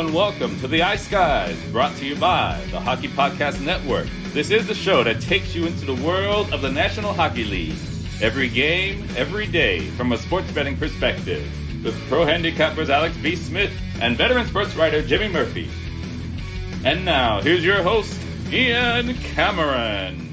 and welcome to the Ice Guys, brought to you by the Hockey Podcast Network. This is the show that takes you into the world of the National Hockey League. Every game, every day, from a sports betting perspective, with pro handicappers Alex B. Smith and veteran sports writer Jimmy Murphy. And now, here's your host, Ian Cameron.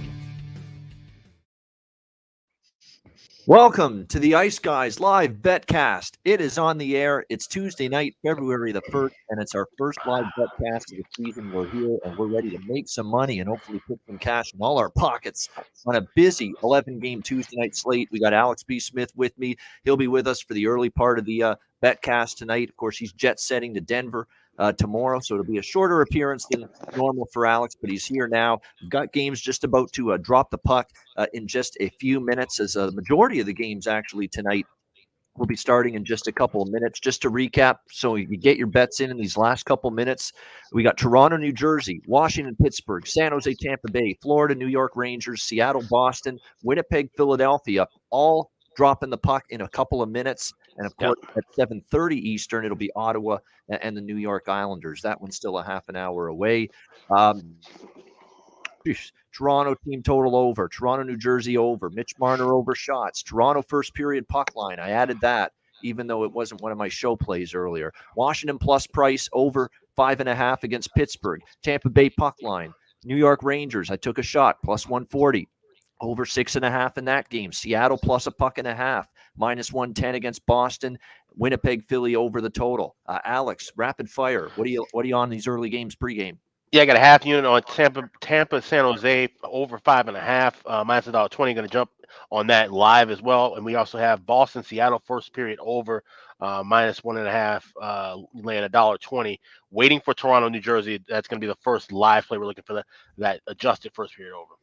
Welcome to the Ice Guys Live Betcast. It is on the air. It's Tuesday night, February the 1st, and it's our first live betcast of the season. We're here, and we're ready to make some money and hopefully put some cash in all our pockets on a busy 11-game Tuesday night slate. We got Alex B. Smith with me. He'll be with us for the early part of the betcast tonight. Of course, he's jet-setting to Denver tomorrow, so it'll be a shorter appearance than normal for Alex, but he's here now. We've got games just about to drop the puck in just a few minutes, as the majority of the games actually tonight will be starting in just a couple of minutes. Just to recap, so you get your bets in these last couple minutes, we got Toronto, New Jersey, Washington, Pittsburgh, San Jose, Tampa Bay, Florida, New York Rangers, Seattle, Boston, Winnipeg, Philadelphia, all dropping the puck in a couple of minutes. And, of course, at 7:30 Eastern, it'll be Ottawa and the New York Islanders. That one's still a half an hour away. Toronto team total over. Toronto, New Jersey over. Mitch Marner over shots. Toronto first period puck line. I added that, even though it wasn't one of my show plays earlier. Washington plus price over 5.5 against Pittsburgh. Tampa Bay puck line. New York Rangers, I took a shot, plus 140. Over 6.5 in that game. Seattle plus a puck and a half. Minus 110 against Boston. Winnipeg, Philly over the total. Alex, rapid fire. What are you on these early games pregame? Yeah, I got a half unit on Tampa, San Jose over 5.5. Minus $1.20. Going to jump on that live as well. And we also have Boston, Seattle first period over minus 1.5, laying $1.20. Waiting for Toronto, New Jersey. That's going to be the first live play. We're looking for that adjusted first period over.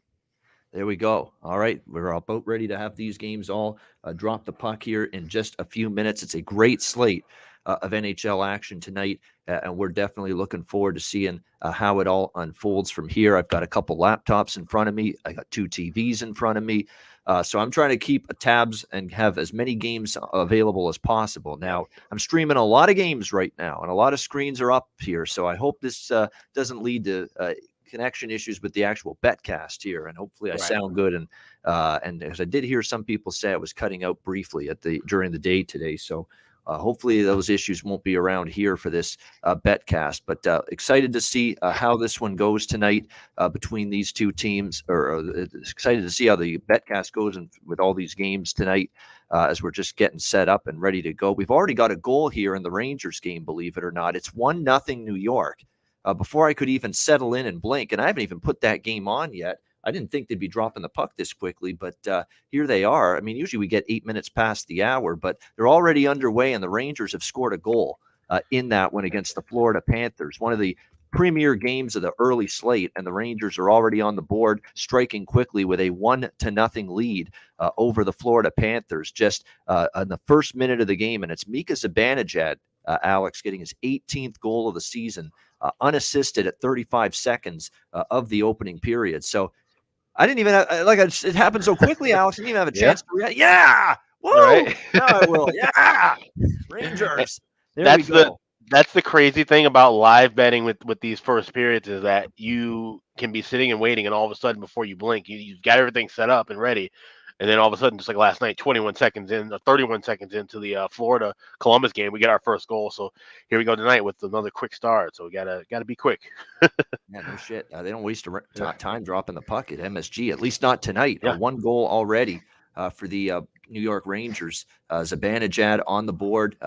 There we go. All right. We're about ready to have these games all drop the puck here in just a few minutes. It's a great slate of NHL action tonight, and we're definitely looking forward to seeing how it all unfolds from here. I've got a couple laptops in front of me. I got 2 TVs in front of me. So I'm trying to keep tabs and have as many games available as possible. Now, I'm streaming a lot of games right now, and a lot of screens are up here. So I hope this doesn't lead to connection issues with the actual betcast here, and hopefully I sound good. And as I did hear some people say, I was cutting out briefly during the day today. So hopefully those issues won't be around here for this betcast. But excited to see how this one goes tonight between these two teams, or excited to see how the betcast goes with all these games tonight as we're just getting set up and ready to go. We've already got a goal here in the Rangers game, believe it or not. It's 1-0 New York. Before I could even settle in and blink, and I haven't even put that game on yet. I didn't think they'd be dropping the puck this quickly, but here they are. I mean, usually we get 8 minutes past the hour, but they're already underway, and the Rangers have scored a goal in that one against the Florida Panthers, one of the premier games of the early slate, and the Rangers are already on the board, striking quickly with a 1-0 lead over the Florida Panthers just in the first minute of the game, and it's Mika Zibanejad, Alex, getting his 18th goal of the season, unassisted at 35 seconds of the opening period. So I didn't even it happened so quickly, Alex. I didn't even have a chance to react. Yeah. Woo! Right. Now I will. Yeah. Rangers. There we go. That's the crazy thing about live betting with these first periods, is that you can be sitting and waiting, and all of a sudden, before you blink, you've got everything set up and ready. And then all of a sudden, just like last night, 21 seconds in, or 31 seconds into the Florida-Columbus game, we get our first goal. So here we go tonight with another quick start. So we gotta be quick. Yeah, no shit. They don't waste time dropping the puck at MSG, at least not tonight. Yeah. 1 goal already for the New York Rangers. Zibanejad on the board.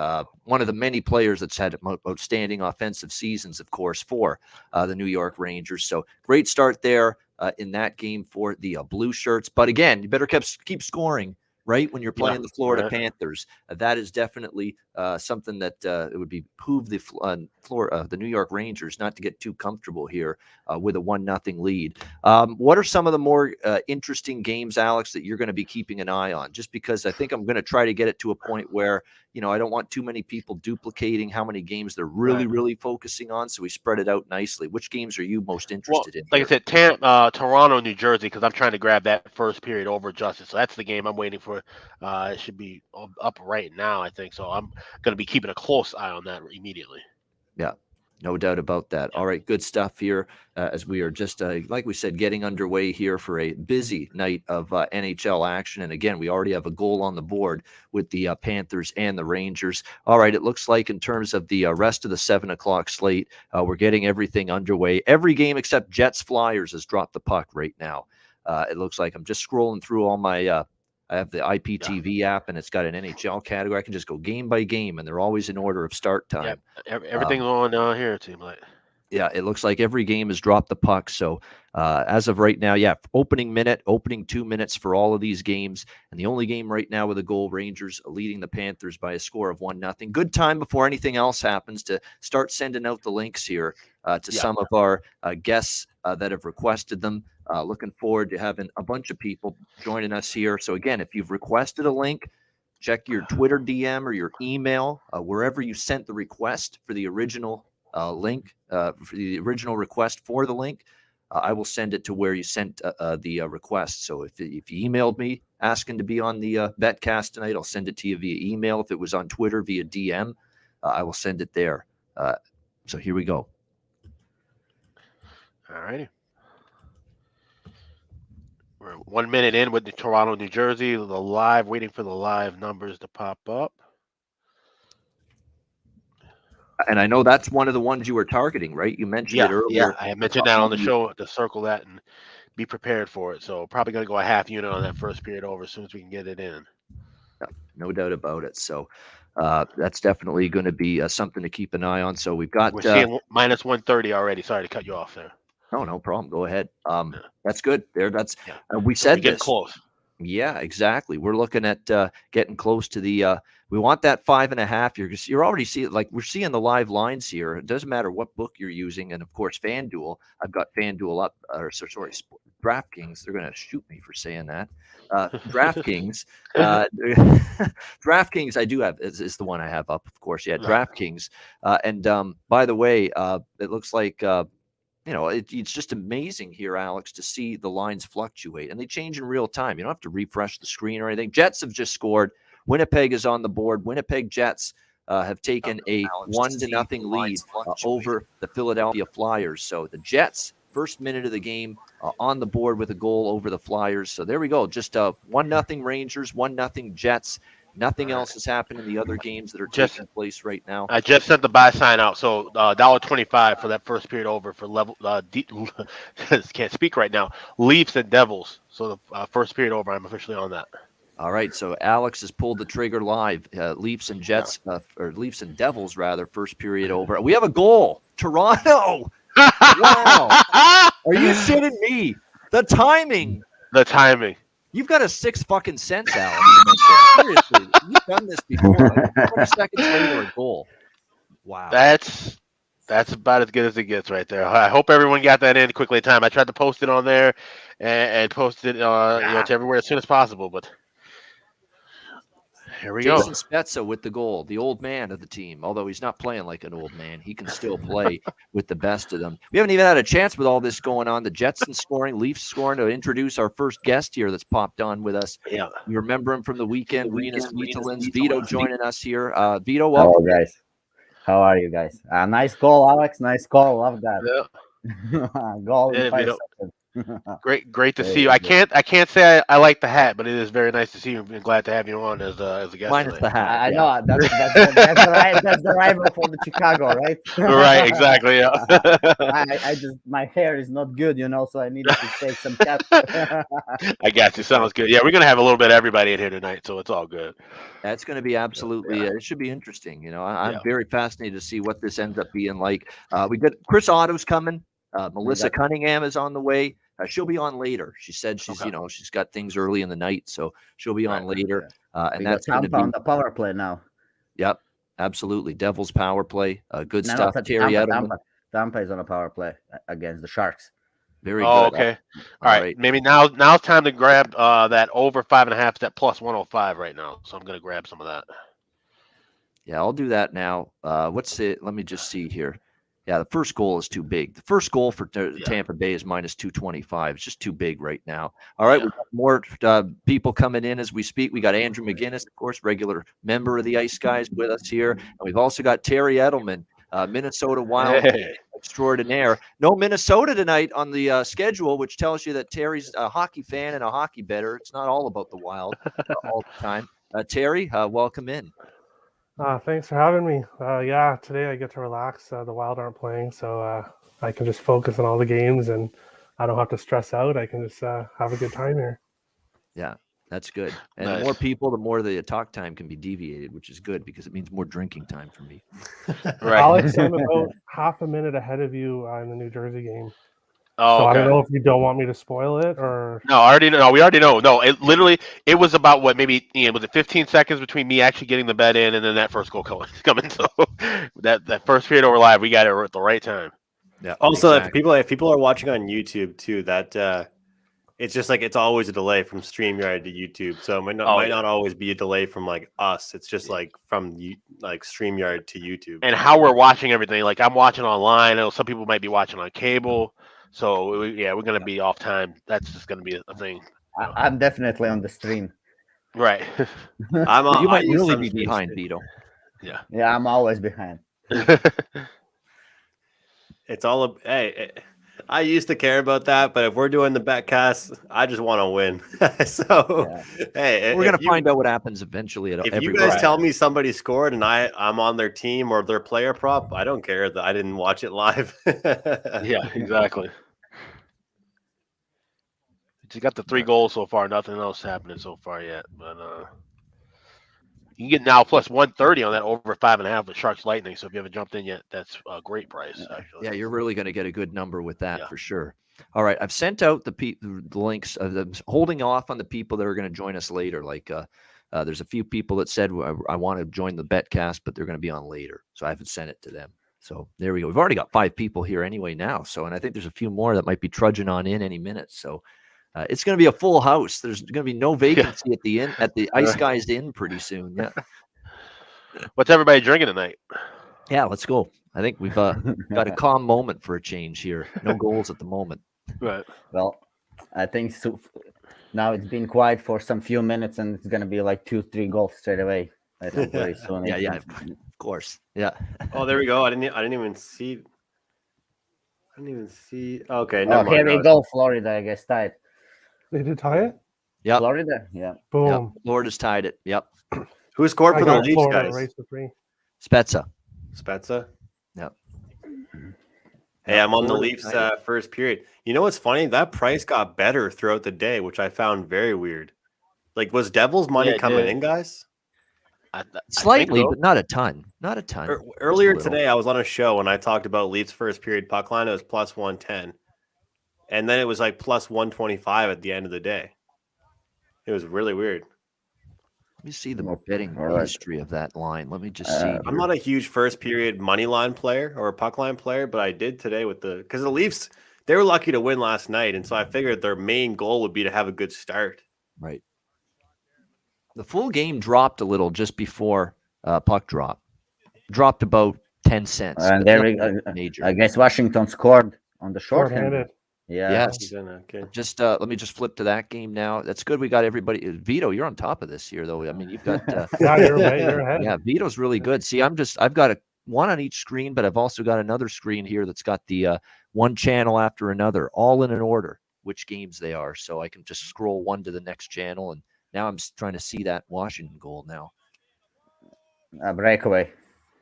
One of the many players that's had outstanding offensive seasons, of course, for the New York Rangers. So great start there in that game for the blue shirts. But again, you better keep scoring, right, when you're playing the Florida Panthers. That is definitely something that it would behoove the New York Rangers not to get too comfortable here with a 1-0 lead. What are some of the more interesting games, Alex, that you're going to be keeping an eye on? Just because I think I'm going to try to get it to a point where, I don't want too many people duplicating how many games they're really focusing on, so we spread it out nicely. Which games are you most interested in? Like I said, Toronto, New Jersey, because I'm trying to grab that first period over adjusted. So that's the game I'm waiting for. It should be up right now, I think. So I'm going to be keeping a close eye on that immediately. Yeah. No doubt about that. All right, good stuff here as we are just, like we said, getting underway here for a busy night of NHL action. And again, we already have a goal on the board with the Panthers and the Rangers. All right, it looks like in terms of the rest of the 7 o'clock slate, we're getting everything underway. Every game except Jets Flyers has dropped the puck right now. It looks like I'm just scrolling through all my I have the IPTV app, and it's got an NHL category. I can just go game by game, and they're always in order of start time. Everything's on here, it seems like. Yeah, it looks like every game has dropped the puck. So as of right now, opening 2 minutes for all of these games. And the only game right now with a goal, Rangers leading the Panthers by a score of 1-0. Good time before anything else happens to start sending out the links here to some of our guests that have requested them. Looking forward to having a bunch of people joining us here. So again, if you've requested a link, check your Twitter DM or your email, wherever you sent the request for the original link, for the original request for the link. I will send it to where you sent the request. So if you emailed me asking to be on the Betcast tonight, I'll send it to you via email. If it was on Twitter via DM, I will send it there. So here we go. All righty. We're 1 minute in with the Toronto, New Jersey. Waiting for the live numbers to pop up. And I know that's one of the ones you were targeting, right? You mentioned it earlier. Yeah, I mentioned that on the show to circle that and be prepared for it. So probably going to go a half unit on that first period over as soon as we can get it in. Yeah, no doubt about it. So that's definitely going to be something to keep an eye on. So we're seeing minus 130 already. Sorry to cut you off there. No problem. Go ahead. That's good. We said get this. Close. Yeah, exactly. We're looking at getting close to the. We want that 5.5. You're already seeing, like, we're seeing the live lines here. It doesn't matter what book you're using, and of course, FanDuel. I've got FanDuel up. DraftKings. They're going to shoot me for saying that. DraftKings. DraftKings. I do have is the one I have up, of course. Yeah, DraftKings. And by the way, it looks like. It's just amazing here, Alex, to see the lines fluctuate, and they change in real time. You don't have to refresh the screen or anything. Jets have just scored. Winnipeg is on the board. Winnipeg Jets have taken a 1-0 lead over the Philadelphia Flyers. So the Jets, first minute of the game, on the board with a goal over the Flyers. So there we go. Just 1-0 Rangers, 1-0 Jets. Nothing else has happened in the other games that are taking place right now. I just sent the buy sign out, so $1.25 for that first period over for level. Can't speak right now. Leafs and Devils. So the first period over, I'm officially on that. All right, so Alex has pulled the trigger live. Leafs and Jets, or Leafs and Devils rather. First period over. We have a goal. Toronto. Wow. Are you shitting me? The timing. You've got a 6 fucking cents, Alex. Seriously, you've done this before. Like 20 seconds later, a goal. Wow. That's about as good as it gets right there. I hope everyone got that in quickly in time. I tried to post it on there and post it to everywhere as soon as possible, but here we go. Jason Spezza with the goal, the old man of the team. Although he's not playing like an old man, he can still play with the best of them. We haven't even had a chance with all this going on. The Jets scoring, Leafs scoring, to introduce our first guest here that's popped on with us. Yeah, you remember him from the weekend. Renus Vitolin's Vito joining us here. Vito, welcome. Hello, guys. How are you guys? Nice call, Alex. Nice call. Love that. Yeah. Goal in 5 seconds. Great to see you. I can't say I like the hat, but it is very nice to see you. I'm glad to have you on as a guest. Minus the hat. I know that's the rival for the Chicago, right? Right, exactly. Yeah. I just, my hair is not good, so I needed to take some caps. I got you. Sounds good. Yeah, we're gonna have a little bit of everybody in here tonight, so it's all good. That's going to be absolutely. It should be interesting. I'm very fascinated to see what this ends up being like. We got Chris Otto's coming. Melissa Cunningham is on the way. She'll be on later. She said she's got things early in the night, so she'll be on later. And that's going to be on the power play now. Yep, absolutely. Devils power play. Good stuff. Terry Edelman. Tampa is on a power play against the Sharks. Very good. Okay. All right. Maybe now's time to grab that over 5.5, that plus 105 right now. So I'm going to grab some of that. Yeah, I'll do that now. Let me just see here. Yeah, the first goal is too big. The first goal for Tampa Bay is minus 225. It's just too big right now. All right, we've got more people coming in as we speak. We got Andrew McInnis, of course, regular member of the Ice Guys with us here. And we've also got Terry Edelman Minnesota Wild extraordinaire. No Minnesota tonight on the schedule, which tells you that Terry's a hockey fan and a hockey bettor. It's not all about the Wild all the time. Terry, welcome in. Thanks for having me. Yeah, today I get to relax. The Wild aren't playing, so I can just focus on all the games, and I don't have to stress out. I can just have a good time here. Yeah, that's good. And Nice. the more people, the more the talk time can be deviated, which is good because it means more drinking time for me. Right. Alex, I'm about half a minute ahead of you in the New Jersey game. Oh, So okay. I don't know if you don't want me to spoil it or. No, I already know. We already know. No, it was about what, maybe, was it 15 seconds between me actually getting the bet in and then that first goal coming. So that first period over live, we got it at the right time. Yeah. Also, exactly. if people are watching on YouTube too, that it's just like it's always a delay from StreamYard to YouTube. So it might not always be a delay from like us. It's just like from like StreamYard to YouTube. And how we're watching everything, like I'm watching online. I know some people might be watching on cable. So we're gonna be off time. That's just gonna be a thing. I'm definitely on the stream. Right. You might really be behind, Vito. Yeah. Yeah, I'm always behind. It's all I used to care about that, but if we're doing the betcast, I just want to win. So hey, we're gonna find out what happens eventually. If you guys tell me somebody scored and I'm on their team or their player prop, I don't care that I didn't watch it live. Yeah, exactly. You got the 3 goals so far. Nothing else happening so far yet. But you can get now plus 130 on that over 5.5 with Sharks Lightning. So if you haven't jumped in yet, that's a great price. Actually. Yeah, you're really going to get a good number with that for sure. All right, I've sent out the links. I'm holding off on the people that are going to join us later. Like there's a few people that said I want to join the betcast, but they're going to be on later, so I haven't sent it to them. So there we go. We've already got 5 people here anyway now. So, and I think there's a few more that might be trudging on in any minute. So. It's going to be a full house. There's going to be no vacancy at the inn, at the Ice Guys Inn pretty soon. Yeah. What's everybody drinking tonight? Yeah, let's go. I think we've got a calm moment for a change here. No goals at the moment. Right. Well, I think so. Now it's been quiet for some few minutes, and it's going to be like 2-3 goals straight away. I think very soon. Yeah, of course. Yeah. Oh, there we go. I didn't even see. Okay. Oh, here we go. Florida, I guess, tied. They did tie it? Yeah. Florida, yeah. Boom. Yep. Florida's tied it. Yep. Who scored for the Leafs, guys? Race for 3. Spezza. Yep. Hey, I'm on the Leafs first period. You know what's funny? That price got better throughout the day, which I found very weird. Like, was Devils money coming in, guys? Slightly, but not a ton. Not a ton. Earlier today, I was on a show and I talked about Leafs first period puck line. It was plus 110. And then it was like plus 125 at the end of the day. It was really weird. Let me see the betting history of that line. Let me just see. I'm not a huge first period money line player or puck line player, but I did today because the Leafs, they were lucky to win last night. And so I figured their main goal would be to have a good start. Right. The full game dropped a little just before puck drop. Dropped about 10 cents. And there we go. I guess Washington scored on the shorthanded. Yeah. Yes. Okay. Just let me just flip to that game now. That's good. We got everybody. Vito, you're on top of this here, though. I mean, you've got. You're ahead. Yeah, Vito's really good. See, I've got one on each screen, but I've also got another screen here that's got the one channel after another, all in an order, which games they are. So I can just scroll one to the next channel, and now I'm trying to see that Washington goal now. A breakaway.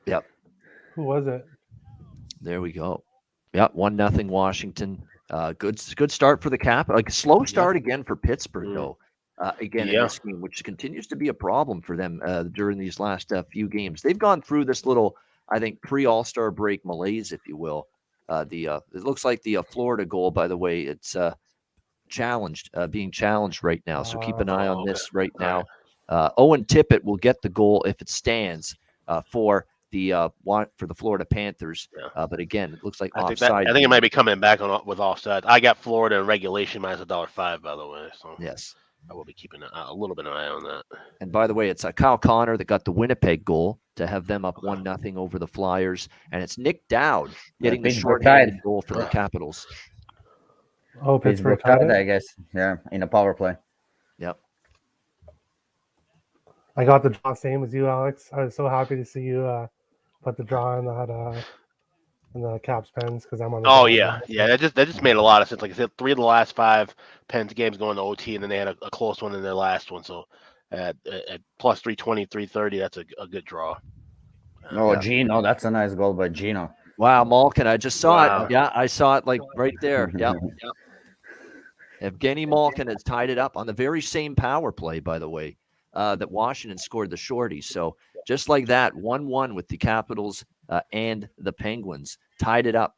Yep. Who was it? There we go. Yep, 1-0 Washington. Good start for the Cap. Like a slow start again for Pittsburgh, though. In this game, which continues to be a problem for them during these last few games. They've gone through this little, I think, pre-All-Star break malaise, if you will. It looks like the Florida goal, by the way, it's being challenged right now. So keep an eye on this right now. Owen Tippett will get the goal if it stands for the Florida Panthers, but again, it looks like offside. I think it might be coming back with offside. I got Florida in regulation minus $1.05, by the way. So yes, I will be keeping a little bit of an eye on that. And by the way, it's Kyle Connor that got the Winnipeg goal to have them up 1-0 over the Flyers, and it's Nick Dowd getting the short-handed goal for the Capitals. Oh, Pittsburgh tied, I guess. Yeah, in a power play. Yep. I got the draw same as you, Alex. I was so happy to see you put the draw in that and the Caps Pens because I'm on the. Oh yeah. That just made a lot of sense. Like I said, 3 of the last 5 Pens games going to OT, and then they had a close one in their last one. So at plus 320, 330, that's a good draw. Oh, Gino, that's a nice goal by Gino. Wow, Malkin, I just saw Wow. it. Yeah, I saw it like right there. Yep. Evgeny Malkin has tied it up on the very same power play, by the way, that Washington scored the shorties. So just like that, 1-1 with the Capitals and the Penguins, tied it up.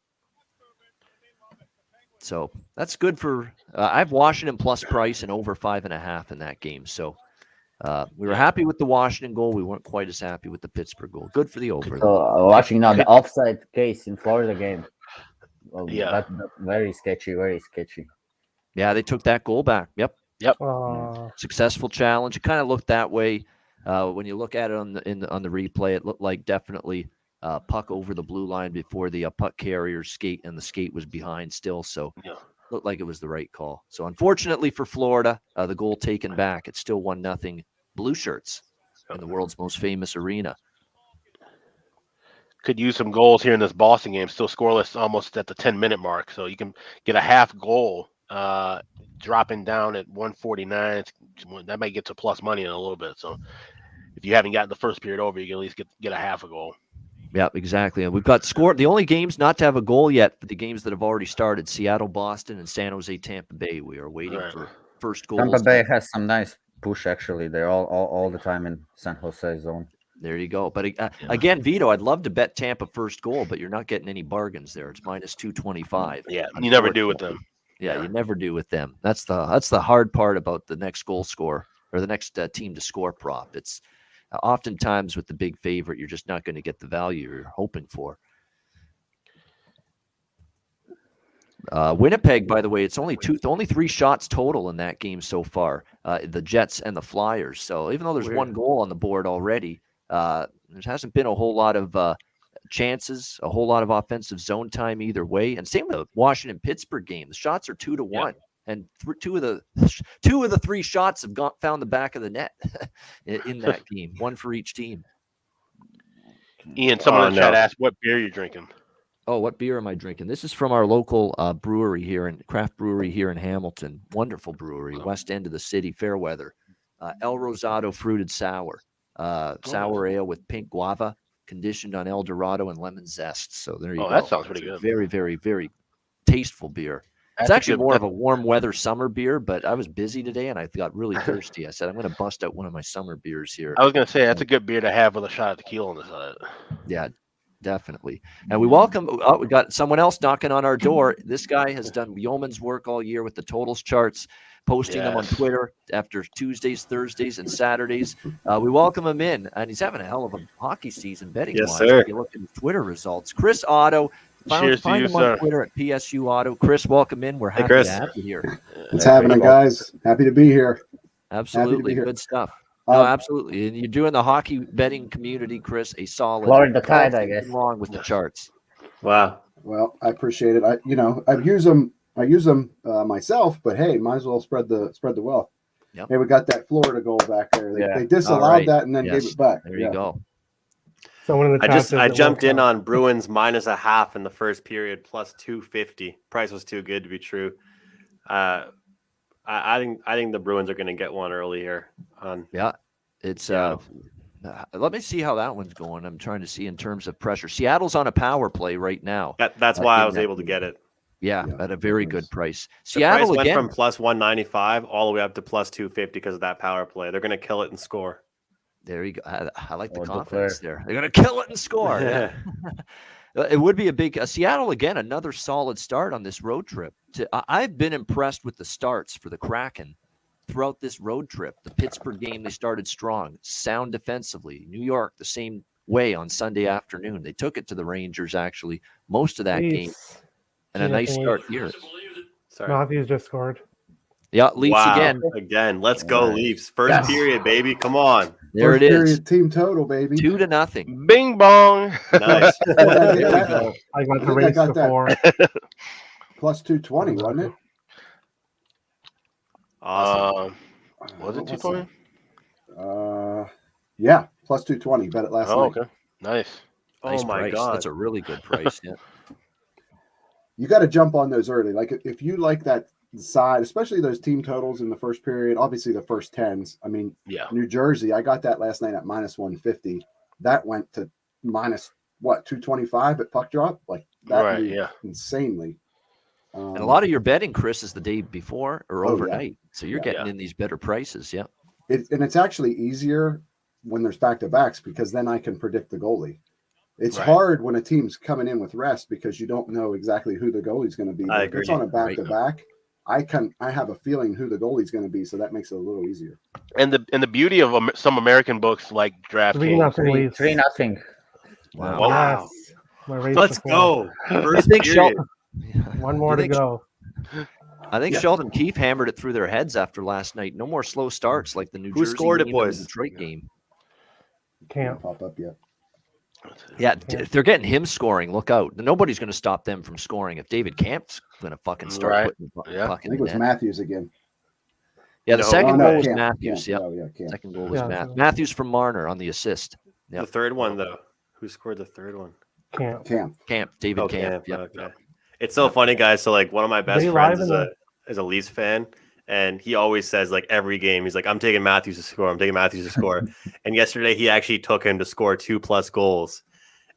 So that's good for I have Washington plus price and over 5.5 in that game. So we were happy with the Washington goal. We weren't quite as happy with the Pittsburgh goal. Good for the over. So watching now the offside case in Florida game. Well, Yeah. That's very sketchy, very sketchy. Yeah, they took that goal back. Yep. Successful challenge. It kind of looked that way when you look at it on the replay. It looked like definitely puck over the blue line before the puck carrier's skate, and the skate was behind still. So looked like it was the right call. So unfortunately for Florida, the goal taken back. It's still 1-0 Blue Shirts in the world's most famous arena. Could use some goals here in this Boston game. Still scoreless almost at the 10-minute mark. So you can get a half goal dropping down at 149. That might get to plus money in a little bit. So if you haven't gotten the first period over, you can at least get a half a goal. Yeah, exactly. And we've got the only games not to have a goal yet, but the games that have already started: Seattle, Boston, and San Jose, Tampa Bay. We are waiting for first goals. Tampa Bay has some nice push, actually. They're all the time in San Jose zone. There you go. But again, Vito, I'd love to bet Tampa first goal, but you're not getting any bargains there. It's minus 225. Yeah, you never do with them. Yeah, you never do with them. That's the hard part about the next goal score or the next team to score prop. It's oftentimes with the big favorite, you're just not going to get the value you're hoping for. Winnipeg, by the way, it's only 3 shots total in that game so far. The Jets and the Flyers. So even though there's one goal on the board already, there hasn't been a whole lot of chances, a whole lot of offensive zone time either way. And same with the Washington-Pittsburgh game. The shots are 2-1, and two of the 3 shots have found the back of the net in that game. One for each team. Ian, someone in the chat asked what beer you're drinking. Oh, what beer am I drinking? This is from our local brewery here craft brewery here in Hamilton. Wonderful brewery, west end of the city, fair weather. El Rosado Fruited Sour. Sour ale with pink guava, conditioned on El Dorado and lemon zest. So there you go. Oh, that sounds pretty good. Very, very, very tasteful beer. It's actually more of a warm weather summer beer, but I was busy today and I got really thirsty. I said, I'm going to bust out one of my summer beers here. I was going to say, that's a good beer to have with a shot of tequila on the side. Yeah, definitely. And we we got someone else knocking on our door. This guy has done yeoman's work all year with the totals charts, posting them on Twitter after Tuesdays, Thursdays, and Saturdays. We welcome him in, and he's having a hell of a hockey season betting. Yes, sir. If you look at his Twitter results. Chris Otto. Cheers to you, him on Twitter at PSU Auto. Chris, welcome in. We're happy to have you here. It's happening, guys. Happy to be here. Absolutely. Good stuff. No, absolutely. And you're doing the hockey betting community, Chris, a solid. Florida Tide, I guess. Wrong with the charts. Wow. Well, I appreciate it. I use them myself, but hey, might as well spread the wealth. Yep. Hey, we got that Florida goal back there. They disallowed that and then gave it back. There you go. I jumped in on Bruins minus a half in the first period, plus 250. Price was too good to be true. I think the Bruins are going to get one early here. It's let me see how that one's going. I'm trying to see in terms of pressure. Seattle's on a power play right now. That's why I was able to get it. Yeah, at a very good price. Seattle went from plus 195 all the way up to plus 250 because of that power play. They're going to kill it and score. There you go. I like the confidence there. They're going to kill it and score. Yeah. It would be a big Seattle again. Another solid start on this road trip. I've been impressed with the starts for the Kraken throughout this road trip. The Pittsburgh game, they started strong, sound defensively. New York, the same way on Sunday afternoon. They took it to the Rangers actually most of that game, and a nice start here. Matthews just scored. Yeah, Leafs again. Let's go Leafs. First period, baby. Come on. There First it is. Team total, baby. 2-0. Bing bong. Nice. I got the race before. Plus 220, wasn't it? Awesome. Was it 220? Yeah, plus 220. Bet it last night. Okay. Nice. Nice Oh my price. God. That's a really good price. Yeah. You got to jump on those early. Like if you like that side, especially those team totals in the first period, obviously the first 10s. I mean, Yeah. New Jersey, I got that last night at minus 150. That went to minus 225 at puck drop. Like that Right, moved yeah. insanely. And a lot of your betting, Chris, is the day before or Oh, yeah. overnight. So you're Yeah. getting in these better prices. Yeah. And it's actually easier when there's back-to-backs because then I can predict the goalie. It's Right. hard when a team's coming in with rest because you don't know exactly who the goalie's going to be. I But if it's agree. on a back-to-back, I have a feeling who the goalie's going to be, so that makes it a little easier. And the beauty of some American books like DraftKings. 3-0 Leafs. 3-0. Wow. Wow. Yes. My race Let's before. go. I First think period. One more You to think- go. I think Yeah. Sheldon Keefe hammered it through their heads after last night. No more slow starts like the New Who Jersey scored it, game and boys? the Detroit game. Can't. Pop up yet. Yeah, if they're getting him scoring, look out. Nobody's going to stop them from scoring. If David Camp's going to fucking start Right. putting the Yeah. puck I in think it the was net. Matthews again. Yeah, the No. second goal was Camp, Matthews. Camp. Yeah, Oh, yeah, Camp. second goal was Yeah, so- Matthews from Marner on the assist. Yep. The third one, though. Who scored the third one? Can't. Camp. David Oh, Camp. Camp. Yeah. Okay. It's so funny, guys. So, like, one of my best They friends live is a Leafs fan, and he always says, like, every game, he's like, I'm taking Matthews to score. I'm taking Matthews to score. And yesterday, he actually took him to score 2+ goals.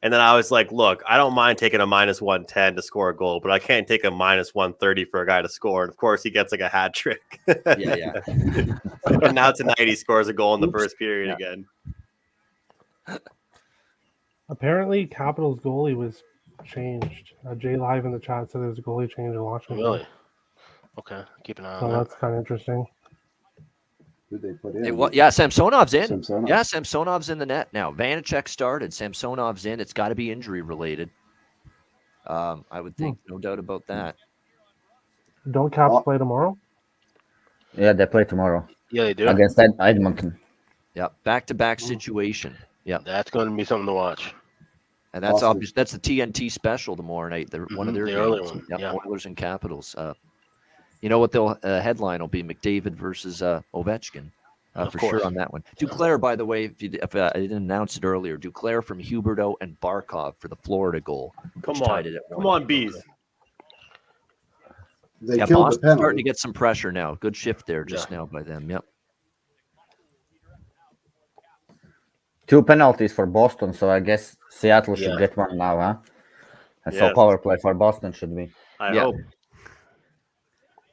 And then I was like, look, I don't mind taking a minus 110 to score a goal, but I can't take a minus 130 for a guy to score. And of course, he gets like a hat trick. Yeah. And now tonight, he scores a goal in the first period Yeah. again. Apparently, Capitals goalie was changed. Jay Live in the chat said there's a goalie change in Washington. Really? Okay. Keep an eye So on that. that's kind of interesting. Who'd they put in? Yeah, Samsonov's in. Samsonov. Yeah, Samsonov's in the net now. Vanacek started. Samsonov's in. It's got to be injury related. I would think, no doubt about that. Don't Caps Oh. play tomorrow? Yeah, they play tomorrow Yeah, they do. against Edmonton. Yeah, back-to-back situation. Yeah, That's going to be something to watch. and that's Boston. obvious. That's the TNT special tomorrow night. One of their the early games. one, Yep, yeah. Oilers and Capitals. You know what the headline will be? McDavid versus Ovechkin. Of For course. sure on that one. Duclair, by the way, if I didn't announce it earlier, Duclair from Huberdeau and Barkov for the Florida goal. Come which on. tied it at Come 1. on, Bees. They Yeah, killed the Boston's starting to penalty. get some pressure now. Good shift there just now by them. Yep. 2 penalties for Boston, so I guess Seattle should Yeah. get one now, huh? That's Yes. all power play for Boston should be. I Yeah. hope.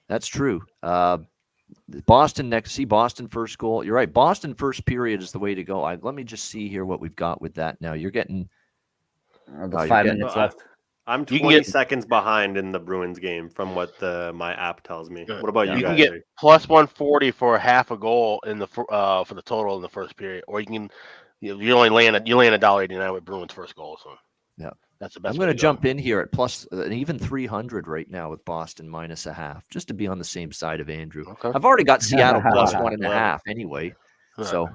That's true. Boston next. See Boston first goal. You're right. Boston first period is the way to go. Let me just see here what we've got with that now. You're getting. There's you're 5 getting- minutes left. I'm You 20 can get- seconds behind in the Bruins game from what my app tells me. Good. What about you You can guys? get plus 140 for half a goal in the for the total in the first period, or you can you're only laying $1.89 with Bruins first goal. So Yeah. that's the best. I'm way going to to jump in here at plus an even 300 right now with Boston minus a half, just to be on the same side of Andrew. Okay. I've already got Seattle plus Love it. 1.5 anyway, All so right.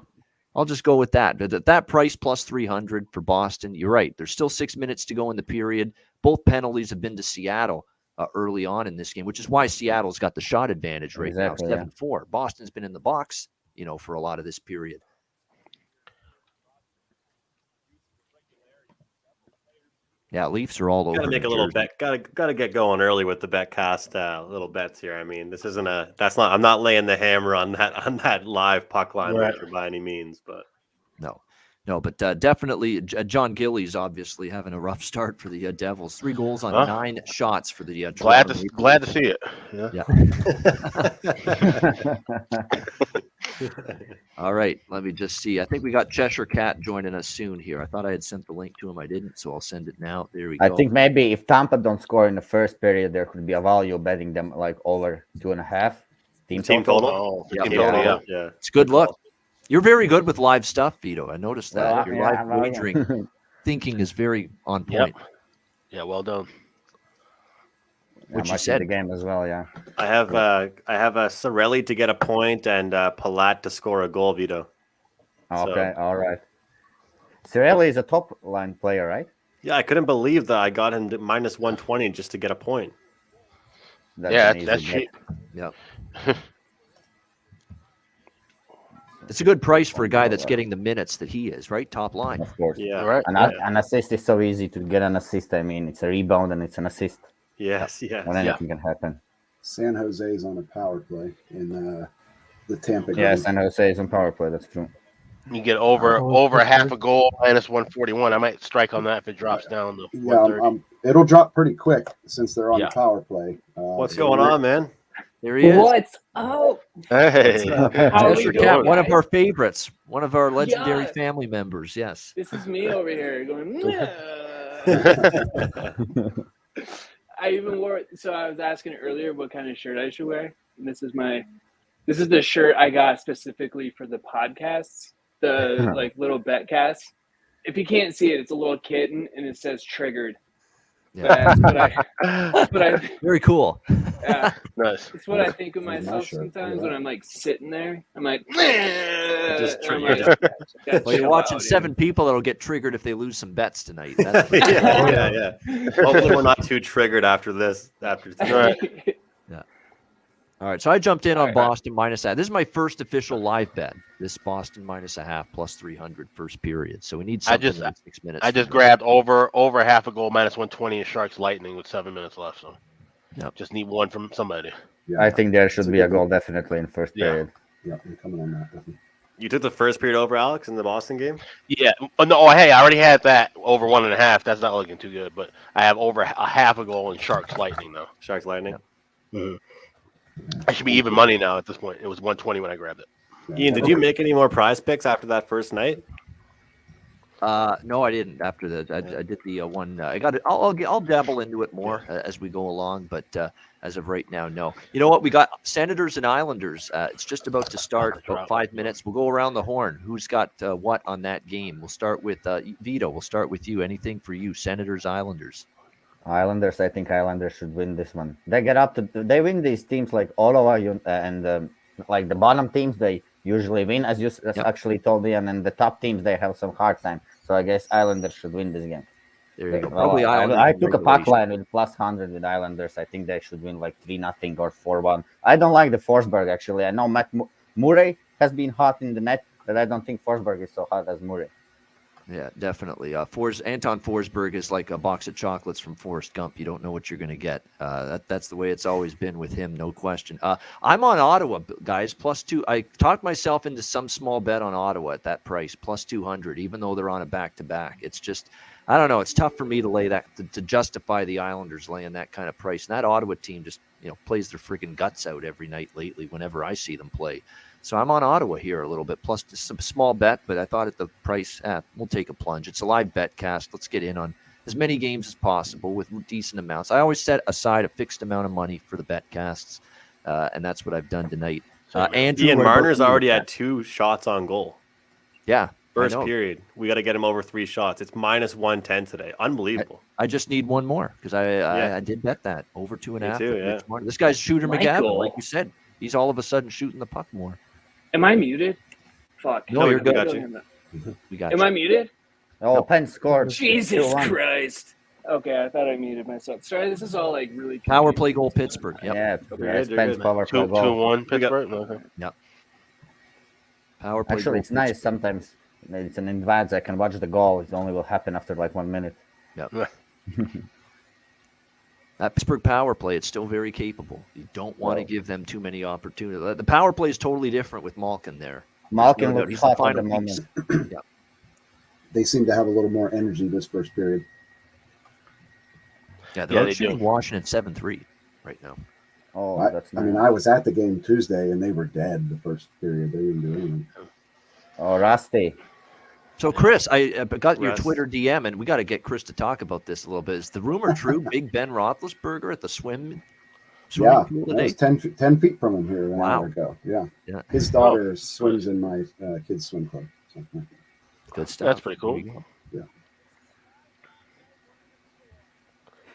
I'll just go with that. But at that price plus 300 for Boston, you're right. There's still 6 minutes to go in the period. Both penalties have been to Seattle early on in this game, which is why Seattle's got the shot advantage right Exactly, now, yeah. 7-4. Boston's been in the box, for a lot of this period. Yeah, Leafs are all over. Got to make a New little Jersey. bet. Got to get going early with the betcast little bets here. I mean, this isn't that's not. I'm not laying the hammer on that live puck line Right. wager by any means, but No, but definitely John Gillies obviously having a rough start for the Devils. 3 goals on Huh? 9 shots for the glad Toronto to Maple glad to Leafs. see it. Yeah. All right, let me just see. I think we got Cheshire Cat joining us soon here. I thought I had sent the link to him. I didn't, so I'll send it now. There we go. I think maybe if Tampa don't score in the first period, there could be a value betting them like over 2.5. team total. Oh, Yeah, team yeah. total, Yeah. It's good luck. You're very good with live stuff, Vito. I noticed that. Well, Your yeah, live well, yeah. wagering thinking is very on Yep. point. Yeah, well done. What you I'm watching said. the game as well, yeah. I have a Sorelli to get a point and Palat to score a goal, Vito. Okay, all right. Cirelli is a top line player, right? Yeah, I couldn't believe that I got him to minus 120 just to get a point. That's Yeah, an that's easy bet. cheap. Yep. It's a good price for a guy that's getting the minutes that he is, right? Top line. Of course. Yeah. Right. An assist is so easy to get an assist. I mean, it's a rebound and it's an assist. Yes. Yes. When anything can happen. San Jose's on a power play in the Tampa game. Yeah, San Jose is on power play. That's true. You get over half a goal minus 141. I might strike on that if it drops down to 130. It'll drop pretty quick since they're on Yeah. the power play. What's going on, man? There he is. What's up? Hey. How are Chester we Cat, doing, one of guys? our favorites, one of our legendary Yeah. family members. Yes. This is me over here going. "Nah." I even wore. So I was asking earlier what kind of shirt I should wear, and this is the shirt I got specifically for the podcasts, the like little betcast. If you can't see it, it's a little kitten, and it says "triggered." Yeah. That's what I. Very cool. Yeah, Nice. it's what I think of Nice myself shirt. sometimes when I'm like sitting there. I'm like, Just and I'm triggered. like, "Gotta Well, you're chill watching out, dude." 7 people that'll get triggered if they lose some bets tonight. That's yeah. Hopefully, we're not too triggered after this. After tonight. All right, so I jumped in on All right. Boston minus that. This is my first official live bet. This Boston minus a half plus 300 first period. So we need something in 6 minutes. I just grabbed over half a goal minus 120 in Sharks Lightning with 7 minutes left. So Yep. just need one from somebody. Yeah, I think there should It's a be a good goal one. definitely in first Yeah. period. Yeah, I'm coming on that. Definitely. You took the first period over Alex in the Boston game. Yeah. Oh, no. Hey, I already had that over 1.5. That's not looking too good. But I have over a half a goal in Sharks Lightning now. Sharks Lightning. I should be even money now at this point. It was 120 when I grabbed it. Yeah. Ian, did you make any more prize picks after that first night? No, I didn't. After that, I did the one. I got it. I'll dabble into it more as we go along, but as of right now, no. You know what? We got Senators and Islanders. It's just about to start. About 5 minutes. We'll go around the horn. Who's got what on that game? We'll start with Vito. We'll start with you. Anything for you? Senators, Islanders. Islanders, I think Islanders should win this one. They get up to, they win these teams like Ottawa and like the bottom teams, they usually win, as you actually told me, and then the top teams, they have some hard time. So I guess Islanders should win this game. There you go. Well, Probably Islanders. I in took a puck regulation. line with plus 100 with Islanders. I think they should win like 3-0 or 4-1. I don't like the Forsberg, actually. I know Matt Murray has been hot in the net, but I don't think Forsberg is so hot as Murray. Yeah, definitely. Anton Forsberg is like a box of chocolates from Forrest Gump. You don't know what you're going to get. That's the way it's always been with him, no question. I'm on Ottawa, guys, +2. I talked myself into some small bet on Ottawa at that price, +200, even though they're on a back-to-back. It's just, I don't know. It's tough for me to lay that, to justify the Islanders laying that kind of price. And that Ottawa team just, plays their freaking guts out every night lately whenever I see them play. So I'm on Ottawa here a little bit, plus some small bet, but I thought at the price, we'll take a plunge. It's a live betcast. Let's get in on as many games as possible with decent amounts. I always set aside a fixed amount of money for the betcasts, and that's what I've done tonight. Andrew, Ian what about Marner's you? already had 2 shots on goal. Yeah. First I know. period. We got to get him over 3 shots. It's minus 110 today. Unbelievable. I just need one more because I did bet that over 2.5. too, yeah. Mitch Marner. This guy's Shooter McGavin, Michael. like you said. He's all of a sudden shooting the puck more. Am I muted? Fuck. No, you're good. Got you. We got Am you. I muted? Oh, No. Penn scored. Jesus 2-1. Christ. Okay, I thought I muted myself. Sorry, this is all like really Power confusing. play goal Pittsburgh. Yep. Yeah, You're it's good, Penn's you're good. power play goal. 2-1 Pittsburgh. Okay. Power play Actually, goal it's nice Pittsburgh. sometimes. It's an advance. I can watch the goal. It only will happen after like 1 minute. That Pittsburgh power play, it's still very capable. You don't want to give them too many opportunities. The power play is totally different with Malkin there. Malkin No doubt. looks He's the hot at the final moment. piece. They seem to have a little more energy this first period. Yeah, they're Yeah, they shooting do. Washington 7-3 right now. Oh, that's I nice. mean, I was at the game Tuesday and they were dead the first period. They didn't do anything. Oh, Rusty. So, Chris, I got your Russ. Twitter DM, and we got to get Chris to talk about this a little bit. Is the rumor true? Big Ben Roethlisberger at the swimming Yeah, pool I was today? 10 feet from him here an Wow. hour ago. Yeah. Yeah, His daughter swims in my kids' swim club. So, yeah. good stuff. That's pretty cool. There you go. Yeah.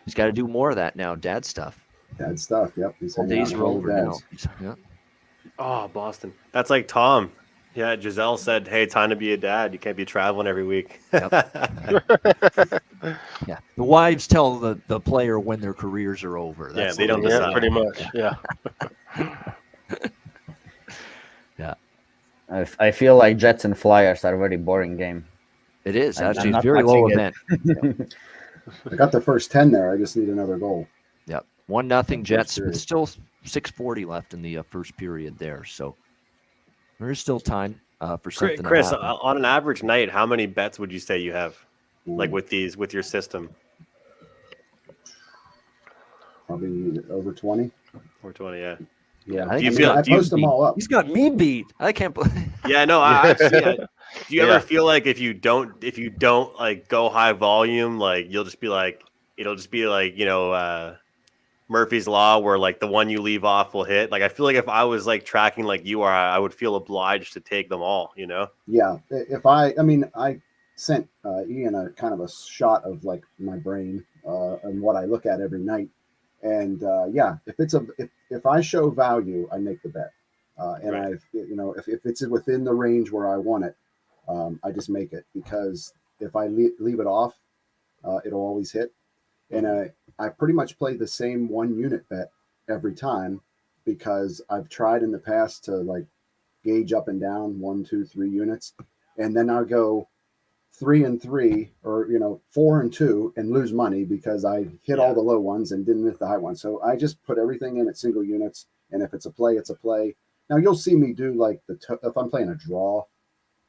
He's got to do more of that now, dad stuff. Dad stuff. Yep. He's All hanging days out are with all the over now. dads. Yeah. Oh, Boston. That's like Tom. Yeah, Giselle said, hey, time to be a dad. You can't be traveling every week. Yeah. The wives tell the player when their careers are over. Yeah, That's they don't the- decide. Pretty much. Yeah. I feel like Jets and Flyers are a very boring game. It is I'm actually not very low watching it. event. I got the first 10 there. I just need another goal. Yep, 1-0 Jets, period. with still 6:40 left in the first period there. So there is still time for something Chris, to happen. on an average night, how many bets would you say you have? Ooh, Like with your system? probably over 20. 420, yeah. Yeah, I Do you think feel- I do you- post them all up. He's got me beat. I can't believe. Yeah, no, I've seen it. Do you Yeah. ever feel like if you don't like go high volume, like it'll just be like Murphy's Law, where like the one you leave off will hit? Like I feel like if I was like tracking like you are, I would feel obliged to take them all, you know? Yeah, if I sent Ian a kind of a shot of like my brain and what I look at every night, and if I show value, I make the bet, and Right. if it's within the range where I want it, I just make it, because if I leave it off, it'll always hit, and I pretty much play the same 1 unit bet every time, because I've tried in the past to like gauge up and down 1, 2, 3 units, and then I'll go 3 and 3, or 4 and 2, and lose money because I hit all the low ones and didn't hit the high ones. So I just put everything in at single units, and if it's a play, it's a play. Now you'll see me do like if I'm playing a draw,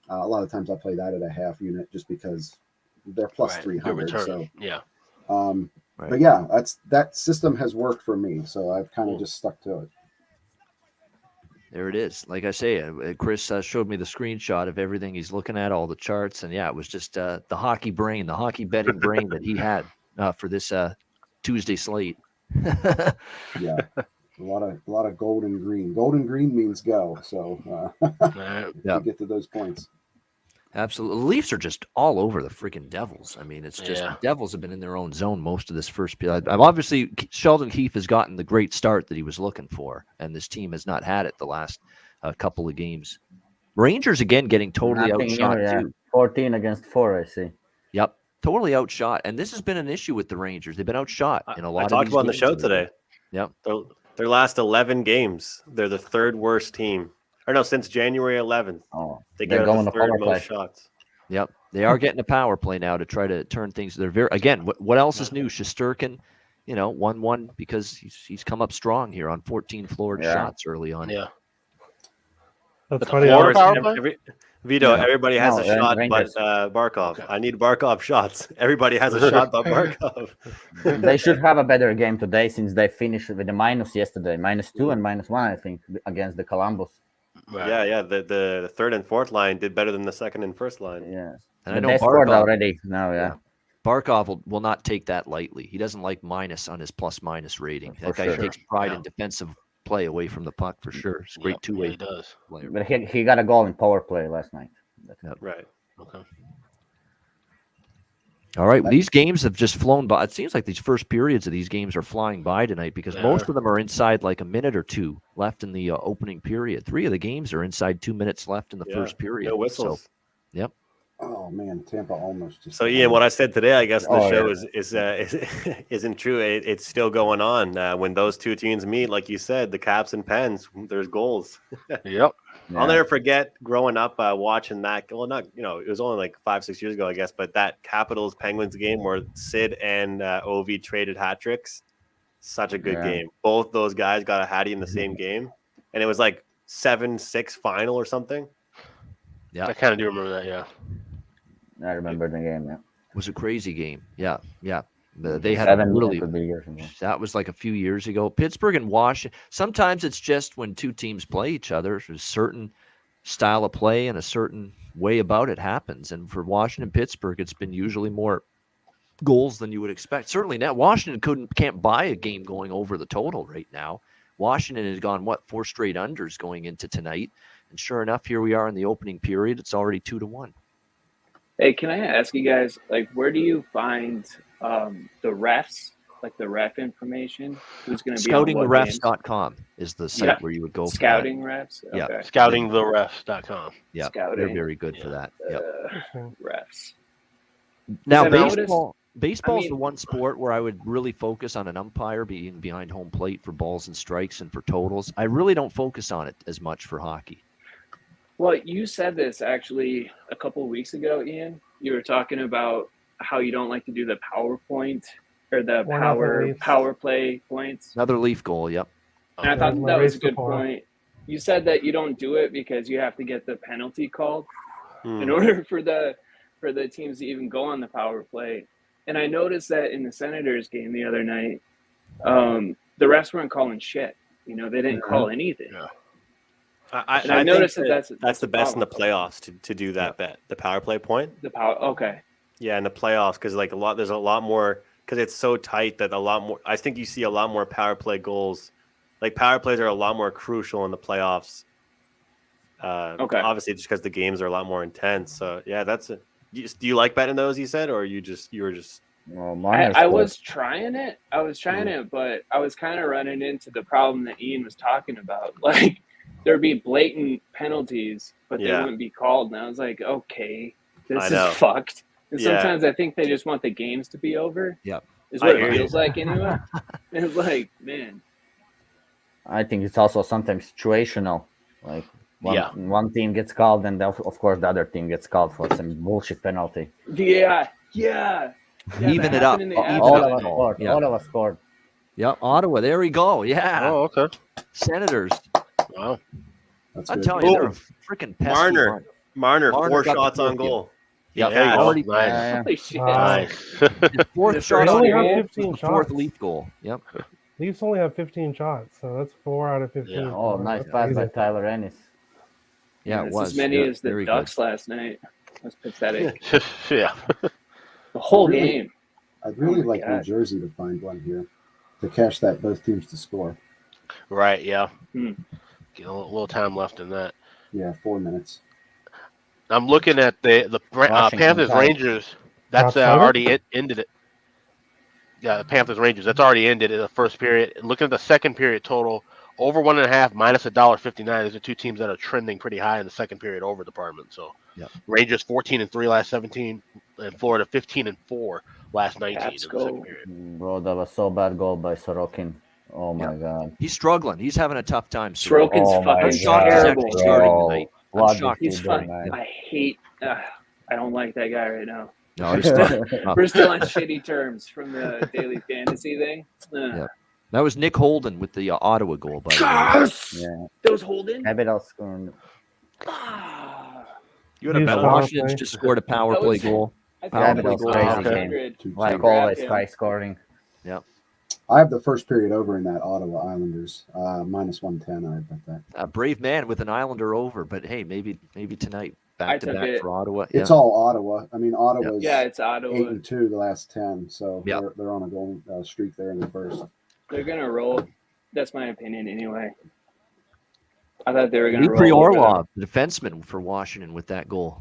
a lot of times I play that at a half unit just because they're plus Right. 300. Good So return. Yeah. Right. but yeah, that system has worked for me, so I've kind of just stuck to it. There it is. Like I say, Chris showed me the screenshot of everything he's looking at, all the charts, and yeah, it was just the hockey brain, the hockey betting brain that he had for this Tuesday slate. Yeah, a lot of gold and green. Gold and green means go. So Right. Yeah. to get to those points. Absolutely. The Leafs are just all over the freaking Devils. I mean, it's just Yeah. the Devils have been in their own zone most of this first period. I've obviously, Sheldon Keefe has gotten the great start that he was looking for, and this team has not had it the last couple of games. Rangers, again, getting totally Nothing new, outshot, yeah. too. 14 against 4, I see. Yep. Totally outshot. And this has been an issue with the Rangers. They've been outshot in a lot I of talked these about on the games show lately. today. Yep. Their last 11 games, they're the third worst team. Or no, since January 11th. Oh, They they're get going the to third power play. most shots. Yep. They are getting a power play now to try to turn things. They're very, again, what else is new? Shesterkin, 1-1 because he's come up strong here on 14 floored Yeah. shots early on. Yeah. That's But funny. the Florida How- power play? Vito, Yeah. everybody has No, a shot Rangers. but Barkov. Okay. I need Barkov shots. Everybody has a shot but Barkov. They should have a better game today since they finished with a minus yesterday, -2 and -1, I think, against the Columbus. Right. Yeah. The third and fourth line did better than the second and first line. Yeah, And I but know they scored Barkov, already. No, yeah. Barkov will not take that lightly. He doesn't like minus on his plus-minus rating. For That guy sure. takes pride Yeah. in defensive play away from the puck for sure. It's a great Yep, two-way he does. player. But he got a goal in power play last night. Right. Okay. All right, these games have just flown by. It seems like these first periods of these games are flying by tonight because They most are. of them are inside like a minute or two left in the opening period. 3 of the games are inside 2 minutes left in the Yeah, first period. No whistles. So, yep. Oh man, Tampa almost just. So Ian, what I said today, I guess the Oh, show yeah. is isn't true. It's still going on. When those two teams meet, like you said, the Caps and Pens, there's goals. Yep. I'll never forget growing up watching that. Well, not it was only like 5-6 years ago, I guess. But that Capitals Penguins game where Sid and Ovi traded hat tricks, such a good Yeah. game. Both those guys got a hattie in the same game, and it was like 7-6 final or something. Yeah. I kind of do remember that. Yeah. I remember the game. Yeah, It was a crazy game. Yeah. They had 7 a really. could be years ago. That was like a few years ago. Pittsburgh and Washington. Sometimes it's just when two teams play each other, a certain style of play and a certain way about it happens. And for Washington, Pittsburgh, it's been usually more goals than you would expect. Certainly now, Washington can't buy a game going over the total right now. Washington has gone 4 straight unders going into tonight, and sure enough, here we are in the opening period. It's already 2-1. Hey, can I ask you guys, like, where do you find the refs, like the ref information? Who's going to be on what games? ScoutingTheRefs.com is the site Yeah. where you would go Scouting refs? Yeah. Okay. Scoutingtherefs.com. Yeah, Scouting. they're very good for that. Yep. Refs. Now, I've noticed- baseball's I mean- the one sport where I would really focus on an umpire being behind home plate for balls and strikes and for totals. I really don't focus on it as much for hockey. Well, you said this actually a couple of weeks ago, Ian. You were talking about how you don't like to do the PowerPoint or the power play points. Another Leaf goal. Yep. And I thought that was a good point. You said that you don't do it because you have to get the penalty called in order for the teams to even go on the power play. And I noticed that in the Senators game the other night, the refs weren't calling shit. They didn't call anything. Yeah. I noticed that's the best in the playoffs to do that bet, the power play point. Okay. Yeah, in the playoffs, because there's a lot more, because it's so tight that a lot more. I think you see a lot more power play goals. Like power plays are a lot more crucial in the playoffs. Okay. Obviously, just because the games are a lot more intense. So yeah, that's it. Do you like betting those? You said, or you were just. Well, I was trying it. But I was kind of running into the problem that Ian was talking about. Like there'd be blatant penalties, but they wouldn't be called. And I was like, okay, this is fucked. And sometimes I think they just want the games to be over. Yep. Is what it feels like anyway. It's like, man. I think it's also sometimes situational. Like one team gets called, and of course the other team gets called for some bullshit penalty. Yeah. Even it up. All of us scored. Yeah, Ottawa. There we go. Yeah. Oh, okay. Senators. Wow. I'm telling you, they're a freaking pesky. Marner, 4 shots on goal. Yeah, there you go. Nice. Holy shit. Nice. Fourth shot only on have goal. 15 Fourth shots. Leaf goal. Yep. Leafs only have 15 shots, so that's 4 out of 15. Yeah. Oh, nice pass by Tyler Ennis. Yeah, it was. As many as the very Ducks last night. That's pathetic. Yeah. The whole game. I'd really my like God. New Jersey to find one here to cash that both teams to score. Right. Yeah. Get a little time left in that. Yeah, 4 minutes. I'm looking at the Panthers Rangers. That's already ended it. Yeah, the Panthers Rangers. That's already ended in the first period. And looking at the second period total, over 1.5 minus $1.59. These are two teams that are trending pretty high in the second period over department. So, Rangers 14-3 last 17, and Florida 15-4 last 19 in the second period. Bro, that was so bad goal by Sorokin. Oh my God. He's struggling. He's having a tough time. Sorokin's fucking terrible. terrible. Starting tonight. I'm shocked. He's fun. I hate. I don't like that guy right now. No, he's still, We're still on shitty terms from the daily fantasy thing. Yeah. That was Nick Holden with the Ottawa goal, by the way. Yeah. That was Holden. Capital scoring. You would have bet Washington's just scored a power play goal. Power play play goal. crazy game. Like always, high scoring. Yeah. I have the first period over in that Ottawa Islanders minus 110. I bet that. A brave man with an Islander over, but hey, maybe tonight back to back for Ottawa. It's all Ottawa. I mean, Ottawa's it's Ottawa. 8-2 the last 10, so they're on a goal streak there in the first. They're gonna roll. That's my opinion, anyway. I thought they were gonna roll. Orlov, the defenseman for Washington, with that goal.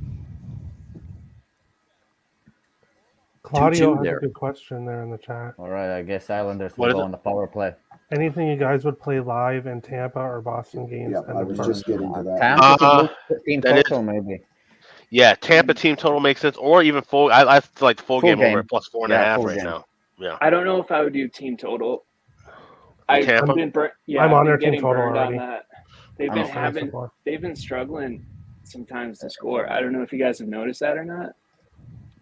Claudio has a good question there in the chat. All right, I guess Islanders will go on the power play. Anything you guys would play live in Tampa or Boston games? Yeah, I was just getting to that. Tampa team total, maybe. Yeah, Tampa team total makes sense, or even full. I feel like the full game over at plus 4.5 right now. Yeah, I don't know if I would do team total. I've been I'm on their team total already. On that. They've been struggling sometimes to score. I don't know if you guys have noticed that or not,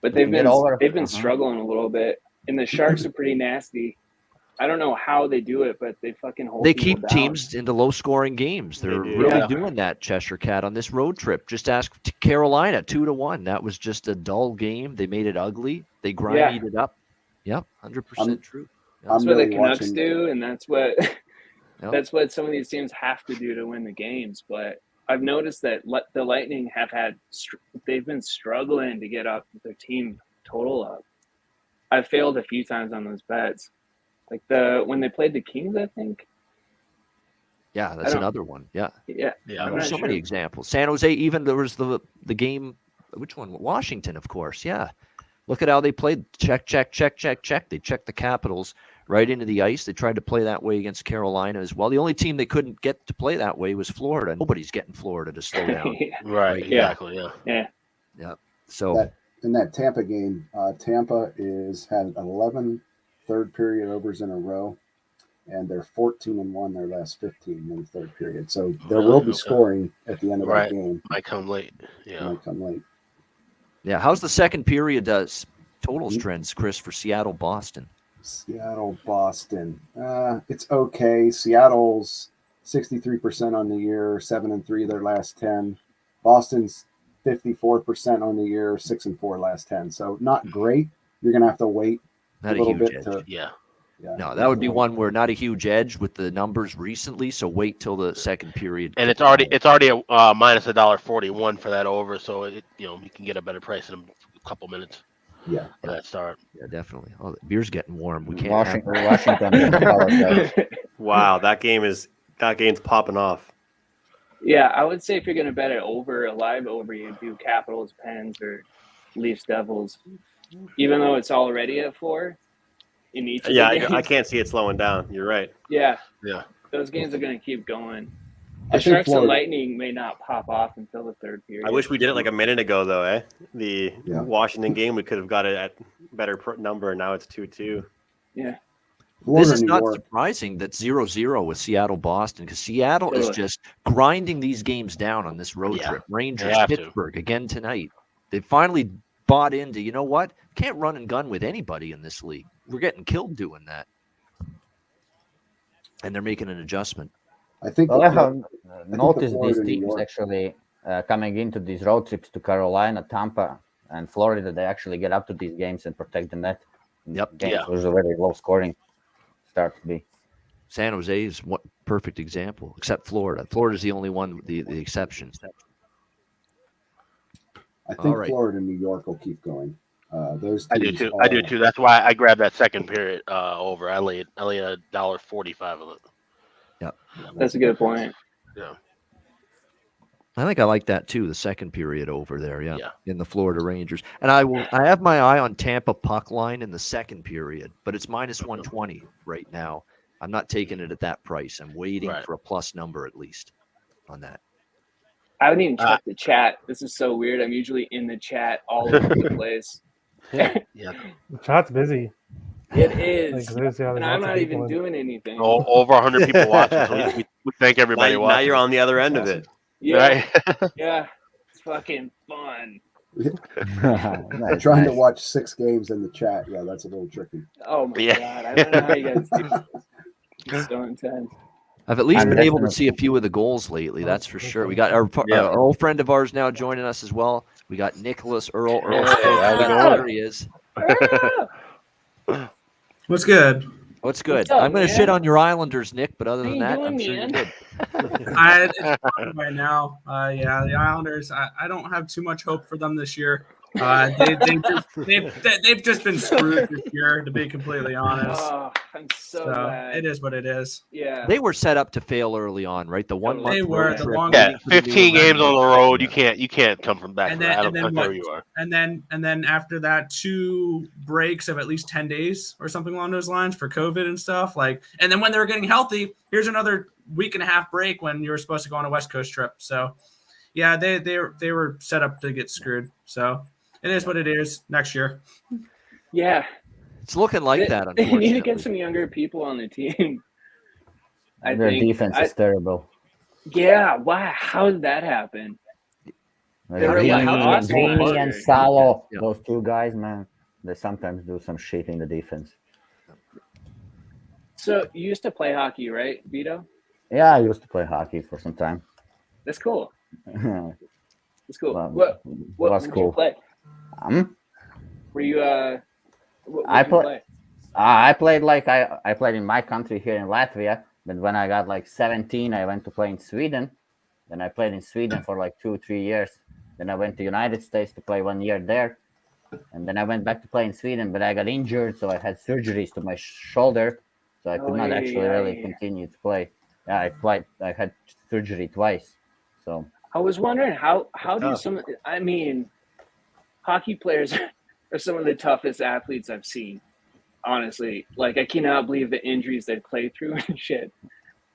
but they've been struggling a little bit. And the Sharks are pretty nasty. I don't know how they do it, but they fucking hold. They keep teams into low-scoring games. They're really doing that, Cheshire Cat, on this road trip. Just ask Carolina, 2-1. That was just a dull game. They made it ugly. They grinded it up. Yep, 100% true. That's what the Canucks do, and that's what that's what some of these teams have to do to win the games. But I've noticed that the Lightning they've been struggling to get up their team total up. I've failed a few times on those bets. Like when they played the Kings, I think. Yeah, that's another one. Yeah. There's so many examples. San Jose, even there was the game. Which one? Washington, of course. Yeah. Look at how they played. Check. They checked the Capitals right into the ice. They tried to play that way against Carolina as well. The only team they couldn't get to play that way was Florida. Nobody's getting Florida to slow down. Right. Exactly. Yeah. So in that Tampa game, Tampa had 11 third period overs in a row. and they're 14-1 their last 15 in the third period. So there will be scoring at the end of that game. Might come late. Yeah. Might come late. Yeah. How's the second period totals trends, Chris, for Seattle, Boston? Seattle, Boston. It's okay. Seattle's 63% on the year, 7-3 their last 10. Boston's 54% on the year, 6-4 last 10. So not great. You're gonna have to wait Not a little bit edge. to. Yeah. No, that would be one where not a huge edge with the numbers recently. So wait till the second period. And it's already a minus $1.41 for that over. So you can get a better price in a couple minutes. Yeah. For that start. Yeah, definitely. Oh, the beer's getting warm. We can't. Washington. Wow, that game's popping off. Yeah, I would say if you're going to bet it over, a live over, you do Capitals, Pens, or Leafs, Devils. Even though it's already at 4 in each of the games. I can't see it slowing down. You're right. Yeah. Those games are going to keep going. The Sharks and Lightning may not pop off until the third period. I wish we did it like a minute ago, though, eh? The Washington game, we could have got it at better number, and now it's 2-2. Yeah. This is not surprising that 0-0 with Seattle, Boston, because Seattle is just grinding these games down on this road trip. Rangers, Pittsburgh, again tonight. They finally bought into, you know what? Can't run and gun with anybody in this league. We're getting killed doing that. And they're making an adjustment. I have noticed these teams actually coming into these road trips to Carolina, Tampa, and Florida. They actually get up to these games and protect the net. Games was a very low scoring start to be. San Jose is what perfect example, except Florida. Florida's the only one with the exceptions. I think Florida and New York will keep going. Those I do too. That's why I grabbed that second period over. I laid $1.45 on it. Yeah, that's a good point. Yeah, I think I like that too. The second period over there, in the Florida Rangers, and I have my eye on Tampa puck line in the second period, but it's minus 120 right now. I'm not taking it at that price. I'm waiting for a plus number at least on that. I haven't even checked the chat. This is so weird. I'm usually in the chat all over the place. The chat's busy. It is. And I'm not even doing anything. Over 100 people watching. So we thank everybody watching. Now you're on the other end of it. Yeah. Yeah. It's fucking fun. Trying to watch 6 games in the chat. Yeah, that's a little tricky. Oh, my God. I don't know how you guys do this. It's so intense. I've at least been able to see a few of the goals lately. That's for sure. We got our old friend of ours now joining us as well. We got Nicholas Earl. There he is. What's good? What's good? I'm going to shit on your Islanders, Nick, but other than that, I'm sure you're good. It's fine right now. The Islanders, I don't have too much hope for them this year. They've just been screwed this year, to be completely honest. Oh, I'm so glad. It is what it is. Yeah. They were set up to fail early on, right? The 1 month. They were the long. 15 games on the road. You can't come from back. I don't know where you are. And then after that, 2 breaks of at least 10 days or something along those lines for COVID and stuff. And then when they were getting healthy, here's another week and a half break when you were supposed to go on a West Coast trip. So, yeah, they were set up to get screwed. So. It is what it is next year. Yeah. It's looking like that, They need to get some younger people on the team. Their defense is terrible. Yeah. Wow. How did that happen? Vini and Salo, those 2 guys, man, they sometimes do some shit in the defense. So you used to play hockey, right, Vito? Yeah, I used to play hockey for some time. That's cool. That's cool. What was cool? You play? Were you I played I played in my country here in Latvia, but when I got 17, I went to play in Sweden. Then I played in Sweden for 2-3 years. Then I went to United States to play 1 year there. And then I went back to play in Sweden, but I got injured, so I had surgeries to my shoulder, so I could not actually really continue to play. Yeah, I had surgery twice. So I was wondering how do hockey players are some of the toughest athletes I've seen. Honestly, I cannot believe the injuries they play through and shit.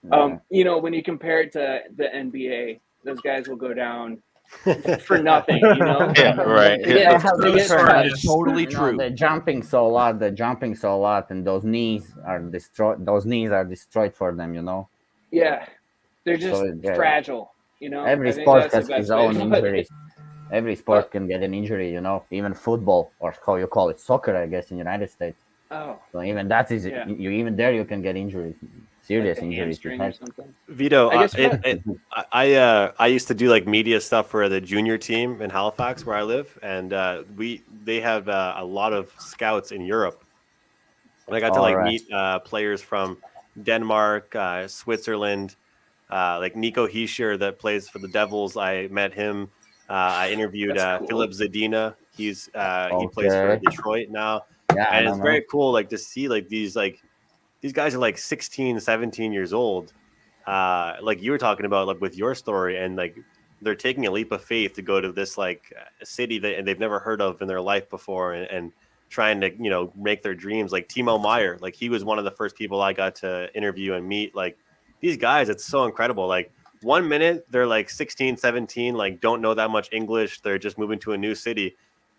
Yeah. When you compare it to the NBA, those guys will go down for nothing, you know? Yeah, right. They get, they get That's totally You know, true. they're jumping so a lot. They're jumping so a lot, and those knees are destroyed. Those knees are destroyed for them. You know. yeah, they're just So, yeah. fragile, you know? Every I think sport that's the has best his way own to put it. injuries. Every sport can get an injury, you know. Even football, or how you call it, soccer, I guess, in the United States. Oh, So even that is Yeah. you even there you can get injuries, serious like a injuries. hamstring or something. Vito, I guess I used to do like media stuff for the junior team in Halifax where I live, and they have a lot of scouts in Europe, and I got to All like right. meet players from Denmark, Switzerland, like Nico Hischier that plays for the Devils. I met him. I interviewed That's cool. Philip Zadina. He plays for Okay. Detroit now, Yeah, I and don't it's know. very cool like to see like these guys are like 16, 17 years old. Like you were talking about like with your story, and like they're taking a leap of faith to go to this like city that they've never heard of in their life before, and trying to, you know, make their dreams. Like Timo Meyer, like he was one of the first people I got to interview and meet. Like these guys, it's so incredible. Like 1 minute they're like 16, 17, like don't know that much English. They're just moving to a new city.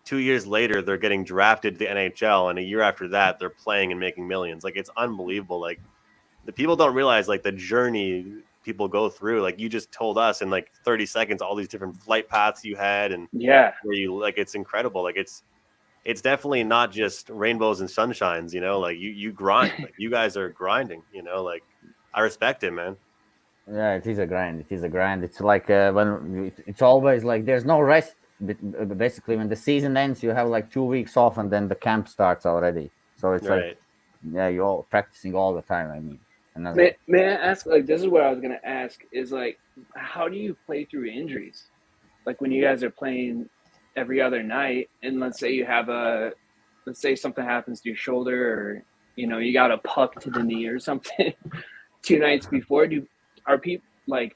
2 years later, they're getting drafted to the NHL, and a year after that, they're playing and making millions. Like it's unbelievable. Like the people don't realize like the journey people go through. Like you just told us in like 30 seconds all these different flight paths you had, and Yeah. where you like it's incredible. Like it's definitely not just rainbows and sunshines. You know, like you grind. Like you guys are grinding. You know, like I respect it, man. Yeah, it is a grind. It is a grind. It's like it's always like there's no rest. Basically, when the season ends, you have like 2 weeks off, and then the camp starts already. So it's like, Right. yeah, you're all practicing all the time. I mean, May I ask, like, this is what I was going to ask, is like, how do you play through injuries? Like when you guys are playing every other night, and let's say let's say something happens to your shoulder, or, you know, you got a puck to the knee or something 2 nights before, do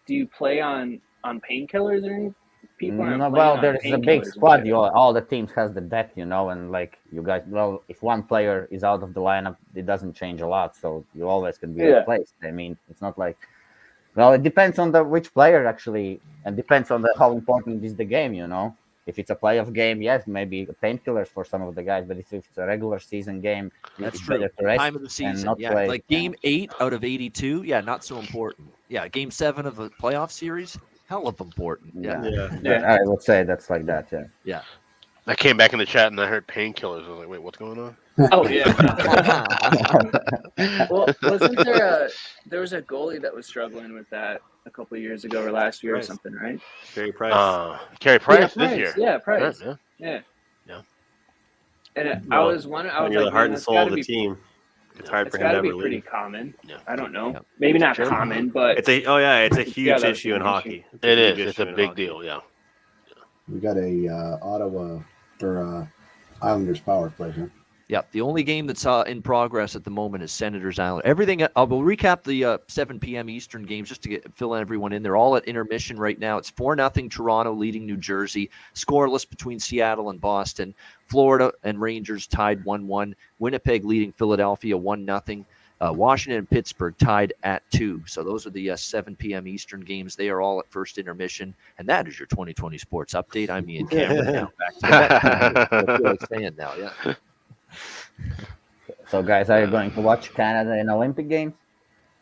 you play on painkillers or anything? People aren't no, playing well, on there's a big painkillers and squad. shit. You all the teams has the depth, you know, and like you guys, well, if one player is out of the lineup, it doesn't change a lot, so you always can be Yeah. replaced. I mean, it's not like, well, it depends on which player actually, and depends on how important is the game, you know. If it's a playoff game, yes, maybe painkillers for some of the guys, but if it's a regular season game, That's it's true. better to rest Time of the and season. not Yeah. play. Like game 8 out of 82. Yeah. Not so important. Yeah. Game 7 of a playoff series. Hell of important. Yeah. I would say that's like that. Yeah. Yeah. I came back in the chat and I heard painkillers. I was like, wait, what's going on? Oh yeah. Well, wasn't there was a goalie that was struggling with that a couple of years ago or last year Price. or something, right? Carey Price. Carey Price Yeah, this year. Yeah, Price. Yeah. Yeah. And I Well, was wondering, I when was you're like, the heart man, and that's soul gotta of the be, team, it's hard it's for him to gotta be ever pretty leave. common. Yeah. I don't know. Yeah. Maybe not Sure. common, but It's a huge Yeah, that's issue in an issue. hockey. It's It huge is. It's issue a in big hockey. deal. Yeah. We got a Ottawa or Islanders power play here. Yeah, the only game that's in progress at the moment is Senators Island. Everything. We'll recap the 7 p.m. Eastern games just to fill everyone in. They're all at intermission right now. It's 4-0 Toronto leading New Jersey. Scoreless between Seattle and Boston. Florida and Rangers tied 1-1. Winnipeg leading Philadelphia 1-0. Washington and Pittsburgh tied at 2. So those are the 7 p.m. Eastern games. They are all at first intermission. And that is your 2020 sports update. I'm Ian Cameron. Now back to the bet. I feel like saying now, yeah. So, guys, are you going to watch Canada in Olympic Games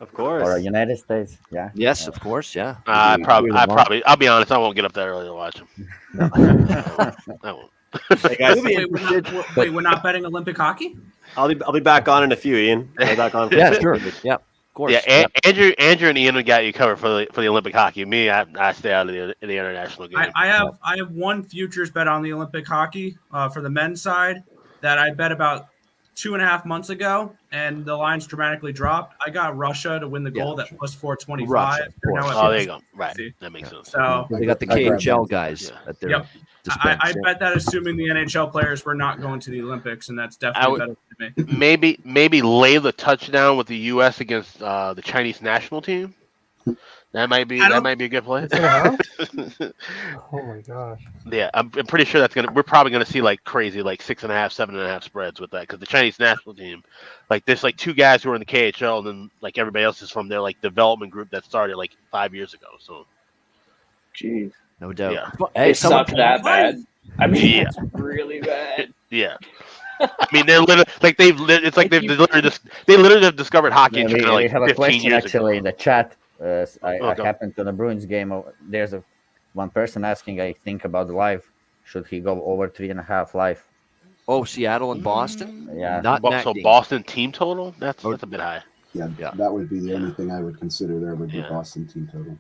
Of course. or United States? Yeah. Yes, of course, yeah. I'll be honest, I won't get up that early to watch them. I won't. Hey guys, Wait, we're not betting Olympic hockey? I'll be back on in a few, Ian. I'll be back on. Yeah, sure. Yeah, of course. Yeah, Andrew and Ian got you covered for the Olympic hockey. Me, I stay out of the international game. I have one futures bet on the Olympic hockey for the men's side that I bet about 2.5 months ago, and the line's dramatically dropped. I got Russia to win the gold at plus 425. Russia, of course. Oh, there you go. Right, that makes sense. So They got the KHL guys at their Yep. dispense. I bet that assuming the NHL players were not going to the Olympics, and that's definitely better for me. Maybe lay the touchdown with the U.S. against the Chinese national team. That might be a good play. Oh my gosh. Yeah, I'm pretty sure we're probably gonna see like crazy like 6.5, 7.5 spreads with that, because the Chinese national team, like there's like 2 guys who are in the KHL, and then like everybody else is from their like development group that started like 5 years ago. So, jeez. No doubt. Yeah. Hey, It someone sucked that bad. I mean, Yeah. it's really bad. Yeah. I mean, they're literally like it's like Like they literally have discovered hockey in We China like have a 15 question years actually in ago. the chat. I Okay. happened to the Bruins game. There's one person asking, I think, about the live. Should he go over 3.5 live? Oh, Seattle and Boston? Yeah. Not in that So game. Boston team total? That's a bit high. Yeah, Yeah. that would be the only thing I would consider there would be Yeah. Boston team total.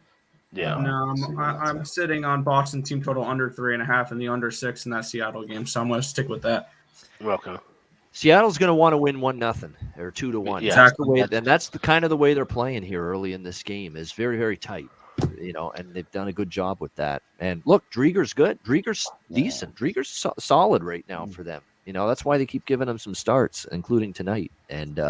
Yeah. No, See what that's I'm at. sitting on Boston team total under 3.5 and the under 6 in that Seattle game, so I'm going to stick with that. Okay. Seattle's going to want to win 1-0 or 2-1. Yeah. That's the way, and that's the kind of the way they're playing here early in this game is very, very tight. And they've done a good job with that. And look, Drieger's good. Drieger's decent. Drieger's solid right now for them. That's why they keep giving them some starts, including tonight. And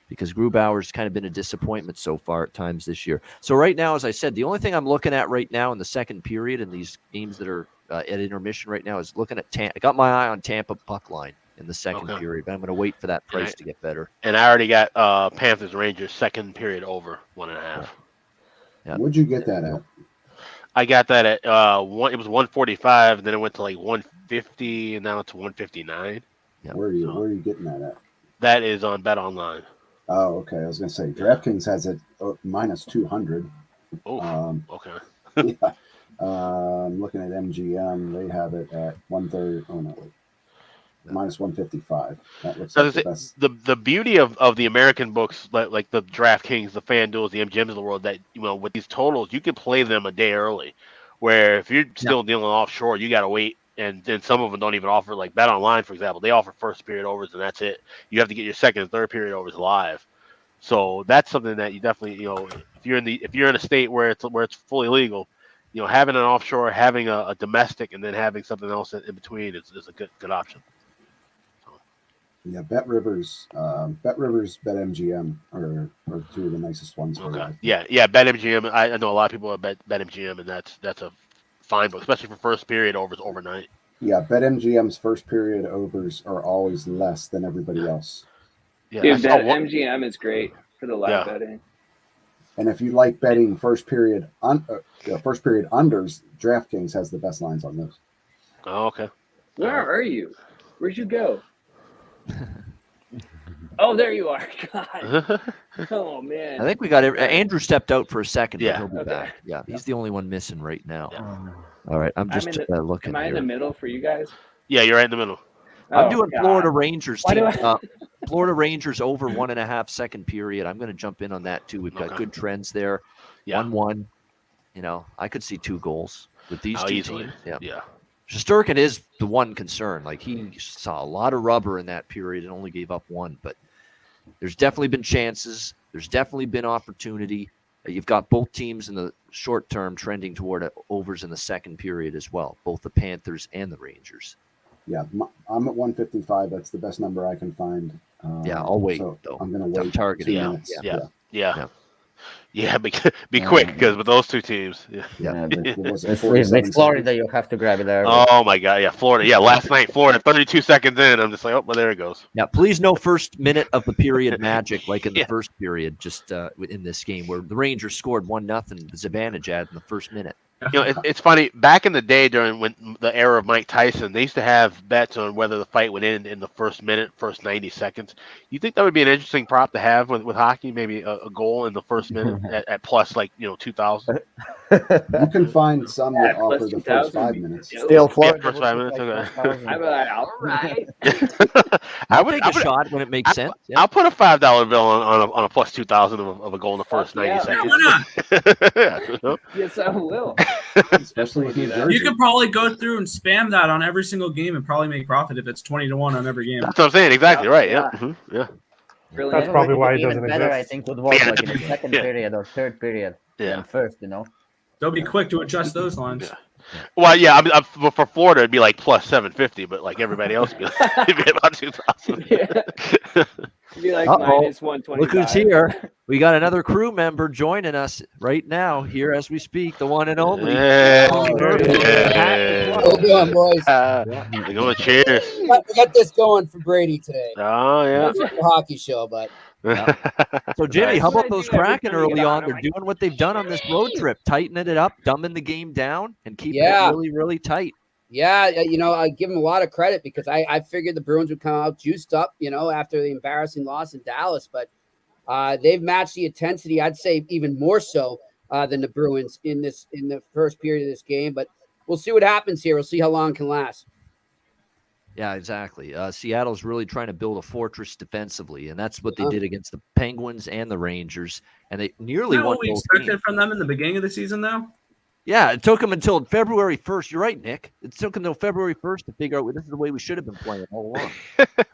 because Grubauer's kind of been a disappointment so far at times this year. So right now, as I said, the only thing I'm looking at right now in the second period in these games that are at intermission right now is looking at I got my eye on Tampa puck line in the second period, but I'm going to wait for that price to get better. And I already got Panthers Rangers second period over 1.5. Yeah. Where'd you get that at? I got that at it was 145, and then it went to like 150, and now it's 159. Yeah. Where are you getting that at? That is on Bet Online. Oh, okay. I was gonna say DraftKings has it minus 200. Oh, okay. Yeah. I'm looking at MGM. They have it at 130. Oh no, wait. Minus 155. That looks like the best. The beauty of the American books, like the DraftKings, the FanDuels, the MGMs of the world, that with these totals, you can play them a day early. Where if you're still dealing offshore, you got to wait. And then some of them don't even offer, like Bet Online, for example. They offer first period overs, and that's it. You have to get your second and third period overs live. So that's something that you definitely, if you're in a state where it's fully legal, having an offshore, having a domestic, and then having something else in between is a good option. Yeah, BetRivers, BetMGM are two of the nicest ones for that. Yeah, BetMGM. I know a lot of people have BetMGM, and that's a fine book, especially for first period overs overnight. Yeah, BetMGM's first period overs are always less than everybody else. Yeah, Dude, MGM is great for the live betting. And if you like betting first period unders, DraftKings has the best lines on those. Oh, okay. Where are you? Where'd you go? Oh, there you are. God. Oh, man. I think we got Andrew stepped out for a second, Yeah. but he'll be back. Yeah, he's the only one missing right now. Yeah. All right, I'm just looking. Am I in the middle for you guys? Yeah, you're right in the middle. I'm doing Florida Rangers Why team. do Florida Rangers over 1.5 second period. I'm going to jump in on that too. We've got good trends there. Yeah. 1-1. I could see 2 goals with these two easily. teams. Yeah. Shesterkin is the one concern. Like he saw a lot of rubber in that period and only gave up 1. But there's definitely been chances. There's definitely been opportunity. You've got both teams in the short term trending toward overs in the second period as well, both the Panthers and the Rangers. Yeah, I'm at 155. That's the best number I can find. I'll wait, so though. I'm going to wait. Targeting 2 now. minutes. Yeah, be quick because with those two teams. With Florida, you have to grab it there. Oh my God, yeah, Florida. Yeah, last night Florida, 32 seconds in, I'm just like, oh, well, there it goes. Yeah, please no first minute of the period magic like in the first period, just in this game where the Rangers scored 1-0, Zibanejad in the first minute. It's funny. Back in the day, during the era of Mike Tyson, they used to have bets on whether the fight would end in the first minute, first 90 seconds. You think that would be an interesting prop to have with hockey? Maybe a goal in the first minute at plus 2,000. You can find some that offer the first 5 minutes. Still Florida. First 5 minutes. Okay. I'm like, all right. I would take a shot when it makes sense. Yeah. I'll put a $5 bill on a plus 2,000 of a goal in the first 90 seconds. Why not? Yes, I will. Especially with New Jersey. You could probably go through and spam that on every single game and probably make profit if it's 20-1 on every game. That's what I'm saying. Exactly right. Yeah. Mm-hmm. Yeah. Really? That's probably why it doesn't Even better, exist. I think, would work like in the second period or third period than first, They'll be quick to adjust those lines. Yeah. Well, yeah, for Florida, it'd be like plus 750, but like everybody else, it'd be about 2,000. Yeah. It'd be like Uh-oh. minus 125. Look who's here. We got another crew member joining us right now here as we speak, the one and only. Hold on, boys. We're going cheers. We got this going for Brady today. Oh, yeah. It's a hockey show, but. Yeah. So, Jimmy, how about those Kraken early on? They're doing what they've done on this road trip, tightening it up, dumbing the game down, and keeping it really, really tight. Yeah, I give them a lot of credit because I figured the Bruins would come out juiced up, after the embarrassing loss in Dallas. But they've matched the intensity, I'd say even more so than the Bruins in the first period of this game. But we'll see what happens here. We'll see how long it can last. Yeah, exactly. Seattle's really trying to build a fortress defensively, and that's what they did against the Penguins and the Rangers, and they nearly won. What we expected from them in the beginning of the season, though? Yeah, it took them until February 1st. You're right, Nick. It took them until February 1st to figure out this is the way we should have been playing all along.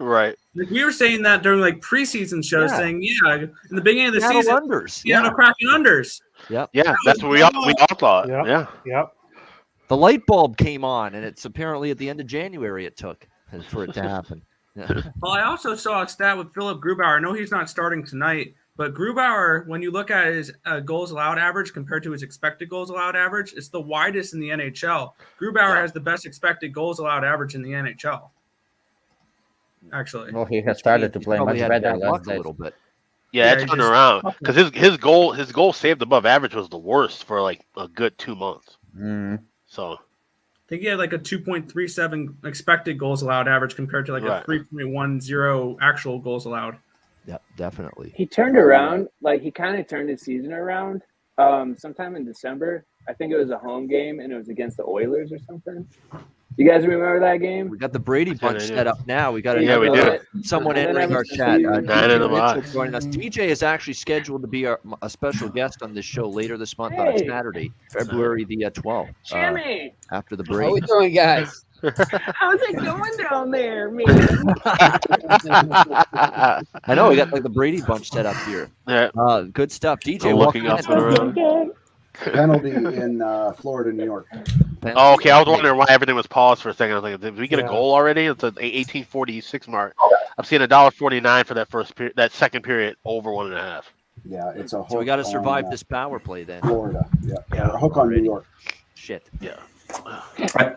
Right. Like we were saying that during preseason shows, saying, in the beginning of the Seattle season, unders. Seattle cracking unders. Yep. Yeah, that's what we all thought. Yep. Yeah. The light bulb came on, and it's apparently at the end of January it took for it to happen. Yeah. Well, I also saw a stat with Philip Grubauer. I know he's not starting tonight, but Grubauer, when you look at his goals allowed average compared to his expected goals allowed average, it's the widest in the NHL. Grubauer has the best expected goals allowed average in the NHL. Actually, well, he has started to play much better a little bit. Yeah, it turned around because his goal saved above average was the worst for like a good 2 months. So I think he had like a 2.37 expected goals allowed average compared to like a 3.10 actual goals allowed. Yep, definitely. He turned around, he kind of turned his season around sometime in December. I think it was a home game, and it was against the Oilers or something. You guys remember that game? We got the Brady bunch set up now. We got someone entering our chat. DJ joining us. DJ is actually scheduled to be a special guest on this show later this month on Saturday, February the 12th. Jimmy! After the break. How we doing, guys? How's it going down there, man? I know we got the Brady bunch set up here. Yeah. Good stuff. DJ, looking up and around. Penalty in Florida, New York. Oh, okay. I was wondering why everything was paused for a second. I was like, did we get a goal already? It's an 1846 mark. I'm seeing $1.49 for that second period over 1.5. Yeah, it's a hook. So we got to survive this power play then. Florida. Yeah. A hook on New York. Shit. Yeah.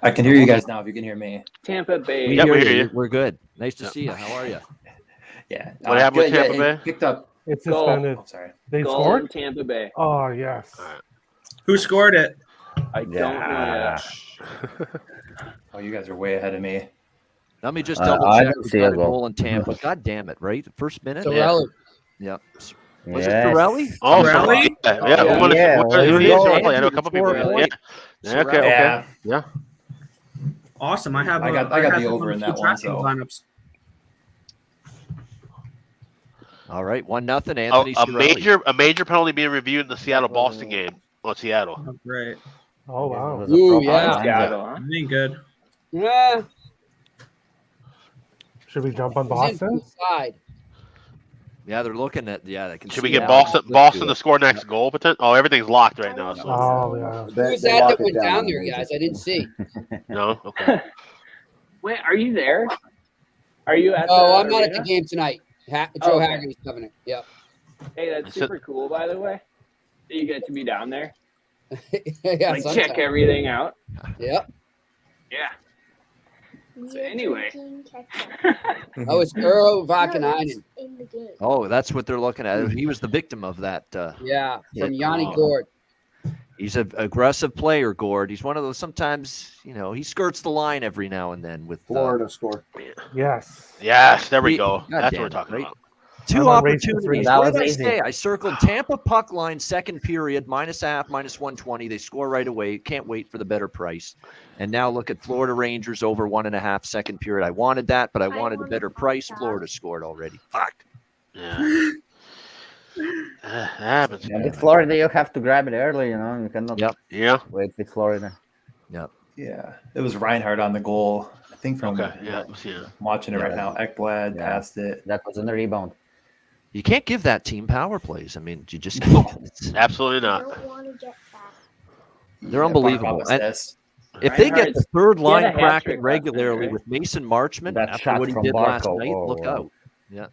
I can hear you guys now if you can hear me. Tampa Bay. We hear you. We're good. Nice to see you. How are you? Yeah. What happened with Tampa Bay? Picked up. It's suspended. Oh, sorry. They Goal scored? in Tampa Bay. Oh, yes. Who scored it? I don't know. Oh, you guys are way ahead of me. Let me just double check. We got a goal in Tampa. God damn it, right? The first minute? Torelli. Yeah. Was it Torelli? Oh, Torelli? Yeah. I know a couple people. Yeah. Okay. Yeah. Awesome. I got the over in that one. So. Lineups. All right, 1-0. Anthony a major penalty being reviewed in the Seattle-Boston game. Oh, Seattle. Oh, great. Oh, wow. Ooh, yeah. Seattle, huh? Ain't good. Yeah. Should we jump on He's Boston? inside. Yeah, they're looking at. Yeah, they can. Should we get Boston to score next goal? Oh, everything's locked right now. So. Oh, yeah. Who was that went down there, guys? I didn't see. No. Okay. Wait, are you there? Are you at? I'm not at the game tonight. Joe Haggerty's coming in. Yep. Hey, that's super cool, by the way. That you get to be down there. Yeah, check everything out. Yep. Yeah. So anyway. It's Earl Vakanainen. Oh, that's what they're looking at. He was the victim of that. From Yanni Gord. He's an aggressive player, Gord. He's one of those. Sometimes, he skirts the line every now and then with Florida score. Yes. There we go. That's what we're talking about. Two opportunities. That What was did I easy. say? I circled Tampa puck line second period, -0.5, -120. They score right away. Can't wait for the better price. And now look at Florida Rangers over 1.5 second period. I wanted that, but I wanted a better price. Florida scored already. Fuck. Yeah. Happens. Yeah, with Florida, you have to grab it early. You cannot. Yeah. Wait with Florida. Yep. Yeah, it was Reinhardt on the goal. I think from watching it right now. Ekblad passed it. That was in the rebound. You can't give that team power plays. I mean, you just can't. Absolutely not. They're unbelievable. And if they get the third line cracking regularly with Mason Marchment after what he did last night, look out. Yeah.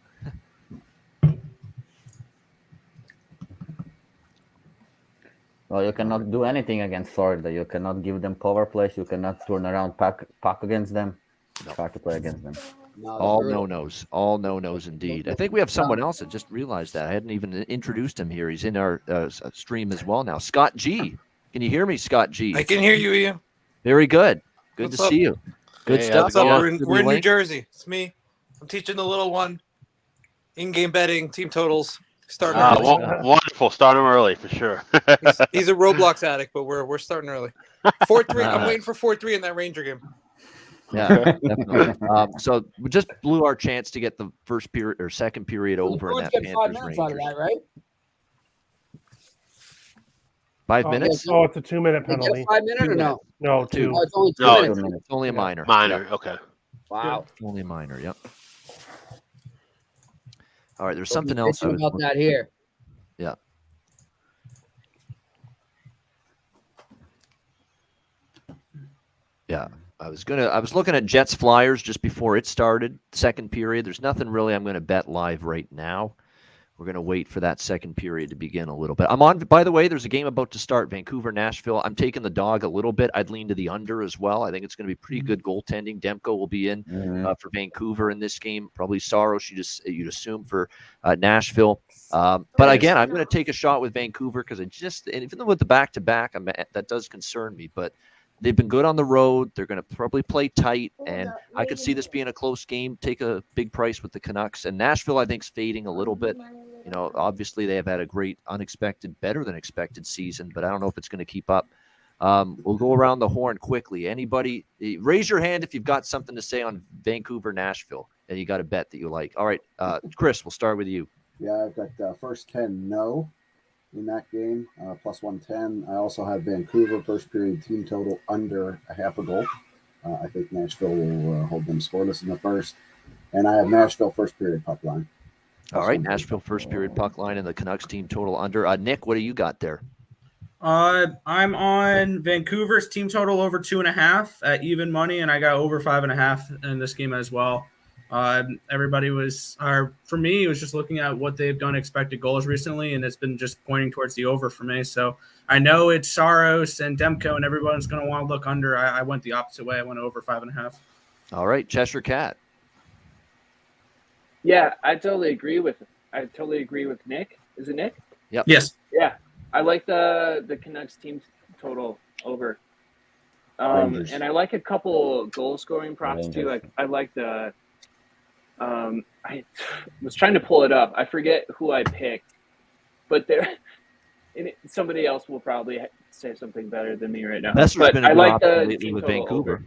Well, you cannot do anything against Florida. You cannot give them power plays. You cannot turn around puck against them. It's hard to play against them. All no-nos. All no-nos indeed. I think we have someone else that just realized that. I hadn't even introduced him here. He's in our stream as well now. Scott G. Can you hear me, Scott G? I can hear you, Ian. Very good. Good What's to up? see you. Good Hey, stuff. what's up? Yeah. We're in New Jersey. It's me. I'm teaching the little one. In-game betting, team totals. Starting early. Wonderful. Start him early for sure. He's a Roblox addict, but we're starting early. 4-3. I'm waiting for 4-3 in that Ranger game. Yeah, definitely. So we just blew our chance to get the first period or second period over in that Get 5 Panthers minutes out of Rangers. that, right? 5 minutes? Oh, it's a 2-minute They get penalty. a 5-minute or no? No, 2. Oh, it's only 2 No, minutes. It's only a minor. Minor. Yep. Okay. Wow. Only a minor. Yep. All right. There's We'll something be else. bitching about that here. Yeah. Yeah. I was looking at Jets Flyers just before it started, second period. There's nothing really I'm going to bet live right now. We're going to wait for that second period to begin a little bit. I'm on, by the way, there's a game about to start, Vancouver, Nashville. I'm taking the dog a little bit. I'd lean to the under as well. I think it's going to be pretty good goaltending. Demko will be in for Vancouver in this game. Probably Saros, you'd assume, for Nashville. But again, I'm going to take a shot with Vancouver because and even though with the back-to-back, that does concern me. But they've been good on the road. They're going to probably play tight, and I could see this being a close game. Take a big price with the Canucks. And Nashville, I think, is fading a little bit. You know, obviously they have had a great, unexpected, better than expected season, but I don't know if it's going to keep up. We'll go around the horn quickly. Anybody, raise your hand if you've got something to say on Vancouver, Nashville, and you got a bet that you like. All right, Chris, we'll start with you. Yeah, I've got first 10 no in that game, plus 110. I also have Vancouver first period team total under a half a goal. I think Nashville will hold them scoreless in the first. And I have Nashville first period puck line. All right, Nashville first period puck line and the Canucks team total under. Nick, what do you got there? I'm on Vancouver's team total over 2.5 at even money, and I got over 5.5 in this game as well. Everybody was, for me, it was just looking at what they've done expected goals recently, and it's been just pointing towards the over for me. So I know it's Saros and Demko, and everyone's going to want to look under. I went the opposite way. I went over 5.5. All right, Cheshire Cat. Yeah, I totally agree with Nick. Is it Nick? Yep. Yes. Yeah, I like the Canucks team total over. And I like a couple goal scoring props too. I like the. I was trying to pull it up. I forget who I picked, but somebody else will probably say something better than me right now. Besser's been a I good like option the lately team with total Vancouver. over.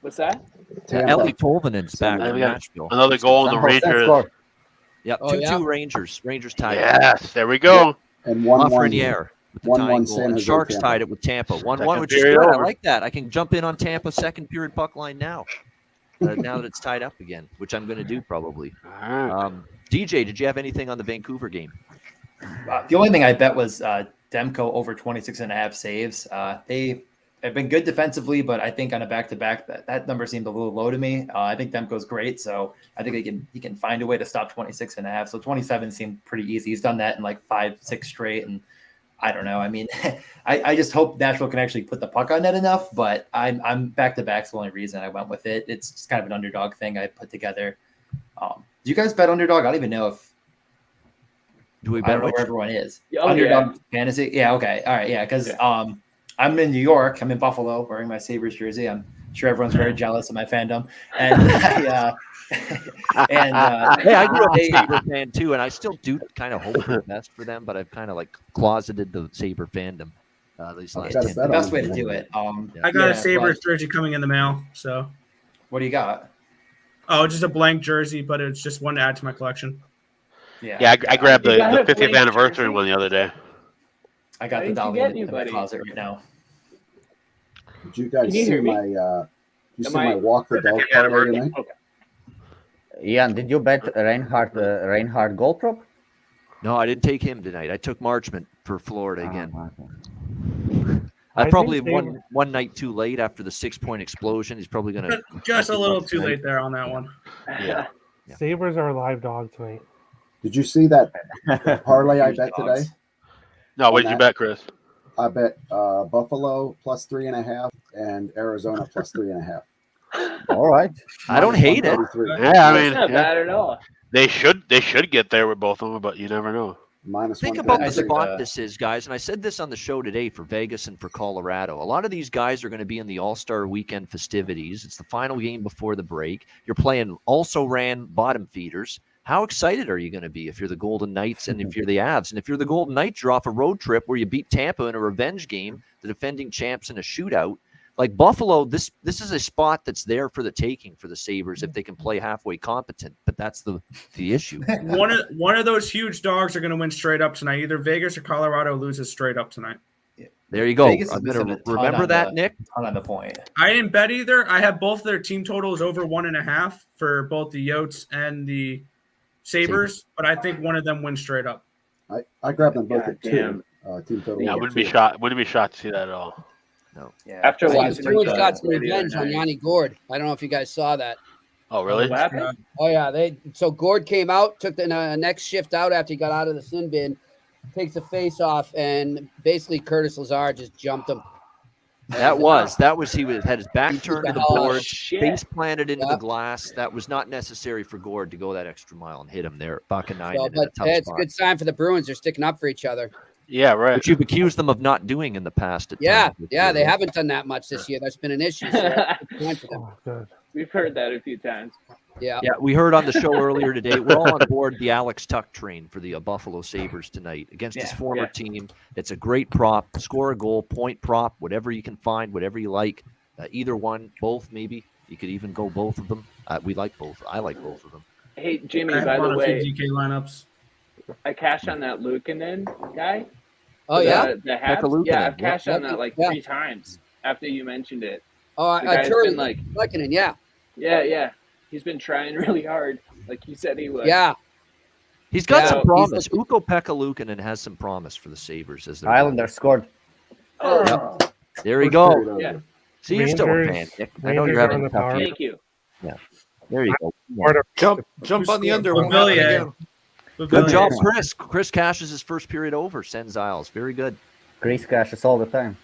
What's that? Ellie Tolvanen's back And in we got Nashville. another goal in the Rangers. Yep, 2-2 Rangers. Rangers tied it. Yes, there we go. And 1-1 Lafreniere with the 1-1 tying goal. San And Jose Sharks Tampa. tied it with Tampa. 1-1, Second which is period good. I over. like that. I can jump in on Tampa second period puck line now. Now that it's tied up again, which I'm going to do probably. DJ, did you have anything on the Vancouver game? The only thing I bet was Demko over 26.5 saves. They have been good defensively, but I think on a back-to-back, that number seemed a little low to me. I think Demko's great, so I think he can find a way to stop 26.5. So 27 seemed pretty easy. He's done that in like 5-6 straight, and I don't know. I mean, I just hope Nashville can actually put the puck on net enough, but I'm back-to-back's the only reason I went with it. It's just kind of an underdog thing I put together. Do you guys bet underdog? I don't even know if Do we I bet don't know which? where everyone is. Oh, Underdog fantasy. Yeah. Okay. All right. Yeah. Because I'm in New York. I'm in Buffalo wearing my Sabres jersey. I'm sure everyone's very jealous of my fandom. And hey, I grew up a Sabre fan too, and I still do kind of hope for the best for them, but I've kind of like closeted the Sabre fandom. These last It's 10 the best way to do it. I got a Sabres jersey coming in the mail. So, what do you got? Oh, just a blank jersey, but it's just one to add to my collection. Yeah, I grabbed the 50th anniversary one the other day. I got the dolly in my closet right now. Did you guys Can you see hear me? my Walker dog parlay tonight? Ian, did you bet Reinhardt goal prop? No, I didn't take him tonight. I took Marchment for Florida again. I I probably think one night too late after the 6-point explosion. He's probably going to Just a little too late there on that one. Yeah. Sabres are a live dog tonight. Did you see that parlay I bet today? No, what did you bet, Chris? I bet Buffalo plus 3.5 and Arizona plus 3.5. All right. I don't hate it. Yeah, I mean, It's not bad at all. they should get there with both of them, but you never know. Minus Think about the 133. spot this is, guys, and I said this on the show today for Vegas and for Colorado. A lot of these guys are going to be in the All-Star Weekend festivities. It's the final game before the break. You're playing also-ran bottom feeders. How excited are you going to be if you're the Golden Knights and if you're the Avs? And if you're the Golden Knights, you're off a road trip where you beat Tampa in a revenge game, the defending champs in a shootout. Like Buffalo, this is a spot that's there for the taking for the Sabres if they can play halfway competent. But that's the issue. One of those huge dogs are going to win straight up tonight. Either Vegas or Colorado loses straight up tonight. There you go. Vegas I'm is going to missing a ton remember on that, the- Nick. ton on the point. I didn't bet either. I have both their team totals over 1.5 for both the Yotes and the Sabres, but I think one of them wins straight up. I grabbed them both God at 2. damn. Team total. Yeah, I over wouldn't be 2. shocked. Wouldn't be shocked to see that at all. No. Yeah. After The watching Bruins the got some video revenge on tonight. Yanni Gord. I don't know if you guys saw that. Oh, really? What happened? Oh yeah, so Gord came out, took the next shift out after he got out of the sin bin, takes the face off, and basically Curtis Lazar just jumped him. That was he had his back turned to the Oh, board, shit. face planted into Yeah. the glass. That was not necessary for Gord to go that extra mile and hit him there. Buck and nine So, in a but tough it's a spot. good sign for the Bruins. They're sticking up for each other. Yeah, right. Which you've accused them of not doing in the past. At Yeah, times. yeah, they haven't done that much this year. That's been an issue. So that's a good sign for them. Oh, good. We've heard that a few times. Yeah. Yeah, we heard on the show earlier today. We're all on board the Alex Tuck train for the Buffalo Sabres tonight against his former team. It's a great prop. Score a goal, point prop, whatever you can find, whatever you like. Either one, both maybe. You could even go both of them. We like both. I like both of them. Hey, Jimmy, I have by on the a few way, DK lineups. I cashed on that Luukkonen guy. Oh yeah. The Pekka Habs. Luukkonen, Yeah, I've cashed yeah. on that like Yeah. 3 times after you mentioned it. Oh, The guy's Turley, been like, Luukkonen, yeah, yeah. He's been trying really hard, like you said he would. yeah. He's got Yeah, some he's promise. Ukko-Pekka Luukkonen has some promise for the Sabres as their Islanders scored. Oh, There you First go. period over. yeah. See, you're still a Rangers- fan, Nick. I know Rangers you're are having on a the tough power. year. Thank you. There you go. Jump Who on the scored? under. Won't happen Villiers. again. Good job, Chris. Chris cashes his first period over. Sends Isles. Very good. Grease cashes all the time.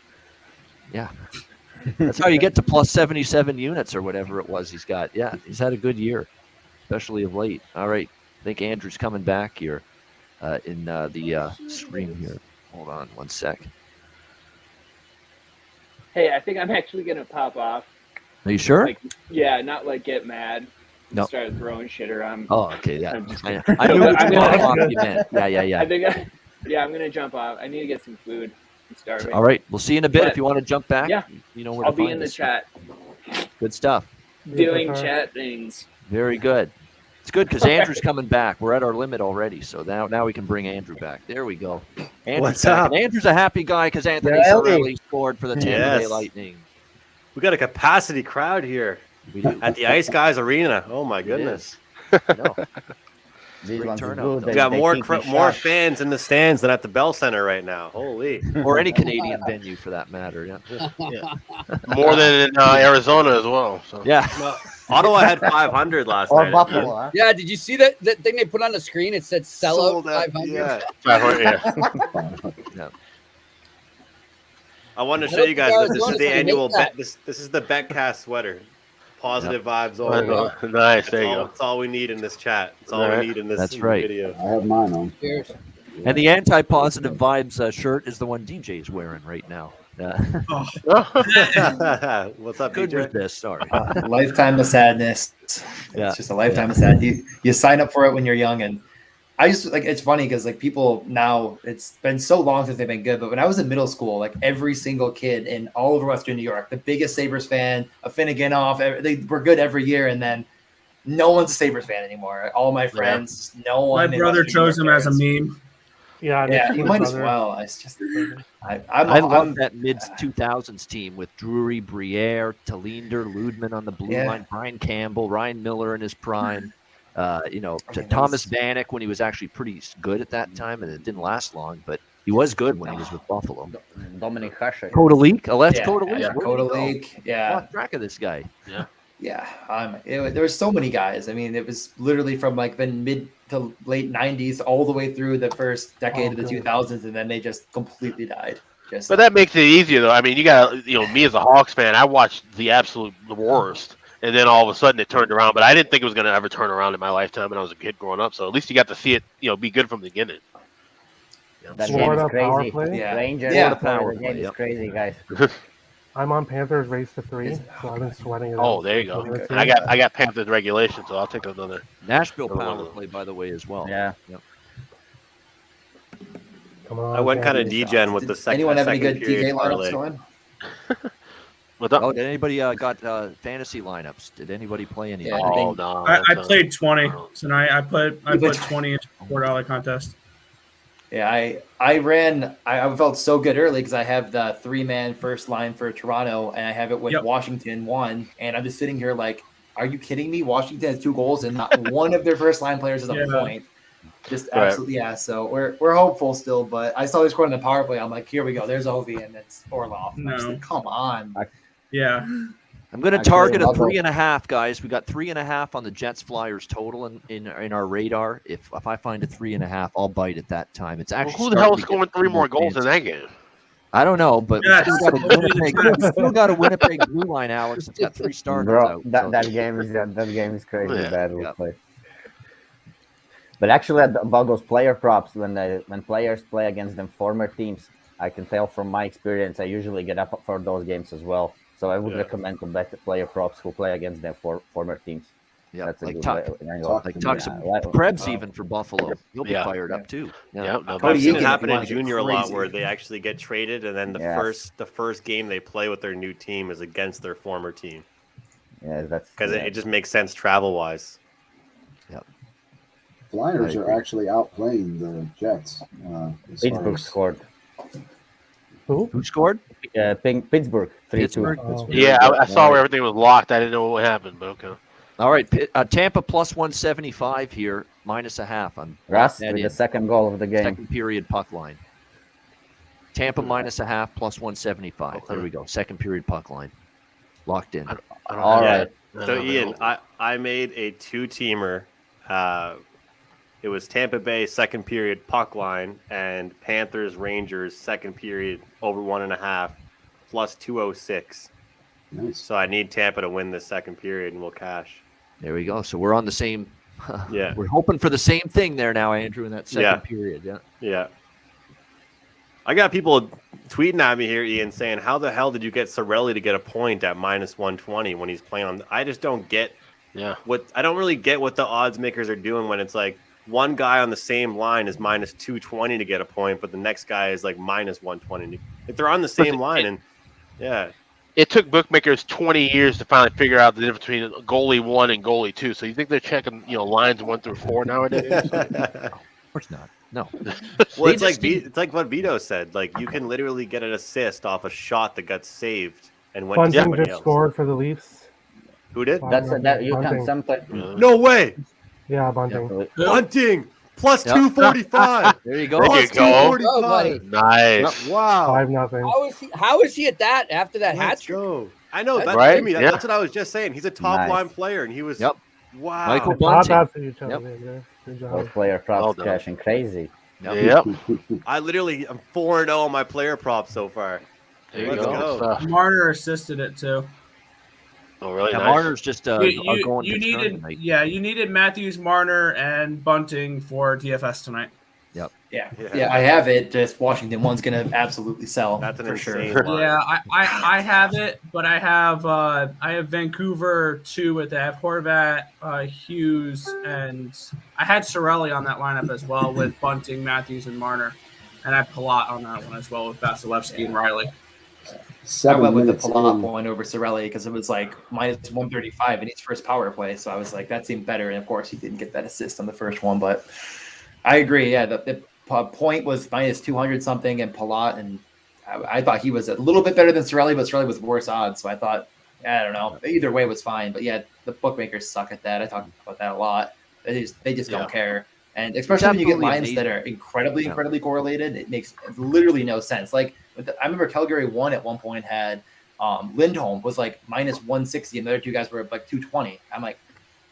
Yeah. That's how you get to plus 77 units or whatever it was he's got. Yeah, he's had a good year, especially of late. All right. I think Andrew's coming back here in the stream here. Hold on one sec. Hey, I think I'm actually gonna pop off. Are you sure? Like, yeah, not like get mad. No. Start throwing shit around. Oh, okay. Yeah. I'm just I kidding. knew what I'm you gonna- meant. Yeah. I think I'm gonna jump off. I need to get some food. I'm starving. All right. We'll see you in a bit. But- if you want to jump back, Yeah. you know where I'll to be find in the us. chat Good stuff. doing chat things. Very good. It's good because Andrew's coming back. We're at our limit already, so now we can bring Andrew back. There we go. Andrew's What's back. up? And Andrew's a happy guy because Anthony Yeah, Cirelli scored for the Tampa Bay Yes. Lightning. We got a capacity crowd here We do. at the Ice Guys Arena. Oh my It goodness. is. No. These Great ones turnout, are good. though. We got They more keep me more sharp. fans in the stands than at the Bell Center right now. Holy. Or any Canadian venue for that matter. Yeah. More than in Arizona as well. So. Yeah. Ottawa had 500 last Or night. Buffalo, huh? Yeah, did you see that thing they put on the screen? It said sellout Sold out, 500. yeah. 500, yeah. Yeah. I wanted to I show hope you guys you that guys this want is to the make annual that. bet. This is the Betcast sweater. Positive vibes Nice. only. Nice. There you go. That's all we need in this chat. That's all Alright. we need in this That's right. video. I have mine on. Cheers. And the anti-positive vibes shirt is the one DJ's wearing right now. What's up, Good DJ? with this. Sorry. Lifetime of sadness. Yeah. It's just a lifetime of sadness. You sign up for it when you're young, and I used to, like, it's funny because like people now, it's been so long since they've been good, but when I was in middle school, like every single kid in all over Western New York, the biggest Sabres fan, a Finneganoff, they were good every year, and then no one's a Sabres fan anymore. All my friends, no My one. in brother Western New chose him York as a cares. meme. Yeah, Yeah, you might as brother. well. It's just, I I'm love that mid 2000s team with Drury, Briere, Tallinder, Ludman on the blue Yeah. line, Brian Campbell, Ryan Miller in his prime. To that Thomas was- Vanek when he was actually pretty good at that time, and it didn't last long, but he was good when he was with Buffalo. Dominic Hasek. Kodalik, Alex yeah, Kodalik. yeah, Kodalik, yeah. Lost track of this guy. Yeah, there were so many guys. I mean, it was literally from like the mid to late 90s all the way through the first decade of the 2000s, and then they just completely died. Just, But that makes it easier, though. I mean, you got me as a Hawks fan, I watched the absolute worst, and then all of a sudden it turned around. But I didn't think it was going to ever turn around in my lifetime when I was a kid growing up. So at least you got to see it, be good from the beginning. That Florida game is power crazy. play? Yeah. Rangers, Yeah. Florida, the game is crazy, guys. I'm on Panthers race to 3, so I've been sweating it Oh, out. there you go. This I year. got Panthers regulation, so I'll take another. Nashville Another one power of them. play, by the way, as well. Yeah. Yep. Come on, I went kind of Panthers. degen with the second. anyone have any second good period TK parlay. lineups going? What's up? Oh, did anybody got fantasy lineups? Did anybody play any? Yeah, I Oh think- no! I played 20 tonight. I put 20 into a $4 contest. Yeah, I felt so good early because I have the 3-man first line for Toronto, and I have it with Yep. Washington 1, and I'm just sitting here like, are you kidding me? Washington has 2 goals, and not one of their first line players is on Yeah. point. Just Right. absolutely, yeah. So we're hopeful still, but I saw they scored on the power play. I'm like, here we go. There's Ovi, and it's Orlov. I'm just No. like, come on. Yeah. I'm going to Actually, target a I'll go- 3.5, guys. We got 3.5 on the Jets Flyers total in our radar. If I find a 3.5, I'll bite at that time. It's Well, actually who the hell starting is to get scoring 3 more goals in fancy. that game? I don't know, but Yes. we still got a Winnipeg blue line, Alex. It's got 3 starters Bro, out. so- that game is crazy Yeah. badly Yeah. played. But actually, about those player props, when players play against them former teams, I can tell from my experience, I usually get up for those games as well. So I would recommend to bet the player props who play against them former teams. Yeah, That's a like good talk, angle. like talk some Yeah, Krebs even for Buffalo. He'll be Yeah. fired up too. Yeah, no, Cody I've seen Eakin, it if happen you in wanna get junior a lot crazy. where they actually get traded, and then the first game they play with their new team is against their former team Yeah, that's because it just makes sense travel wise. Flyers I are agree. actually outplaying the Jets. As far Pittsburgh as- scored. Who scored? Pittsburgh 3-2. Pittsburgh. Oh. Yeah, I saw where everything was locked. I didn't know what happened, but okay. All right, Tampa plus 175 here, -0.5. I'm Russ that with in. the second goal of the game. Second period puck line. Tampa -0.5 plus 175. Okay. There we go. Second period puck line. Locked in. I don't All have right. that. So I don't Ian, know. I made a 2-teamer. It was Tampa Bay second period puck line and Panthers Rangers second period over 1.5 plus 206. Nice. So I need Tampa to win this second period and we'll cash. There we go. So we're on the same. Yeah. We're hoping for the same thing there now, Andrew, in that second period. Yeah. Yeah. I got people tweeting at me here, Ian, saying, how the hell did you get Cirelli to get a point at -120 when he's playing on? I just don't get I don't really get what the odds makers are doing when it's like one guy on the same line is -220 to get a point, but the next guy is like -120. If they're on the same line, and It took bookmakers 20 years to finally figure out the difference between goalie 1 and goalie 2. So you think they're checking, lines 1 through 4 nowadays? Of course not. No. well, it's like what Vito said. Like you can literally get an assist off a shot that got saved and went to Bunting somebody just else. scored for the Leafs. Who did? That you can Bunting. sometimes. No way. Yeah, Bunting. Bunting plus Yep. 245. There you go. There you go. Go, buddy. Nice. Wow. 5-0. How is he at that after that hat Let's trick? go. I know. That's Right? Jimmy. Yeah. That's what I was just saying. He's a top Nice. line player, and he was. Yep. Wow. Michael Not Bunting. bad for you, Chelsea. Yep. Yeah, good Those job. player props Well done. cashing crazy. Yep. I literally am 4-0 on my player prop so far. There you Let's go. go. Marner assisted it too. Oh, really? Yeah, Nice. Marner's just are going You for turn needed, tonight. you needed Matthews, Marner, and Bunting for DFS tonight. Yeah, I have it. Just Washington one's gonna absolutely sell. That's an for insane sure. line. Yeah, I have it, but I have Vancouver 2 with that. I have Horvat, Hughes, and I had Cirelli on that lineup as well with Bunting, Matthews, and Marner, and I have Palat on that one as well with Vasilevsky and Riley. I 7 went with the minutes Palat in. one over Cirelli because it was like -135 in his first power play. So I was like, that seemed better. And of course, he didn't get that assist on the first one. But I agree. Yeah, the point was -200 something, and Palat, and I thought he was a little bit better than Cirelli, but Cirelli was worse odds. So I thought, I don't know. Either way was fine. But yeah, the bookmakers suck at that. I talk about that a lot. They just don't care. And especially when you get absolutely lines that are incredibly correlated, it makes literally no sense. Like I remember Calgary 1 at one point had Lindholm was like -160, and the other two guys were like 220. I'm like,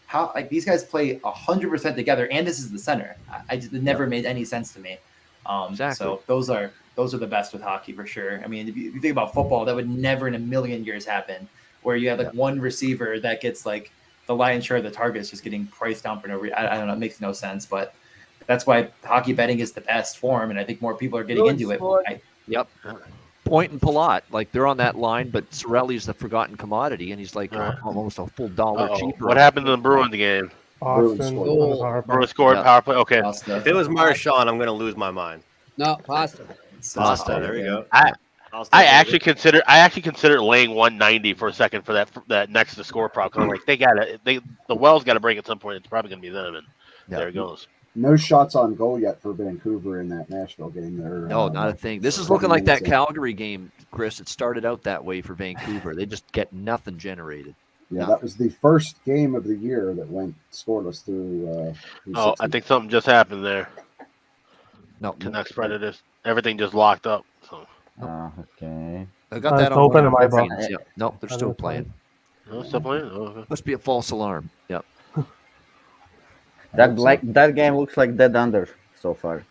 how? Like these guys play 100% together, and this is the center. It never made any sense to me. Exactly. So those are the best with hockey for sure. I mean, if you think about football, that would never in a million years happen, where you have like one receiver that gets like the lion's share of the targets just getting priced down for no reason. I don't know, it makes no sense, but that's why hockey betting is the best form, and I think more people are getting into it. Yep. Point and Palat, like they're on that line, but Cirelli's the forgotten commodity, and he's like almost a full dollar cheaper. What happened to the Bruins game? Bruins scored power play. Okay. If it was Marchand, I'm going to lose my mind. No, Pasta. There we go. I actually considered laying 190 for a second for that next to score prop. I'm like, the Wells got to break at some point. It's probably going to be them, and there it goes. No shots on goal yet for Vancouver in that Nashville game. No, not a thing. This is looking like that Calgary game, Chris. It started out that way for Vancouver. They just get nothing generated. Yeah, that was the first game of the year that went scoreless through. I think something just happened there. No, Canucks Predators. Everything just locked up. So. Okay. I got that open in my book. Yeah. No, they're still playing. Oh, still playing? Oh, okay. Must be a false alarm. Yep. That game looks like dead under so far.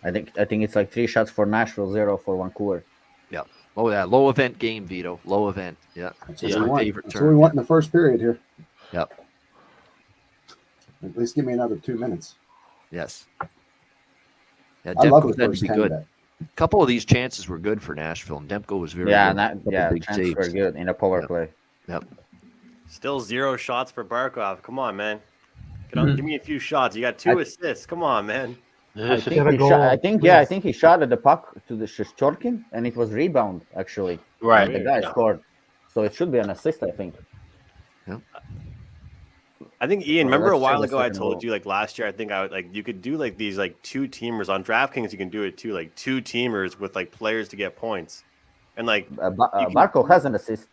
I think it's like 3 shots for Nashville, 0 for Vancouver. Yeah. Oh, yeah. Low event game, Vito. Low event. Yeah. That's my favorite what term. we want in the first period here. Yep. At least give me another 2 minutes. Yes. Yeah, I love Demko the said first to be 10 good. bet. A couple of these chances were good for Nashville, and Demko was very good. Big chances saves. were good in a power play. Yep. Still 0 shots for Barkov. Come on, man. Give me a few shots. You got 2 assists. Come on, man. I think he shot at the puck to the Shishchorkin, and it was rebound actually. Right. The guy scored, so it should be an assist, I think. Yeah. I think Ian. Remember a while ago I told you like last year. I think you could do like these like 2 teamers on DraftKings. You can do it too, like 2 teamers with like players to get points, and like Barkov has an assist.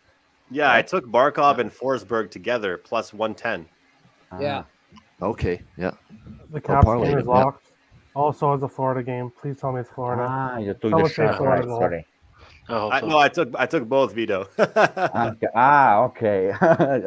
Yeah, I took Barkov and Forsberg together plus 110. Yeah. Okay. Yeah. The Caps game is locked. Also, as a Florida game. Please tell me it's Florida. You took the shot. Right, sorry. No, I took both, Vito. Okay.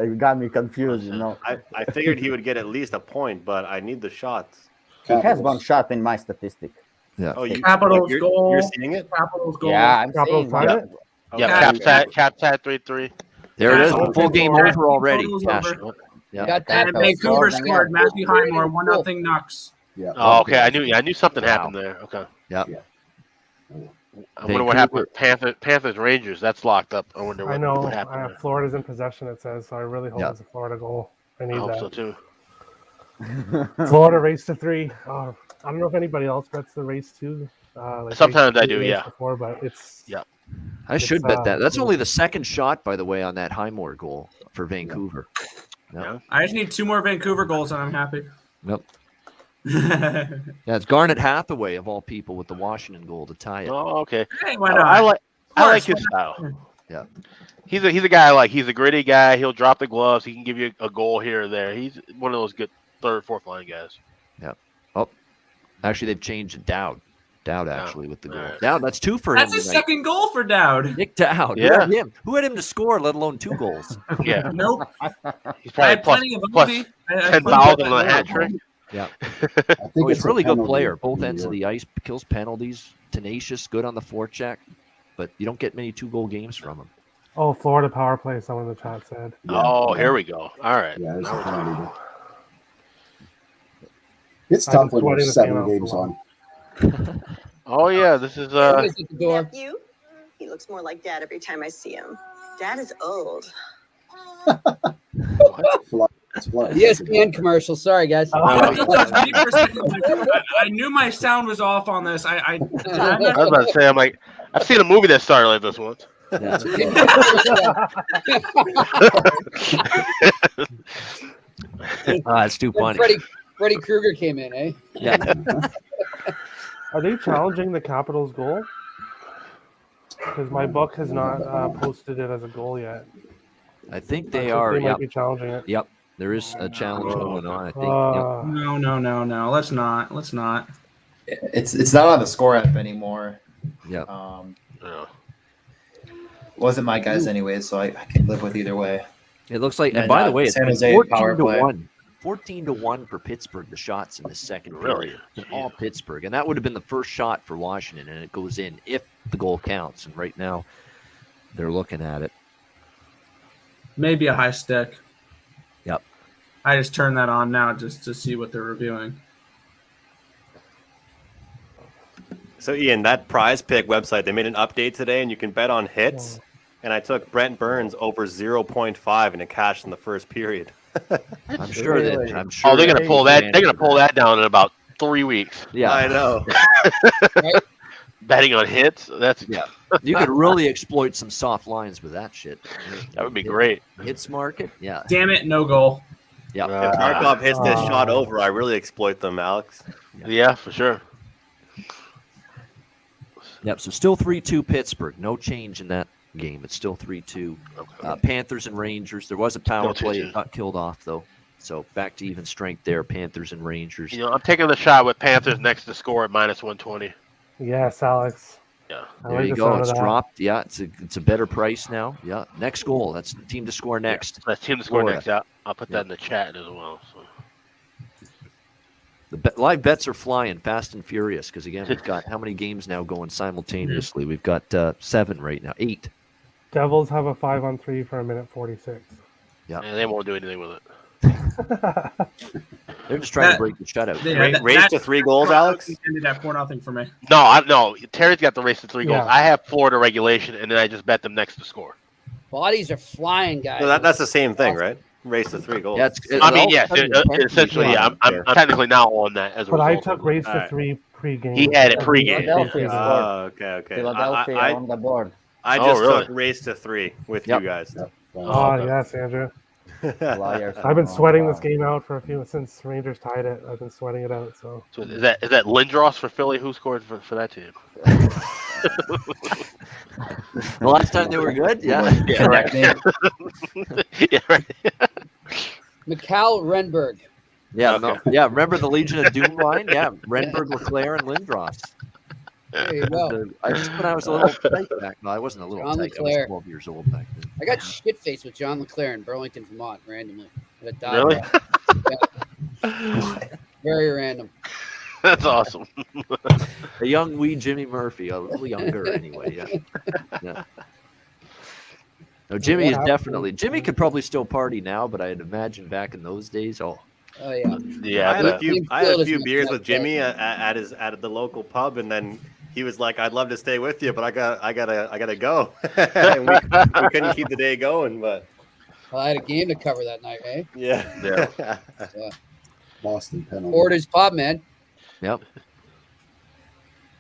You got me confused. You know. I figured he would get at least a point, but I need the shots. He has 1 shot in my statistic. Yeah. Oh, Capitals goal. You're seeing it? Capitals goal. Yeah, I'm Capitals seeing find it. Yeah, Caps had 3-3. There it is. Full game over already. Yeah. And Vancouver scored. Matthew Highmore 1-0 Nucks. Yeah. Oh, okay. I knew something happened there. Okay. Yeah. I wonder what happened with Panthers Rangers. That's locked up. I wonder what happened. Florida's in possession, it says, so I really hope it's a Florida goal. I need hope that. so too. Florida race to 3. I don't know if anybody else bets the race too. Sometimes I do, yeah. Before, but it's I should bet that. That's only the second shot, by the way, on that Highmore goal for Vancouver. Yeah. I just need 2 more Vancouver goals, and I'm happy. Yep. Yeah, it's Garnet Hathaway of all people with the Washington goal to tie it. Oh, okay. Hey, why not? I like his style. Yeah. He's a guy I like. He's a gritty guy. He'll drop the gloves. He can give you a goal here or there. He's one of those good 3rd, 4th line guys. Yeah. Oh, actually, they've changed to Dowd. Dowd actually with the goal. Dowd, that's 2 for him. That's his second goal for Dowd. Nick Dowd. Yeah. Who had him to score, let alone 2 goals? Yeah. Nope. He's probably plus 10,000 on the hat trick. Yeah. I think He's a really good penalty player. in Both New ends of York. the ice, kills penalties, tenacious, good on the forecheck, but you don't get many 2-goal games from him. Oh, Florida power play, someone in the chat said. Oh, here we go. All right. Yeah, Now we're talking. It's tough when there's 7 games on. Oh yeah, this is Nephew, he looks more like Dad every time I see him. Dad is old. ESPN commercial. Sorry, guys. I knew my sound was off on this. I was about to say, I'm like, I've seen a movie that started like this once. It's too funny. Freddie Krueger came in, eh? Yeah. Are they challenging the Capitals goal? Because my book has not posted it as a goal yet. I think they are. They might be challenging it. Yep. There is a challenge going on, I think. No. Let's not. It's not on the score app anymore. Yeah. Wasn't my guys anyway, so I can live with either way. It looks like, and by the way, it's San been Jose 14 power to play. 1. 14-1 for Pittsburgh, the shots in the second Really? period. And all Pittsburgh. And that would have been the first shot for Washington, and it goes in if the goal counts. And right now, they're looking at it. Maybe a high stick. Yep. I just turned that on now just to see what they're reviewing. So, Ian, that Prize Pick website, they made an update today, and you can bet on hits. And I took Brent Burns over 0.5 and it cashed in the first period. I'm sure that. I'm sure. Oh, they're gonna pull that. They're gonna pull that down in about 3 weeks. Yeah, I know. Betting on hits. That's You could really exploit some soft lines with that shit. That would be great. Hits market. Yeah. Damn it, no goal. Yeah. If Markov hits this shot over, I really exploit them, Alex. Yeah, for sure. Yep. So still 3-2 Pittsburgh. No change in that game. It's still 3-2. Panthers and Rangers. There was a power play. It got killed off though. So back to even strength there. Panthers and Rangers. You know, I'm taking the shot with Panthers next to score at -120. Yes, Alex. Yeah. There you go. It's dropped. Yeah, it's a better price now. Yeah. Next goal. That's the team to score next. That's team to score next. Yeah. I'll put that in the chat as well. So. The live bets are flying fast and furious because, again, we've got how many games now going simultaneously? We've got 7 right now. 8. Devils have a 5-on-3 for 1:46. Yeah. And they won't do anything with it. They're just trying to break the shutout. Race to 3 goals, Alex? Ended at 4-0 for me. No. Terry's got the race to 3 goals. Yeah. I have Florida regulation, and then I just bet them next to score. Bodies are flying, guys. So that's the same thing, right? Race to 3 goals. Yeah, Yes. Essentially, yeah. I'm technically now on that as a But result. I took race to 3 pregame. He had it pregame. Philadelphia Okay. Philadelphia I on the board. I just really? took race to 3 with you guys. Oh, yes, Andrew. Liars. I've been sweating this game out for a few since Rangers tied it. I've been sweating it out. So is that Lindros for Philly? Who scored for that team? The last time they were good? Yeah. Yeah, right. Yeah, right. Mikhail Renberg. Yeah, yeah. Remember the Legion of Doom line? Yeah, Renberg, Leclerc, and Lindros. There you go. When I was a little tight back. No, I wasn't a little John tight. Leclerc. I was 12 years old back then. I got shit-faced with John Leclerc in Burlington, Vermont, randomly. At a dive Really? bar. Very random. That's awesome. A young wee Jimmy Murphy, a little younger anyway. Yeah. No, Jimmy is definitely. Jimmy could probably still party now, but I'd imagine back in those days. Oh yeah. Yeah. I had a few beers with Jimmy at the local pub, and then he was like, "I'd love to stay with you, but I gotta go." And we couldn't keep the day going, but Well, I had a game to cover that night, eh? yeah. Boston penalty. Porter's Pub, man. Yep.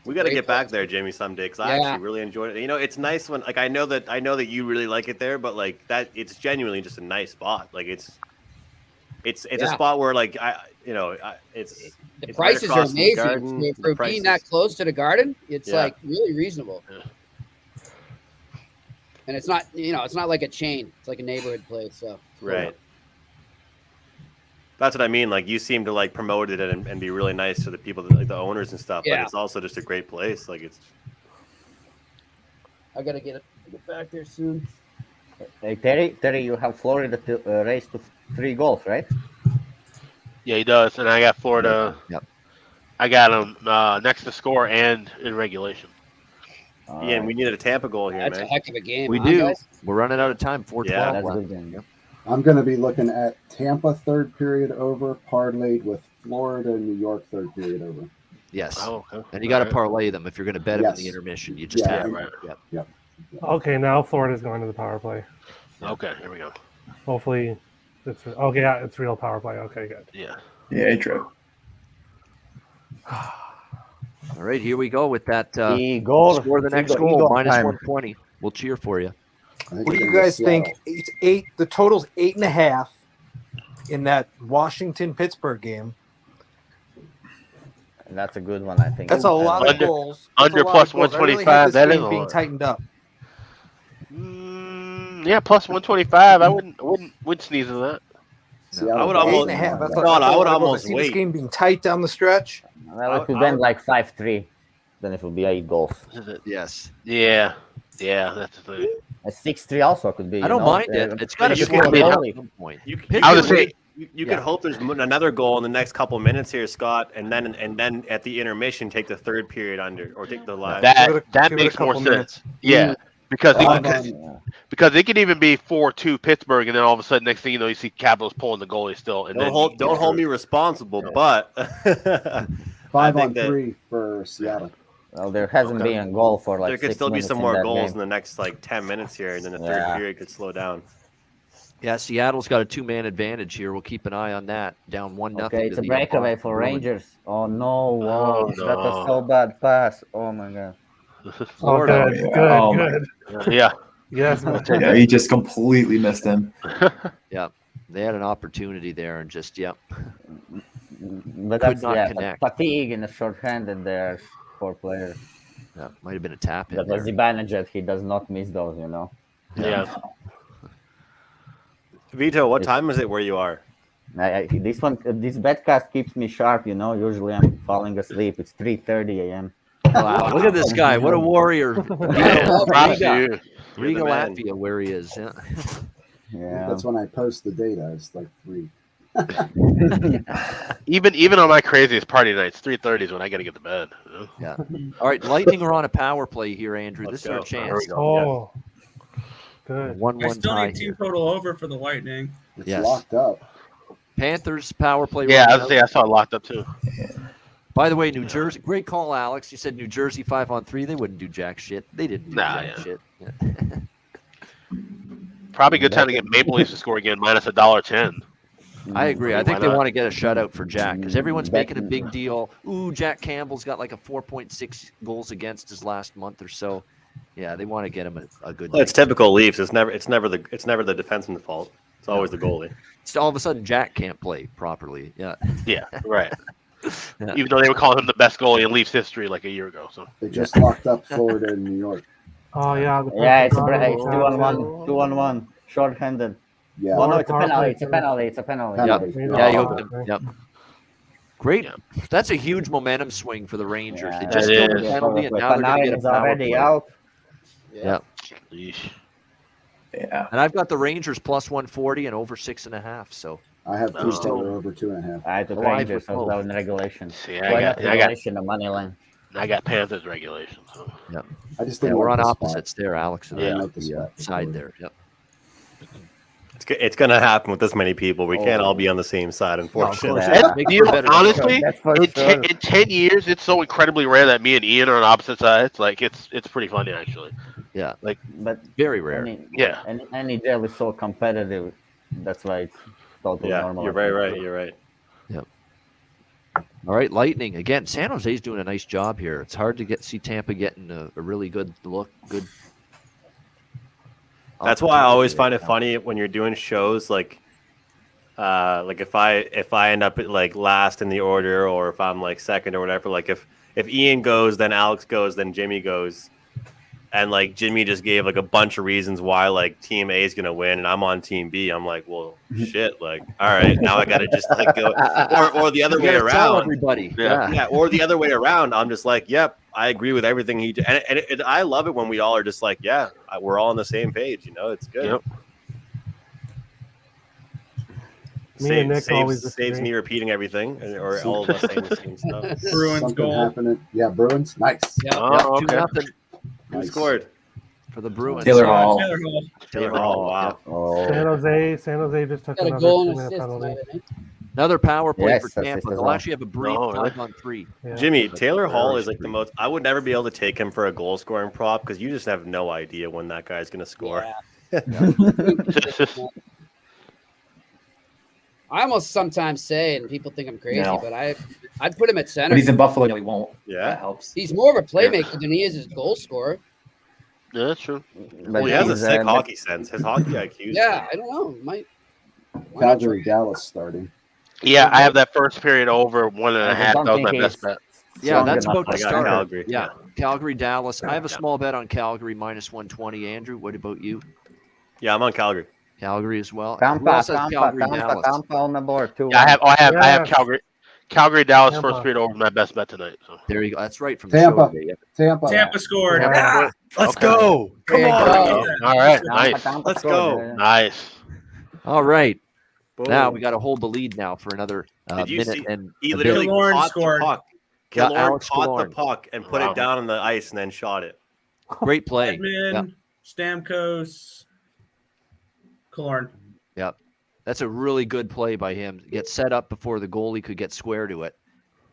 We got to Great get back there, Jamie, someday, because I actually really enjoyed it. You know, it's nice when I know that you really like it there, but like that, it's genuinely just a nice spot. Like it's a spot where like it's The prices are amazing for being that close to the Garden. It's like really reasonable. Yeah. And it's not, it's not like a chain. It's like a neighborhood place. So right. That's what I mean. Like you seem to like promote it and be really nice to the people, like the owners and stuff. Yeah. But it's also just a great place. Like it's. I gotta get back there soon. Hey, Terry, you have Florida to race to 3 goals, right? Yeah, he does, and I got Florida. Yep. I got him next to score and in regulation. Yeah, and we needed a Tampa goal here, That's man. a heck of a game. We do. Guys? We're running out of time. 4:12 Yeah, that's a left. good game. Yep. I'm going to be looking at Tampa third period over, parlayed with Florida and New York third period over. Yes. Oh, okay. And you got to parlay them if you're going to bet them in the intermission. You just have to. Right. Yep. Okay, now Florida's going to the power play. Okay, here we go. Hopefully, it's okay. Yeah, it's real power play. Okay, good. Yeah. Yeah, true. All right, here we go with that. Score the next goal, minus 120. We'll cheer for you. What do you guys think? It's 8. The total's 8.5 in that Washington-Pittsburgh game. That's a good one, I think. That's a lot of goals. Under plus 125. That is being tightened up. Yeah, plus 125. I wouldn't sneeze at that. See, I would Eight almost. and a half. That's I would I almost see wait. this game being tight down the stretch. Well, it would end like 5-3. Then it will be 8 goals. Yes. Yeah, that's the thing. A 6-3 also could be. I don't mind it. It's got to you score can be at healthy. some point. I would say You could hope there's another goal in the next couple minutes here, Scott, and then at the intermission take the third period under or take the last. That makes more sense. Yeah, because it could even be 4-2 Pittsburgh, and then all of a sudden, next thing you know, you see Capitals pulling the goalie still. And don't hold me responsible, but 5-on-3 for Seattle. Well, there hasn't been a goal for like. There could 6 still be minutes some in more that goals game. in the next like 10 minutes here, and then the third period could slow down. Yeah, Seattle's got a 2-man advantage here. We'll keep an eye on that. Down 1-0. Okay, it's a breakaway for Rangers. Oh no! Whoa, that was so bad pass. Oh my god. Florida. Good. Yeah. Yes. Yeah, he just completely missed him. Yeah, they had an opportunity there and just But could that's not connect. fatigue and a short-handed there for players. Yeah, might have been a tap in That there. was Zibanejad. He does not miss those, you know. Yeah. Vito, what time is it where you are? This betcast keeps me sharp, you know. Usually I'm falling asleep. It's 3:30 a.m. Wow, look at this guy. What a warrior. Riga, Latvia, where he is. Yeah. Yeah. That's when I post the data. It's like 3. Even on my craziest party nights, 3:30 is when I got to get to bed. You know? Yeah. All right, Lightning are on a power play here, Andrew. This is our chance. Oh, good. 1-1 I still tie need team here. total over for the Lightning. It's Yes. locked up. Panthers power play. Yeah, right now. I saw it locked up too. By the way, New Jersey, great call, Alex. You said New Jersey 5-on-3. They wouldn't do jack shit. They didn't do jack shit. Yeah. Probably a good time to get Maple Leafs to score again, minus $1.10. I agree. I think Why they not? want to get a shutout for Jack because everyone's making a big deal. Ooh, Jack Campbell's got like a 4.6 goals against his last month or so. Yeah, they want to get him a good. Well, it's typical Leafs. It's never the defenseman's fault. It's always the goalie. So all of a sudden, Jack can't play properly. Yeah. Yeah, right. Yeah. Even though they were calling him the best goalie in Leafs history like a year ago. So They just locked up Florida and New York. Oh yeah. Yeah, it's 2-on-1. 2-on-1. Short-handed. Yeah. Oh no, it's a penalty. It's a penalty. It's a penalty. Yep. Penalty. Yeah, you hooked him. Yep. Great. That's a huge momentum swing for the Rangers. They just it killed the is. penalty, and now they're going to get a is power already play. out. Yeah. Yeesh. Yeah. And I've got the Rangers plus 140 and over 6.5. So I have Oh. Taylor over 2.5. I took Oh, I Rangers took as both. well in regulation. See, Well, I not got regulation, the money line. Panthers regulation. So. I just yeah, didn't we're like on the opposites there, Alex. And I didn't I. like the spot. Side there. Yep. It's going to happen with this many people. We can't all be on the same side, unfortunately. Yeah. Make You for know, better honestly, That's for in, sure. in 10 years, it's so incredibly rare that me and Ian are on opposite sides. Like, it's pretty funny, actually. Yeah. Like, But Very rare. yeah. NHL is so competitive. That's why it's totally Yeah, normal. you're very right. You're right. All right, Lightning again. San Jose's doing a nice job here. It's hard to see Tampa getting a really good look. Good. That's why I always find it funny when you're doing shows like if I end up like last in the order or if I'm like second or whatever. Like if Ian goes, then Alex goes, then Jimmy goes, and like Jimmy just gave like a bunch of reasons why like Team A is gonna win, and I'm on Team B. I'm like, well, shit. Like, all right, now I gotta just like go, or the other You way gotta tell around. everybody. Yeah, or the other way around. I'm just like, yep, I agree with everything he did. And I love it when we all are just like, yeah, we're all on the same page. You know, it's good. Yep. Me and Nick always Saves disagree. me repeating everything, or all of us saying the same stuff. Bruins Something goal. happening. Yeah, Bruins. Nice. Oh, Yep, okay. 2-0 Who Nice. scored? for the Bruins. Taylor Hall. Taylor Hall. Taylor Hall. wow. Oh. San Jose just took Got a another goal and 2-minute assist penalty. tonight, I think. Another power play Yes, for assist Tampa. as They'll well. actually have a brief No, really? 5-on-3. Yeah. Jimmy, Taylor Hall is like the most. I would never be able to take him for a goal scoring prop because you just have no idea when that guy's going to score. I almost sometimes say, and people think I'm crazy, No. but I'd put him at center. But he's in Buffalo. He won't. Yeah. That helps. He's more of a playmaker than he is a goal scorer. Yeah, that's true. Well, he has a he's, sick uh, hockey sense. His hockey IQ. is Yeah, I don't know. Why not Calgary, Dallas starting. Yeah, I have that first period over 1.5. I don't That was my think best he's- bet. Yeah, Strong that's enough. about I to got start. Calgary. Yeah, Calgary, Dallas. I have a small bet on Calgary minus 120. Andrew, what about you? Yeah, I'm on Calgary. Calgary as well. Who Tampa, else has Calgary, Tampa Dallas? on the board too. Yeah, I have Yes. Calgary, Dallas Tampa. first period over my best bet tonight. So. There you go. That's right from the Tampa. show. today. Tampa. Tampa scored. Yeah. Let's Okay. go. Come There you on. go. All right, Tampa, nice, Tampa Let's scored, go. yeah. nice. All right. Now we got to hold the lead now for another minute and he a literally bit. caught scored. the puck. Yeah, Killorn Alex caught Killorn. the puck and put it down on the ice and then shot it. Great play. Edmund, Stamkos, Killorn. Yeah, that's a really good play by him. Get set up before the goalie could get square to it.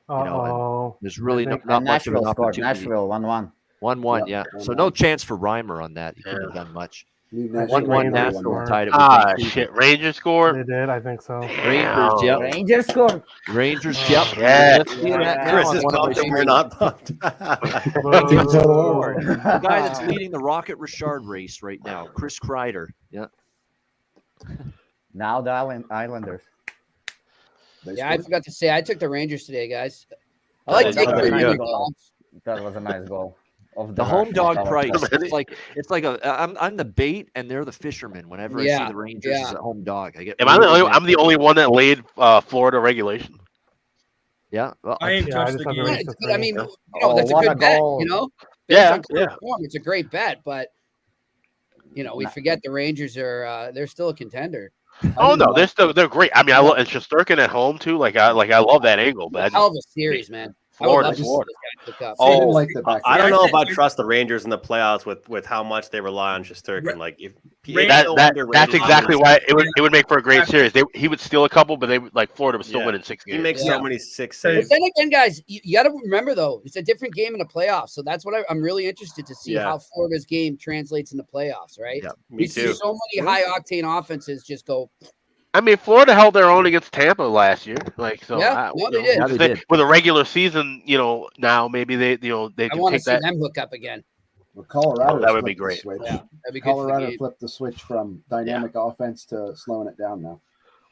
Oh, there's really not much of an Nashville scored. opportunity. Nashville 1-1. 1-1, yeah. So no chance for Reimer on that. He couldn't have done much. Nashville 1-1 1-1. Nashville tied it with Vancouver. Shit. Rangers scored. They did, I think so. Rangers, yep. Rangers scored. Rangers, yep. Yeah. Let's see that now Chris on is one of my pumped. We're screens. not pumped. The guy that's leading the Rocket Richard race right now, Chris Kreider. Yeah. Now the Islanders. Yeah, I forgot to say I took the Rangers today, guys. I like taking That was a the nice Rangers. goal. That was a nice goal. Of The home Russians. dog price. It's like I'm the bait and they're the fisherman. Whenever I see the Rangers as a home dog, I get. Am I the only? I'm the only one that laid Florida regulation. Yeah, well, I ain't touched the game. I mean, that's a what good a bet. goal. Based Yeah, on current form, it's a great bet. But we forget the Rangers are they're still a contender. Oh no, they're great. I mean, I love and Shesterkin at home too. I love that angle. But Hell of a series, man. Florida. I would love to see this guy pick up. I don't know if I trust the Rangers in the playoffs with how much they rely on Shesterkin. Like if that's exactly why it would make for a great series. He would steal a couple, but Florida would still win in 6 games. He makes so many 6 But saves. then again, guys, you got to remember though, it's a different game in the playoffs. So that's what I'm really interested to see how Florida's game translates in the playoffs, right? Yeah, we see so many high octane offenses just go. I mean, Florida held their own against Tampa last year. They did. With a regular season, now maybe they I can want to take see that. them hook up again. Well, Colorado that would be flipped the great. switch. Yeah, that'd be good for the Colorado game. flipped the switch from dynamic offense to slowing it down now.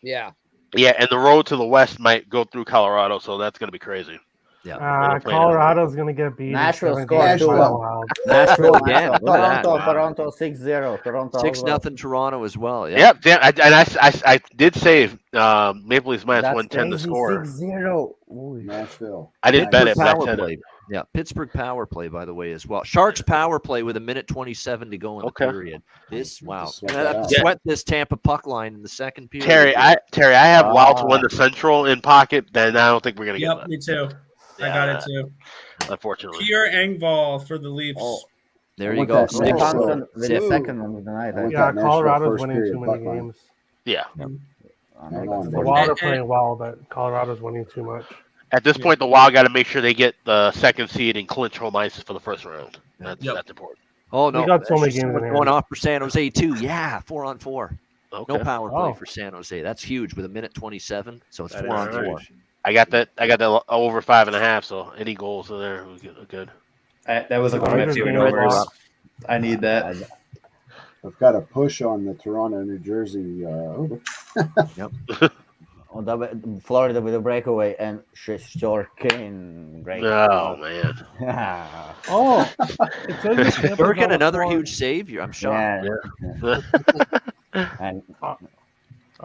Yeah. Yeah, and the road to the West might go through Colorado, so that's going to be crazy. Yeah. Colorado's going to get beat. Nashville 7 scored games 2-1. by the Wild. Nashville again. Look at that. Toronto 6-0. Toronto 6-0 Toronto as well. Yeah. Yep, I did say Maple Leafs minus 110 to score. 6-0. Nashville. I didn't bet it, but I Power said play. it. Yeah, Pittsburgh power play, by the way, as well. Sharks power play with 1:27 to go in the period. Wow. Sweat I have that to out. sweat this Tampa puck line in the second period. Terry, I have Wild to win the Central in pocket. Then I don't think we're going to get Yep, that. me too. I got it too. Unfortunately. Pierre Engvall for the Leafs. There you go. With the second one of the night. Yeah, Colorado's winning too many games. Yeah. The Wild are playing well, but Colorado's winning too much. At this point, the Wild got to make sure they get the second seed and clinch home ice for the first round. That's important. Oh, no. We got so many That's games what's in going hand. off for San Jose, too. Yeah, 4-on-4. Okay. No power play Oh. for San Jose. That's huge with 1:27. So it's That is 4-on-4. huge. I got that over 5.5. So any goals in there are good. That was like The one of my Rangers favorite game overs. was- I need that. I've got a push on the Toronto, New Jersey over. Florida with a breakaway and Shesterkin. Great. Oh man. Oh, it says that Tampa's Durkin, on a another 4. huge save. I'm shocked. And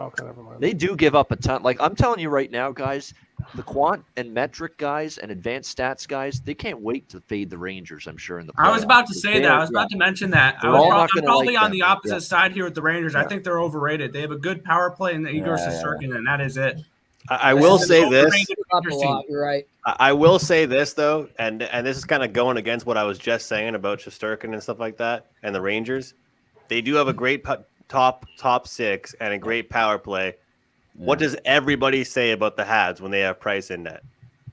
Okay, never mind. They do give up a ton. Like I'm telling you right now, guys, the quant and metric guys and advanced stats guys, they can't wait to fade the Rangers. I'm sure in the. I was playoffs. about to say that. I They're- was about to mention that. They're all not I'm gonna probably like on them. the opposite Yeah. side here with the Rangers. I think they're overrated. They have a good power play in the Igor Yeah. Shesterkin, and that is it. I will say this. Up a lot, you're right. I will say this though, and this is kind of going against what I was just saying about Shesterkin and stuff like that, and the Rangers. They do have a great top six and a great power play. What does everybody say about the Habs when they have Price in net?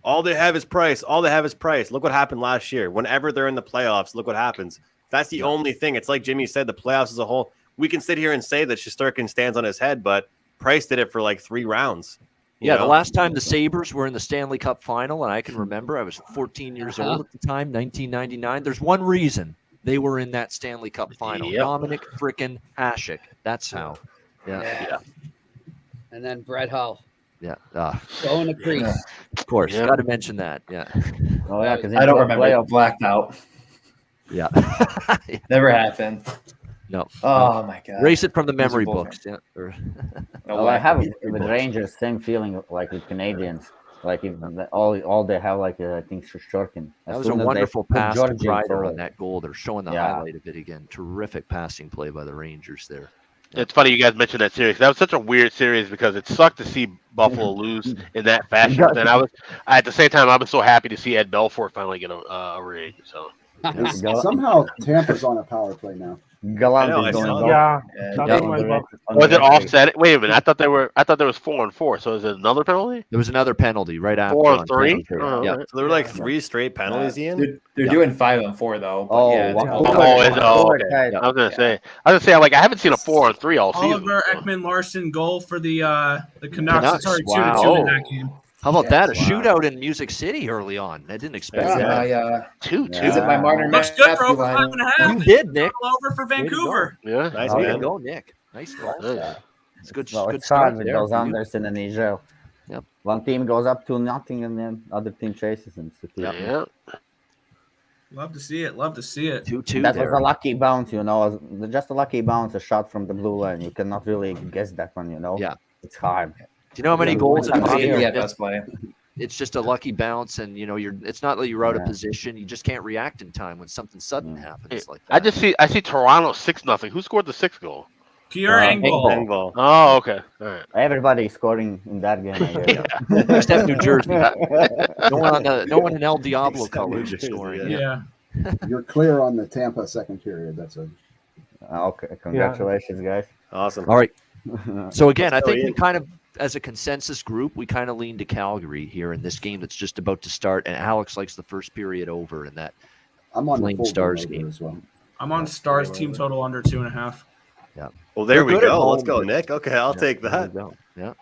All they have is Price. All they have is Price. Look what happened last year. Whenever they're in the playoffs, look what happens. That's the only thing. It's like Jimmy said, the playoffs as a whole. We can sit here and say that Shesterkin stands on his head, but Price did it for like 3 rounds. You Yeah, know? the last time the Sabres were in the Stanley Cup final, and I can remember I was 14 years old at the time, 1999. There's one reason they were in that Stanley Cup final. Yep. Dominic frickin' Hasek. That's how. Yeah. And then Brett Hull. Yeah. Go in the crease. Of course. Yeah. Got to mention that. Yeah. oh yeah, because I don't remember. Blacked out. Yeah. Never happened. No. Oh my god. Erase it from the memory Miserable. books. Yeah. Oh, I have with Rangers same feeling like with Canadians. Like if all they have like I think Shesterkin. That was a wonderful pass to Ryder on that goal. They're showing the Yeah. highlight of it again. Terrific passing play by the Rangers there. It's funny you guys mentioned that series. That was such a weird series because it sucked to see Buffalo lose in that fashion. But then at the same time, I was so happy to see Ed Belfour finally get a ring. So somehow Tampa's on a power play now. Gallant is going Was it offset? Wait a minute. I thought there was 4-4. So is it another penalty? There was another penalty right after. 4-3. Yeah. So there were like 3 straight penalties, Ian. They're doing 5-on-4 though. But Okay. I was gonna say like I haven't seen a 4-on-3 all season. Oliver Ekman Larson goal for the Canucks. Sorry, 2-2 Wow. in that game. How about that? A shootout in Music City early on. I didn't expect that. 2-2. Looks good for over 5.5. You did, Nick. Over for Vancouver. Yeah, nice Way to man. go, Nick. Nice goal. It's good. Well, good it's hard start with there those for you. unders in the NHL. Yep. One team goes up 2-0 and then other team chases them. Yeah. Love to see it. Love to see it. 2-2 That there. was a lucky bounce, just a lucky bounce, a shot from the blue line. You cannot really guess that one, Yeah. It's hard. Do you know how many goals in hockey are best play. It's just a lucky bounce, and it's not like you're out of position. You just can't react in time when something sudden happens like that. I see Toronto 6-0. Who scored the 6th goal? Pierre Engvall. Oh, okay. All right. Everybody scoring in that game. I guess. Except New Jersey. No one in El Diablo colors is scoring. Yeah. You're clear on the Tampa second period. That's a okay. Congratulations, guys. Awesome. All right. So again, I think Ian. we kind of, as a consensus group, we kind of lean to Calgary here in this game that's just about to start. And Alex likes the first period over in that I'm on Flame the full Stars game game as well. I'm on Stars team total under 2.5. Yeah. Well, there They're we good at go. Let's home, go, but- Nick. Okay, I'll take that. Yeah.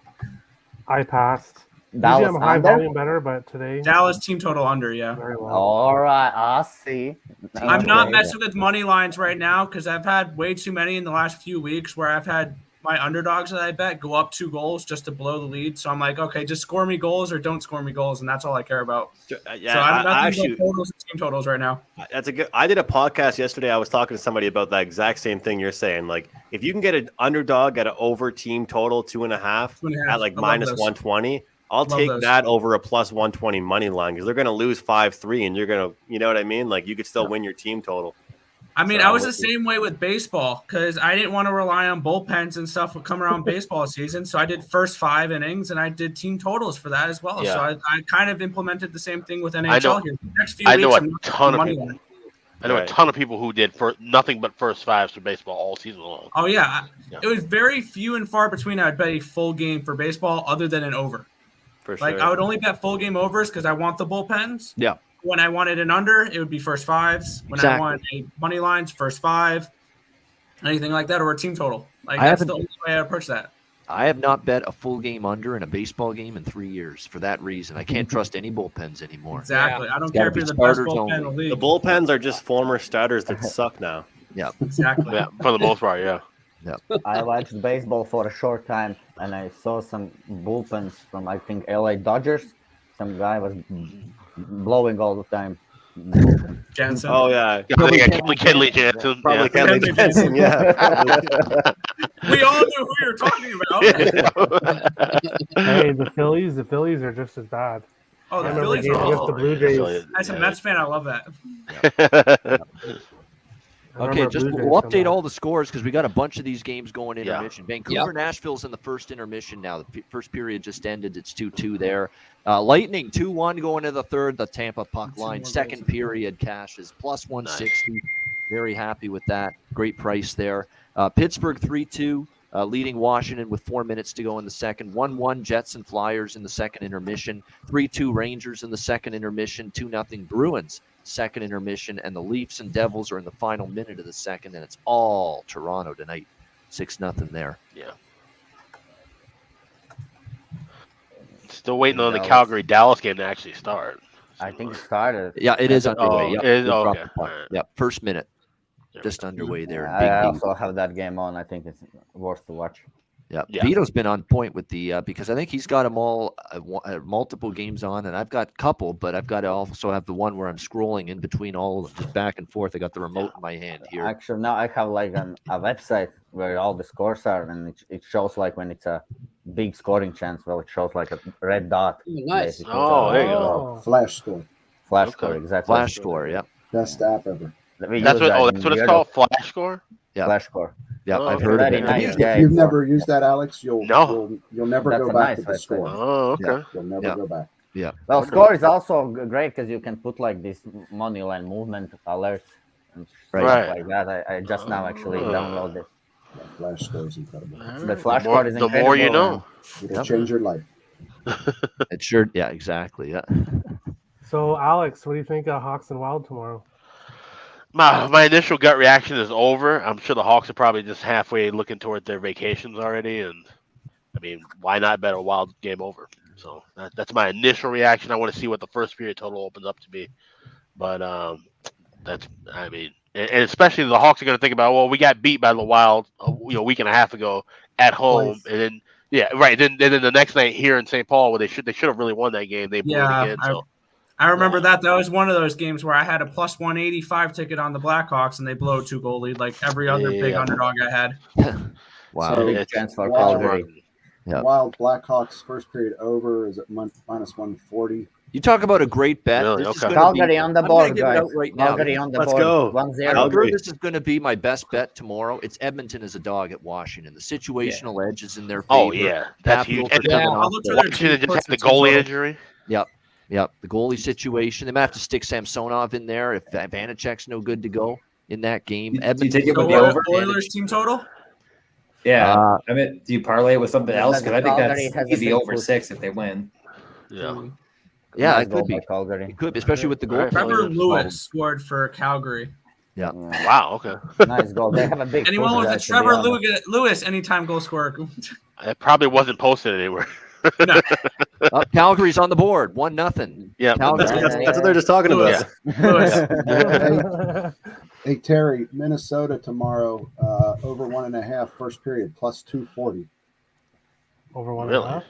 I passed. Dallas Usually I'm a high under? volume better, but today Dallas team total under, yeah. very well. All right, I see. I'm not messing with money lines right now because I've had way too many in the last few weeks where I've had my underdogs that I bet go up 2 goals just to blow the lead. So I'm like, okay, just score me goals or don't score me goals, and that's all I care about. Yeah, so I'm I nothing but totals and team totals right now. That's a good. I did a podcast yesterday. I was talking to somebody about that exact same thing you're saying. Like, if you can get an underdog at an over team total 2.5 at like minus 120, I'll take that over a plus 120 money line because they're going to lose 5-3, and you're going to, you know what I mean? Like, you could still win your team total. I mean, So I was the same way with baseball because I didn't want to rely on bullpens and stuff would come around baseball season. So I did first 5 innings and I did team totals for that as well. Yeah. So I kind of implemented the same thing with NHL here. The next few I know weeks, a I'm ton of money people. line. I know a ton of people who did nothing but first 5s for baseball all season long. Oh, yeah. It was very few and far between I'd bet a full game for baseball other than an over. For Like, I would only bet full game overs because I want the bullpens. Yeah. When I wanted an under, it would be first 5s. When I wanted a money lines, first 5, anything like that, or a team total. Like, that's the only way I approach that. I have not bet a full game under in a baseball game in 3 years for that reason. I can't trust any bullpens anymore. Exactly. I don't It's care gotta if be you're the best starters bullpen in the only. league. The bullpens are just former starters that suck now. Yeah. Exactly. Yeah, for the most part, yeah. Yeah. I watched baseball for a short time, and I saw some bullpens from, I think, LA Dodgers. Some guy was blowing all the time. Jansen. Oh, yeah. Probably Kenley Jansen. Probably Kenley Jansen, yeah. We all knew who you were talking about. Hey, the Phillies are just as bad. Oh, the I remember Phillies games are against the Blue Jays. As a Mets fan, I love that. Okay, just Blue Jays we'll come update back. all the scores because we got a bunch of these games going Yeah. intermission. Vancouver, Nashville's in the first intermission now. The first period just ended. It's 2-2 there. Lightning 2-1 going to the third. The Tampa puck line. Second period cash is plus 160. Very happy with that. Great price there. Pittsburgh 3-2. Leading Washington with 4 minutes to go in the second. 1-1 Jets and Flyers in the second intermission. 3-2 Rangers in the second intermission. 2-0 Bruins second intermission. And the Leafs and Devils are in the final minute of the second. And it's all Toronto tonight. 6-0 there. Yeah. Still waiting on the Calgary-Dallas game to actually start. I think it started. Yeah, it is underway. Yep. It is? They dropped Okay. the puck. Yep, first minute. Just underway there. I Big also have that game on. I think it's worth to watch. Yeah, Vito's been on point with the because I think he's got them all multiple games on, and I've got a couple, but I've got to also have the one where I'm scrolling in between all of them, just back and forth. I got the remote in my hand here. Actually, now I have like a website where all the scores are, and it shows like when it's a big scoring chance. Well, it shows like a red dot. Nice. basically. Oh, there you go. Flash score. Flash score, exactly. Flash score, yep. Best app ever. We That's use what. that Oh, in that's what it's Weirdo. called. Flash score. Yeah. Flash score. Yeah, Oh, I've heard of very it. nice If guy. you've never used that, Alex, you'll No. never That's go a back nice to the website. score. Oh, okay. Yeah. You'll never Yeah. go back. Yeah. Well, Wonderful. score is also great because you can put like this money line movement alerts and stuff Right. like that. I just now actually downloaded it. Yeah, Flash score is incredible. The flash the more, card is the incredible. more you know. It'll Yep. change your life. It sure. Yeah, exactly. Yeah. So, Alex, what do you think of Hawks and Wild tomorrow? My initial gut reaction is over. I'm sure the Hawks are probably just halfway looking toward their vacations already, and I mean, why not bet a Wild game over? So that's my initial reaction. I want to see what the first period total opens up to be, but I mean, and especially the Hawks are going to think about, well, we got beat by the Wild a week and a half ago at home, Twice. and then yeah, right. Then the next night here in St. Paul, where they should have really won that game. They blew it again. So. I remember that was one of those games where I had a plus 185 ticket on the Blackhawks and they blow a 2-goal lead like every other big underdog I had. Wow. So Big chance for Wild, Calgary. Yeah. Wild Blackhawks first period over is at minus 140. You talk about a great bet. Really? This is Okay. gonna be- Calgary on the I'm gonna board, give it guys. out right now. Calgary on the Let's board. go. 1-0. I'm Calgary. sure this is going to be my best bet tomorrow. It's Edmonton as a dog at Washington. The situational edge is in their favor. Oh yeah, that's Capitals huge. are And coming I'll off look the- for their Washington team just had the team goalie total. injury. Yep. The goalie situation. They might have to stick Samsonov in there if Vanacek's no good to go in that game. Do you Edmonton. take it with So the over? Oilers team total? Yeah. I mean, do you parlay it with something else? Because I think Calgary that's has a easy big over push. 6 if they win. Yeah. Yeah, Nice it goal could be. by Calgary. It could be, especially with the goal. All right. Trevor Oilers. Lewis scored for Calgary. Yeah. Wow. Okay. Nice goal. They have a big Anyone push, with a guys, to be Trevor honest. Lewis anytime goal scorer? It probably wasn't posted anywhere. No. Calgary's on the board. 1-0. Yeah. Calgary. That's what they're just talking about. Lewis. Hey Terry, Minnesota tomorrow over 1.5 first period plus 240. Over 1.5? Really?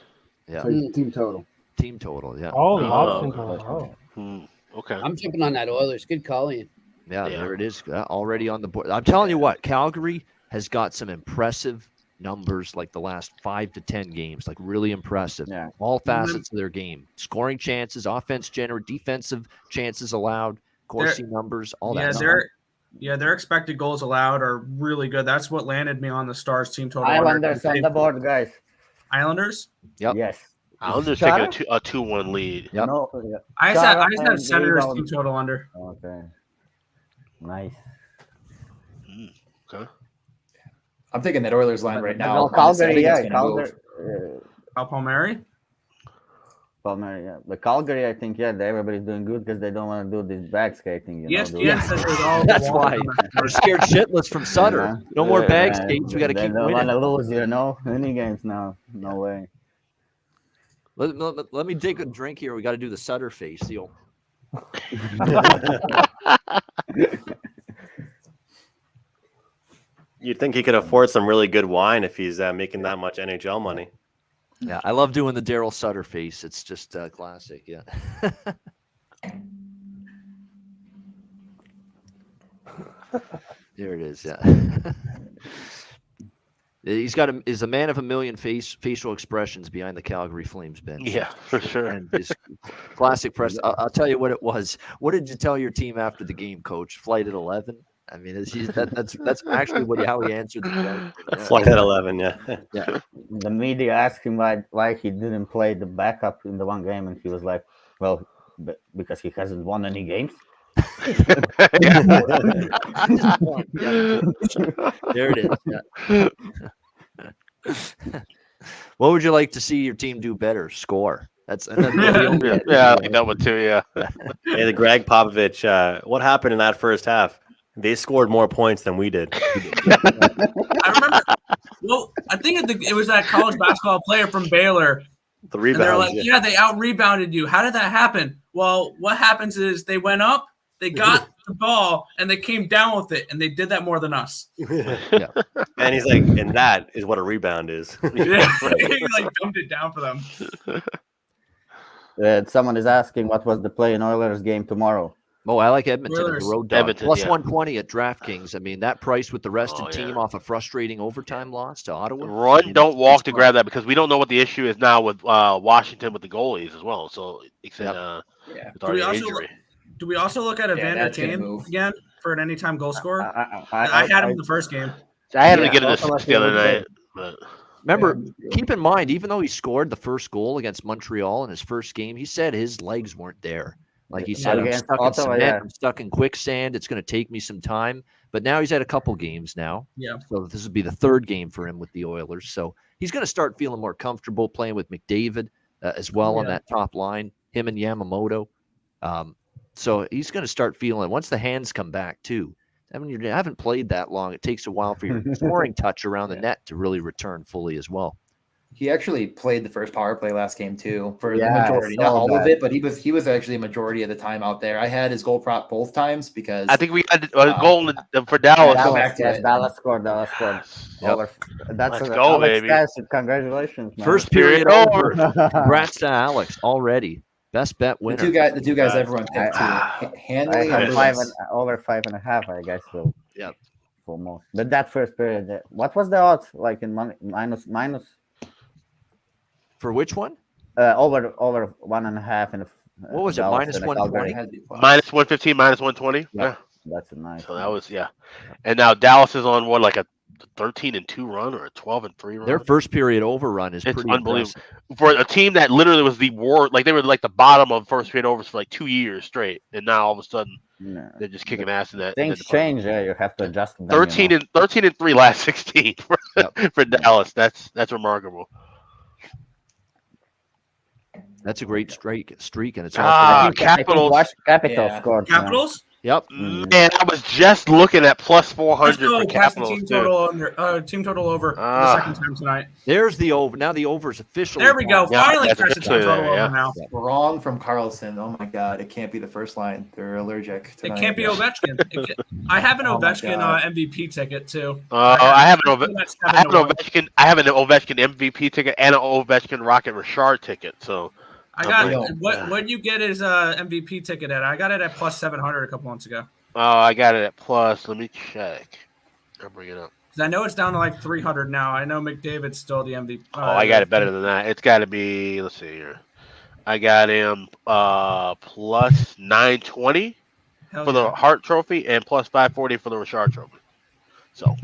Yeah. So team total. Team total. Yeah. Oh, the Oh. option total. Oh. Okay. I'm jumping on that Oilers. Good call, Ian. Yeah, Yeah. there it is. Already on the board. I'm telling you what, Calgary has got some impressive numbers like the last 5 to 10 games, like really impressive. Yeah. All facets of their game. Scoring chances, offense generate, defensive chances allowed, Corsi numbers, all that stuff. Their expected goals allowed are really good. That's what landed me on the Stars team total. Islanders on the board, guys. Islanders? Yep. Yes. Islanders Chara? taking a 2-1 lead. Yep. No, I Chara just have and Senators rebound. team total under. Okay. Nice. Okay. I'm taking that Oilers line right now. No, I Calgary, think it's yeah. gonna Calgary. move. Palmieri? Palmer, yeah. But Calgary, I think, everybody's doing good because they don't want to do this bag skating. You know, ESPN says there's all That's why they're scared shitless from Sutter. Yeah. No more bag Yeah. skates. We got to They keep don't want winning. to lose, any games now. No way. Let me take a drink here. We got to do the Sutter face. The old... You'd think he could afford some really good wine if he's making that much NHL money. Yeah, I love doing the Daryl Sutter face. It's just classic. Yeah. There it is. Yeah. He's a man of a million facial expressions behind the Calgary Flames bench. Yeah, for sure. And his classic press. I'll tell you what it was. What did you tell your team after the game, Coach? Flight at 11. I mean, that's actually how he answered the question. Yeah. Flight at 11. Yeah. Yeah. The media asked him why he didn't play the backup in the one game, and he was like, "Well, because he hasn't won any games." There it is. Yeah. What would you like to see your team do better? Score. Yeah, I think that one too. Yeah. Hey, the Greg Popovich. What happened in that first half? They scored more points than we did. I remember. Well, I think it was that college basketball player from Baylor. The And they're rebounds. like, they out rebounded you. How did that happen? Well, what happens is they went up, they got the ball, and they came down with it, and they did that more than us. Yeah. And he's like, and that is what a rebound is. Yeah, he like dumped it down for them. Someone is asking what was the play in Oilers game tomorrow. Oh, I like Edmonton as Oilers. a road dog. Edmonton, Plus yeah. 120 at DraftKings. I mean, that price with the rested Oh, team yeah. off a frustrating overtime loss to Ottawa. Run, don't walk to grab that because we don't know what the issue is now with Washington with the goalies as well. So it's with our injury. Do we also look at Evander that's gonna Kane move. again for an anytime goal scorer? I I had him in the first game. I had him to Yeah. get an Also, assist the other night. But Remember, keep in mind, even though he scored the first goal against Montreal in his first game, he said his legs weren't there. Like he said, I'm Against stuck in Ottawa, cement, yeah. I'm stuck in quicksand. It's going to take me some time. But now he's had a couple games now. Yeah. So this would be the third game for him with the Oilers. So he's going to start feeling more comfortable playing with McDavid as well on that top line, him and Yamamoto. So he's going to start feeling, once the hands come back too, I mean, you haven't played that long. It takes a while for your scoring touch around the net to really return fully as well. He actually played the first power play last game too, for the Yeah, I majority, not saw all of that. it, but he was actually a majority of the time out there. I had his goal prop both times because I think we had a goal for Dallas. go back to Yes, it. Dallas scored. Dallas scored. Yep. Over. That's Let's go, Alex, baby. guys, congratulations, man. First period over. Congrats to Alex already. Best bet winner. The two guys everyone picked too. Hanley I and had Lewis. over 5.5, I guess. So yeah, for most. But that first period, what was the odds like in minus? For which one? Over 1.5 and what was it? Dallas Minus and 120. Calgary. Minus 115, minus 120. Yeah. That's a nice. So that was And now Dallas is on what, like a 13-2 run or a 12-3 run? Their first period overrun is It's pretty unbelievable impressive. for a team that literally was the war. Like they were like the bottom of first period overs for like 2 years straight, and now all of a sudden they're just kicking ass in that. Things change. Yeah, you have to adjust. Them, 13-3 last 16 for Dallas. That's remarkable. That's a great streak, and it's Capitals. Capitals scored. Capitals. Yep. Man, I was just looking at plus 400 for Capitals. Team total over for the second time tonight. There's the over. Now the over is officially. There we go. Finally, press the team total over now. Wrong from Carlson. Oh my God! It can't be the first line. They're allergic tonight. It can't be Ovechkin. I have an Ovechkin MVP ticket too. I have an Ovechkin MVP ticket and an Ovechkin Rocket Richard ticket. So I got what you get is MVP ticket at. I got it at plus 700 a couple months ago. Oh, I got it at plus. Let me check. I'll bring it up. Because I know it's down to like 300 now. I know McDavid's still the MVP. I got it better than that. It's got to be. Let's see here. I got him plus 920 for the Hart Trophy and plus 540 for the Richard Trophy. So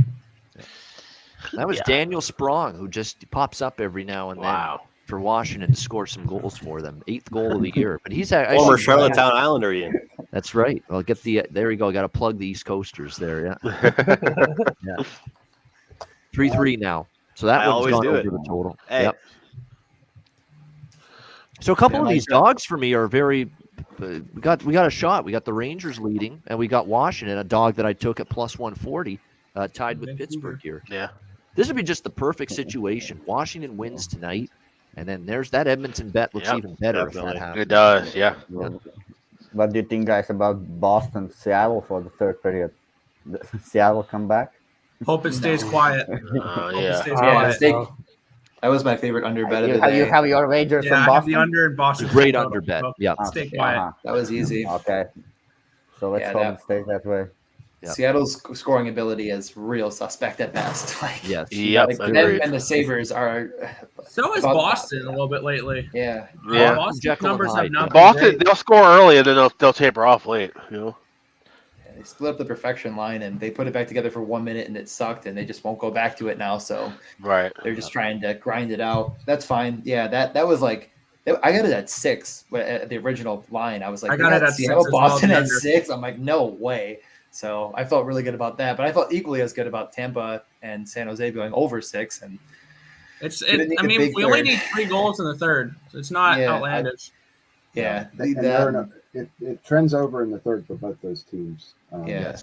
that was Daniel Sprong, who just pops up every now and then for Washington to score some goals for them. 8th goal of the year, but he's former Charlottetown Islander, Ian. That's right. Well, get the there you go. Got to plug the East Coasters there. Yeah. 3-3 now. So that one's gone over the total. Hey. Yep. So a couple of these dogs for me are very. We got a shot. We got the Rangers leading, and we got Washington, a dog that I took at plus 140, tied with Pittsburgh here. Yeah. This would be just the perfect situation. Washington wins tonight, and then there's that Edmonton bet looks even better if that happens. It does, yeah. What do you think, guys, about Boston, Seattle for the third period? Seattle come back? Hope it stays quiet. That was my favorite under bet of the day. You have your wagers from Boston? I have the under in Boston. Great under bet. Yeah. Stay quiet. That was easy. Okay. So let's hope it stays that way. Yep. Seattle's scoring ability is real suspect at best. Yes. And the Sabres are. So is Boston a little bit lately. Yeah. Boston's numbers have not been Boston, great. they'll score early and then they'll taper off late. You know. Yeah, they split up the perfection line and they put it back together for 1 minute and it sucked and they just won't go back to it now. So they're just trying to grind it out. That's fine. Yeah, that was like. I got it at 6 at the original line. I was like, I got it at Seattle, 6 Boston well, at 6. I'm like, no way. So I felt really good about that, but I felt equally as good about Tampa and San Jose going over 6. And we only need 3 goals in the third. So it's not outlandish. It trends over in the third for both those teams.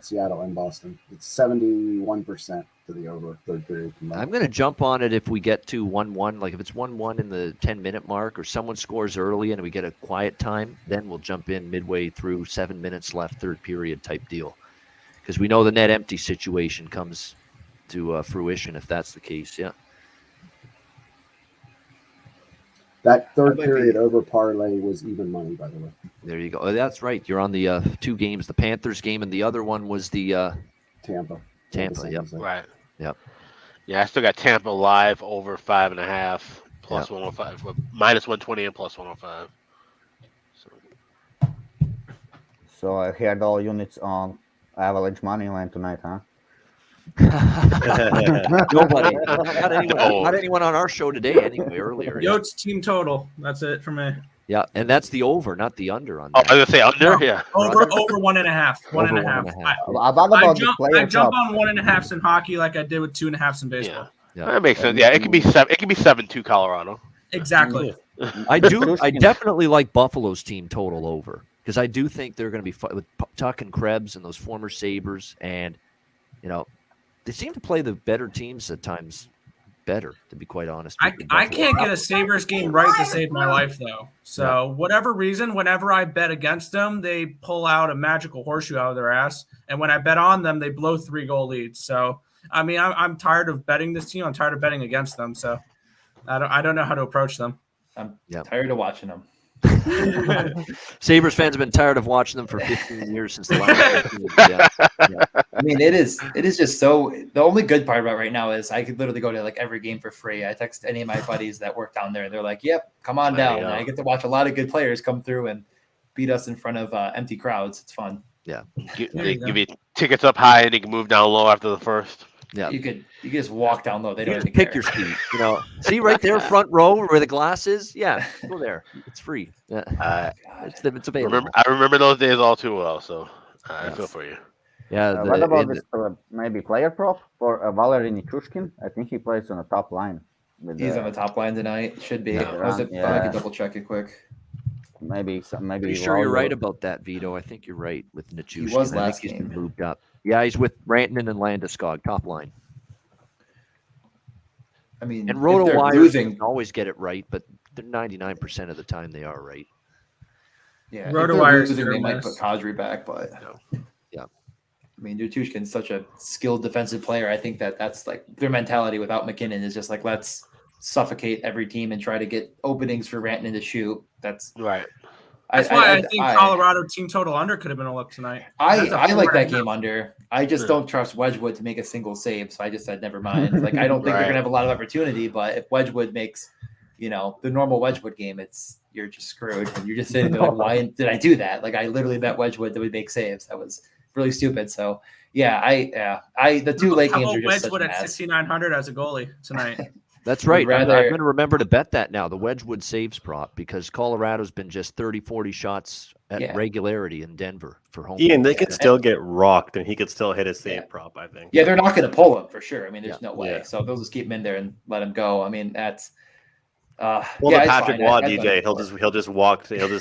Seattle and Boston. It's 71% to the over third period. I'm going to jump on it if we get to 1-1. Like if it's 1-1 in the 10-minute mark or someone scores early and we get a quiet time, then we'll jump in midway through 7 minutes left, third period type deal. Because we know the net empty situation comes to fruition if that's the case. Yeah. That third period over parlay was even money, by the way. There you go. Oh, that's right. You're on the 2 games, the Panthers game, and the other one was the Tampa. Yep. Right. Yep. Yeah, I still got Tampa live over 5.5 plus 105, minus 120 and plus 105. So I heard all units on Avalanche money line tonight, huh? Nobody. Not anyone on our show today anyway, earlier. Yotes team total. That's it for me. Yeah, and that's the over, not the under on Oh, that. I was gonna say under, yeah. Over 1.5. One and a half. I jump on 1.5s in hockey like I did with 2.5s in baseball. Yeah. That makes sense. Yeah, it can be 7. It can be 7-2 Colorado. Exactly. I definitely like Buffalo's team total over because I do think they're going to be with Tuck and Krebs and those former Sabres, and they seem to play the better teams at times better, to be quite honest. I can't get a Sabres game right to save my life, though. So whatever reason, whenever I bet against them, they pull out a magical horseshoe out of their ass. And when I bet on them, they blow 3-goal leads. So, I mean, I'm tired of betting this team. I'm tired of betting against them. So I don't know how to approach them. I'm tired of watching them. Sabres fans have been tired of watching them for 15 years since the last 15. Yeah. I mean, it is just so. The only good part about right now is I could literally go to like every game for free. I text any of my buddies that work down there. They're like, "Yep, come on down." And I get to watch a lot of good players come through and beat us in front of empty crowds. It's fun. Yeah, they give you tickets up high and you can move down low after the first. Yeah, you could just walk down low. They don't even pick care. your seat. See right there, front row where the glass is. Yeah, go there. It's free. Yeah, it's available. I remember those days all too well. So I feel for you. Yeah. What about this maybe player prop for Valery Nichushkin? I think he plays on the top line. He's on the top line tonight. Should be. I can double check it quick. Maybe. Pretty sure you're right about that, Vito. I think you're right with Nichushkin. He was last He's game. been moved up. Yeah, he's with Rantanen and Landeskog, top line. I mean, and RotoWire can always get it right, but 99% of the time they are right. Yeah, RotoWire they might put Kadri back, but yeah. I mean, Nichushkin's such a skilled defensive player. I think that's like their mentality without McKinnon is just like, let's suffocate every team and try to get openings for Rantanen to shoot. That's right. That's why I think Colorado team total under could have been a look tonight. I like that game under. I just don't trust Wedgwood to make a single save, so I just said never mind. Like I don't think they're gonna have a lot of opportunity, but if Wedgwood makes, the normal Wedgwood game, you're just screwed, and you're just sitting there like, why did I do that? Like I literally bet Wedgwood that would make saves. That was really stupid. So the two late games are just Wedgwood at 6,900 as a goalie tonight. That's right. I'm going to remember to bet that now, the Wedgwood saves prop, because Colorado's been just 30, 40 shots at regularity in Denver for home. Ian, they could still get rocked, and he could still hit a save prop, I think. Yeah, they're not going to pull him for sure. I mean, there's no way. So they'll just keep him in there and let him go. I mean, that's the Patrick Waugh DJ, he'll just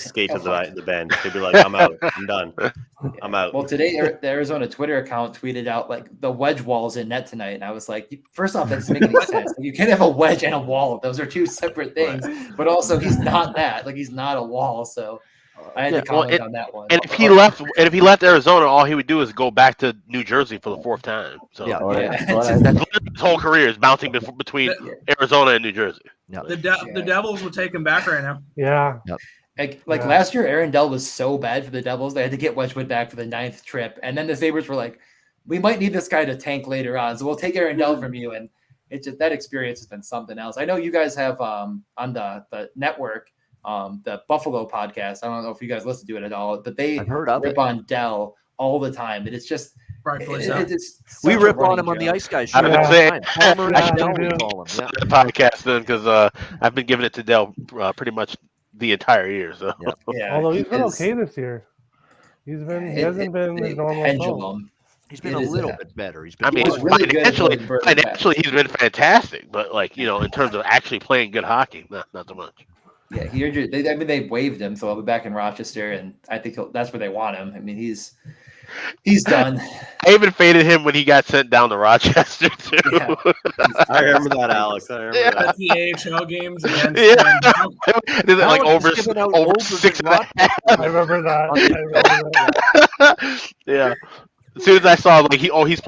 skate to the bench. He'll be like, I'm out. I'm done. I'm out. Well, today the Arizona Twitter account tweeted out like the wedge wall's in net tonight, and I was like, first off, that doesn't make any sense. You can't have a wedge and a wall. Those are two separate things. Right. But also, he's not that. Like he's not a wall. So I had to comment on that one. And if he left Arizona, all he would do is go back to New Jersey for the 4th time. So his whole career is bouncing between Arizona and New Jersey. The Devils will take him back right now. Yeah. Like last year, Aaron Dell was so bad for the Devils. They had to get Wedgwood back for the 9th trip. And then the Sabres were like, we might need this guy to tank later on. So we'll take Aaron Dell from you. And it's just that experience has been something else. I know you guys have on the network, the Buffalo podcast. I don't know if you guys listen to it at all, but they rip on Dell all the time. And it's just we rip on him on the Ice Guys show. Podcast then because I've been giving it to Dell pretty much the entire year. So although he's been okay this year, he hasn't been his normal pendulum. He's been a little bit better. He's been really financially he's been fantastic, but in terms of actually playing good hockey, not so much. Yeah, they waived him, so I'll be back in Rochester, and I think that's where they want him. I mean, he's done. I even faded him when he got sent down to Rochester too. Yeah. I remember that, Alex. I remember that. The AHL games against did it like over 6.5? I remember that. Yeah. As soon as I saw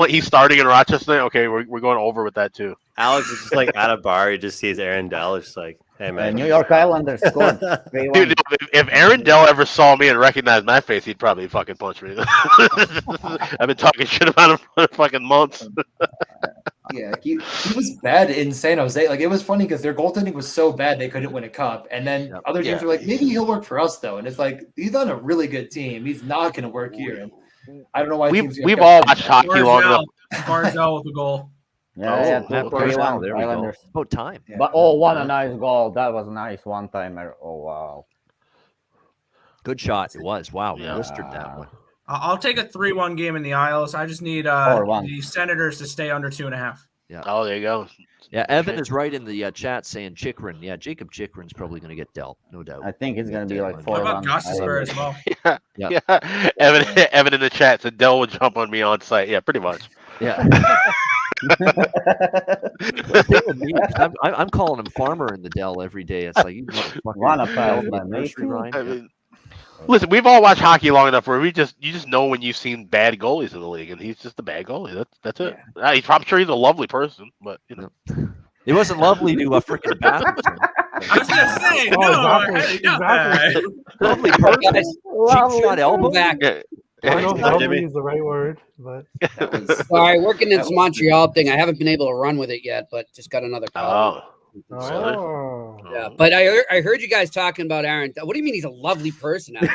he's starting in Rochester, okay, we're going over with that too. Alex is just like at a bar, he just sees Aaron Dell, it's like, hey man. New York Islanders scored. Dude, if Aaron Dell ever saw me and recognized my face, he'd probably fucking punch me. I've been talking shit about him for fucking months. Yeah, he was bad in San Jose. Like it was funny because their goaltending was so bad they couldn't win a cup, and then other teams were like, maybe he'll work for us though, and it's like he's on a really good team. He's not going to work here. And I don't know why we've all watched hockey long enough. Barzell with the goal. Yeah, Matt 3-1 Barzell, there we go. Islanders. About time. But what a nice goal! That was a nice one-timer. Oh wow, good shot. It was. Wow, blistered that one. I'll take a 3-1 game in the Isles. I just need the Senators to stay under 2.5. Yeah. Oh, there you go. Yeah, Evan is right in the chat saying Chikrin. Yeah, Jacob Chikrin's probably going to get dealt, no doubt. I think it's going to be like 4-1. What about Gostisbehere as well? Yeah. Evan in the chat said Dell would jump on me on site. Yeah, pretty much. Yeah. I'm calling him Farmer in the Dell every day. It's like, you listen, we've all watched hockey long enough where you just know when you've seen bad goalies in the league, and he's just a bad goalie. That's it. I'm sure he's a lovely person, but you know, it wasn't lovely to a freaking bathroom. I was gonna say, exactly. Lovely person. Cheap shot elbow back. I don't know if lovely is the right word, but sorry, working in this Montreal thing, I haven't been able to run with it yet, but just got another call. Yeah, but I heard you guys talking about Aaron. What do you mean he's a lovely person? I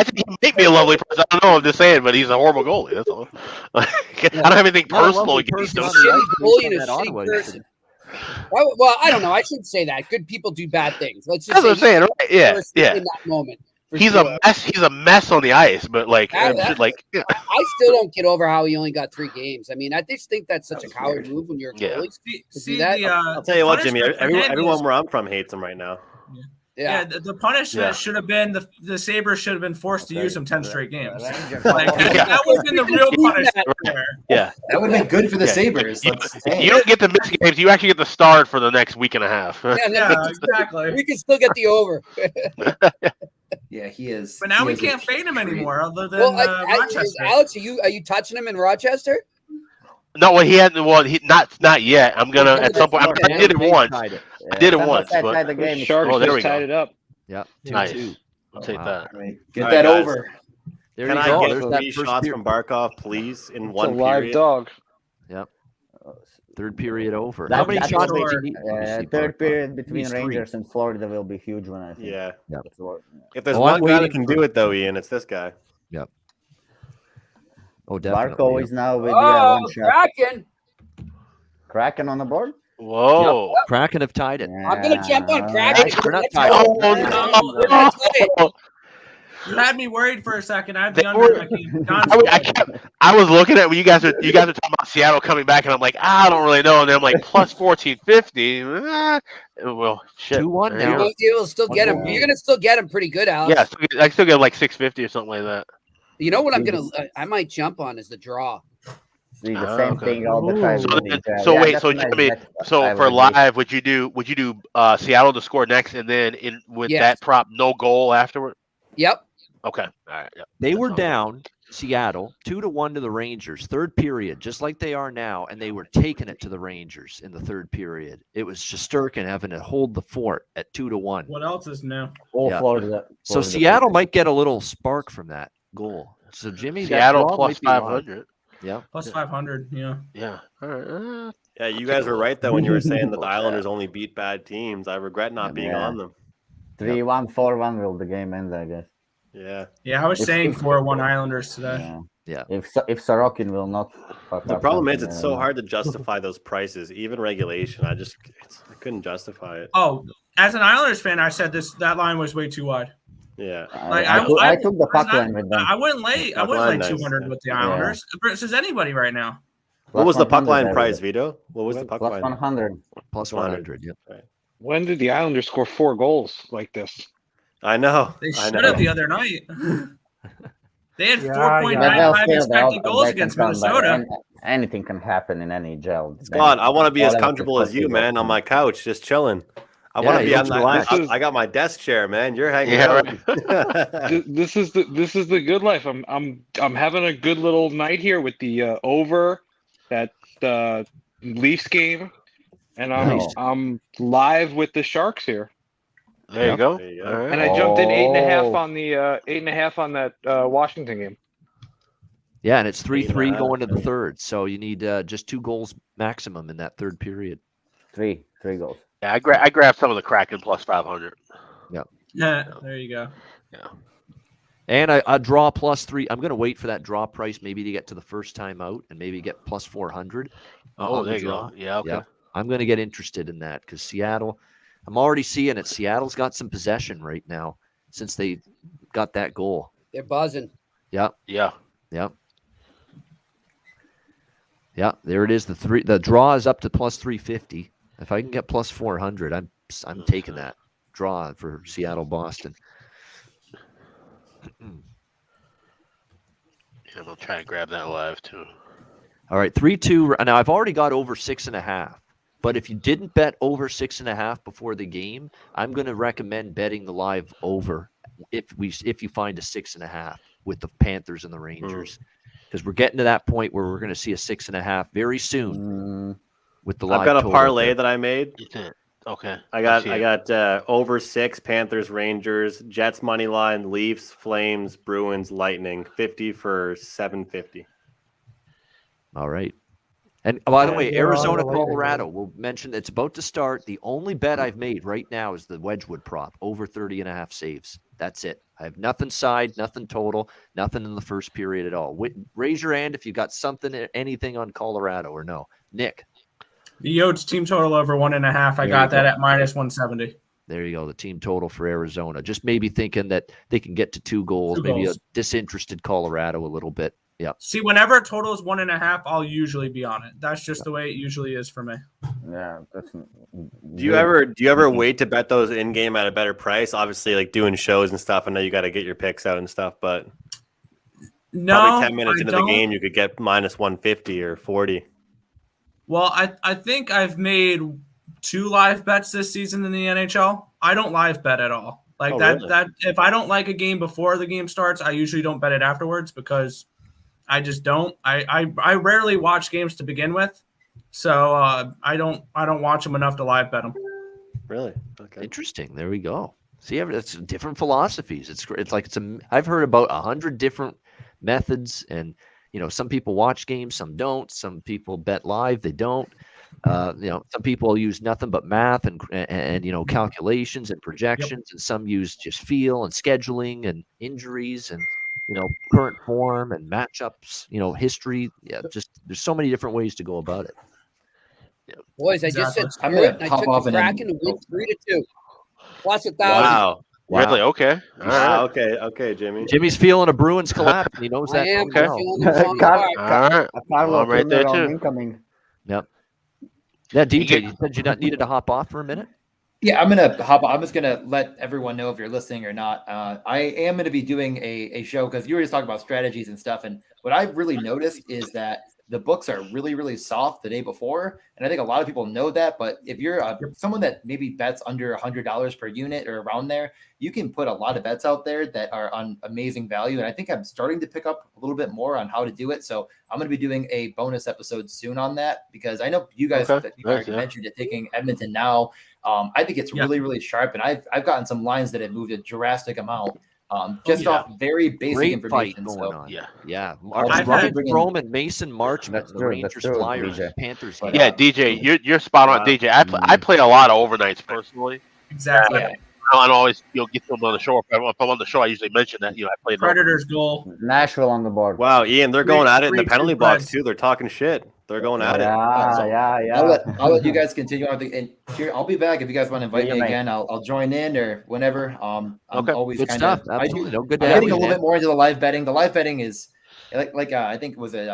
think he may be a lovely person. I don't know. I'm just saying, but he's a horrible goalie. That's all. I don't have anything personal against him. Well, I don't know. I shouldn't say that. Good people do bad things. Let's just. That's what I'm saying. Right? Yeah. In that moment. He's a mess. He's a mess on the ice, but I still don't get over how he only got 3 games. I mean, I just think that's such a coward move when you're a goalie. See that? I'll tell you what, Jimmy. Everyone where I'm from hates him right now. Yeah, the punishment should have been the Sabres should have been forced to use him 10 straight games. That would have been the real punishment. Yeah, that would have been good for the Sabres. You don't get the missed games. You actually get the start for the next week and a half. Yeah, exactly. We can still get the over. Yeah, he is. But now we can't fade him anymore, other than Rochester. Alex, are you touching him in Rochester? No, well, he hadn't. Well, not yet. I'm gonna at some point. I did it once. I did it once. But the Sharks there we tied it up. Yeah, nice. I'll take that. Get that over. There Can you I go. get There's that 3 first shots period. from Barkov, please, in one It's a live period? dog. Yep. Third period over. That, How many that shots will did be, you need? third period between He's 3. Rangers and Florida will be huge one, I think. Yeah. Yep. If there's I'm one guy that waiting can do it, though, Ian, it's this guy. Yep. Oh, definitely. Barco is now with Oh, one shot. Kraken On the board? Whoa. Yep. Kraken have tied it. I'm gonna jump on Kraken. We're not tied. You had me worried for a second. I have the under. I was looking at when you guys are talking about Seattle coming back, and I'm like, I don't really know. And then I'm like, plus 1450. Well, shit. 2-1 now. You'll still get him. You're gonna still get him pretty good, Alex. Yeah, I still get like 650 or something like that. You know what I might jump on is the draw. See the same thing all the time. Jimmy, for live, would you do Seattle to score next, and then with that prop, no goal afterward? Yep. Okay. All right. Yep. They were down, Seattle, 2-1 to the Rangers, third period, just like they are now, and they were taking it to the Rangers in the third period. It was Shesterkin having to hold the fort at 2-1. What else is new? Florida. So Seattle might get a little spark from that goal. So Jimmy, Seattle plus 500. Yeah. Plus 500. Yeah. Yeah. All right. Yeah, you guys were right, though, when you were saying that the Islanders only beat bad teams. I regret not being on them. 3-1, 4-1 will the game end, I guess. Yeah. Yeah, I was saying 4-1 Islanders today. Yeah. If Sorokin will not. The problem is it's so hard to justify those prices, even regulation. I couldn't justify it. Oh, as an Islanders fan, I said that line was way too wide. Yeah. I took the puck line with them. I wouldn't lay 200 with the Islanders versus anybody right now. What was the puck line price, Vito? What was the puck line? 100. Plus 100. Yep. Right. When did the Islanders score 4 goals like this? I know. They should have the other night. They had 4.95 expected goals against Minnesota. Anything can happen in NHL. Scott, I want to be as comfortable as you, man, on my couch, just chilling. I want to be on that. I got my desk chair, man. You're hanging out. Right. This is the good life. I'm having a good little night here with the over that Leafs game, and I'm live with the Sharks here. There you go. And I jumped in 8.5 on the 8.5 on that Washington game. Yeah, and it's 3-3 going to the third. So you need just 2 goals maximum in that third period. Three goals. Yeah, I grabbed some of the Kraken plus 500. Yeah. Yeah, there you go. Yeah. And I draw +3. I'm going to wait for that draw price maybe to get to the first time out and maybe get +400. Oh, on there the you draw. go. Yeah, okay. I'm going to get interested in that because Seattle, I'm already seeing it. Seattle's got some possession right now since they got that goal. They're buzzing. Yeah. Yeah. Yeah. Yeah, there it is. The draw is up to +350. If I can get +400, I'm taking that draw for Seattle Boston. Yeah, we'll try to grab that live too. All right, 3-2. Now I've already got over 6.5. But if you didn't bet over 6.5 before the game, I'm going to recommend betting the live over if you find a 6.5 with the Panthers and the Rangers. Because we're getting to that point where we're going to see a 6.5 very soon with the live. I've got a parlay that I made. Okay. I got over 6 Panthers, Rangers, Jets money line, Leafs, Flames, Bruins, Lightning, 50 for 750. All right. And by the way, you're on Arizona, the Lightning, Colorado, we'll mention it's about to start. The only bet I've made right now is the Wedgwood prop, over 30.5 saves. That's it. I have nothing side, nothing total, nothing in the first period at all. Raise your hand if you got something, anything on Colorado or no. Nick. The Yotes team total over 1.5. I got that at -170. There you go. The team total for Arizona. Just maybe thinking that they can get to 2 goals, maybe a disinterested Colorado a little bit. Yeah. See, whenever a total is 1.5, I'll usually be on it. That's just the way it usually is for me. Yeah. Do you ever wait to bet those in game at a better price? Obviously, like doing shows and stuff. I know you got to get your picks out and stuff, but probably 10 minutes into the game, you could get -150 or 40. Well, I think I've made 2 live bets this season in the NHL. I don't live bet at all. Like that if I don't like a game before the game starts, I usually don't bet it afterwards because I just don't. I rarely watch games to begin with, so I don't watch them enough to live bet them. Really? Okay. Interesting. There we go. See, it's different philosophies. It's like I've heard about 100 different methods, and some people watch games, some don't. Some people bet live, they don't. Some people use nothing but math and calculations and projections, and some use just feel and scheduling and injuries and current form and matchups, history. Yeah, just there's so many different ways to go about it. Yeah. Boys, I just said I'm gonna and I hop took off the and then- Kraken to win 3-2. Plus 1,000. Wow. Really? Okay. All right. Okay, Jimmy. Jimmy's feeling a Bruins collapse. He knows that. I am. Okay. Feeling them falling apart. All right. I'm right there too. Incoming. Yep. Yeah, DJ, you said you needed to hop off for a minute? Yeah, I'm gonna hop on. I'm just gonna let everyone know if you're listening or not. I am gonna be doing a show because you were just talking about strategies and stuff. And what I've really noticed is that the books are really, really soft the day before. And I think a lot of people know that. But if you're someone that maybe bets under $100 per unit or around there, you can put a lot of bets out there that are on amazing value. And I think I'm starting to pick up a little bit more on how to do it. So I'm going to be doing a bonus episode soon on that because I know you guys mentioned it, taking Edmonton now. I think it's really, really sharp. And I've gotten some lines that have moved a drastic amount. Off very basic Great information. Fight going on. Yeah. Ryan Strome and Mason March met the Rangers Flyers Panthers. Yeah, DJ, you're spot on. DJ, I play a lot of overnights personally. Exactly. I don't always get them on the show. If I'm on the show, I usually mention that I played Predators goal. Nashville on the board. Wow, Ian, they're going at it in the penalty box too. They're talking shit. They're going at it. Yeah. I'll let you guys continue on. And here, I'll be back if you guys want to invite me again. I'll join in or whenever. I'm always good kind stuff. of. Absolutely, no good. I'm getting a little bit more into the live betting. The live betting is like I think was it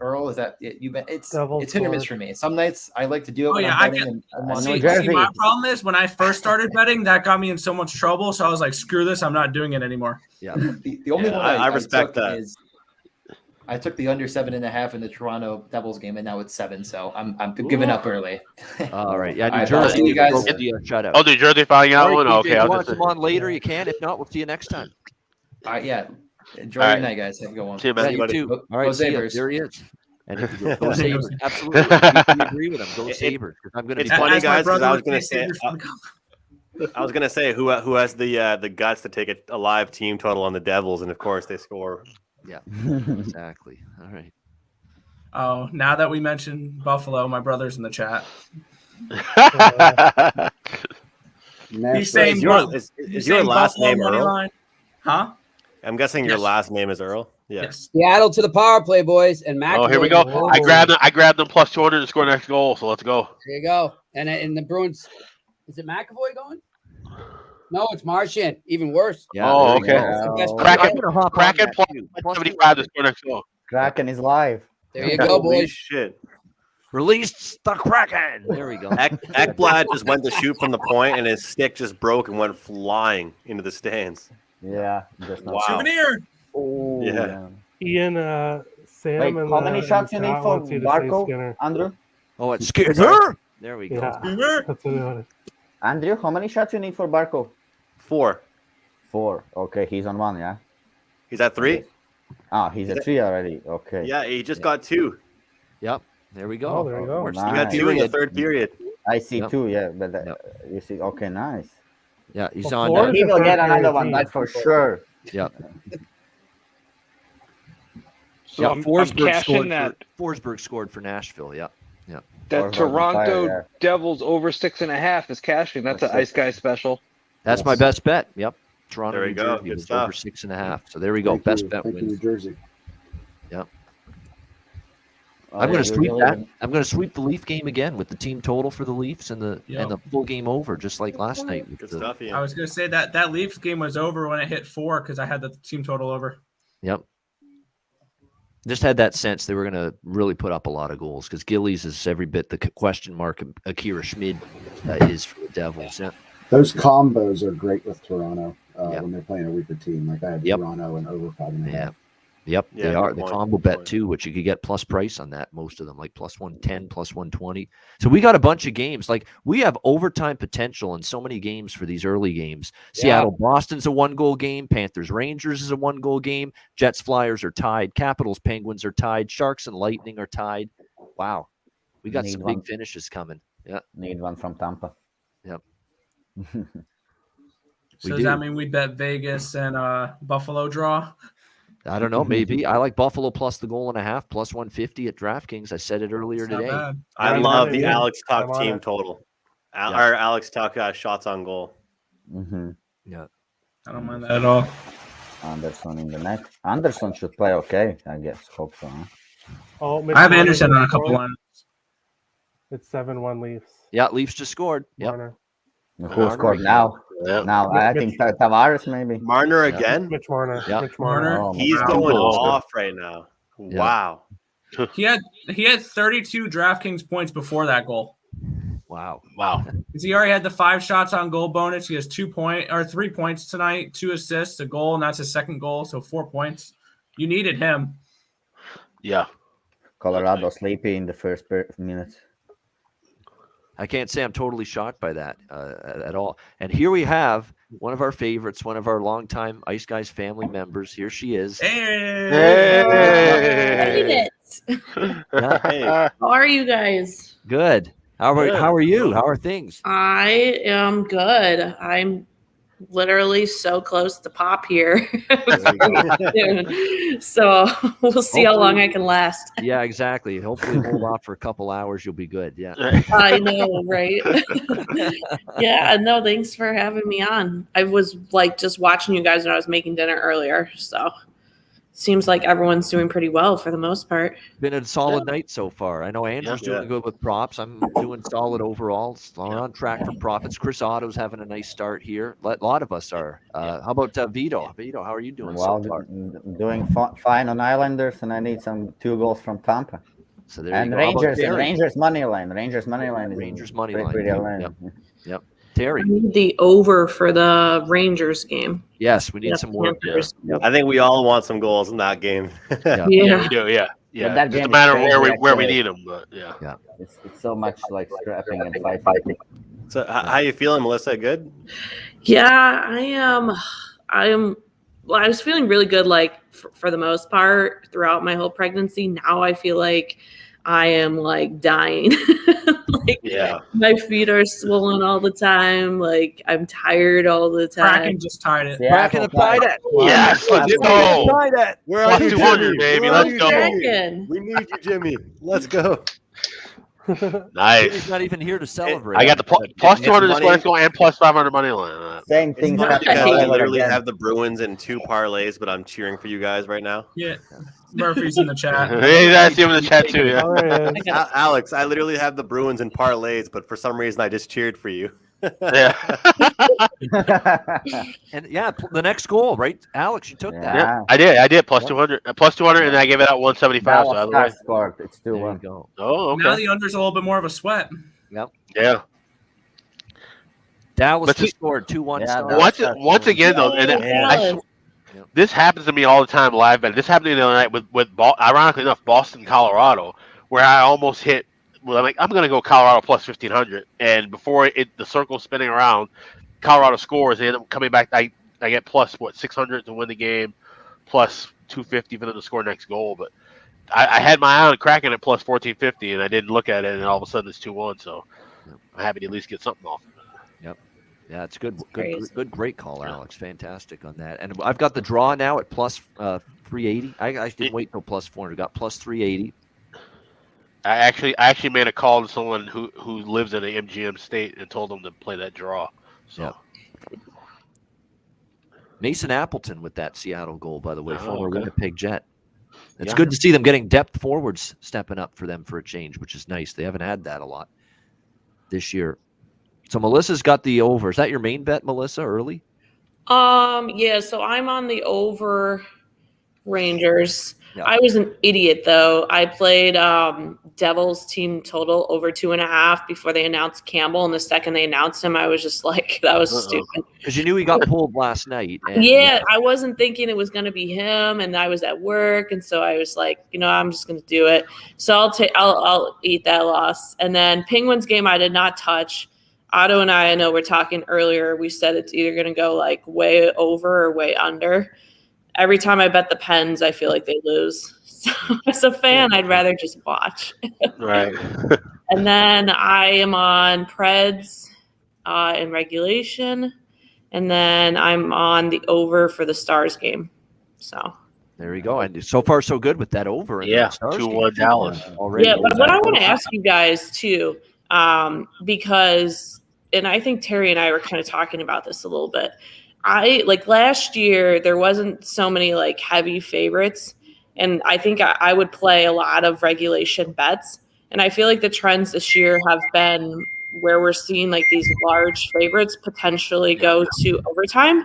Earl? Is that it? It's hit or miss for me. Some nights I like to do it. See, my problem is when I first started betting, that got me in so much trouble. So I was like, screw this, I'm not doing it anymore. Yeah. The only one I respect that. Is I took the under 7.5 in the Toronto Devils game, and now it's 7. So I'm giving up early. All right. Yeah, New Jersey. you guys. Oh, New Jersey finding out one. Okay, If you want to come on later, you can. If not, we'll see you next time. All right. Yeah. Enjoy your night, guys. Have a good one. See you, man. You too. All right. Go See Sabres. there he is. And if you go Sabres. Absolutely. We agree with him. Go Sabres. I'm going to be funny, guys, because I was going to say. I was gonna say who has the guts to take a live team total on the Devils, and of course they score. Yeah, exactly. All right. Oh, now that we mentioned Buffalo, my brother's in the chat. He's saying is your last name Earl? Huh? I'm guessing your last name is Earl. Yes. Seattle to the power play, boys, and McAvoy. Oh, here we go. I grabbed them plus 200 to score next goal. So let's go. There you go. And the Bruins, is it McAvoy going? No, it's Marchand. Even worse. Yeah, oh, okay. Kraken plus 75 to score next goal. Kraken is live. There you go, boys. Shit. Release the Kraken. There we go. Ekblad just went to shoot from the point, and his stick just broke and went flying into the stands. Yeah. Just wow. Souvenir. Oh, yeah. Ian, Sam, wait, and how many shots you need for Barco, Andrew? Oh, it's Skinner. There we go. Yeah, that's what it is. Andrew, how many shots you need for Barco? 4. 4. Okay, he's on 1, yeah? He's at 3? Ah, he's at 3 already. Okay. Yeah, he just got 2. Yep. There we go. Oh, there you go. He got 2 in the third period. I see 2, yeah. But you see, okay, nice. Yeah, he's Well, on. Florida's He will the get third another period one, team. that's for sure. Yep. So Yeah, I'm cashing Forsberg scored for Nashville. Yeah. Yeah. that Toronto Devils over 6.5 is cashing. That's an Ice Guy special. That's my best bet. Yep. Toronto, There we New go. Jersey Good was stuff. over 6.5. So there we go. Best bet Thank you, wins. New Jersey. Yep. Oh, I'm going to yeah, sweep really that. good. I'm going to sweep the Leaf game again with the team total for the Leafs and the full game over, just like last night. With Good the, stuff, Ian. I was going to say that Leafs game was over when it hit 4 because I had the team total over. Yep. Just had that sense they were going to really put up a lot of goals because Gillies is every bit the question mark Akira Schmid is for the Devils. Yeah. Those combos are great with Toronto when they're playing a weaker team. Like I had Yep. Toronto and over 5.5. Yeah. Yep, Yeah, they good are. The point, combo good bet point. too, which you could get plus price on that, most of them, like plus 110, plus 120. So we got a bunch of games. Like we have overtime potential in so many games for these early games. Seattle, Boston's a 1-goal game. Panthers, Rangers is a 1-goal game. Jets, Flyers are tied. Capitals, Penguins are tied. Sharks and Lightning are tied. Wow. We got Need some one. big finishes coming. Yeah. Need one from Tampa. Yep. So We does do. that mean we bet Vegas and Buffalo draw? I don't know. Maybe. I like Buffalo plus the 1.5, plus 150 at DraftKings. I said it earlier It's not today. bad. I I'm love on the it. Alex I'm Tuck on team it. total. Yeah. Or Alex Tuck shots on goal. Mm-hmm. Yeah. I don't mind that at all. Anderson in the net. Anderson should play okay, I guess. Hope so. Huh? Oh, Mitch I have Marner Anderson just on a couple scored. lines. It's 7-1 Leafs. Yeah, Leafs just scored. Yep. Marner. Who scored now? Yeah. Now, I think Tavares maybe. Marner Yeah. again? Mitch Marner. Yeah. Mitch Marner. Oh, He's my going God. off right now. Yeah. Wow. He had 32 DraftKings points before that goal. Wow. Wow. Because he already had the 5 shots on goal bonus. He has 3 points tonight, 2 assists, a goal, and that's his second goal, so 4 points. You needed him. Yeah. Colorado sleepy in the first minutes. I can't say I'm totally shocked by that at all. And here we have one of our favorites, one of our longtime Ice Guys family members. Here she is. Hey! Hey. Yeah. Hey. How are you guys? Good. How are you? How are things? I am good. I'm literally so close to pop here. So we'll see how long I can last. Yeah, exactly. Hopefully hold off for a couple hours. You'll be good. Yeah. I know, right? Yeah, no, thanks for having me on. I was like just watching you guys when I was making dinner earlier. So seems like everyone's doing pretty well for the most part. Been a solid night so far. I know Andrew's doing good with props. I'm doing solid overall. So we're on track for profits. Chris Otto's having a nice start here. A lot of us are. How about Vito? Vito, how are you doing Well, so far? doing fine on Islanders, and I need some 2 goals from Tampa. So there And you go. How about Rangers, Terry? Rangers money line. Rangers money line. Is Rangers money pretty line. line. Yep. Terry. I need the over for the Rangers game. Yes, we need Yeah, some work there. Panthers. Yep. I think we all want some goals in that game. Yeah. Yeah, we do. Yeah. Yeah. that It's game a is matter of crazy, where we actually. need them. But yeah. Yeah. It's so much like scrapping and fighting. So how you feeling, Melissa? Good? Yeah, I am. Well, I was feeling really good, like for the most part throughout my whole pregnancy. Now I feel like I am like dying. Like my feet are swollen all the time. Like I'm tired all the time. Kraken just tied it. Kraken have tied it. Yes, let's go. Where are Plus you, 200, Jimmy? baby. Where are Let's you, go. Jimmy? Kraken. We need you, Jimmy. Let's go. Nice. He's not even here to celebrate. I got the plus 200 money. score score and plus 500 money line. Same thing. I literally have the Bruins in 2 parlays, but I'm cheering for you guys right now. Yeah. Murphy's in the chat. Hey, I see him in the chat too. Yeah. Alex, I literally have the Bruins in parlays, but for some reason I just cheered for you. Yeah. And the next goal, right? Alex, you took that. Yeah, I did plus 200, plus 200, and I gave it out 175. So Dallas scored. It's 2-1. Oh, okay. Now the under's a little bit more of a sweat. Yep. Yeah. Dallas just scored 2-1. Once again, though, and this happens to me all the time live bet. This happened to me the other night with ironically enough, Boston, Colorado, where I almost hit. Well, I'm like, I'm going to go Colorado plus 1,500, and before the circle's spinning around, Colorado scores. They end up coming back. I get plus 600 to win the game, plus 250 for them to score next goal. But I had my eye on cracking at plus 1,450, and I didn't look at it, and all of a sudden it's 2-1. So I'm happy to at least get something off. Yep. Yeah, it's good. Great call, Alex. Fantastic on that. And I've got the draw now at plus 380. I didn't wait till plus 400. Got plus 380. I actually made a call to someone who lives in the MGM state and told them to play that draw. So. Yeah. Mason Appleton with that Seattle goal, by the way, former Winnipeg Jet. It's good to see them getting depth forwards stepping up for them for a change, which is nice. They haven't had that a lot this year. So Melissa's got the over. Is that your main bet, Melissa, early? Yeah, so I'm on the over Rangers. Yeah. I was an idiot, though. I played Devils team total over 2.5 before they announced Campbell. And the second they announced him, I was just like, that was stupid. Because you knew he got pulled last night. And, I wasn't thinking it was going to be him. And I was at work. And so I was like, I'm just going to do it. So I'll eat that loss. And then Penguins game, I did not touch. Otto and I know we're talking earlier. We said it's either going to go like way over or way under. Every time I bet the Pens, I feel like they lose. So as a fan, I'd rather just watch. Right. And then I am on Preds in regulation. And then I'm on the over for the Stars game. So there you go. And so far, so good with that over. Yeah, 2-1 Dallas. Already. Yeah, but what I want to ask you guys, too, because, and I think Terry and I were kind of talking about this a little bit. Last year, there wasn't so many like heavy favorites. And I think I would play a lot of regulation bets. And I feel like the trends this year have been where we're seeing like these large favorites potentially go to overtime.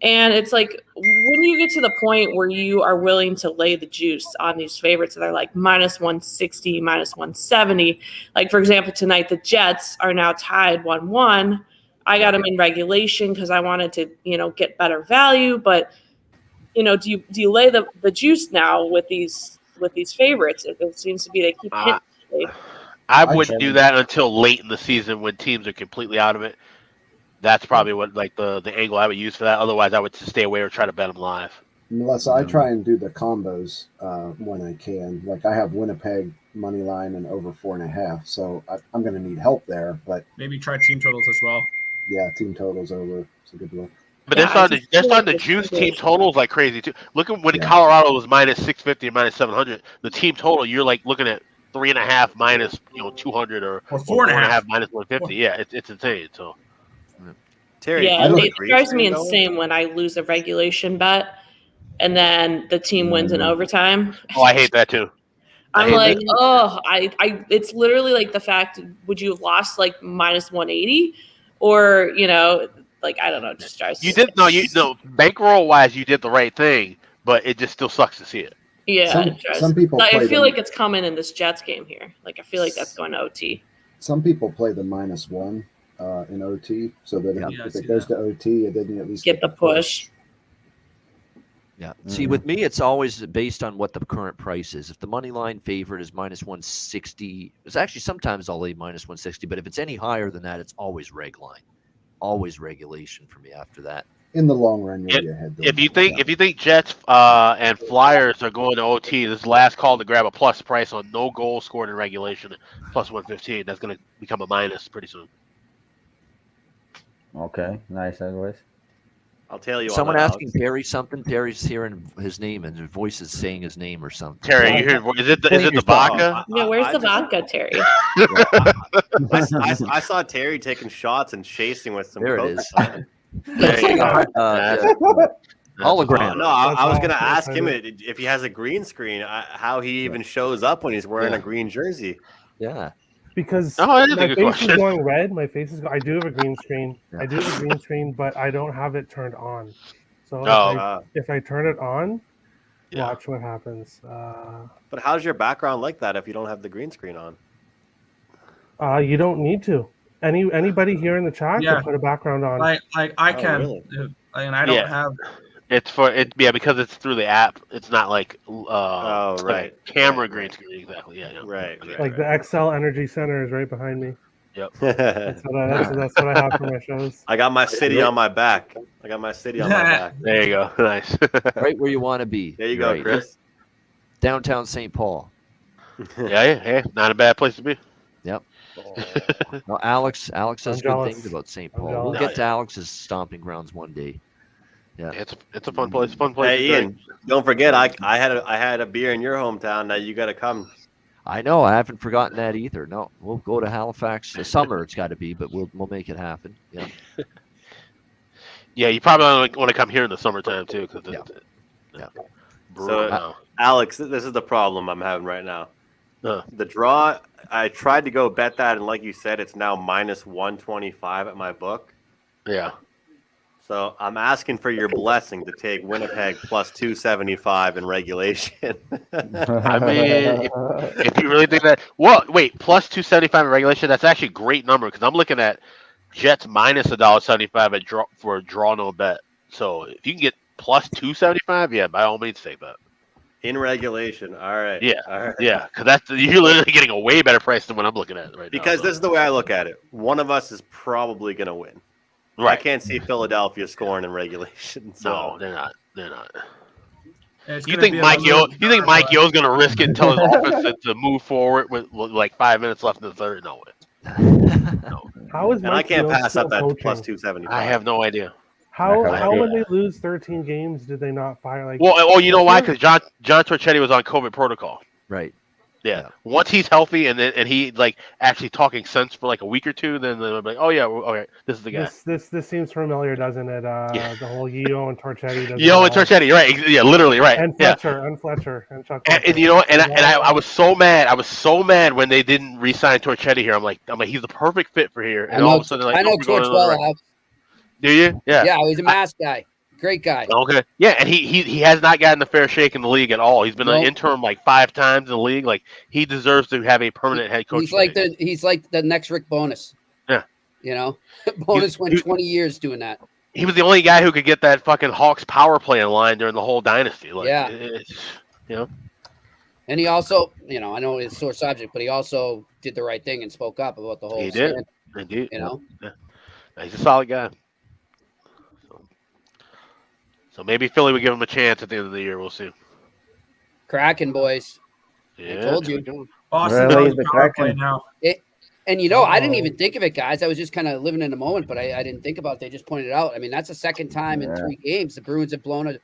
And it's like when you get to the point where you are willing to lay the juice on these favorites that are like minus 160, minus 170. Like, for example, tonight, the Jets are now tied 1-1. I got them in regulation because I wanted to, get better value. But, do you lay the juice now with these favorites? It seems to be they keep hitting. I wouldn't do that until late in the season when teams are completely out of it. That's probably what the angle I would use for that. Otherwise, I would stay away or try to bet them live. Melissa, I try and do the combos when I can. Like I have Winnipeg money line and over 4.5, so I'm going to need help there. But maybe try team totals as well. Yeah, team totals over. It's a good one. But that's on the juice team totals like crazy too. Look at when Colorado was minus 650 and minus 700. The team total, you're like looking at 3.5 minus 200 or 4.5 minus 150. Yeah, it's insane. So. Terry, it drives me insane when I lose a regulation bet and then the team wins in overtime. Oh, I hate that too. I'm like, it's literally like the fact, would you have lost like minus 180 or, I don't know, just drives you did bankroll wise, you did the right thing, but it just still sucks to see it. Yeah, some people. I feel like it's coming in this Jets game here. Like I feel like that's going to OT. Some people play the -1 in OT, so that if it goes to OT, it didn't at least get the push. Yeah. See, with me, it's always based on what the current price is. If the money line favorite is minus 160, it's actually sometimes I'll lay minus 160, but if it's any higher than that, it's always reg line, always regulation for me after that. In the long run, you'll be ahead. If you think Jets and Flyers are going to OT, this last call to grab a plus price on no goal scored in regulation, plus 115. That's going to become a minus pretty soon. Okay, nice advice. I'll tell you. Someone on that, asking Terry something. Terry's hearing his name and his voice is saying his name or something. Terry, you hear? Is it the vodka? Yeah, where's the vodka, Terry? I saw Terry taking shots and chasing with some. There Coke. it is. There you go. Hologram. No, I was going to ask him if he has a green screen, how he even shows up when he's wearing a green jersey. Yeah. Because that is a my good face question. is going red. My face is. I do have a green screen. I do have a green screen, but I don't have it turned on. So if I turn it on, watch what happens. But how's your background like that if you don't have the green screen on? You don't need to. Anybody here in the chat can put a background on. Like I can, really? and I don't have. It's because it's through the app. It's not like like camera green screen exactly. Yeah, right. Like the XL Energy Center is right behind me. Yep. That's what I have for my shows. I got my city on my back. There you go. Nice. Right where you want to be. There you go, Chris. Downtown St. Paul. Yeah, not a bad place to be. Yep. Well, Alex says good things about St. Paul. We'll get to Alex's stomping grounds one day. Yeah, it's a fun place. Hey, Ian, don't forget, I had a beer in your hometown. Now you got to come. I know. I haven't forgotten that either. No, we'll go to Halifax. The summer it's got to be, but we'll make it happen. Yeah. Yeah, you probably want to come here in the summertime too. So, Alex, this is the problem I'm having right now. The draw. I tried to go bet that, and like you said, it's now minus 125 at my book. Yeah. So I'm asking for your blessing to take Winnipeg plus 275 in regulation. I mean, if you really think that, wait, plus 275 in regulation, that's actually a great number because I'm looking at Jets minus $1.75 for a draw no bet. So if you can get plus 275, yeah, by all means take that. In regulation, all right. Yeah, all right. Yeah, because you're literally getting a way better price than what I'm looking at right now. Because this is the way I look at it. One of us is probably going to win. Right. I can't see Philadelphia scoring in regulation. So. No, they're not. They're not. You think Mike Yo's going to risk it and tell his offense to move forward with like 5 minutes left in the third? No way. No. How is and I can't pass up that plus 275. I have no idea. How when they lose 13 games did they not fire like? Well, you know why? Because John Torchetti was on COVID protocol. Right. Yeah. Once he's healthy and he like actually talking sense for like a week or two, then they'll be like, oh yeah, okay, this is the guy. This seems familiar, doesn't it? The whole Yeo and Torchetti. Yeo and Torchetti, right? Yeah, literally, right. And Fletcher and Chuck. And you know, I was so mad. I was so mad when they didn't re-sign Torchetti here. I'm like, he's the perfect fit for here. And all of a sudden, like, I know Torch well. Do you? Yeah. Yeah, he's a mask guy. Great guy. Okay. Yeah, and he has not gotten a fair shake in the league at all. He's been an interim like 5 times in the league. Like he deserves to have a permanent head coach. He's like the next Rick Bonus. Yeah. You know, Bonus went 20 years doing that. He was the only guy who could get that fucking Hawks power play in line during the whole dynasty. Like, yeah. You know. And he also, you know, I know it's a sore subject, but he also did the right thing and spoke up about the whole. He did. Indeed. You know. Yeah. He's a solid guy. So maybe Philly would give him a chance at the end of the year. We'll see. Kraken boys. Yeah, I told you. Boston does the power play now. And you know, I didn't even think of it, guys. I was just kind of living in the moment, but I didn't think about it. They just pointed it out. I mean, that's the second time in 3 games the Bruins have blown a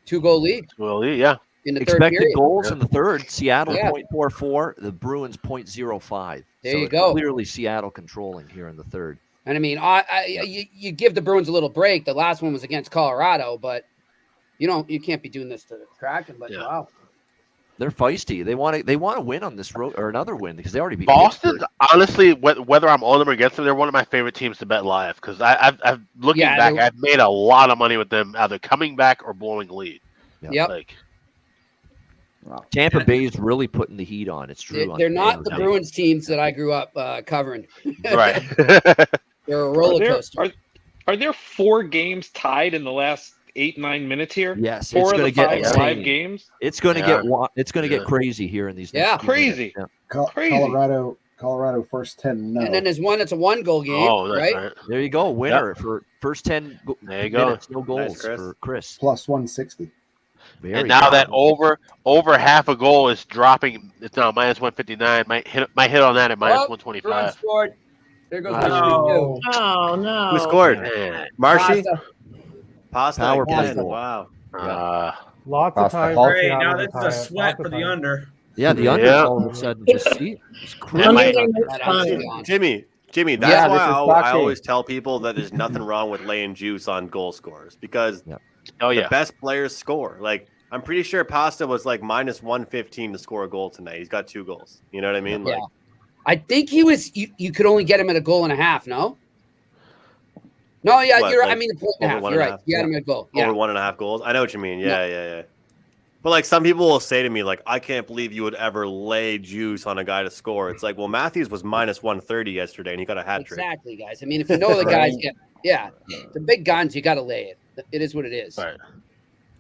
2-goal lead. Well, yeah. In the expected third goals in the third, Seattle 0.44, the Bruins 0.05. There you go. Clearly Seattle controlling here in the third. And I mean, you give the Bruins a little break. The last one was against Colorado, but you can't be doing this to the Kraken. But wow, they're feisty. They want to win on this road or another win because they already beat Boston. Honestly, whether I'm on them or against them, they're one of my favorite teams to bet live because I've looking back, I've made a lot of money with them either coming back or blowing lead. Yep. Tampa Bay is really putting the heat on. It's true. They're not the Bruins teams that I grew up covering. Right. They're a roller coaster. Are there 4 games tied in the last 8-9 minutes here? Yes, 4 of the 5 insane. live games. It's going to get crazy here in these. Yeah, crazy. Crazy. Colorado first 10. No. And then there's one. It's a 1-goal game. Right? There you go. Winner for first 10. There you go. No goals for Chris. Plus 160. And now that over half a goal is dropping. It's now minus 159. Might hit on that at minus 125. Scored. There goes Oh no! Who scored? Marshy? Pasta Power again. play. Wow. Lots of time. Pasta. Great. Seattle Now to this is tie a it. sweat Lots for of the time. under. Yeah, the under all of a sudden just see it's crazy. Jimmy, that's Yeah, why this is I Foxy. always tell people that there's nothing wrong with laying juice on goal scorers because the best players score. Like I'm pretty sure Pasta was like minus 115 to score a goal tonight. He's got 2 goals. You know what I mean? Yeah. Like I think he was. You could only get him at a goal and a half. No. No, yeah, What, you're. like I mean, a point and a half. over You're 1.5? right. You had him at a goal. Yeah. over 1.5 goals. I know what you mean. Yeah. But like some people will say to me, like, I can't believe you would ever lay juice on a guy to score. It's like, well, Matthews was minus 130 yesterday, and he got a hat trick. Exactly, guys. I mean, if you know the guys, the big guns, you got to lay it. It is what it is. Right.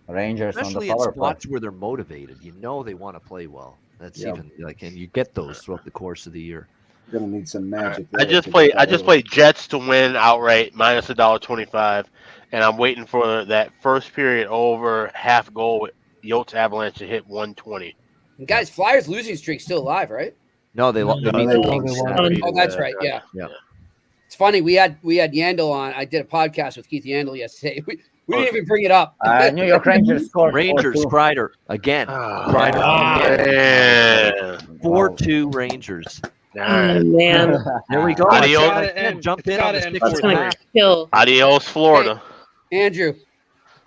Rangers Especially on in the power play. spots where they're motivated. You know they want to play well. That's even like, and you get those throughout the course of the year. Gonna need some magic. I just played Jets to win outright minus $1.25, and I'm waiting for that first period over half goal with Yotes Avalanche to hit 120. And guys, Flyers losing streak still alive, right? No, they beat the Kings. Oh, that's right. Yeah. It's funny. We had Yandel on. I did a podcast with Keith Yandel yesterday. We didn't even bring it up. New York Rangers scored. Rangers, 4-2. Kreider again. Kreider again. 4-2 Rangers. Oh, man. There we go. Jump in on the stick. That's going to kill. Adios, Florida. Hey, Andrew.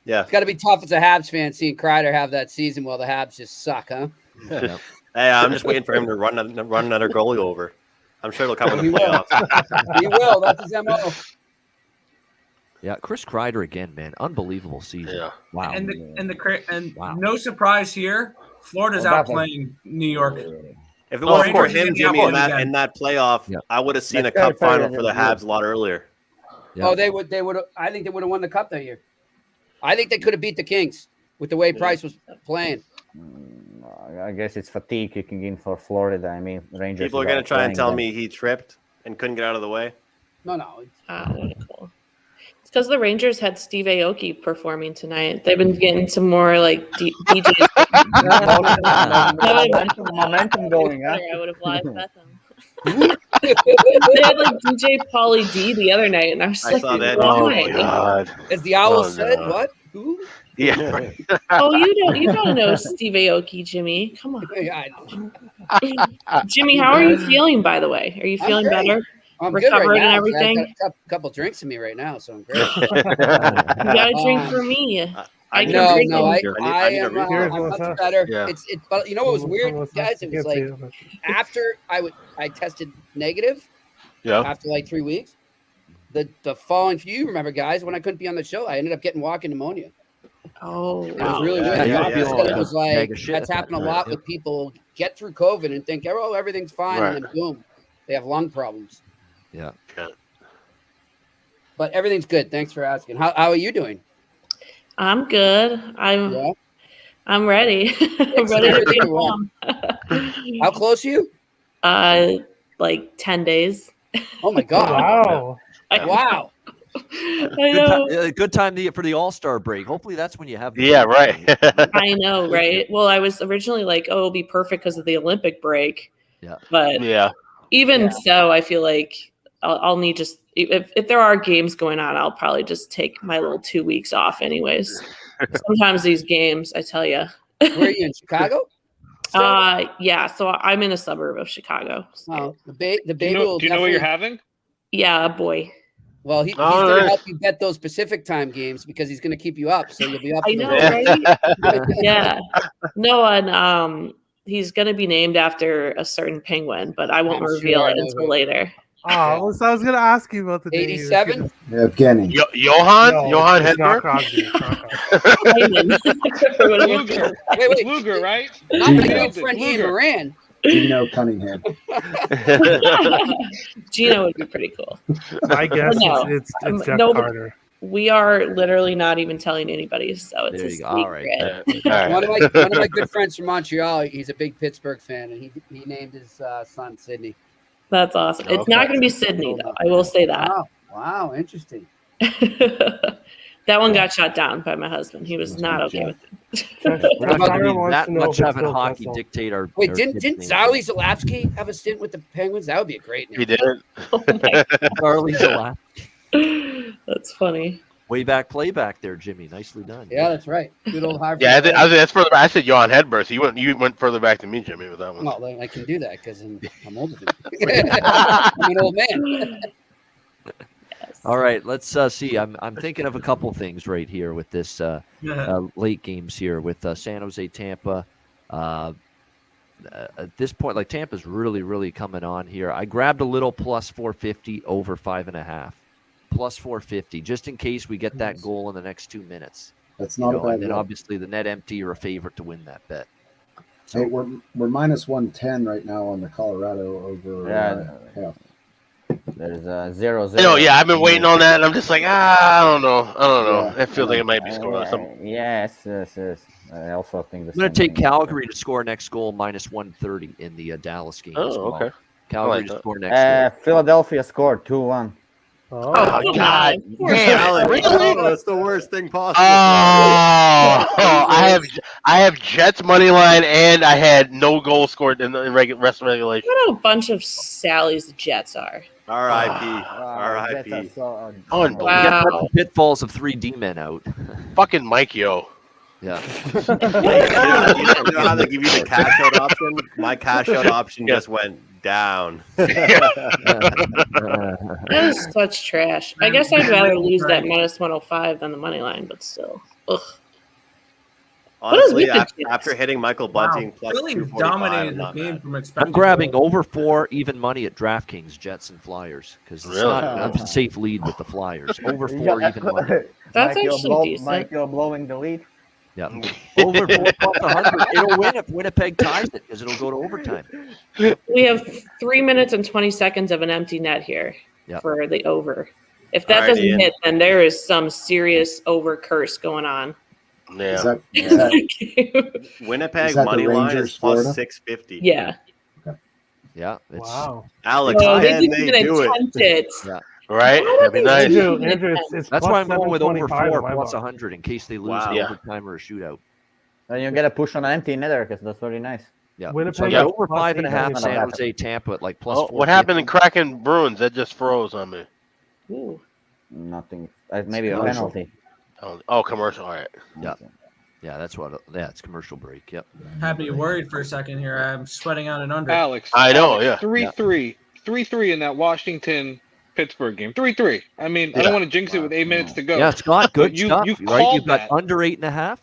Yeah. It's got to be tough as a Habs fan seeing Kreider have that season while the Habs just suck, huh? Hey, I'm just waiting for him to run another goalie over. I'm sure it'll come in He the will. playoffs. He will. That's his MO. Yeah, Chris Kreider again, man. Unbelievable season. Yeah. Wow. And no surprise here, Florida's outplaying New York. If it wasn't for him, Jimmy, in that playoff, I would have seen a cup final for the Habs a lot earlier. Yeah. Oh, they would. I think they would have won the cup that year. I think they could have beat the Kings with the way Price was playing. I guess it's fatigue kicking in for Florida. I mean, Rangers. People are going to try and tell me he tripped and couldn't get out of the way. No. Cool. It's because the Rangers had Steve Aoki performing tonight. They've been getting some more like DJs. Momentum going, huh? I would have live bet them. They had like DJ Pauly D the other night, and I was like, saw that. "Oh my God!" As the owl said, "What? Who?" Yeah. Oh, you don't know Steve Aoki, Jimmy. Come on. Yeah, I know. Jimmy, how are you feeling? By the way, are you feeling better? I'm Recovered good right now. and everything. I've got a couple drinks in me right now, so I'm great. You got a drink for me. I am much better. Yeah. It's but you know what was weird, guys? It was like after I tested negative. Yeah. After like 3 weeks, the following few, you remember, guys, when I couldn't be on the show, I ended up getting walking pneumonia. Oh, it was really weird. It was like that's happened a lot with people get through COVID and think, oh, everything's fine, and then boom, they have lung problems. Yeah. But everything's good. Thanks for asking. How are you doing? I'm good. I'm ready. I'm ready to be mom. How close are you? Like 10 days. Oh my God! Wow! Wow! I know. Good time for the All-Star break. Hopefully, that's when you have. Right. I know, right? Well, I was originally like, oh, it'll be perfect because of the Olympic break. Yeah. But even so, I feel like I'll need just if there are games going on, I'll probably just take my little 2 weeks off, anyways. Sometimes these games, I tell you. Where are you in Chicago? Yeah. So I'm in a suburb of Chicago. So. Oh, the baby do you know what you're having? Yeah, a boy. Well, he's going to help you bet those Pacific time games because he's going to keep you up, so you'll be up. I know, right? Yeah. No, and he's going to be named after a certain penguin, but I won't reveal it until later. Oh, so I was going to ask you about the 87. Evgeny. Johan Hedberg. Wait, Luger, right? Not my good friend Ian Moran. Gino Cunningham. Gino would be pretty cool. I guess it's Jeff Carter. We are literally not even telling anybody, so it's a secret. All right. One of my good friends from Montreal, he's a big Pittsburgh fan, and he named his son Sidney. That's awesome. It's not going to be Sydney, though. I will say that. Wow, interesting. That one got shot down by my husband. He was not okay with it. We're not going to be that much having hockey dictate our. Wait, didn't Zali Zalapsky have a stint with the Penguins? That would be a great name. He did. Oh my God. Zali Zalapsky. That's funny. Way back playback there, Jimmy. Nicely done. Yeah, that's right. Good old Harvard. Yeah, that's further back. I said Johan Hedberg. You went further back than me, Jimmy, with that one. Well, I can do that because I'm older than you. I'm an old man. All right, let's see. I'm thinking of a couple things right here with this late games here with San Jose, Tampa. At this point, like Tampa's really coming on here. I grabbed a little plus 450 over 5.5. Plus 450, just in case we get that goal in the next 2 minutes. That's not a bad And then bet. obviously the net empty are a favorite to win that bet. Hey, we're minus 110 right now on the Colorado over half. There's a 0-0. I know, yeah, I've been waiting on that, and I'm just like, I don't know. I feel like it might be scoring something. Yes. I also think I'm going to take Calgary to score next goal minus 130 in the Dallas game. as well. Okay. Calgary to score next goal. Philadelphia scored 2-1. Oh, God. Damn, really? That's the worst thing possible. I have Jets money line, and I had no goal scored in the rest of regulation. What a bunch of Sallies the Jets are. R.I.P. R.I.P. Unbelievable. Pitfalls of 3D men out. Fucking Mike Yo. Yeah. You know how they give you the cash out option? My cash out option just went down. That is such trash. I guess I'd rather lose that minus 105 than the money line, but still. Ugh. Honestly, after hitting Michael Bunting plus Philly 245, dominated the not game bad. from expected. I'm grabbing over 4 even money at DraftKings, Jets and Flyers, because it's not a safe lead with the Flyers. Over 4 even money. That's actually decent. Mike, you're blowing the lead. Yeah. Over 4 plus 100. It'll win if Winnipeg ties it because it'll go to overtime. We have 3 minutes and 20 seconds of an empty net here for the over. If that doesn't hit, then there is some serious over curse going on. Yeah. Winnipeg money line is plus 650. Yeah. Yeah. Wow. Alex, they can didn't they even do attempt it? it. Right? That'd be nice. Andrew, it's That's plus why I'm going with over 725 4 in my plus book. 100 in case they lose Wow. an Yeah. overtime or a shootout. And you get a push on an empty netter because that's very nice. Yeah. Winnipeg So I got is over plus 5.5 San 875. Jose Tampa at like plus Oh, what happened in Kraken Bruins? That just froze on me. Ooh. Nothing. Maybe a commercial. penalty. Oh, commercial. All right. Yeah. Yeah, that's what. Yeah, it's commercial break. Yep. Had me worried for a second here. I'm sweating out an under. Alex. I know, Alex, yeah. 3-3. 3-3 in that Washington-Pittsburgh game. 3-3. I mean, I don't want to jinx it with 8 minutes to go. Yeah, Scott, good stuff. You Right? called You've got that. under 8.5.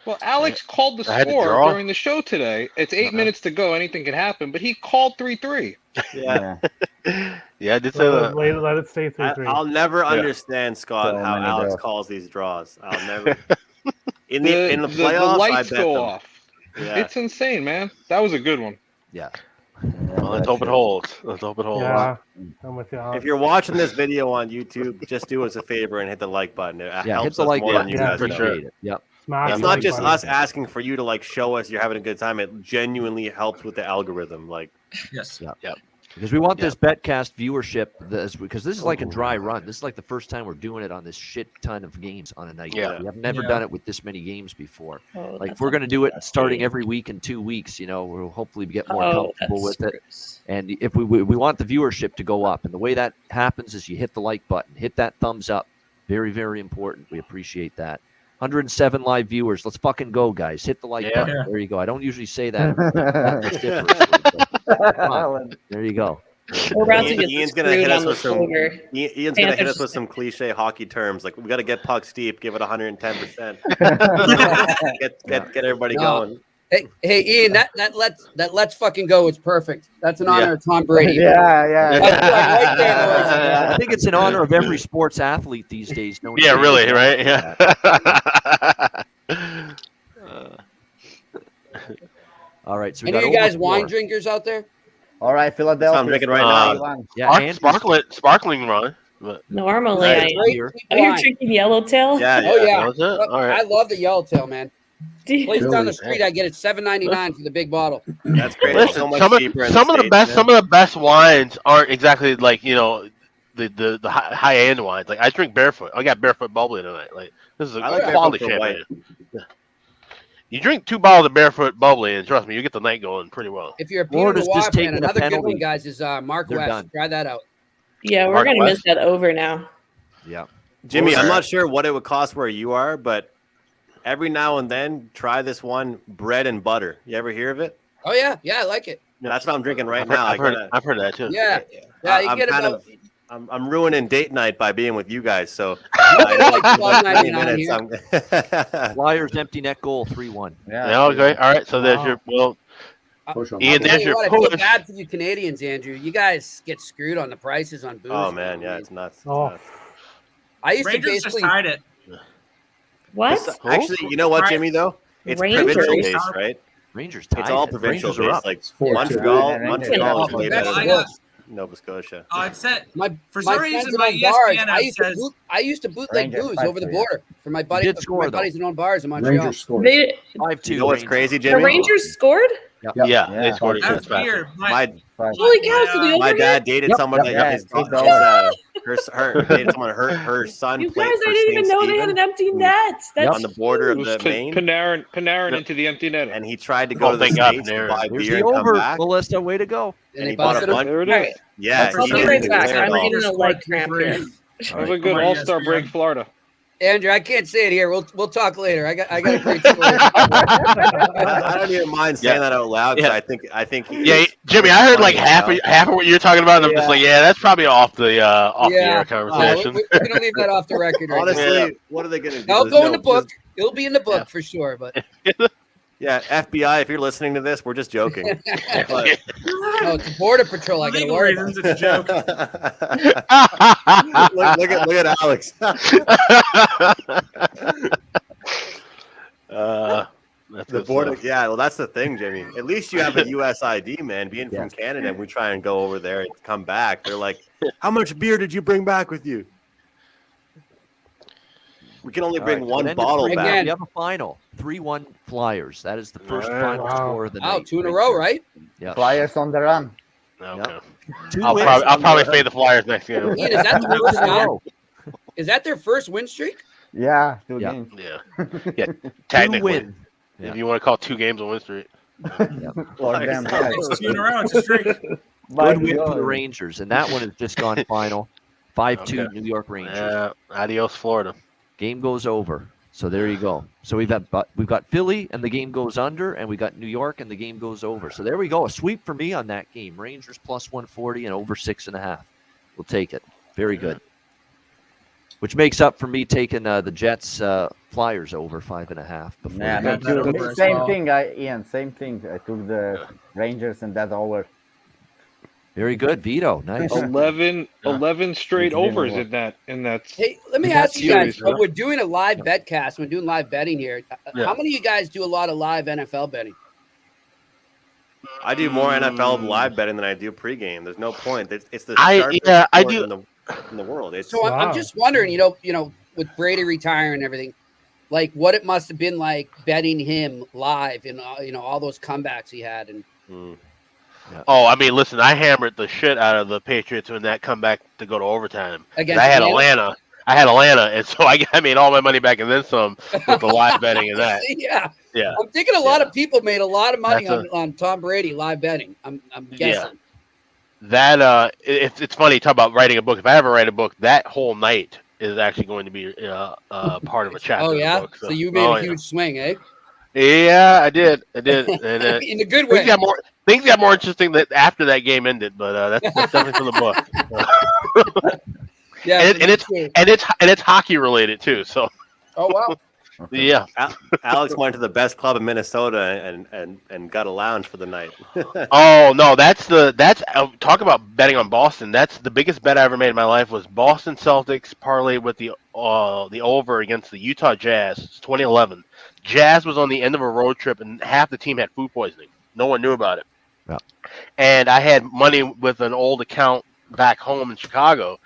Well, Alex called the I had to score draw. during the show today. It's 8 minutes to go. Anything can happen. But he called 3-3. Yeah. Yeah, I did say that. Let it stay 3-3. I'll never understand, Scott, So how many Alex draws. calls these draws. I'll never. In the The playoffs, I lights bet go them. off. Yeah. It's insane, man. That was a good one. Yeah. Well, let's hope it holds. Let's hope it holds. Yeah, I'm with you. If you're watching this video on YouTube, just do us a favor and hit the like button. It Yeah, helps hit the us like more button. than you Yeah, guys for know. sure. Appreciate it. Yep. Smash It's the not like just button. us asking for you to like show us you're having a good time. It genuinely helps with the algorithm. Like, Yes. Because we want this Betcast viewership, because this is like a dry run. This is like the first time we're doing it on this shit ton of games on a night. Yeah. We have never Yeah. done it with this many games before. Oh, Like, if that's we're going to do it that's starting great. every week in 2 weeks, we'll hopefully get more Oh, comfortable with that's it. gross. And if we want the viewership to go up, and the way that happens is you hit the like button, hit that thumbs up. Very, very important. We appreciate that. 107 live viewers. Let's fucking go, guys. Hit the like Yeah. button. There you go. I don't usually say that vociferously, but come on. There you go. We're about to get Ian's gonna screwed hit us on the with some. shoulder. Ian's gonna hit Panthers- us with some cliche hockey terms. Like, we got to get pucks deep, give it 110%. get everybody No. going. Hey, Ian, that let's fucking go is perfect. That's an honor of Tom Brady. Yeah. That's right there, boys. I think it's in honor of every sports athlete these days. Yeah, really, right? Yeah. All right. So we Any of got you guys over wine 4. drinkers out there? All right, Philadelphia. I'm drinking right now. Yeah, Andrew's- Sparkling run. But Normally, Right. I am. Here. Oh, you're drinking Yellowtail? Yeah. Oh yeah. Was it? Look, All right. I love the Yellowtail, man. Do Place you- down the street, I get it $7.99 for the big bottle. That's great. Listen, so much some cheaper in of the States, best man. some of the best wines aren't exactly like the high end wines. Like, I drink Barefoot. I got Barefoot bubbly tonight. Like, this is a I like quality Barefoot for champagne. Yeah. You drink 2 bottles of Barefoot bubbly, and trust me, you get the night going pretty well. If you're a Florida's Pinot Noir just fan, taking a another good penalty. one, guys, is Mark They're West. done. Try that out. Yeah, we're Mark going to miss West? that over now. Yeah. Jimmy, I'm not sure what it would cost where you are, but every now and then try this one bread and butter. You ever hear of it? Oh yeah, I like it. That's what I'm drinking right now. I've heard that too. Yeah, you I'm get kind about. I'm ruining date night by being with you guys. So Flyers empty net goal 3-1. Yeah. Okay. All right. So there's your Ian, there's your I push. feel bad for you Canadians, Andrew. You guys get screwed on the prices on booze. Oh man, yeah, it's nuts. I used Rangers to basically just tied it. What? Actually, you know what, Jimmy? Though it's Rangers? provincial based, right? Rangers. It's all provincial Rangers are up. based. Like Montreal is way better I than got- Nova Scotia. It said for my some friends reason that my own bars, ESPN I used to bootleg Rangers booze 5-3, over the border for my buddies. did score, my buddies that own bars in Montreal. Rangers scored. They, 5-2. You know what's crazy, the Jimmy? Rangers scored? Yeah, they scored it. That's weird. Holy cow! So the My overhead? dad dated someone that his dated someone her son You played guys, for I didn't St. even know they had Stephen an empty net. That's on the border It of was the Maine. Panarin into the empty net. And he tried to go to the thank God, States to Panarin. buy There's beer the and come over, back. Melissa. Way to go. And he bought a bunch. There it All is. right. Yeah, I'll he be right didn't back. declare it I'm all. getting a leg cramp here. That was a good All-Star break, Florida. Andrew, I can't say it here. We'll talk later. I got a great story. I don't even mind saying that out loud. Yeah. I think. Yeah, Jimmy, I heard like half of what you're talking about, and I'm just like, yeah, that's probably off the air conversation. We're gonna leave that off the record. Right Honestly, now. what are they going to do? It'll There's go in no- the book. It'll be in the book for sure. But Yeah, FBI, if you're listening to this, we're just joking. But- no, it's Border Patrol. I got to Legal worry reasons, about. it's a joke. look at Alex. The border, yeah. Well, that's the thing, Jimmy. At least you have a U.S. ID, man. Being from Canada, and we try and go over there and come back. They're like, "How much beer did you bring back with you?" We can only bring one bottle back. We have a final 3-1 Flyers. That is the first final score of the Wow, night. 2 in a row, right? Yeah. Flyers on the run. Okay. Two I'll wins probably on the- fade the Flyers next game. Ian, is that the first one? Is that their first win streak? Yeah, 2 Yeah. games. Yeah, technically, wins. if you want to call 2 games on win streak. Or them, yeah. It's 2 in a row. It's a streak. Good win for the Rangers, and that one has just gone final. 5-2 Okay. New York Rangers. Adios, Florida. Game goes over. So there you go. So we've got Philly and the game goes under, and we got New York and the game goes over. So there we go. A sweep for me on that game. Rangers plus 140 and over 6.5. We'll take it. Very good. Which makes up for me taking the Jets Flyers over 5.5 before. Yeah, me too. Same thing, Ian. Same thing. I took the Rangers and that over. Very good, Vito. Nice. 11 straight It's overs been in that. Hey, let me In that ask you guys. series, We're doing a live betcast. We're doing live betting here. How many of you guys do a lot of live NFL betting? I do more NFL live betting than I do pregame. There's no point. It's the I sharpest sport do. in the world. It's So I'm just wondering, you know, with Brady retiring and everything, like what it must have been like betting him live and all those comebacks he had. And Oh, I mean, listen, I hammered the shit out of the Patriots when that comeback to go to overtime. Against I had Atlanta? Atlanta, and so I made all my money back and then some with the live betting and that. yeah, Yeah. I'm thinking a lot of people made a lot of money That's on Tom Brady live betting. I'm guessing. That it's funny you talk about writing a book. If I ever write a book, that whole night is actually going to be part of a chapter. Oh of the yeah, book, so you made a huge swing, eh? Yeah, I did. And, In a good way. Things got more interesting that after that game ended, but that's definitely from the book. Yeah, and it's hockey related too. So. Oh wow. Yeah, Alex went to the best club in Minnesota and got a lounge for the night. Oh no, that's talk about betting on Boston. That's the biggest bet I ever made in my life was Boston Celtics parlay with the over against the Utah Jazz. It's 2011. Jazz was on the end of a road trip and half the team had food poisoning. No one knew about it. Yeah. And I had money with an old account back home in Chicago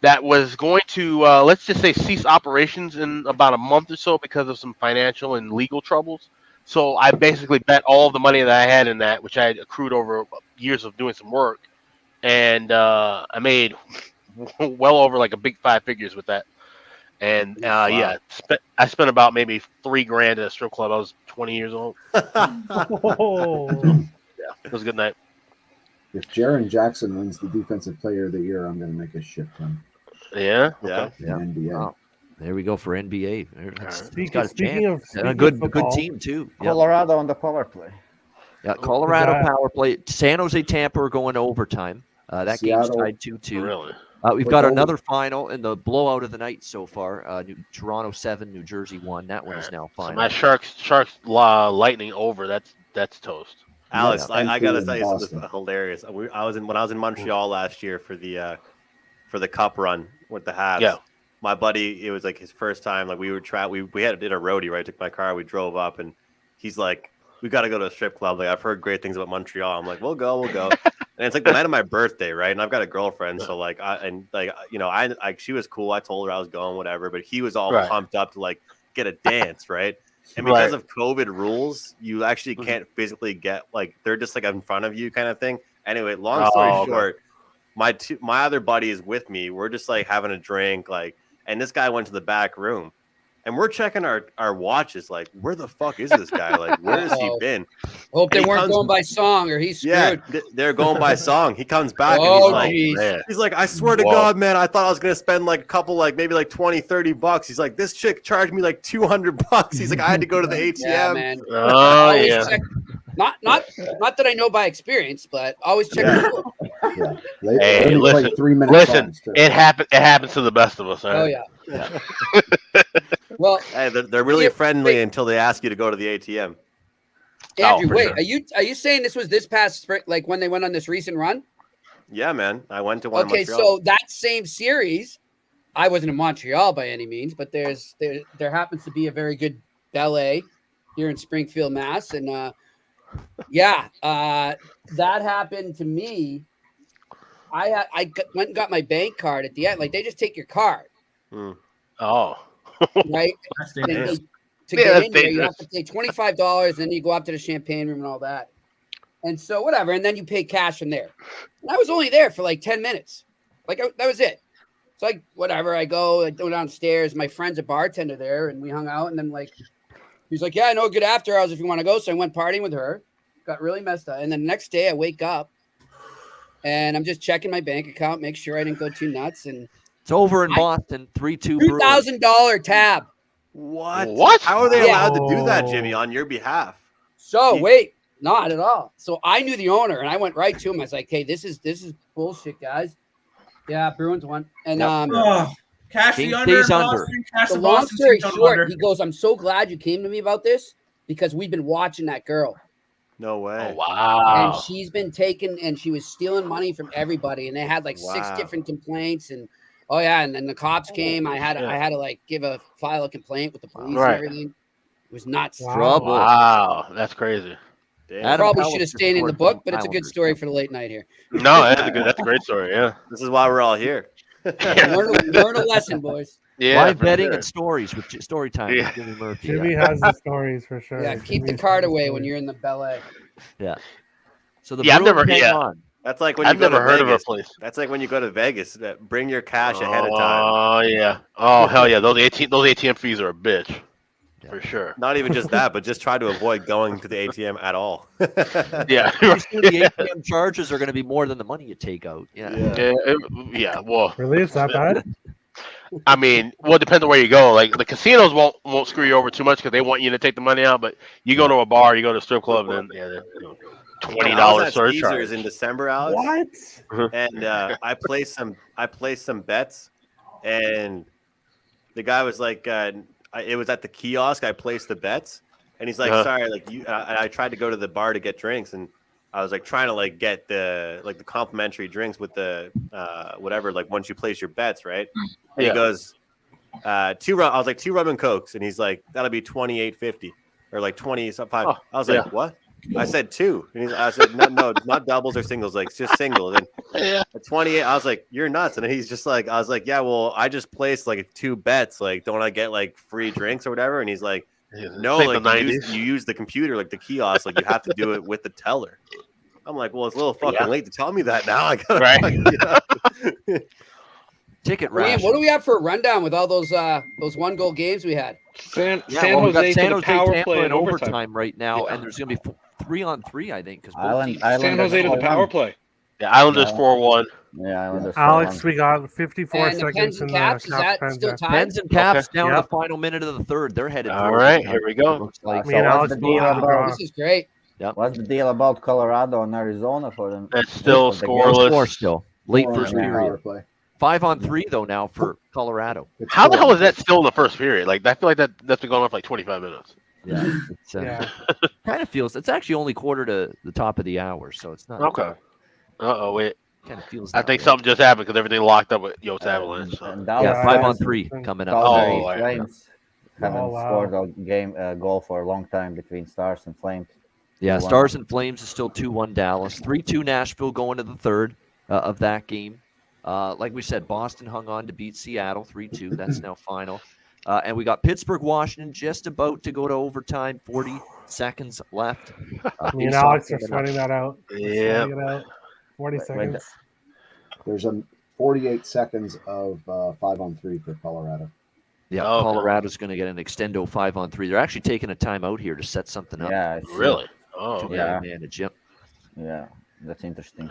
that was going to, let's just say, cease operations in about a month or so because of some financial and legal troubles. So I basically bet all of the money that I had in that, which I had accrued over years of doing some work. And I made well over like a big 5 figures with that. And I spent about maybe $3,000 at a strip club. I was 20 years old. Yeah, it was a good night. If Jaren Jackson wins the Defensive Player of the Year, I'm going to make a shit ton. Yeah. Yeah. NBA. Wow. There we go for NBA. He's got a Speaking chance. of- And a speaking good of football, team too. Yeah. Colorado on the power play. Yeah, Colorado that- power play. San Jose, Tampa are going to overtime. That game's Seattle- tied 2-2. Really? We've What's got over? another final in the blowout of the night so far. Toronto 7, New Jersey 1. That one is now So final. my Sharks Lightning over. That's toast. Alex, Yeah, I gotta Vancouver tell you and something Boston. hilarious. When I was in Montreal last year for the Cup run with the Habs. Yeah. My buddy, it was like his first time. Like we did a roadie, right? I took my car, we drove up, and he's like, "We got to go to a strip club." Like I've heard great things about Montreal. I'm like, "We'll go." And it's like the night of my birthday, right? And I've got a girlfriend, so like, she was cool. I told her I was going, whatever. But he was all Right. pumped up to like get a dance, right? And because of COVID rules, you actually can't physically get like they're just like in front of you, kind of thing. Anyway, long story short, my other buddy is with me. We're just like having a drink, like, and this guy went to the back room. And we're checking our watches, like, where the fuck is this guy? Like, where has he been? Hope they And he weren't comes- going by song or he's Yeah, screwed. they're going by song. He comes back Oh, and geez. he's like, I swear to Whoa. God, man, I thought I was going to spend like a couple, like maybe like 20, 30 bucks. He's like, this chick charged me like 200 bucks. He's like, I had to go to the ATM. Yeah, man. Oh Always yeah. check- Not that I know by experience, but always check. Yeah. your phone. Yeah. They Hey, only listen, play 3-minute listen. songs, too. It happens to the best of us. Right? Oh yeah. Well, Hey, they're really Yeah, friendly wait. until they ask you to go to the ATM. Andrew, for wait, sure. are you saying this was this past spring, like when they went on this recent run? Yeah, man. I went to one. Okay, in Montreal. so that same series, I wasn't in Montreal by any means, but there happens to be a very good ballet here in Springfield, Mass, and that happened to me. Went and got my bank card at the end. Like they just take your card, Oh. right? That's And dangerous. to Yeah, get that's in there, you have dangerous. to pay $25, then you go up to the champagne room and all that. And so whatever, and then you pay cash from there. And I was only there for like 10 minutes. Like that was it. So like whatever, I go downstairs. My friend's a bartender there, and we hung out. And then like he's like, "Yeah, I know, good after hours if you want to go." So I went partying with her, got really messed up. And then the next day I wake up and I'm just checking my bank account, make sure I didn't go too nuts. And It's over in Boston, 3-2 Bruins. $2,000 tab. What? How are they Yeah. allowed to do that, Jimmy, on your behalf? So wait, not at all. So I knew the owner, and I went right to him. I was like, "Hey, this is bullshit, guys." Yeah, Bruins won, and Cash King the under, stays under. Boston. Cash the the long Boston. story Team short, under. he goes, "I'm so glad you came to me about this because we've been watching that girl, No way. Oh, wow. and she's been taking, and she was stealing money from everybody, and they had like 6 Wow. different complaints, and oh yeah, and then the cops came. I had to like file a complaint with the police Right. and everything. It was nuts. Trouble. Wow. That's crazy. Damn. Adam Probably Pellich should have just stayed in the scored book, but it's a good Islanders. story for the late night here. No, that's a great story. Yeah. This is why we're all here. Learn a lesson, boys. Yeah. Live for betting sure. and stories with story time Yeah. with Jimmy Murphy. Jimmy has the stories for sure. Yeah, keep the Jimmy's card got the away when stories. you're in the ballet. Yeah. So the Yeah, I've Bruins never- hang yeah. on. That's like when I've you go never to heard of Vegas. a place. That's like when you go to Vegas. Bring your cash ahead of time. Oh yeah. Oh hell yeah. Those ATM fees are a bitch. For sure. Not even just that, but just try to avoid going to the ATM at all. Yeah. Pretty soon the ATM charges are going to be more than the money you take out. Yeah. Yeah. Well, Really, it's that bad? I mean, well, it depends on where you go. Like the casinos won't screw you over too much because they want you to take the money out. But you go to a bar, you go to a strip club, and then $20 I was at surcharge. Caesars in December, Alex. What? And I placed some bets, and the guy was like, it was at the kiosk. I placed the bets, and he's like, sorry, like you. I tried to go to the bar to get drinks, and I was like trying to like get the complimentary drinks with the whatever. Like once you place your bets, right? And he goes, two rum. I was like 2 rum and cokes, and he's like, that'll be $28.50 or like 25. I was like, what? I said 2, and I said no, not doubles or singles, like it's just singles. And at 28, I was like, you're nuts. And he's just like, I was like, yeah, well, I just placed like 2 bets. Like, don't I get like free drinks or whatever? And he's like, no, Like the like you 90s. use the computer, like the kiosk, like you have to do it with the teller. I'm like, well, it's a little fucking late to tell me that now. I gotta Ticket Liam, rash. what do we have for a rundown with all those 1-goal games we had? San We've got Jose San to the Jose, power Tampa play in and overtime right now, and there's going to be 3-on-3, I think, because Island San Jose to the Islanders power won. play. The Islanders 4-1. Yeah, Islanders. Alex, we got 54 And the seconds Pens in and the Caps, is that Pens, still yeah. tied? Pens and Caps down Yep. to the final minute of the third. They're headed All for right, overtime, here we go. it looks like. Me and Alex what's the both deal have a draw. This is great. Yep. What's the deal about Colorado and Arizona for them? That's still for the game? scoreless. Score still. Late More first on the period. power play. 5-on-3 though now for Colorado. It's How the 4. hell is that still in the first period? Like, I feel like that's been going on for like 25 minutes. Yeah, it's, Yeah. kind of feels. It's actually only quarter to the top of the hour, so it's not. Okay. Wait. Kind of feels. I that think way. something just happened because everything locked up with Yotes Avalanche. So. And Yeah, Dallas 5-on-3 coming up. Calgary Oh, yeah. Flames haven't Oh, wow. scored a goal for a long time between Stars and Flames. Yeah, 2-1. Stars and Flames is still 2-1 Dallas. 3-2 Nashville going to the third of that game. Like we said, Boston hung on to beat Seattle 3-2. That's now final. And we got Pittsburgh, Washington just about to go to overtime. 40 seconds left. Me and face-off Alex are coming up. sweating that out. We're Yeah. sweating it out. 40 seconds. There's a 48 seconds of 5-on-3 for Colorado. Yeah, Oh, okay. Colorado's going to get an extendo 5-on-3. They're actually taking a timeout here to set something up. Yeah, I see. Really? Oh, To okay. Yeah. manage. Yep. Yeah, that's interesting.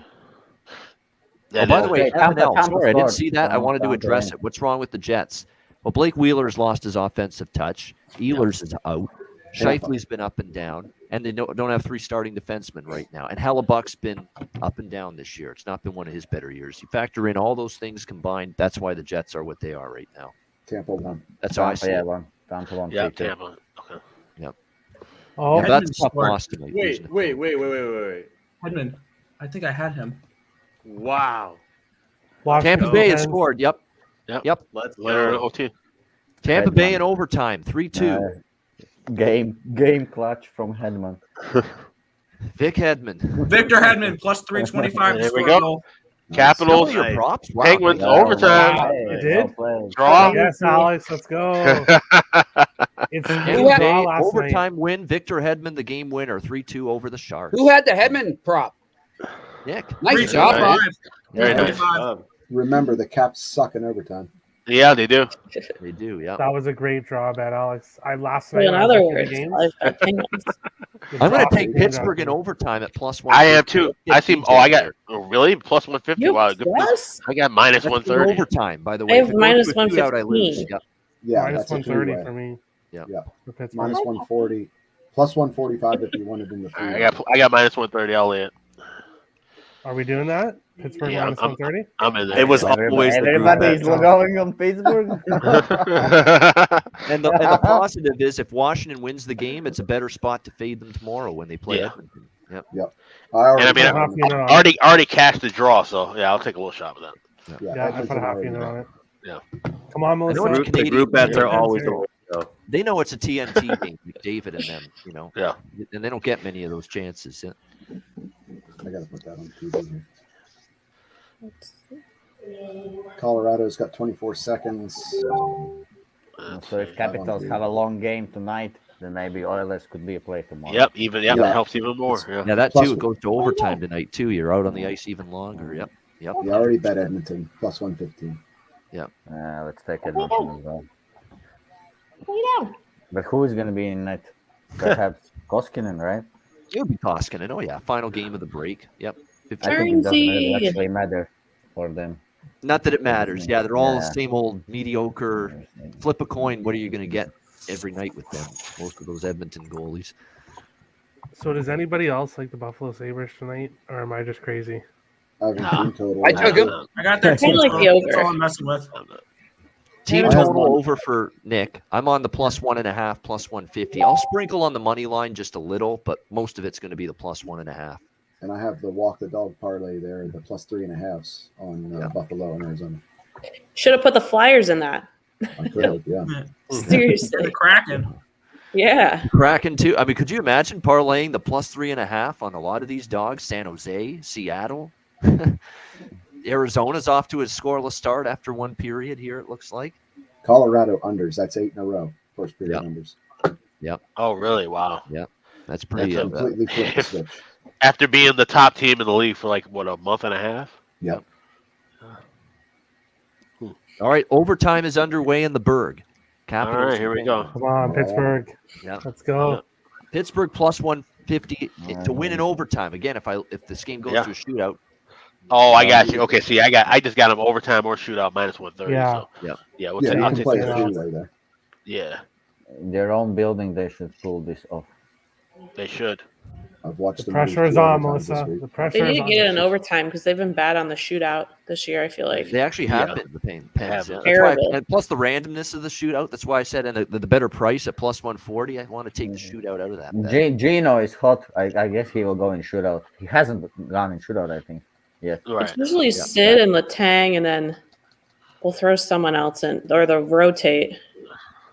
Oh, by the way, Tampa FNL, sorry, I didn't scored. see that. I wanted to Tampa address win. it. What's wrong with the Jets? Well, Blake Wheeler's lost his offensive touch. Ehlers is out. Shifley's been up and down. And they don't have 3 starting defensemen right now. And Hellebuck's been up and down this year. It's not been one of his better years. You factor in all those things combined, that's why the Jets are what they are right now. Tampa won. That's how I see Tampa, yeah, it. one. Tampa won. Yeah, 3-2. Tampa. Okay. Yep. Oh, Yeah, that's Edmonds tough scored. loss tonight. Wait. Hedman, I think I had him. Wow. Washington Tampa Bay has Pens. scored. Yep. Yep. Let's Winner go. OT. Tampa Hedman. Bay in overtime, 3-2. Game clutch from Hedman. Vic Hedman. Victor Hedman plus 325 to There we score go. a goal. Capitals. Some of your props. Wow. Penguins Yeah, overtime. wow. You did? Well played. Draw. Yes, Alex, let's go. It's a Tampa good Bay draw last night. overtime win. Victor Hedman, the game winner, 3-2 over the Sharks. Who had the Hedman prop? Nick. Nice job, nice. Bob. Very nice. 325. Remember, the Caps suck in overtime. Yeah, they do. They do, yeah. That was a great draw bet, Alex. I last So night. in I was other looking at words, the games. I bet Penguins. The I'm going draw to take was good Pittsburgh in after. overtime at plus I am 150. too. Get I see. TJ Oh, I got there. really plus 150. You Wow, good. plus? I got minus That's in 130. overtime, by the I way. have If it goes minus to a shootout, I lose. 115. Yep. Yeah, Minus that's a 130 three-way. for me. Yeah. Yeah, For Pittsburgh. minus 140, plus 145 if you wanted in the I three. got minus 130. I'll lay it. Are we doing that? Pittsburgh Yeah, minus I'm- 130? I'm in there. It was always the group Everybody's bet. going on Pittsburgh. And the positive is if Washington wins the game, it's a better spot to fade them tomorrow when they play Yeah. Edmonton. Yep. Yep. And I mean, Half unit on it. already cashed the draw, so yeah, I'll take a little shot with that. Yeah, I put a half unit on it. Yeah. Come on, I know Melissa. it's The group bets are always the Canadian. way to go. They know it's a TNT game, David and them, you know. Yeah. And they don't get many of those chances. Yeah. I got to put that on TV here. Colorado's got 24 seconds. So if Capitals have a long game tonight, then maybe Oilers could be a play tomorrow. Yep. Even Yeah. that helps even more. Yeah. Yeah, that Plus- too. It goes to overtime tonight too. You're out on the ice even longer. Yep. Yep. You already bet Edmonton, plus 115. Let's take Edmonton as well. But who is going to be in net? Perhaps Koskinen, right? It'll be Koskinen. Oh yeah, final game of the break. Yep. I think it doesn't really Turnsy. actually matter for them. Not that it matters. Yeah, they're all the Yeah. same old mediocre. Flip a coin. What are you going to get every night with them? Most of those Edmonton goalies. So does anybody else like the Buffalo Sabres tonight, or am I just crazy? I have a team total. I took him. I got that I team like total. the That's all over. I'm messing with. Team I have total one. over for Nick. I'm on the plus 1.5, plus 150. I'll sprinkle on the money line just a little, but most of it's going to be the plus 1.5. And I have the walk the dog parlay there, the plus 3.5s on Buffalo and Arizona. Should have put the Flyers in that. I could have, yeah. Seriously. The Kraken. Yeah. Kraken too. I mean, could you imagine parlaying the plus 3.5 on a lot of these dogs? San Jose, Seattle, Arizona's off to a scoreless start after one period here. It looks like. Colorado unders. That's 8 in a row. First period Yep. unders. Yep. Oh, really? Wow. Yep. That's pretty. That's Completely flipped the switch. After being the top team in the league for like what, a month and a half? Yep. All right, overtime is underway in the Berg. Capitals. All right, here we go. Come on, Pittsburgh. Yeah. Let's go. Pittsburgh plus 150 to win in overtime. Again, if this game goes Yeah. to a shootout, Oh, I got you. Okay, see, I just got them overtime or shootout minus 130. Yeah. So Yep. yeah, Yeah, you I'll can take play a that. three-way there. Yeah, Their own building, they should pull this off. they should. I've watched The them pressure lose is 2 on, overtimes this Melissa. week. The They pressure need is to on. get it in overtime because they've been bad on the shootout this year. I feel like They actually have Yeah. been the Pens. have Yeah. been. That's why, Terrible. and plus the randomness of the shootout. That's why I said, and the better price at plus 140. I want to take the shootout out of that. bet. Gino is hot. I guess he will go in shootout. He hasn't gone in shootout, I think. Yeah. Right. it's usually Sid and Letang, and then we'll throw someone else in, or they'll rotate.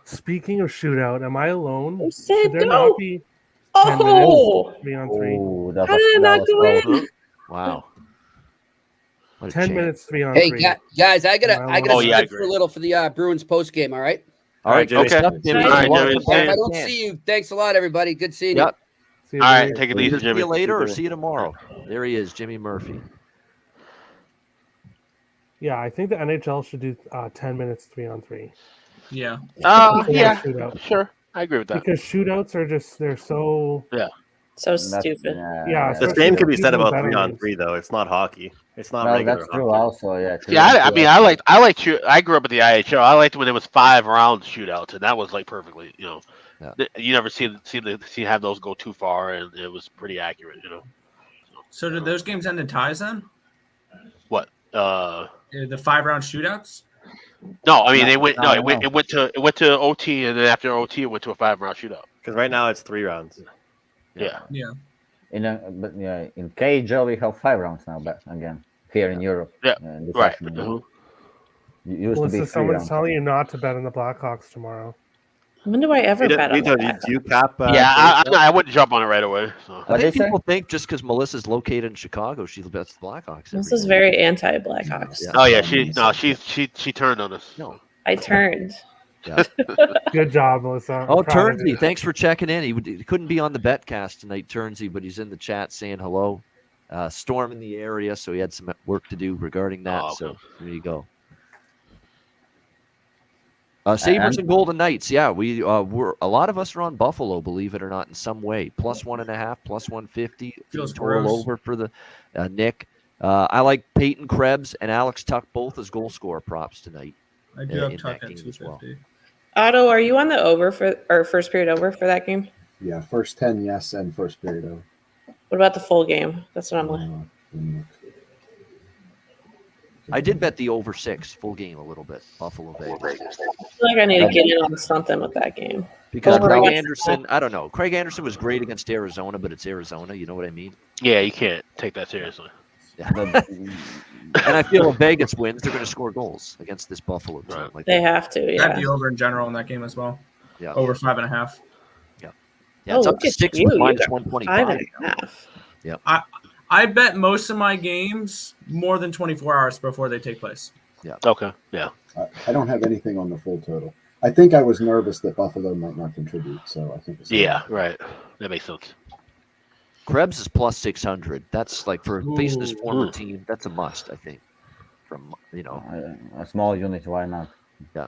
Speaking of shootout, am I alone? Oh, Sid, Should there go! not be 10 Oh! minutes 3-on-3? Oh, that How was, did it that not was go close. in? Wow. What a 10 change. minutes 3-on-3. Hey, guys, I gotta Oh, yeah, I skip for agree. a little for the Bruins post game. All right. All right, Jimmy. good stuff, Jimmy. All right, Welcome Jimmy. back. If I don't see you, thanks a lot, everybody. Good seeing you. Yep. See you All right, later. take it Either easy, see Jimmy. you later or see you tomorrow. There he is, Jimmy Murphy. Yeah, I think the NHL should do 10 minutes 3-on-3. Yeah. Yeah, Shootout. sure. I agree with that. Because shootouts are just, they're so. Yeah. So That's- stupid. Yeah, The especially same for could be said people about with 3-on-3 though. It's not hockey. It's not Well, regular that's hockey. true also, yeah. Yeah, I mean, I liked shoot. I grew up at the IHL. I liked when it was 5 round shootouts, and that was like perfectly, you never see have those go too far, and it was pretty accurate, So did those games end in ties then? What? The 5-round shootouts? No, I mean they went. No, No, it went to OT, and then after OT, it went to a 5-round shootout. Because right now it's 3 rounds. Yeah. Yeah. In KHL we have 5 rounds now, but again here in Europe. Yeah. This Right. section, Mhm. it used to Melissa, be 3 someone's rounds. telling you not to bet on the Blackhawks tomorrow. When do I ever bet on Vito, that? do you cap? Yeah, I wouldn't jump on it right away. So. I think people think just because Melissa's located in Chicago, she bets the Blackhawks. This is very anti-Blackhawks. Oh yeah, she turned on us. No. I turned. Yeah. Good job, Melissa. Oh, I'm proud of Turnsey, you. thanks for checking in. He couldn't be on the Betcast tonight, Turnsey, but he's in the chat saying hello. Storm in the area, so he had some work to do regarding that. Oh, okay. So there you go. Sabres and Golden Knights. Yeah, we're a lot of us are on Buffalo, believe it or not, in some way. Plus 1.5, plus 150. Feels Total gross. over for the Nick. I like Peyton Krebs and Alex Tuck both as goal scorer props tonight. I do have in Tuck that at game as well. 250. Otto, are you on the over for or first period over for that game? Yeah, first 10, yes, and first period over. What about the full game? That's what I'm like. I did bet the over 6 full game a little bit. Buffalo Vegas. I feel like I need to get in on something with that game. Because Over Craig what? Anderson, I don't know. Craig Anderson was great against Arizona, but it's Arizona. You know what I mean? Yeah, you can't take that seriously. Yeah. And I feel if Vegas wins, they're going to score goals against this Buffalo team. Like They have to, yeah. I'd be over in general in that game as well. Yeah. Over 5.5. Yeah, it's Oh, up look to at 6 you. with You minus got 125. 5.5. Yeah. I bet most of my games more than 24 hours before they take place. Yeah. Okay. Yeah. I don't have anything on the full total. I think I was nervous that Buffalo might not contribute, so I think it's Yeah. Right. That makes sense. Krebs is plus 600. That's like for facing his former Ooh. team, that's a must, I think. From, A small unit, why not? Yeah.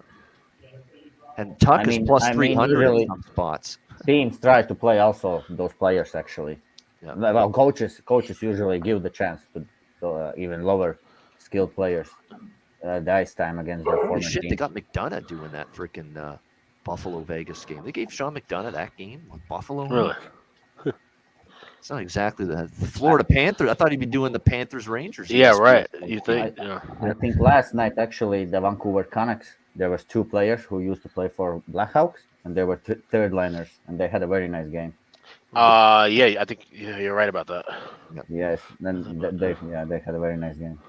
And Tuck I mean- is plus I mean, 300 usually- in some spots. Teams try to play also those players actually. Yeah. Well, coaches usually give the chance to even lower skilled players the ice time against their former Holy shit, team. they got McDonough doing that freaking Buffalo Vegas game. They gave Sean McDonough that game with Buffalo. Really? It's not exactly the Florida Panthers. I thought he'd be doing the Panthers Rangers. Yeah. Right. You think? I- Yeah. I think last night actually the Vancouver Canucks, there was 2 players who used to play for Blackhawks, and they were third liners, and they had a very nice game. Yeah. I think you're right about that. Yes, then they had a very nice game.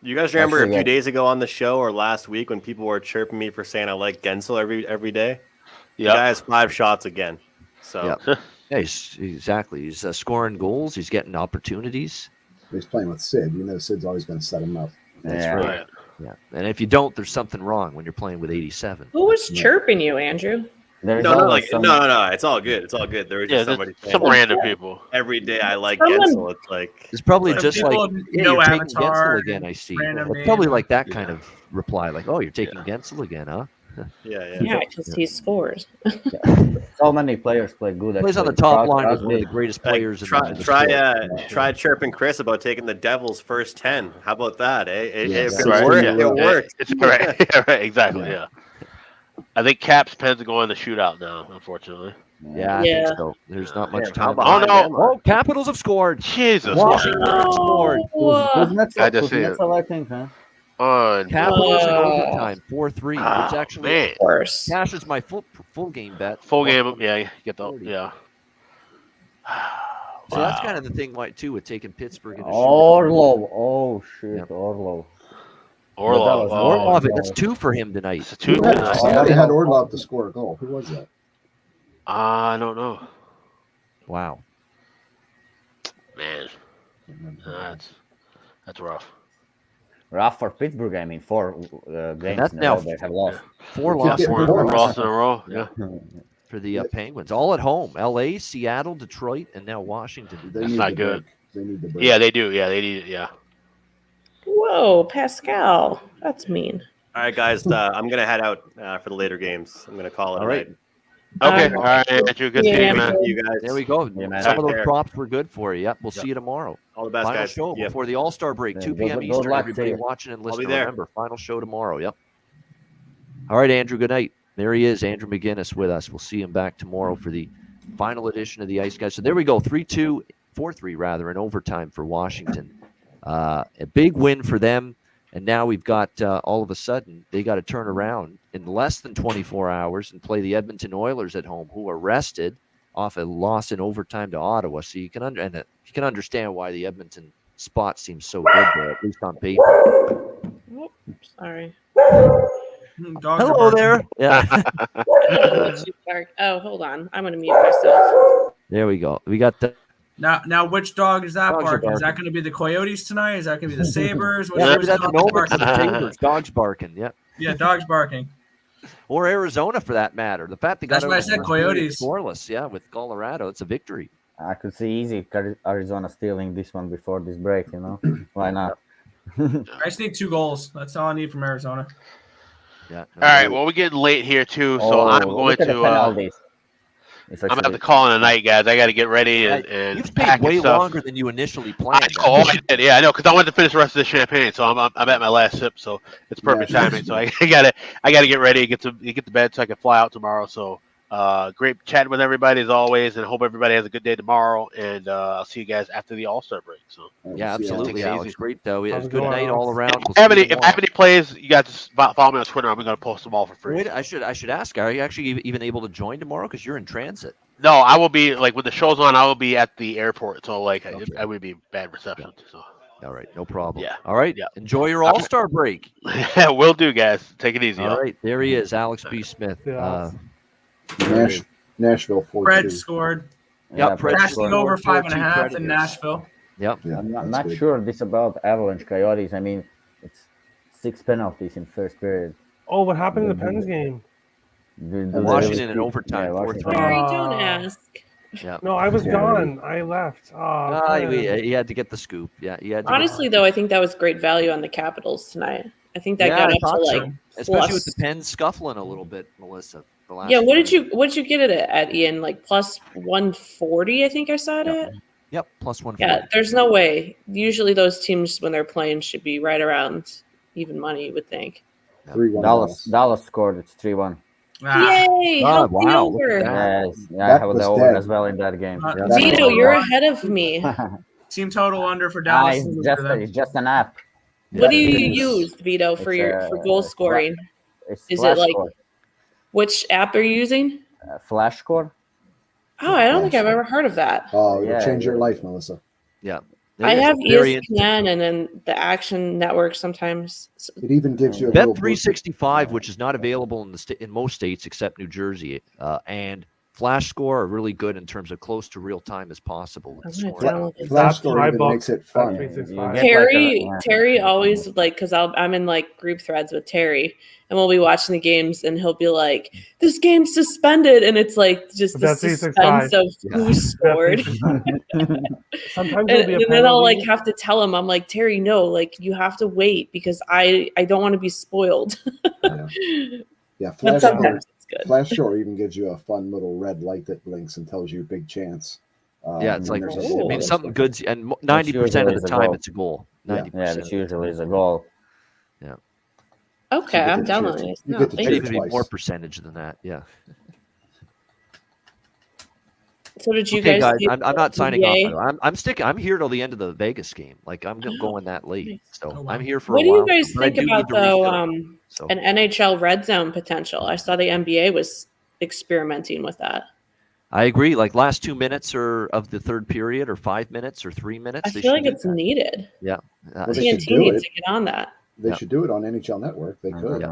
You guys remember Actually, a few yeah. days ago on the show or last week when people were chirping me for saying I like Gensel every day? The Yeah. guy has 5 shots again. So Yeah, exactly. He's scoring goals. He's getting opportunities. He's playing with Sid. You know, Sid's always going to set him up. That's Yeah. right. Yeah, and if you don't, there's something wrong when you're playing with 87. Who was chirping you, Andrew? There's no, always some- no. It's all good. It's all good. There was Yeah. just somebody There's some saying, random people. every day I like Someone- Gensel. It's like It's probably Some just like, people yeah, know you're taking Avatar Gensel again, I see. random It's probably names. like that kind of reply, like, oh, you're taking Gensel again, huh? Yeah, because he scores. So many players play good. Plays on the top line with one of the greatest players in the sport. Try chirping Chris about taking the Devils' first 10. How about that? It Right. worked. Yeah. It worked. It's right. Yeah, right. Exactly. Yeah. I think Caps Pens are going to shootout now, unfortunately. Yeah, I think so. There's not much time. Oh no! Oh, Capitals have scored. Jesus. Washington have scored. I just see it. I think, huh? Capitals in overtime, 4-3. It's actually worse. Cash is my full game bet. Full game. Yeah, you get the So that's kind of the thing, too, with taking Pittsburgh into Orlov. Oh shit, Orlov. Orlov. That's 2 for him tonight. It's 2 tonight. Somebody had Orlov to score a goal. Who was that? I don't know. Wow. Man, that's rough. Rough for Pittsburgh. I mean, 4 games that's in a now row they have lost. 4 losses. 4 losses in a row. Yeah. For the Penguins, all at home. L.A., Seattle, Detroit, and now Washington. That's not good. They need the break. Yeah, they do. Yeah, they need it. Yeah. Whoa, Pascal. That's mean. All right, guys. I'm gonna head out for the later games. I'm gonna call it. All right. Okay. All right, Andrew. Good seeing you, man. You guys. There we go. Some of those props were good for you. Yep. We'll see you tomorrow. All the best, Final guys. show Yep. before the All-Star break, 2 p.m. good Eastern. luck, Everybody see you. watching and I'll be listening. there. Remember, final show tomorrow. Yep. All right, Andrew. Good night. There he is, Andrew McInnis with us. We'll see him back tomorrow for the final edition of the Ice Guys. So there we go, 4-3 rather, in overtime for Washington. A big win for them. And now we've got, all of a sudden, they got to turn around in less than 24 hours and play the Edmonton Oilers at home, who are rested off a loss in overtime to Ottawa. So you can understand why the Edmonton spot seems so good there, at least on paper. Oh, sorry. Hello there. Yeah. Oh, hold on. I'm going to mute myself. There we go. We got the. Now, which dog is that Dogs are barking? Is that barking. going to be the Coyotes tonight? Is that going to be the Sabres? Yeah, maybe that's dog Nomads barking? and the Sabres. Dogs barking. Yeah. Yeah, dogs barking. Or Arizona, for that matter. The fact they got That's why I said Coyotes. scoreless. Yeah, with Colorado, it's a victory. I could see easy Arizona stealing this one before this break. Why not? I just need 2 goals. That's all I need from Arizona. Yeah. All right. Well, we're getting late here too, so I'm going to. I'm gonna have to call in a night, guys. I got to get ready and You've pack stayed way and stuff. longer than you initially planned. I did. Yeah, I know, because I wanted to finish the rest of the champagne, so I'm at my last sip, so it's perfect timing. So I gotta get ready, get to bed, so I can fly out tomorrow. So great chatting with everybody as always, and hope everybody has a good day tomorrow. And I'll see you guys after the All-Star break. So yeah, absolutely, Alex. Easy. Great though. It was a good night all around. If I have any plays, you guys just follow me on Twitter. I'm gonna post them all for free. Wait, I should ask. Are you actually even able to join tomorrow? Because you're in transit. No, I will be when the show's on. I will be at the airport, so I would be bad reception. So all right, no problem. Yeah. All right. Yeah. Enjoy your All-Star break. Will do, guys. Take it easy. All right, there he is, Alex B. Smith. Nashville 4-2. Fred scored. Yep, Fred Passing scored. over 5.5 in Predators. Nashville. Yep. I'm not sure this about Avalanche Coyotes. I mean, it's 6 penalties in first period. Oh, what happened in the Pens game? Washington in overtime, 4-3. Sorry, don't ask. Yeah. No, I was gone. I left. He had to get the scoop. Yeah, he had to Honestly, though, I think that was great value on the Capitals tonight. I think that got up to like especially with the Pens scuffling a little bit, Melissa. Yeah, what did you get it at, Ian? Like plus 140, I think I saw it at. Yep, plus 140. Yeah, there's no way. Usually those teams when they're playing should be right around even money, you would think. 3-1 Dallas scored. It's 3-1. Yay! Help the over. Yes, I have the over as well in that game. Vito, you're ahead of me. Team total under for Dallas. It's just an app. What do you use, Vito, for goal scoring? Is it like which app are you using? Flash Score. Oh, I don't think I've ever heard of that. Oh, it'll change your life, Melissa. Yeah. I have ESPN and then the Action Network sometimes. It even gives you a Bet 365, which is not available in most states except New Jersey, and Flash Score are really good in terms of close to real time as possible. Flash Score even makes it fun. Terry always because I'm in like group threads with Terry, and we'll be watching the games, and he'll be like, "This game's suspended," and it's like just the suspense of who scored. Sometimes and then I'll like have to tell him, I'm like, Terry, no, like you have to wait because I don't want to be spoiled. Yeah, But sometimes it's good. Flash Shore even gives you a fun little red light that blinks and tells you big chance. Yeah, it's like, there's a I goal. mean, something good, and Which 90% usually of the is a time goal. it's a goal. Yeah. 90%. Yeah, this usually is a goal. Yeah. Okay, You get I'm to downloading cheer- it. you No, get to thank Should cheer you. even be more twice. percentage than that. Yeah. So did you Okay, guys? guys, do I'm not signing off. NBA? By the way. I'm sticking. I'm here till the end of the Vegas game. Like I'm going that late, so Oh, wow. I'm here for What a do you while. guys but I think do need about to though? refill. So An NHL red zone potential. I saw the NBA was experimenting with that. I agree. Like last 2 minutes or of the third period, or 5 minutes, or 3 minutes. I they feel should like do it's that. needed. Yeah. Well, they should TNT do needs it. to get on that. They Yeah. should do it on NHL Network. They could.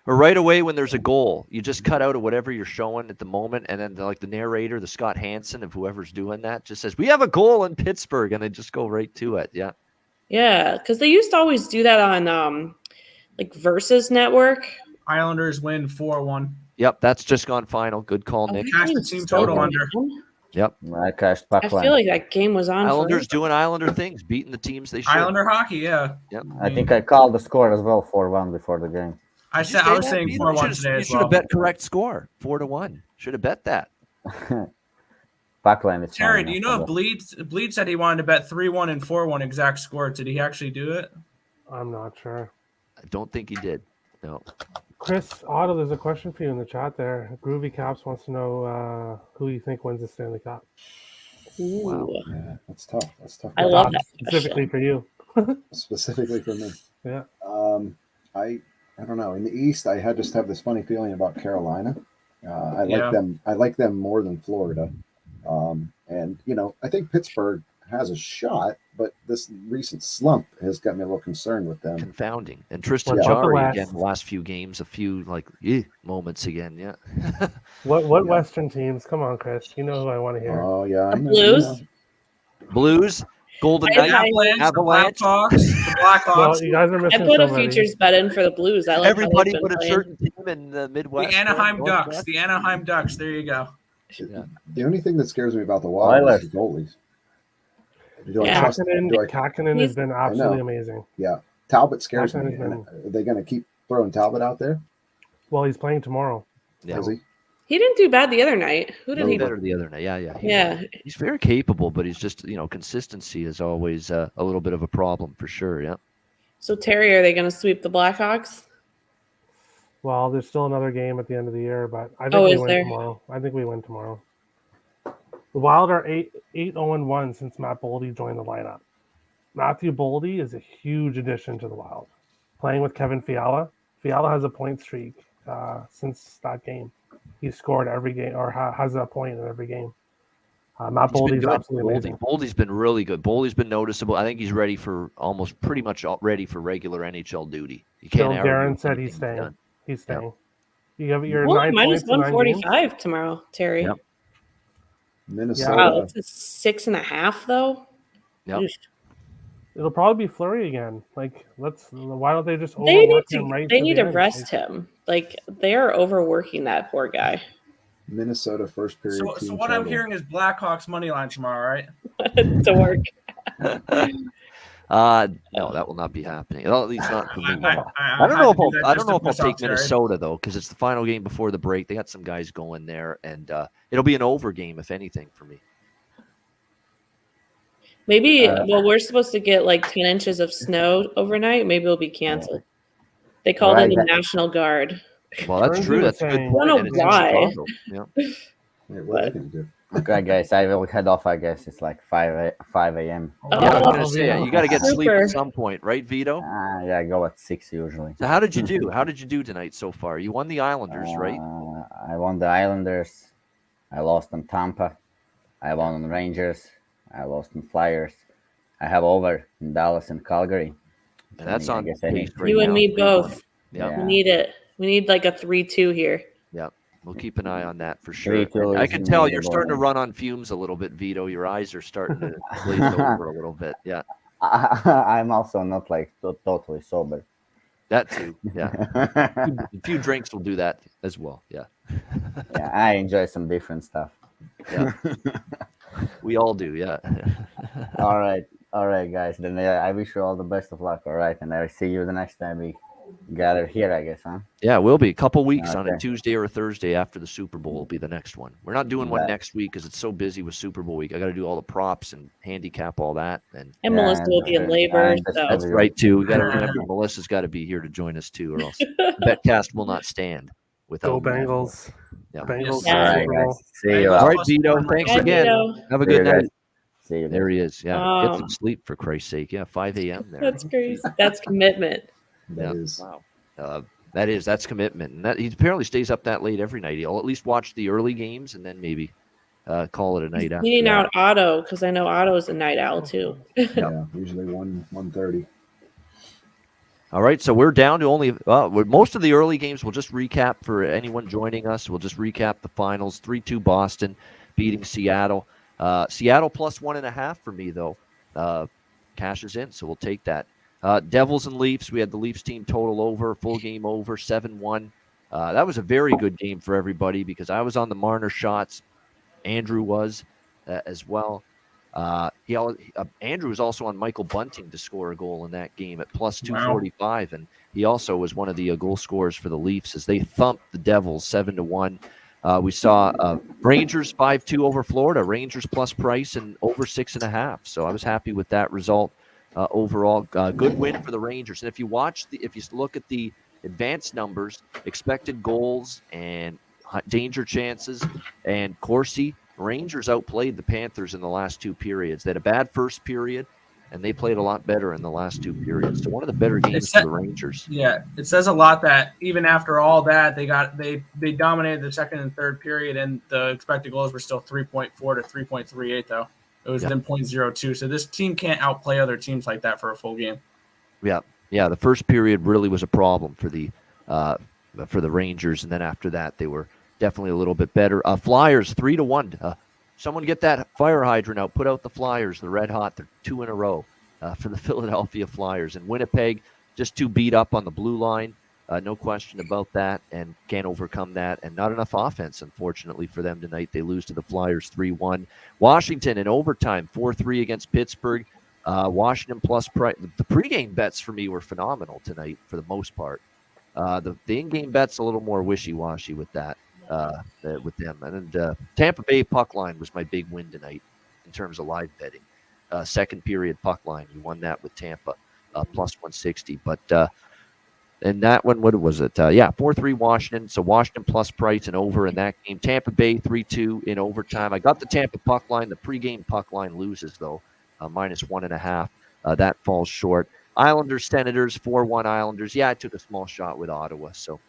Or right away when there's a goal, you just cut out of whatever you're showing at the moment, and then like the narrator, the Scott Hansen, of whoever's doing that, just says, "We have a goal in Pittsburgh," and they just go right to it. Yeah. Yeah, because they used to always do that on like Versus Network. Islanders win 4-1. Yep, that's just gone final. Good call, Oh, Nick. that Cash the game's team still total going under. on? Yep. I cashed puck I line. feel like that game was on. Islanders forever. doing Islander things, beating the teams they should. Islander hockey, yeah. Yep. I think I called the score as well 4-1 before the game. I Did you said say I was that, saying Vito? 4-1 today You as should well. have bet correct score, 4-1. Should have bet that. Puck line is Terry, fine do you enough, know if Bleed said he wanted to bet 3-1 and 4-1 exact score? Did he actually do it? I'm not sure. I don't think he did. No. Chris Otto, there's a question for you in the chat there. Groovy Caps wants to know who you think wins the Stanley Cup. Ooh. Yeah, that's tough. That's tough. I love that Specifically question. for you. Specifically for me. Yeah. I don't know. In the East, I had just have this funny feeling about Carolina. I like Yeah. them. I like them more than Florida. And I think Pittsburgh has a shot, but this recent slump has got me a little concerned with them. Confounding. And Tristan What about the Jarry West? again the last few games, a few moments again. Yeah. What Western teams? Come on, Chris. You know who I want to hear. Oh yeah, I know. Blues? Blues, Golden I- Knights, Avalanche, Avalanche. the Blackhawks, the Blackhawks. Well, you guys are I missing put a somebody. futures bet in for the Blues. I like Everybody how they've but been a playing. certain team in the Midwest. The Anaheim Northwest. Ducks. The Anaheim Ducks. There you go. Yeah. The only thing that scares me about the Wild Oilers. is the goalies. Do I Yeah. trust? Do I, Kakkonen has been absolutely amazing. yeah, Talbot scares me. Kakkonen's been- Are they going to keep throwing Talbot out there? Well, he's playing tomorrow. Yeah. Is he? He didn't do bad the other night. Who did He he? better the other night. Yeah. Yeah. He's very capable, but he's just consistency is always a little bit of a problem for sure. Yeah. So Terry, are they going to sweep the Blackhawks? Well, there's still another game at the end of the year, but I think Oh, we is win there? tomorrow. I think we win tomorrow. The Wild are 8-0-1 since Matt Boldy joined the lineup. Matthew Boldy is a huge addition to the Wild. Playing with Kevin Fiala. Fiala has a point streak since that game. He's scored every game or has a point in every game. Matt He's been Boldy's good. absolutely amazing. Boldy's been really good. Boldy's been noticeable. I think he's ready for pretty much ready for regular NHL duty. You can't. Bill argue Guerin with said anything he's staying. done. He's staying. You have your Well, 9 minus points in 9 games. 145 tomorrow, Terry. Yep. Minnesota. Wow, it's a 6.5 though. Yep. Oof. It'll probably be Fleury again. Like, why don't they just They need overwork to. him right They to need the to end? rest him. Like they are overworking that poor guy. Minnesota first period. So team what I'm total. hearing is Blackhawks money line tomorrow, right? to work. No, that will not be happening. Well, at least not for me. I I don't know if had to do that I just don't know to if I'll piss off take Jared. Minnesota though, because it's the final game before the break. They got some guys going there, and it'll be an over game if anything for me. Maybe. Well, we're supposed to get like 10 inches of snow overnight. Maybe it'll be canceled. They called in the National Guard. Well, that's true. That's a good I point. don't and know it's in why. Chicago. Yeah. Wait, what are they going to do? Okay, guys, I will head off. I guess it's like 5 a.m. Yeah, I was gonna say you got to get sleep Super. at some point, right, Vito? Yeah, I go at 6 usually. So how did you do? How did you do tonight so far? You won the Islanders, right? I won the Islanders. I lost on Tampa. I won on Rangers. I lost on Flyers. I have over in Dallas and Calgary. And that's on guess I need pace right You and now. me both. Yeah. We need it. We need like a 3-2 here. Yeah. We'll keep an eye on that for sure. 3-2 I is can tell you're manageable. starting to run on fumes a little bit, Vito. Your eyes are starting to glaze over a little bit. Yeah. I'm also not like totally sober. That too. Yeah. A few drinks will do that as well. Yeah. Yeah, I enjoy some different stuff. Yeah. We all do. Yeah. All right, guys. Then I wish you all the best of luck. All right, and I will see you the next time we gathered here, I guess, huh? Yeah, we'll be a couple weeks on a Okay. Tuesday or a Thursday after the Super Bowl will be the next one. We're not doing one Yeah. next week because it's so busy with Super Bowl week. I got to do all the props and handicap all that. And Melissa will be in labor. So. That's right too. We got to remember Melissa's got to be here to join us too, or else Betcast will not stand without Go me. Bengals. Yeah. Bengals. All right, Super guys. Bowl. See you. All right, Vito. Thanks Bye, again. Vito. Have a See you good guys. night. See you. There he is. Yeah, get some Oh. sleep for Christ's sake. Yeah, 5 a.m. there. That's crazy. That's commitment. Yeah. Wow. That's commitment, and that he apparently stays up that late every night. He'll at least watch the early games and then maybe call it a night after. Meeting that. out Otto because I know Otto's a night owl too. Yeah, usually 1:30. All right, so we're down to only most of the early games. We'll just recap for anyone joining us. We'll just recap the finals. 3-2 Boston beating Seattle. Seattle plus 1.5 for me though. Cashes in, so we'll take that. Devils and Leafs. We had the Leafs team total over, full game over, 7-1. That was a very good game for everybody because I was on the Marner shots. Andrew was as well. Andrew was also on Michael Bunting to score a goal in that game at plus 245, and he also was one of the goal scorers for the Leafs as they thumped the Devils 7-1. We saw Rangers 5-2 over Florida. Rangers plus price and over 6.5. So I was happy with that result. Overall, good win for the Rangers. And if you look at the advanced numbers, expected goals and danger chances and Corsi, Rangers outplayed the Panthers in the last two periods. They had a bad first period, and they played a lot better in the last two periods. So one of the better games for the Rangers. Yeah, it says a lot that even after all that, they dominated the second and third period, and the expected goals were still 3.4 to 3.38 though. It was then 0.02. So this team can't outplay other teams like that for a full game. Yeah. The first period really was a problem for the Rangers, and then after that, they were definitely a little bit better. Flyers 3-1. Someone get that fire hydrant out. Put out the Flyers. They're red hot. They're 2 in a row for the Philadelphia Flyers. And Winnipeg just too beat up on the blue line. No question about that, and can't overcome that. And not enough offense, unfortunately, for them tonight. They lose to the Flyers 3-1. Washington in overtime, 4-3 against Pittsburgh. Washington plus price. The pregame bets for me were phenomenal tonight for the most part. The in-game bet's a little more wishy-washy with that, with them. And Tampa Bay puck line was my big win tonight in terms of live betting. Second period puck line, you won that with Tampa plus 160. But and that one, what was it? 4-3 Washington. So Washington plus price and over in that game. Tampa Bay 3-2 in overtime. I got the Tampa puck line. The pregame puck line loses, though, minus 1.5. That falls short. Islanders, Senators, 4-1 Islanders. Yeah, I took a small shot with Ottawa. So,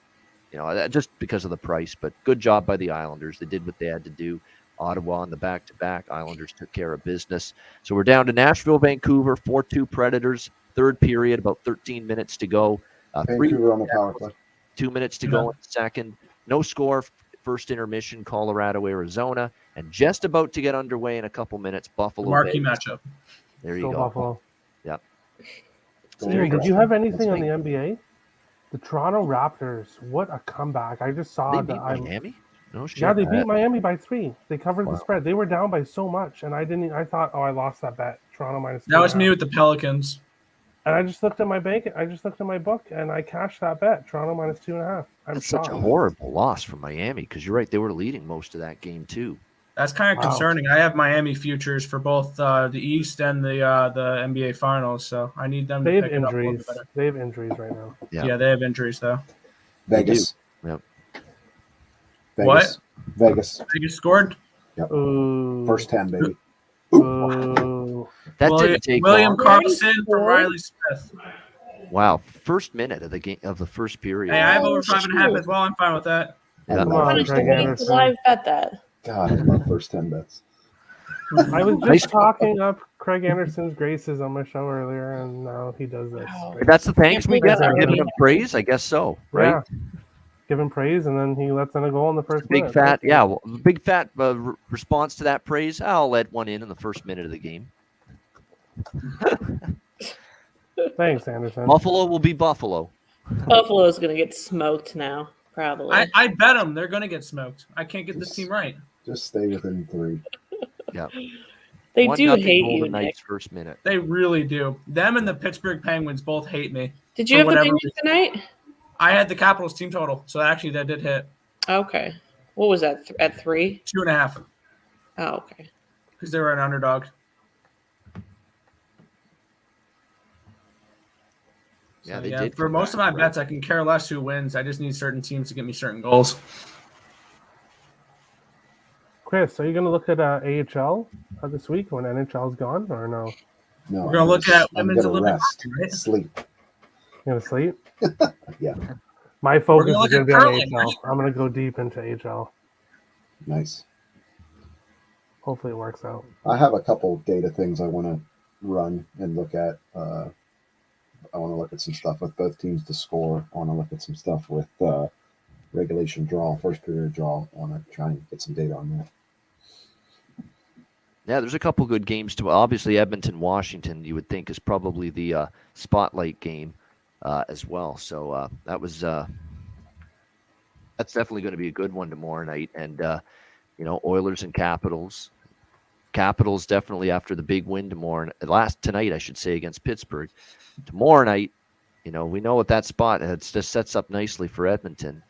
just because of the price. But good job by the Islanders. They did what they had to do. Ottawa on the back-to-back. Islanders took care of business. So we're down to Nashville, Vancouver, 4-2 Predators. Third period, about 13 minutes to go. Vancouver on the power play. 2 minutes to go in the second. No score. First intermission, Colorado, Arizona. And just about to get underway in a couple minutes, Buffalo. Marquee Vegas. matchup. There you Go go. Buffalo. Yep. Steven, did you have anything on the NBA? The Toronto Raptors. What a comeback. I just saw They beat Miami? No shit. Yeah, they beat Miami by 3. They covered the spread. They were down by so much, and I thought, I lost that bet. Toronto minus 2.5. That was me with the Pelicans. And I just looked at my bank. I just looked at my book, and I cashed that bet. Toronto minus 2.5. That's such a horrible loss for Miami because you're right. They were leading most of that game too. That's kind of concerning. I have Miami futures for both the East and the NBA Finals, so I need them to pick it up a little bit better. They have injuries right now. Yeah, they have injuries though. Vegas. Yep. What? Vegas. Vegas scored. Yep. Ooh. First 10, baby. Ooh. That didn't take William long. Carlson for Riley Smith. Wow, first minute of the game of the first period. Hey, I have over 5.5 as well. I'm fine with that. Yeah. Come on, Craig Anderson. Live bet that. God, I love first 10 bets. I was just talking up Craig Anderson's graces on my show earlier, and now he does this. That's the thanks we get for giving him praise. I guess so, right? Yeah. Give him praise, and then he lets in a goal in the first Big minute. fat, yeah. Well, big fat response to that praise. I'll let one in the first minute of the game. Thanks, Anderson. Buffalo will be Buffalo. Buffalo's going to get smoked now, probably. I bet them they're going to get smoked. I can't get this team right. Just stay within 3. Yeah. They 1-0 do hate Golden you, Knights Nick. first minute. They really do. Them and the Pittsburgh Penguins both hate me. Did you have the Penguins tonight? I had the Capitals team total, so actually that did hit. Okay. What was that at 3? 2.5. Oh, okay. Because they were an underdog. Yeah, So, they did. For most of my bets, I can care less who wins. I just need certain teams to get me certain goals. Chris, are you going to look at AHL this week when NHL's gone, or no? No, We're going to look at I'm women's gonna Olympic rest, hockey, right? sleep. You going to sleep? Yeah, My focus gonna is going to look be at on curling, AHL. right? I'm going to go deep into AHL. nice. Hopefully it works out. I have a couple data things I want to run and look at. I want to look at some stuff with both teams to score. I want to look at some stuff with regulation draw, first period draw. I want to try and get some data on that. Yeah, there's a couple good games to. Obviously, Edmonton, Washington, you would think is probably the spotlight game as well. So that's definitely going to be a good one tomorrow night. And Oilers and Capitals. Capitals definitely after the big win tonight, I should say, against Pittsburgh. Tomorrow night, we know what that spot just sets up nicely for Edmonton.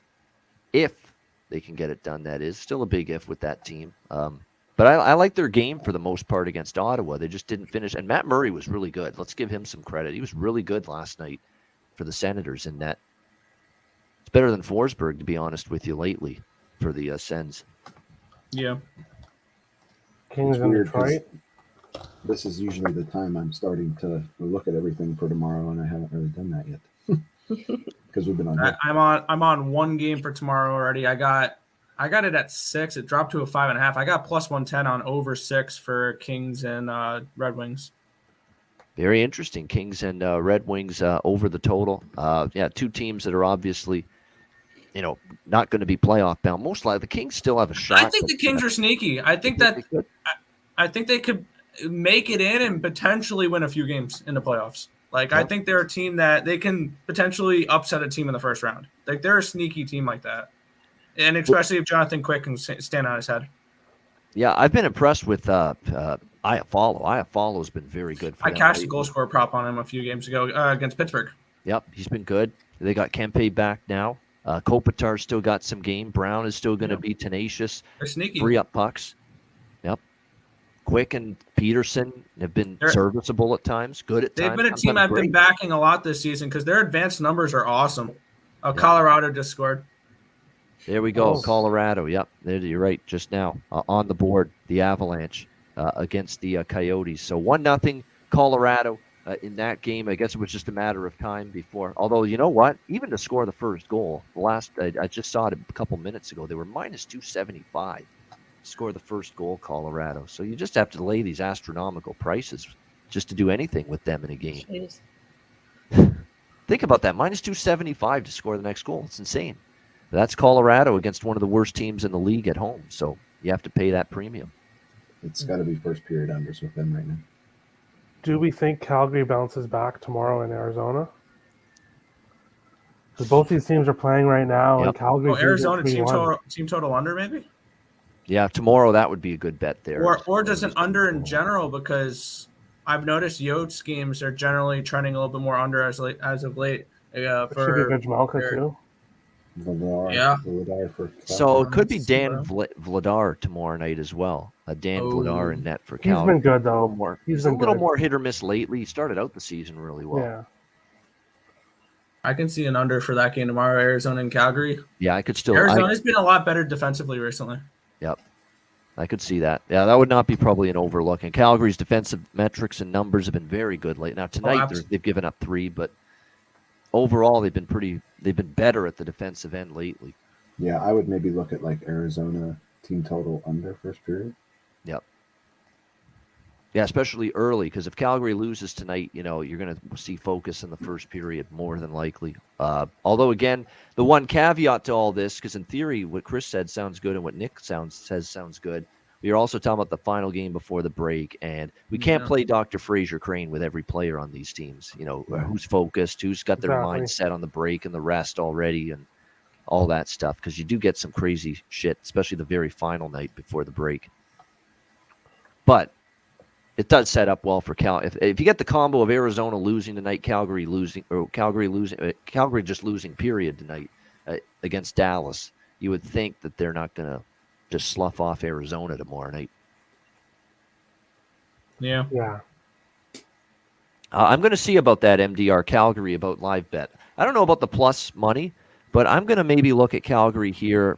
If they can get it done, that is still a big if with that team. But I like their game for the most part against Ottawa. They just didn't finish. And Matt Murray was really good. Let's give him some credit. He was really good last night for the Senators in net. It's better than Forsberg, to be honest with you, lately for the Sens. Yeah. Kings in weird 'cause Detroit. This is usually the time I'm starting to look at everything for tomorrow, and I haven't really done that yet because we've been on. I'm on one game for tomorrow already. I got it at 6. It dropped to a 5.5. I got plus 110 on over 6 for Kings and Red Wings. Very interesting. Kings and Red Wings over the total. Two teams that are obviously, not going to be playoff bound. Most likely, the Kings still have a shot. I think the Kings are sneaky. I think they could make it in and potentially win a few games in the playoffs. I think they're a team that they can potentially upset a team in the first round. They're a sneaky team like that. And especially if Jonathan Quick can stand on his head. Yeah, I've been impressed with Iafallo. Iafallo's been very good for them. I cashed a goal scorer prop on him a few games ago against Pittsburgh. Yep, he's been good. They got Kempe back now. Kopitar's still got some game. Brown is still going to be tenacious. They're sneaky. Free up pucks. Yep. Quick and Peterson have been serviceable at times, good at times. They've been a team I've been backing a lot this season because their advanced numbers are awesome. Colorado just scored. There we go. Colorado. Yep. You're right. Just now on the board, the Avalanche against the Coyotes. So 1-0 Colorado in that game. I guess it was just a matter of time before. Although, you know what? Even to score the first goal, I just saw it a couple minutes ago. They were minus 275 to score the first goal, Colorado. So you just have to lay these astronomical prices just to do anything with them in a game. Think about that. Minus 275 to score the next goal. It's insane. That's Colorado against one of the worst teams in the league at home. So you have to pay that premium. It's got to be first period unders with them right now. Do we think Calgary bounces back tomorrow in Arizona? Because both these teams are playing right now, and Calgary. Arizona team total under maybe. Yeah, tomorrow that would be a good bet there. Or just an under in general, because I've noticed Yotes games are generally trending a little bit more under as of late. Should be good Jamalka too. Vladar so it could be Dan Vladar tomorrow night as well. Dan Vladar in net for Calgary. He's been good though. He's a little more hit or miss lately. He started out the season really well. Yeah. I can see an under for that game tomorrow, Arizona and Calgary. Yeah, I could still. Arizona's been a lot better defensively recently. Yep. I could see that. Yeah, that would not be probably an overlook. And Calgary's defensive metrics and numbers have been very good late. Now tonight they've given up 3, but overall they've been better at the defensive end lately. Yeah, I would maybe look at Arizona team total under first period. Yep. Yeah, especially early, because if Calgary loses tonight, you're going to see focus in the first period more than likely. Although, again, the one caveat to all this, because in theory, what Chris said sounds good and what Nick says sounds good. We are also talking about the final game before the break, and we can't play Dr. Fraser Crane with every player on these teams. Who's focused, who's got their mind set on the break and the rest already, and all that stuff, because you do get some crazy shit, especially the very final night before the break. But it does set up well for Cal. If you get the combo of Arizona losing tonight, Calgary just losing period tonight against Dallas, you would think that they're not going to just slough off Arizona tomorrow night. Yeah. I'm going to see about that MDR Calgary about live bet. I don't know about the plus money, but I'm going to maybe look at Calgary here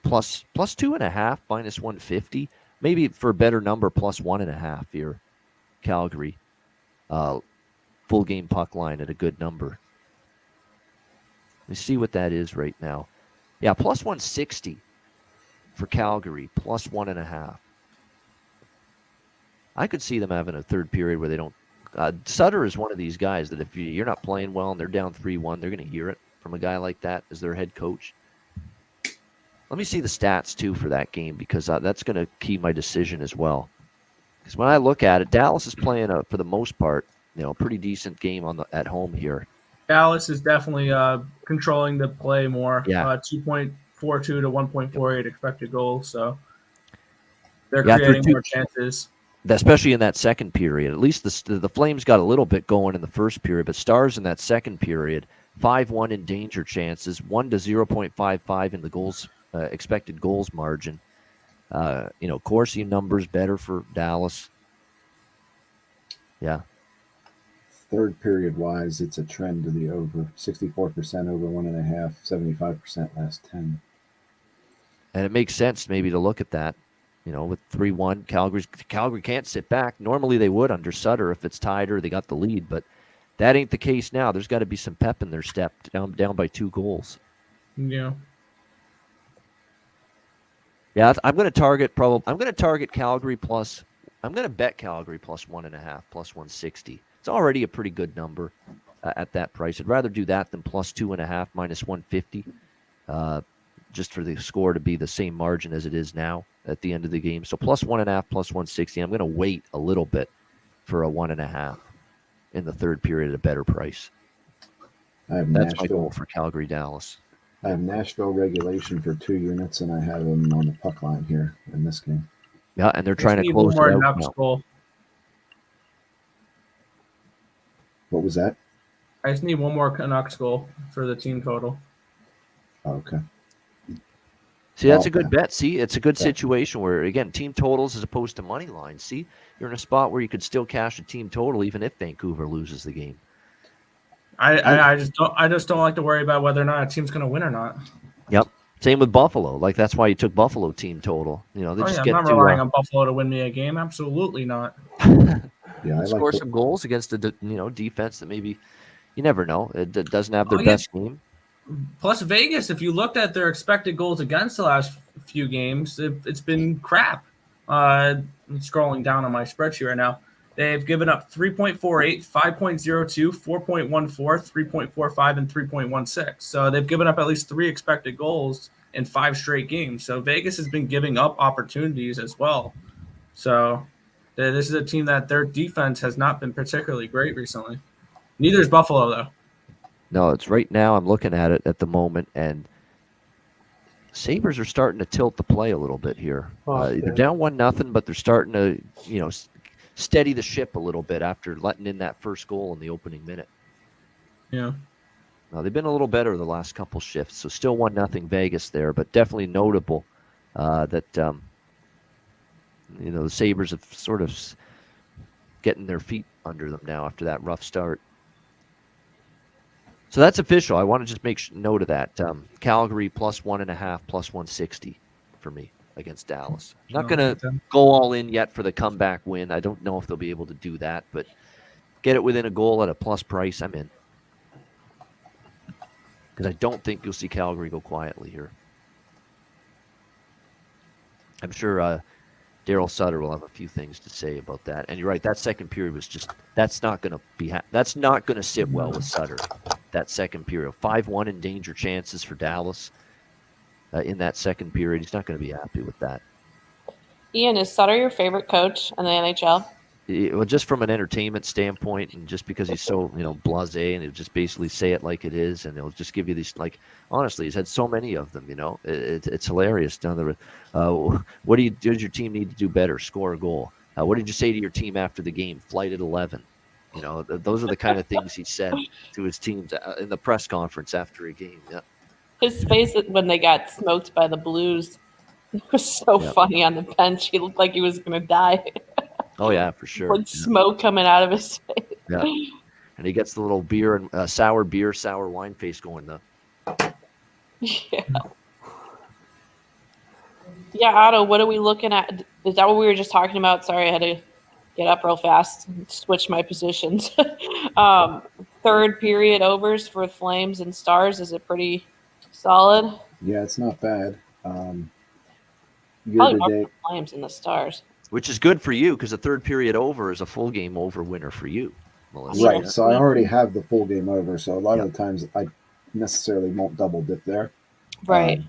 plus 2.5, minus 150. Maybe for a better number, plus 1.5 here, Calgary. Full game puck line at a good number. Let me see what that is right now. Yeah, plus 160 for Calgary, plus 1.5. I could see them having a third period where they don't. Sutter is one of these guys that if you're not playing well and they're down 3-1, they're going to hear it from a guy like that as their head coach. Let me see the stats, too, for that game, because that's going to key my decision as well. Because when I look at it, Dallas is playing, for the most part, a pretty decent game at home here. Dallas is definitely controlling the play more. Yeah. 2.42 to 1.48 expected goals, so they're creating more chances. Especially in that second period. At least the Flames got a little bit going in the first period, but Stars in that second period, 5-1 in danger chances, 1 to 0.55 in the goals expected goals margin. Corsi numbers better for Dallas. Yeah. Third period wise, it's a trend to the over. 64% over 1.5, 75% last 10. And it makes sense maybe to look at that. With 3-1, Calgary can't sit back. Normally they would under Sutter if it's tied or they got the lead, but that ain't the case now. There's got to be some pep in their step down by 2 goals. Yeah. Yeah, I'm going to target Calgary plus. I'm going to bet Calgary plus 1.5, plus 160. It's already a pretty good number at that price. I'd rather do that than plus 2.5, minus 150. Just for the score to be the same margin as it is now at the end of the game. So plus 1.5, plus 160. I'm going to wait a little bit for a 1.5 in the third period at a better price. That's my goal for Calgary, Dallas. I have Nashville regulation for 2 units, and I have them on the puck line here in this game. Yeah, and they're trying to close it out now. Goal. What was that? I just need one more Canucks goal for the team total. Okay. See, that's a good bet. See, it's a good situation where, again, team totals as opposed to money lines. See, you're in a spot where you could still cash a team total even if Vancouver loses the game. I just don't like to worry about whether or not a team's going to win or not. Yep. Same with Buffalo. Like that's why you took Buffalo team total. They just I'm not relying on Buffalo to win me a game. Absolutely not. Yeah, score some goals against a defense that maybe you never know. It doesn't have their best game. Plus Vegas, if you looked at their expected goals against the last few games, it's been crap. I'm scrolling down on my spreadsheet right now. They've given up 3.48, 5.02, 4.14, 3.45, and 3.16. So they've given up at least 3 expected goals in 5 straight games. So Vegas has been giving up opportunities as well. So this is a team that their defense has not been particularly great recently. Neither is Buffalo, though. No, it's right now. I'm looking at it at the moment, and Sabres are starting to tilt the play a little bit here. They're down 1-0, but they're starting to, steady the ship a little bit after letting in that first goal in the opening minute. Yeah. Now, they've been a little better the last couple shifts, so still 1-0 Vegas there, but definitely notable that the Sabres have sort of getting their feet under them now after that rough start. So that's official. I want to just make note of that. Calgary plus 1.5, plus 160 for me against Dallas. Not going to go all in yet for the comeback win. I don't know if they'll be able to do that, but get it within a goal at a plus price, I'm in. Because I don't think you'll see Calgary go quietly here. I'm sure Daryl Sutter will have a few things to say about that. And you're right, that second period was just that's not going to sit well with Sutter. That second period, 5-1 in danger chances for Dallas in that second period. He's not going to be happy with that. Ian, is Sutter your favorite coach in the NHL? Well, just from an entertainment standpoint, and just because he's so blasé, and he'll just basically say it like it is, and he'll just give you these honestly, he's had so many of them. It's hilarious. Down the what does your team need to do better? Score a goal. What did you say to your team after the game? Flight at 11. You know, those are the kind of things he said to his teams in the press conference after a game. Yeah. His face when they got smoked by the Blues, it was so funny on the bench. He looked like he was going to die. Oh, yeah, for sure. With smoke coming out of his face. Yeah. And he gets the little beer and sour wine face going though. Yeah. Yeah, Otto, what are we looking at? Is that what we were just talking about? Sorry, I had to get up real fast and switch my positions. Third period overs for Flames and Stars. Is it pretty solid? Yeah, it's not bad. Probably more for the Flames and the Stars. Which is good for you because the third period over is a full game over winner for you, Melissa. Right. So I already have the full game over. So a lot of the times I necessarily won't double dip there. Right.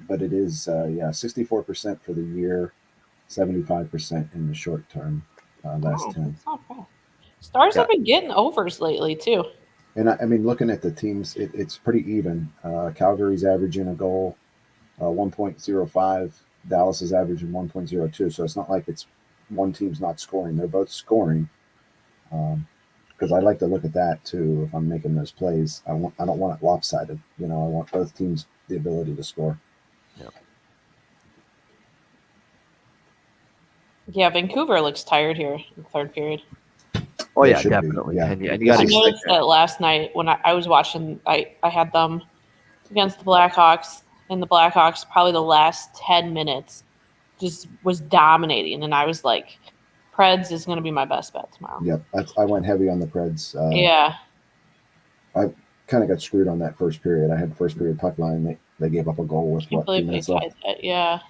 But it is, 64% for the year, 75% in the short term, last 10. That's not bad. Stars have been getting overs lately, too. And I mean, looking at the teams, it's pretty even. Calgary's averaging a goal, 1.05. Dallas is averaging 1.02. So it's not like it's one team's not scoring. They're both scoring. Because I like to look at that, too, if I'm making those plays. I don't want it lopsided. You know, I want both teams the ability to score. Yeah, Vancouver looks tired here in the third period. Oh, yeah, definitely. Yeah. And you got I noticed that last night when I was watching, I had them against the Blackhawks, and the Blackhawks probably the last 10 minutes just was dominating. And I was like, Preds is going to be my best bet tomorrow. Yep, I went heavy on the Preds. Yeah. I kind of got screwed on that first period. I had the first period puck line. They gave up a goal with what, 2 minutes left? Yeah.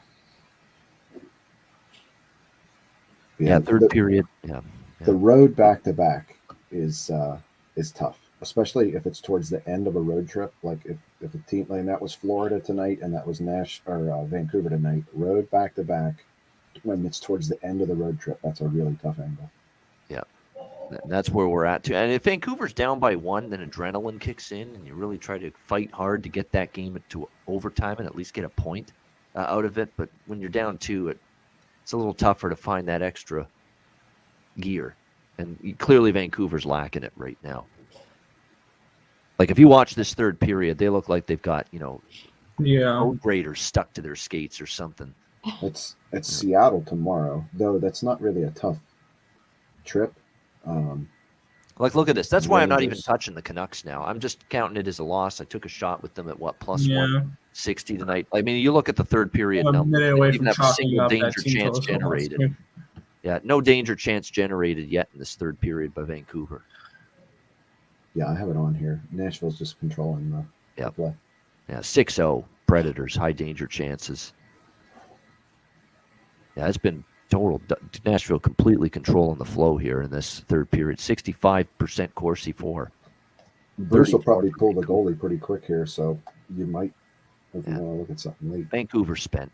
Yeah, third period. Yeah. The road back-to-back is tough, especially if it's towards the end of a road trip. Like if a team, like that was Florida tonight and that was Vancouver tonight. Road back-to-back when it's towards the end of the road trip, that's a really tough angle. Yeah, that's where we're at too. And if Vancouver's down by 1, then adrenaline kicks in, and you really try to fight hard to get that game into overtime and at least get a point out of it. But when you're down 2, it's a little tougher to find that extra gear. And clearly Vancouver's lacking it right now. Like if you watch this third period, they look like they've got, road graders stuck to their skates or something. It's Seattle tomorrow, though that's not really a tough trip. Like, look at this. That's why I'm not even touching the Canucks now. I'm just counting it as a loss. I took a shot with them at plus 160 tonight. I mean, you look at the third period numbers. They don't even have a single danger chance generated. Yeah, no danger chance generated yet in this third period by Vancouver. Yeah, I have it on here. Nashville's just controlling the play. Yeah, 6-0 Predators, high danger chances. Yeah, it's been total. Nashville completely controlling the flow here in this third period. 65% Corsi for. Bruce will probably pull the goalie pretty quick here, so you might if you want to look at something late. Vancouver spent.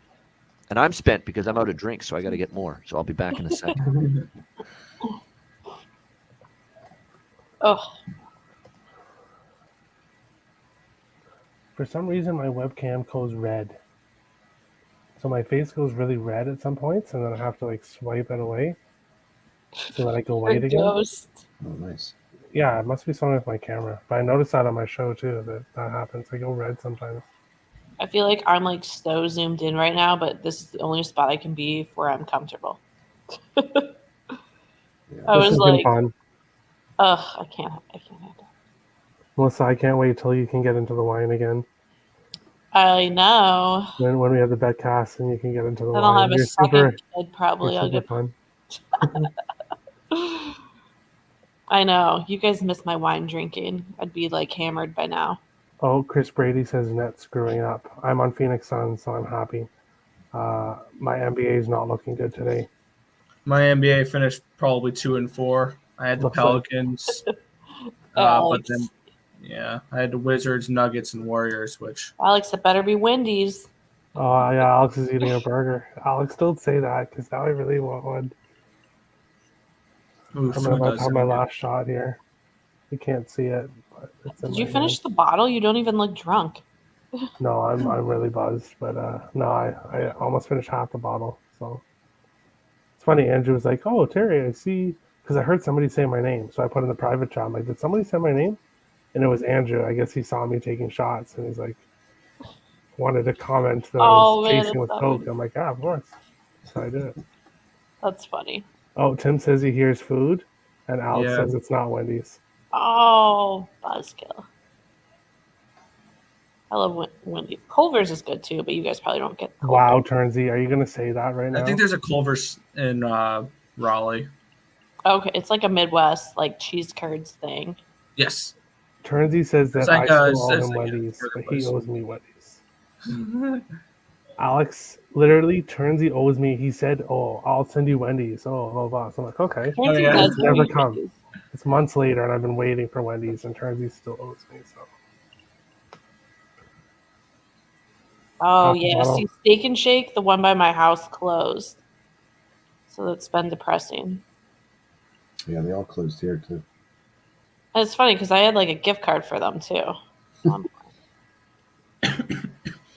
And I'm spent because I'm out of drinks, so I got to get more. So I'll be back in a second. Oh. For some reason, my webcam goes red. So my face goes really red at some points, and then I have to swipe it away so that I go white again. Ghost. Oh, nice. Yeah, it must be something with my camera. But I noticed that on my show too, that happens. I go red sometimes. I feel like I'm so zoomed in right now, but this is the only spot I can be where I'm comfortable. I was like, fun. I can't handle it. Melissa, I can't wait till you can get into the wine again. I know. When we have the betcast and you can get into the then wine. I'll have a second kid probably. I'll get fun. I know. You guys miss my wine drinking. I'd be hammered by now. Oh, Chris Brady says net's screwing up. I'm on Phoenix Suns, so I'm happy. My NBA is not looking good today. My NBA finished probably 2-4. I had the Pelicans, but then I had the Wizards, Nuggets, and Warriors. Which Alex, it better be Wendy's. Oh yeah, Alex is eating a burger. Alex, don't say that because now I really want one. Oof, I'm about to have my last shot here. You can't see it. But it's Did you finish the bottle? You don't even look drunk. No, I'm really buzzed, but no, I almost finished half the bottle, so It's funny. Andrew was like, "Oh, Terry, I see," because I heard somebody say my name. So I put in the private chat. I'm like, "Did somebody say my name?" And it was Andrew. I guess he saw me taking shots, and he's like, wanted to comment that I was Man, chasing with that's Coke. funny. I'm like, "Yeah, of course." So I did it. That's funny. Oh, Tim says he hears food, and Alex Yeah. says it's not Wendy's. Oh, buzzkill. I love Wendy. Culver's is good too, but you guys probably don't get Culver's. Wow, Turnsy, are you going to say that right now? I think there's a Culver's in Raleigh. Okay, it's like a Midwest like cheese curds thing. Yes. Turnsy says that It's like, I still owe it's him like a Wendy's, but he place. owes me Wendy's. Alex literally Turnsy owes me. He said, "Oh, I'll send you Wendy's." Oh, blah, blah. So I'm like, okay. Turnsy does It's owe never you come. Wendy's. It's months later, and I've been waiting for Wendy's, and Turnsy still owes me. So. Oh Top yeah, bottle. see, Steak and Shake, the one by my house, closed. So that's been depressing. Yeah, they all closed here too. And it's funny because I had like a gift card for them too.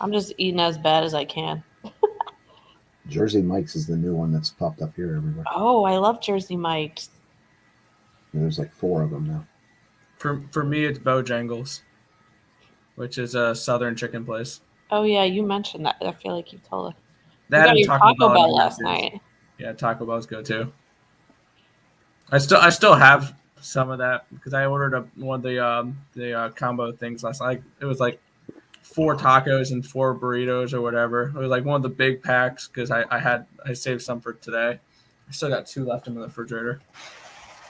I'm just eating as bad as I can. Jersey Mike's is the new one that's popped up here everywhere. Oh, I love Jersey Mike's. And there's like 4 of them now. For me, it's Bojangles, which is a southern chicken place. Oh yeah, you mentioned that. I feel like you told us. That You got and your Taco Taco Bell Bell last Yes. night. Yeah, Taco Bell's go too. I still have some of that because I ordered one of the combo things last night. It was like 4 tacos and 4 burritos or whatever. It was like one of the big packs because I saved some for today. I still got 2 left in the refrigerator.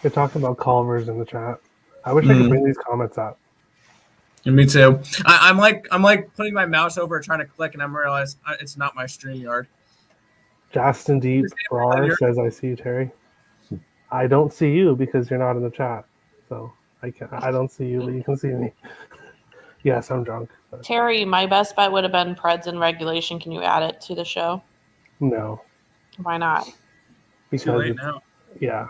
They're talking about Culver's in the chat. I wish I could bring these comments up. And me too. I'm like putting my mouse over trying to click, and I'm realizing it's not my StreamYard. Justin Deep Brar says, "I see you, Terry." I don't see you because you're not in the chat, so I don't see you, but you can see me. Yes, I'm drunk. But Terry, my best bet would have been Preds in regulation. Can you add it to the show? no, Why not? because Too late it's- now. yeah.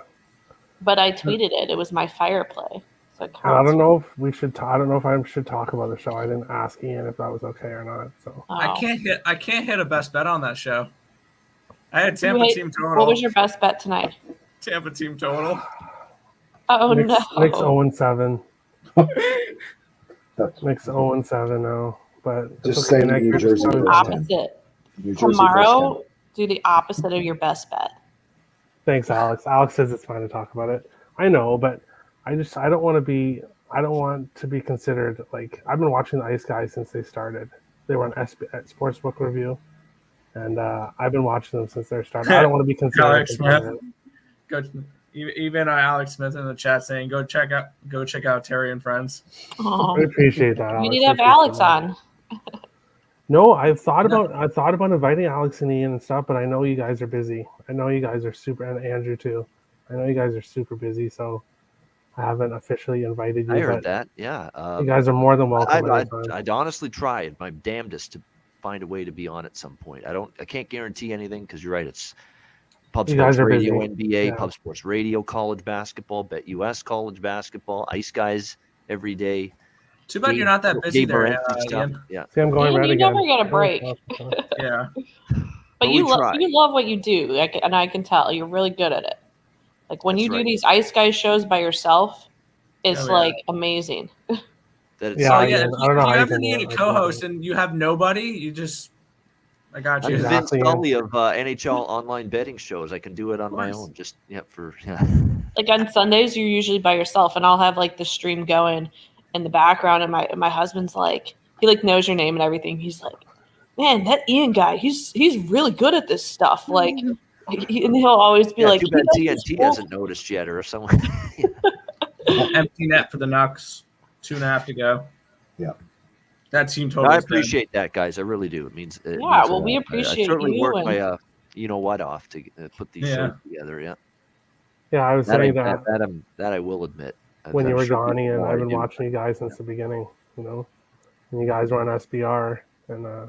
But I tweeted it. It was my fire play. So it And I counts. don't know if we should. I don't know if I should talk about the show. I didn't ask Ian if that was okay or not. So Oh. I can't hit a best bet on that show. I had Tampa Wait, team total. what was your best bet tonight? Tampa team total? Oh Nick's no. 0-7. Nick's 0-7 now, but it's Just okay. say Nick, New you're Jersey just- first 10. Opposite. New Jersey Tomorrow, first do the opposite of your best bet. Thanks, Alex. Alex says it's fine to talk about it. I know, but I don't want to be considered like I've been watching the Ice Guys since they started. They were on Sportsbook Review, and I've been watching them since they started. I don't want to be considered. Alex Smith. Even Alex Smith in the chat saying, "Go check out Terry and Friends." Oh. I appreciate that. You Alex. need to have I appreciate Alex that. on. No, I thought about inviting Alex and Ian and stuff, but I know you guys are busy. I know you guys are super, and Andrew too. I know you guys are super busy, so I haven't officially invited you. I heard but that. Yeah. you guys are more than welcome. anytime. I'd honestly tried my damnedest to find a way to be on at some point. I can't guarantee anything because you're right. It's Pub You Sports guys are Radio, busy. NBA, Yeah. Pub Sports Radio, college basketball, Bet US college basketball, Ice Guys every day. Too bad you're not that busy there, stuff. Ian. Yeah. See, I'm going Ian, red you again. never get a break. Yeah. But we you try. love what you do, and I can tell you're really good at it. Like when That's you do right. these Ice Guys shows by yourself, it's Oh, yeah. like amazing. That it's Yeah, So I yeah, mean, if I don't know you how you ever can do need it. a Like, co-host and you have nobody, I got I'm you. Vince Exactly, Scully of NHL online betting shows. I can do it on my course. own. Just for Like on Sundays, you're usually by yourself, and I'll have like the stream going in the background, and my husband's like, he like knows your name and everything. He's like, man, that Ian guy, he's really good at this stuff. Like, and he'll always be yeah. like, Too bad "He does this TNT cool hasn't noticed yet, or someone. Empty net for the Nucks. 2.5 to go. Yeah. That team total. I is dead. appreciate that, guys. I really do. It means. It Yeah, means a well, we lot. appreciate I certainly you work and- my you know what off to put these Yeah. shows together. Yeah. Yeah, I was saying that That I will admit. when I'm you were sure gone, Ian, people I've been do. watching you guys since the beginning. You know, and you guys were on SBR, and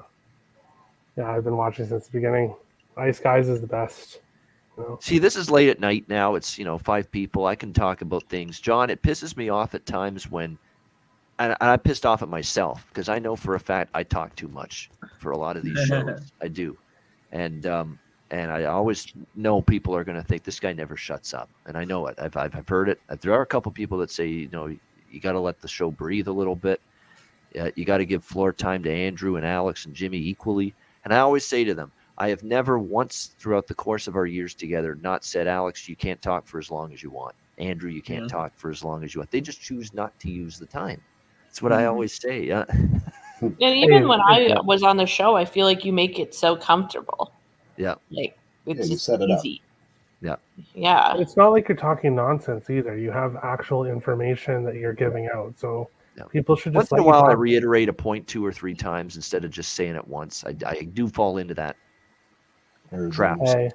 yeah, I've been watching since the beginning. Ice Guys is the best. You know? See, this is late at night now. It's 5 people. I can talk about things. John, it pisses me off at times when, and I'm pissed off at myself because I know for a fact I talk too much for a lot of these shows. I do, and And I always know people are going to think this guy never shuts up. And I know it. I've heard it. There are a couple people that say, you got to let the show breathe a little bit. You got to give floor time to Andrew and Alex and Jimmy equally. And I always say to them, I have never once throughout the course of our years together not said, Alex, you can't talk for as long as you want. Andrew, you can't talk for as long as you want. They just choose not to use the time. That's what I always say. And even when I was on the show, I feel like you make it so comfortable. Yeah. Like, it's just set it easy. Yeah. Yeah. It's not like you're talking nonsense either. You have actual information that you're giving out. So people should just once in a while I reiterate a point 2 or 3 times instead of just saying it once. I do fall into that trap. Hey,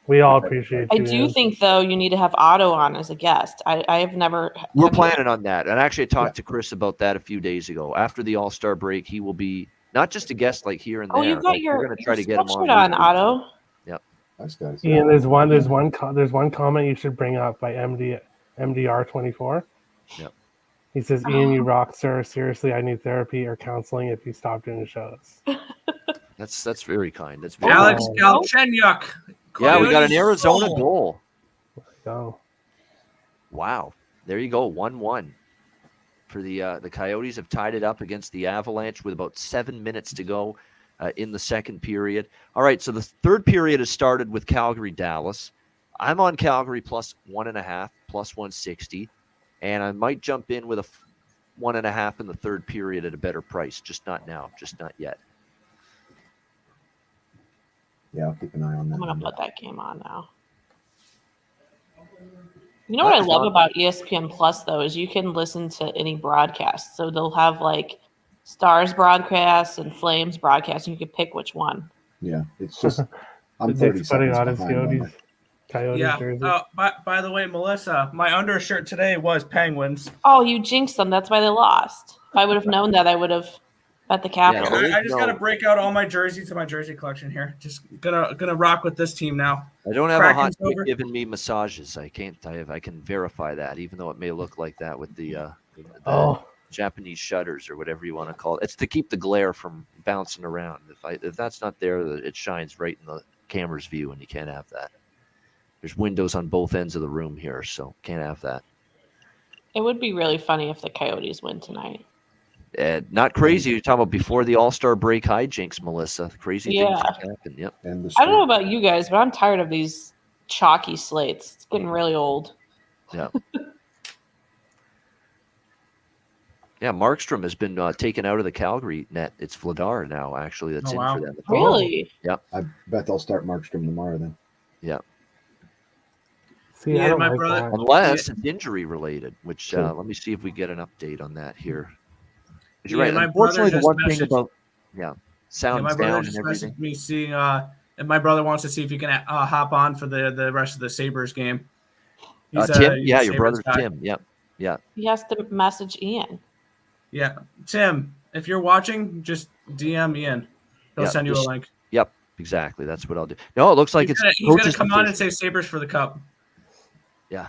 we all appreciate I you. do think, though, you need to have Otto on as a guest. I have never. We're planning on that. And actually, I talked to Chris about that a few days ago. After the All-Star break, he will be not just a guest like here and there. Oh, you got we're going to try to get him on Otto. Yep. Nice guys. Ian, there's one comment you should bring up by MDR24. Yep. He says, Ian, you rock, sir. Seriously, I need therapy or counseling if you stop doing the shows. That's very kind. That's very Alex kind. Galchenyuk. Yeah, we got an Arizona goal. Go. Wow. There you go. 1-1 for the Coyotes have tied it up against the Avalanche with about 7 minutes to go in the second period. All right, so the third period has started with Calgary-Dallas. I'm on Calgary plus 1.5, plus 160, and I might jump in with a 1.5 in the third period at a better price. Just not now. Just not yet. Yeah, I'll keep an eye on that. I'm going to put that game on now. You know what I love about ESPN Plus, though, is you can listen to any broadcast. So they'll have, like, Stars broadcasts and Flames broadcasts, and you can pick which one. Yeah, it's just I'm 30 seconds behind. Coyotes jersey. By the way, Melissa, my undershirt today was Penguins. Oh, you jinxed them. That's why they lost. If I would have known that, I would have bet the Capitals. I just got to break out all my jerseys in my jersey collection here. Just gonna rock with this team now. I don't have a hot chick giving me massages. I can verify that, even though it may look like that with the Japanese shutters or whatever you want to call it. It's to keep the glare from bouncing around. If that's not there, it shines right in the camera's view, and you can't have that. There's windows on both ends of the room here, so can't have that. It would be really funny if the Coyotes win tonight. Not crazy. You're talking about before the All-Star break hijinks, Melissa. Crazy things have happened. Yep. I don't know about you guys, but I'm tired of these chalky slates. It's getting really old. Yeah. Yeah, Markstrom has been taken out of the Calgary net. It's Vladar now, actually, that's in for them. Really? Yeah. I bet they'll start Markstrom tomorrow then. Yeah. See, I don't like that. Unless it's injury related, which let me see if we get an update on that here. You're right. My Unfortunately, brother the one just thing messaged- about sounds my brother down just and everything. messaged me seeing and my brother wants to see if he can hop on for the rest of the Sabres game. Tim, he's yeah, a your Sabres brother's guy. Tim. Yep. Yeah. He has to message Ian. Yeah, Tim, if you're watching, just DM Ian. He'll Yeah, send you a just- link. Yep, exactly. That's what I'll do. No, it looks like He's it's gonna coach's come on and decision. say Sabres for the cup. Yeah.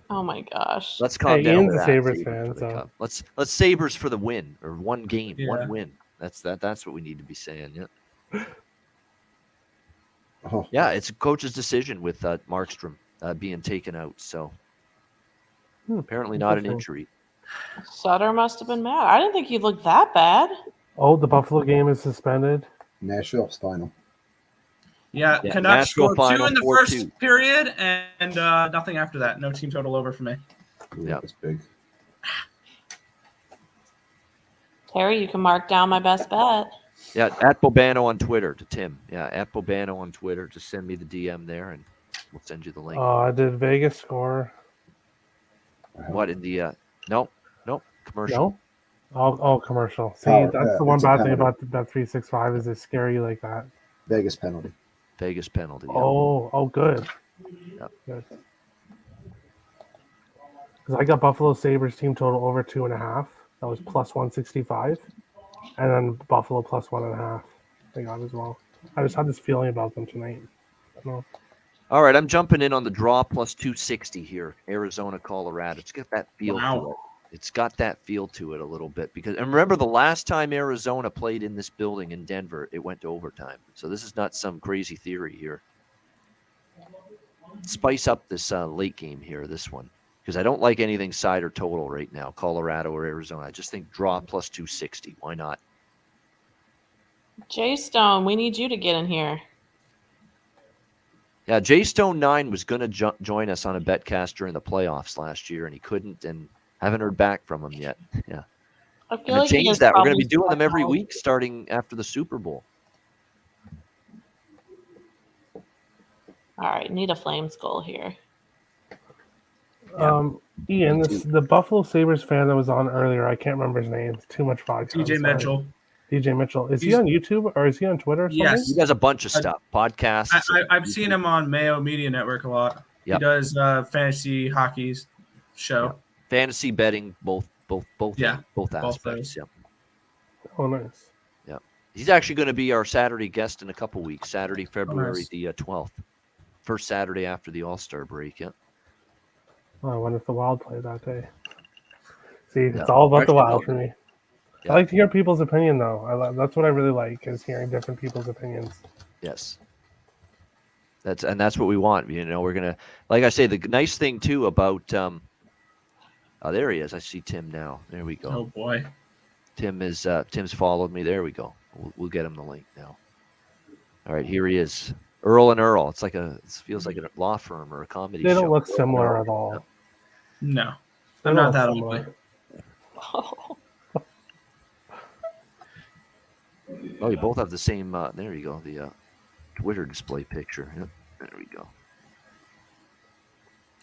Oh my gosh. Let's calm down. Ian's with a that. Sabres Sabres fan, for the so cup. Let's Sabres for the win, or one game, Yeah. one win. That's what we need to be saying. Yeah. Oh. Yeah, it's a coach's decision with Markstrom being taken out. So apparently not an injury. Sutter must have been mad. I didn't think he looked that bad. Oh, the Buffalo game is suspended. Nashville's final. Yeah, Yeah, Canucks Nashville scored 2 final, in the 4-2. first period and nothing after that. No team total over for me. Yeah, it's big. Terry, you can mark down my best bet. Yeah, at Bobano on Twitter to Tim. Yeah, at Bobano on Twitter. Just send me the DM there, and we'll send you the link. Did Vegas score? What in the no commercial? No. Oh, commercial. See, Power, that's the one it's a bad thing penalty. about the Bet 365 is they scare you like that. Vegas penalty. Vegas penalty. Yeah. Oh, good. Yep. Good. Because I got Buffalo Sabres team total over 2.5. That was plus 165, and then Buffalo plus 1.5. I got as well. I just had this feeling about them tonight. I don't know. All right, I'm jumping in on the draw plus 260 here. Arizona, Colorado. Just get that feel to it. It's got that feel to it a little bit and remember the last time Arizona played in this building in Denver, it went to overtime. So this is not some crazy theory here. Spice up this late game here, this one, because I don't like anything side or total right now, Colorado or Arizona. I just think draw plus 260. Why not? Jay Stone, we need you to get in here. Yeah, Jay Stone 9 was going to join us on a betcast during the playoffs last year, and he couldn't, and haven't heard back from him yet. Yeah. I feel And like to he change is that, we're going to be probably doing them every still- week starting after the Super Bowl. All right, need a Flames goal here. Ian, the Buffalo Sabres fan that was on earlier, I can't remember his name. It's too much vodka. DJ Mitchell. DJ Mitchell. Is he on YouTube or is he on Twitter or something? Yes. He does a bunch of stuff, podcasts. I've seen him on Mayo Media Network a lot. Yep. He does fantasy hockey show. Fantasy betting, both aspects. those. Yep. Oh, nice. Yeah. He's actually going to be our Saturday guest in a couple weeks, Saturday, February nice. the 12th. First Saturday after the All-Star break, yeah. Oh, I wonder if the Wild play that day. See, it's Yeah. all about the Freshman Wild for me. Yeah. I like to hear people's opinion, though. That's what I really like, is hearing different people's opinions. Yes. That's what we want. You know, we're gonna, like I say, the nice thing too about there he is. I see Tim now. There we go. Oh boy. Tim's followed me. There we go. We'll get him the link now. All right, here he is. Earl and Earl. It feels like a law firm or a comedy They show. don't look similar at all. No, They're they're not that similar. ugly. Oh, you both have the same. There you go. The Twitter display picture. Yep. There we go.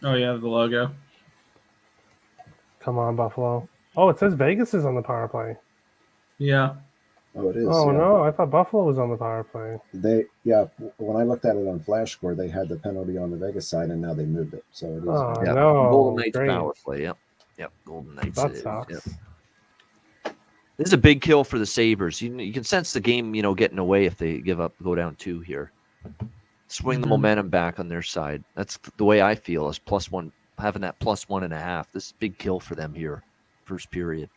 Oh yeah, the logo. Come on, Buffalo. Oh, it says Vegas is on the power play. Yeah. Oh, it is. Oh, yeah. no. I thought Buffalo was on the power play. When I looked at it on Flash Score, they had the penalty on the Vegas side, and now they moved it. So it is. Oh, Yep. no. Golden Knights Great. power play. Yep. Golden Knights. That it is. sucks. Yep. This is a big kill for the Sabres. You can sense the game, getting away if they go down 2 here. Swing the momentum back on their side. That's the way I feel, is +1, having that +1.5. This is a big kill for them here, first period.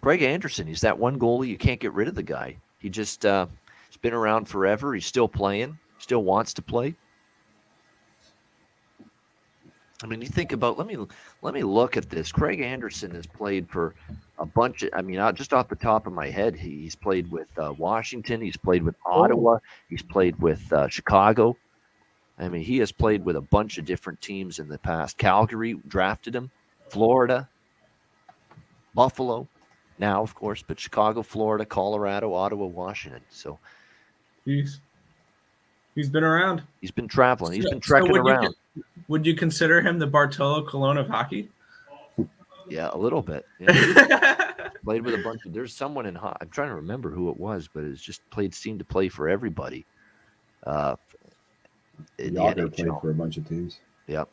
Greg Anderson, he's that one goalie. You can't get rid of the guy. He just he's been around forever. He's still playing, still wants to play. I mean, you think about, let me look at this. Craig Anderson has played for a bunch of, just off the top of my head, he's played with Washington, he's played with Ottawa, he's played with Chicago. I mean, he has played with a bunch of different teams in the past. Calgary drafted him, Florida, Buffalo, now, of course, but Chicago, Florida, Colorado, Ottawa, Washington. So He's been around. he's been traveling. He's been So trekking around. Would you consider him the Bartolo Colon of hockey? Yeah, a little bit. Yeah. Played with a bunch of. There's someone in. I'm trying to remember who it was, but it's just seemed to play for everybody. In the Yager NHL. played for a bunch of teams. Yep.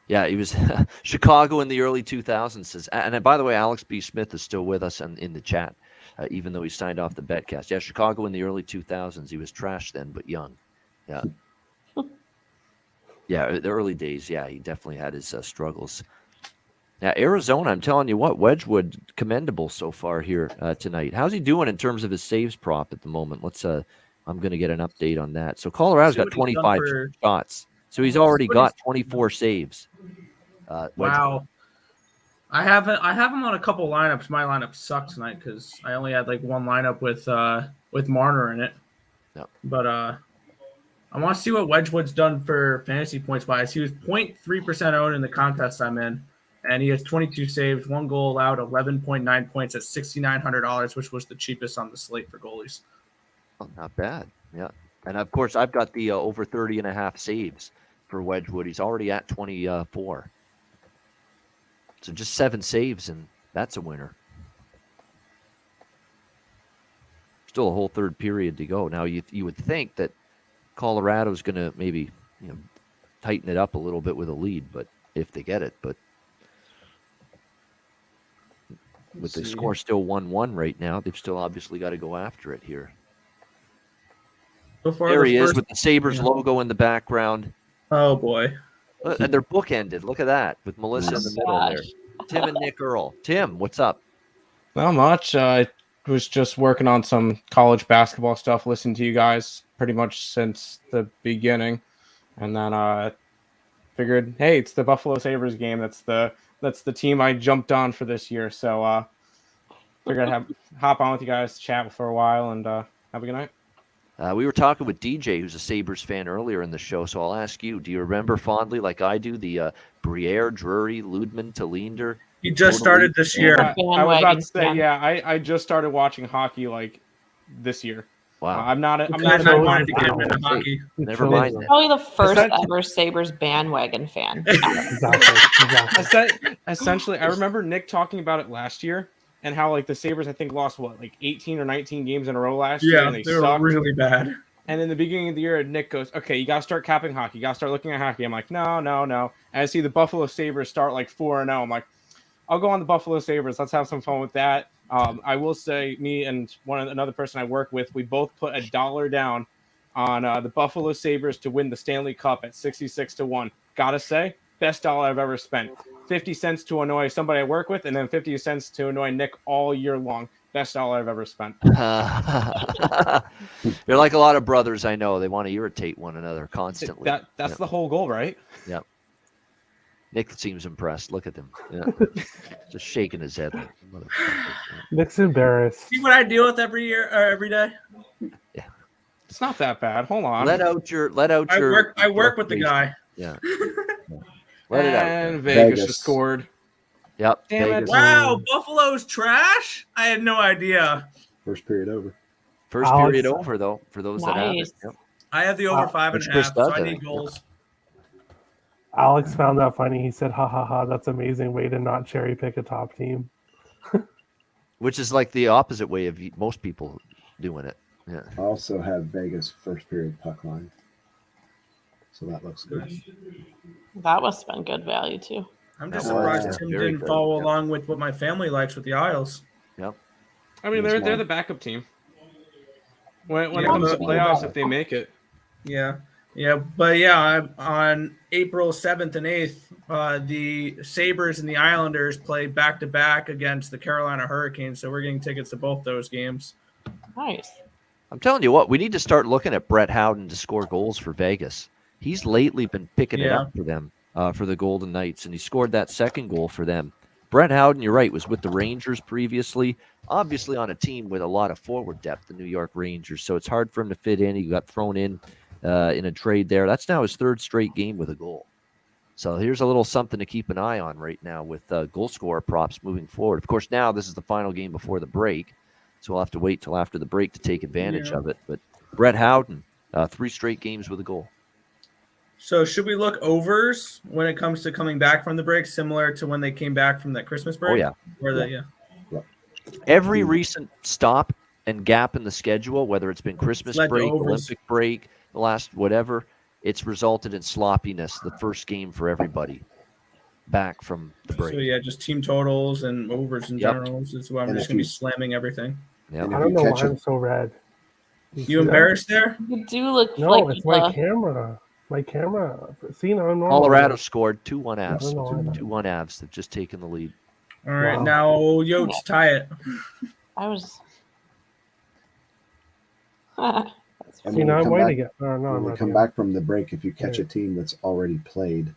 Yeah, he was Chicago in the early 2000s. Says, and by the way, Alex B. Smith is still with us in the chat, even though he signed off the betcast. Yeah, Chicago in the early 2000s. He was trash then, but young. Yeah. Yeah, the early days. Yeah, he definitely had his struggles. Now, Arizona, I'm telling you what, Wedgwood, commendable so far here tonight. How's he doing in terms of his saves prop at the moment? I'm going to get an update on that. So Colorado's got 25 shots. So he's already got 24 saves. Wow. I have him on a couple lineups. My lineup sucked tonight because I only had like one lineup with Marner in it. Yep. But I want to see what Wedgwood's done for fantasy points wise. He was 0.3% owned in the contest I'm in, and he has 22 saves, 1 goal allowed, 11.9 points at $6,900, which was the cheapest on the slate for goalies. Oh, not bad. Yeah. And of course, I've got the over 30.5 saves for Wedgwood. He's already at 24. So just 7 saves, and that's a winner. Still a whole third period to go. Now, you would think that Colorado's going to maybe tighten it up a little bit with a lead, but if they get it. But with the score still 1-1 right now, they've still obviously got to go after it here. Before There the he is first- with the Sabres logo in the background. Oh boy. And they're bookended. Look at that with Melissa in the middle there. Tim and Nick Earl. Tim, what's up? Not much. I was just working on some college basketball stuff, listening to you guys pretty much since the beginning. And then figured, hey, it's the Buffalo Sabres game. That's the team I jumped on for this year. So figured I'd hop on with you guys, chat for a while, and have a good night. We were talking with DJ, who's a Sabres fan, earlier in the show, so I'll ask you, do you remember fondly, like I do, the Briere, Drury, Ludman, Tallinder? He just started this year. I was about to say, yeah, I just started watching hockey like this year. Wow. I'm not I wanted to get him into hockey. Never mind that. Probably the first ever Sabres bandwagon fan. Essentially, I remember Nick talking about it last year and how like the Sabres, I think, lost like 18 or 19 games in a row last year. Yeah, And they were really bad. And in the beginning of the year, Nick goes, okay, you got to start capping hockey. You got to start looking at hockey. I'm like, no. And I see the Buffalo Sabres start like 4-0. I'm like, I'll go on the Buffalo Sabres. Let's have some fun with that. I will say, me and another person I work with, we both put $1 down on the Buffalo Sabres to win the Stanley Cup at 66-1. Gotta say, best dollar I've ever spent. 50 cents to annoy somebody I work with, and then 50 cents to annoy Nick all year long. Best dollar I've ever spent. You're like a lot of brothers I know. They want to irritate one another constantly. That's the whole goal, right? Yeah. Nick seems impressed. Look at him. Yeah. Just shaking his head. Like, Nick's embarrassed. See what I deal with every year or every day? Yeah. It's not that bad. Hold on. Let out your. I work with the guy. Yeah. Let it out. And Vegas just scored. Yep. Damn Vegas. it. Wow, Buffalo's trash? I had no idea. First period over. First period over, though, for those that have it. Yep. I have the over 5.5, so I need goals. Alex found that funny. He said, ha ha ha, that's amazing way to not cherry pick a top team. Which is like the opposite way of most people doing it. Yeah. I also have Vegas first period puck line. So that looks good. That must have been good value too. I'm just surprised Tim didn't follow along with what my family likes with the Isles. Yep. I mean, they're the backup team. When it comes to playoffs, if they make it. Yeah. But on April 7th and 8th, the Sabres and the Islanders play back-to-back against the Carolina Hurricanes, so we're getting tickets to both those games. Nice. I'm telling you what, we need to start looking at Brett Howden to score goals for Vegas. He's lately been picking it up for them, for the Golden Knights, and he scored that second goal for them. Brett Howden, you're right, was with the Rangers previously, obviously on a team with a lot of forward depth, the New York Rangers, so it's hard for him to fit in. He got thrown in a trade there. That's now his third straight game with a goal. So here's a little something to keep an eye on right now with goal scorer props moving forward. Of course, now this is the final game before the break, so we'll have to wait till after the break to take advantage of it. But Brett Howden, 3 straight games with a goal. So should we look overs when it comes to coming back from the break, similar to when they came back from that Christmas break? Oh, yeah. Every Every recent stop and gap in the schedule, whether it's been Christmas led to break, overs. Olympic break, the last whatever, it's resulted in sloppiness the first game for everybody back from the break. So just team totals and overs in general. Is why I'm And just if going to be you- slamming everything. Yeah. I don't know why I'm so red. You embarrassed there? You do look No, like it's my camera. My camera. See, now I'm normal. Colorado scored 2-1 Avs. I don't know. 2-1 Avs. They've just taken the lead. All right, now Yotes tie it. I was. And See, when now we I'm come waiting. back- No, when we I'm come ready. back from the break, if you catch a team that's already played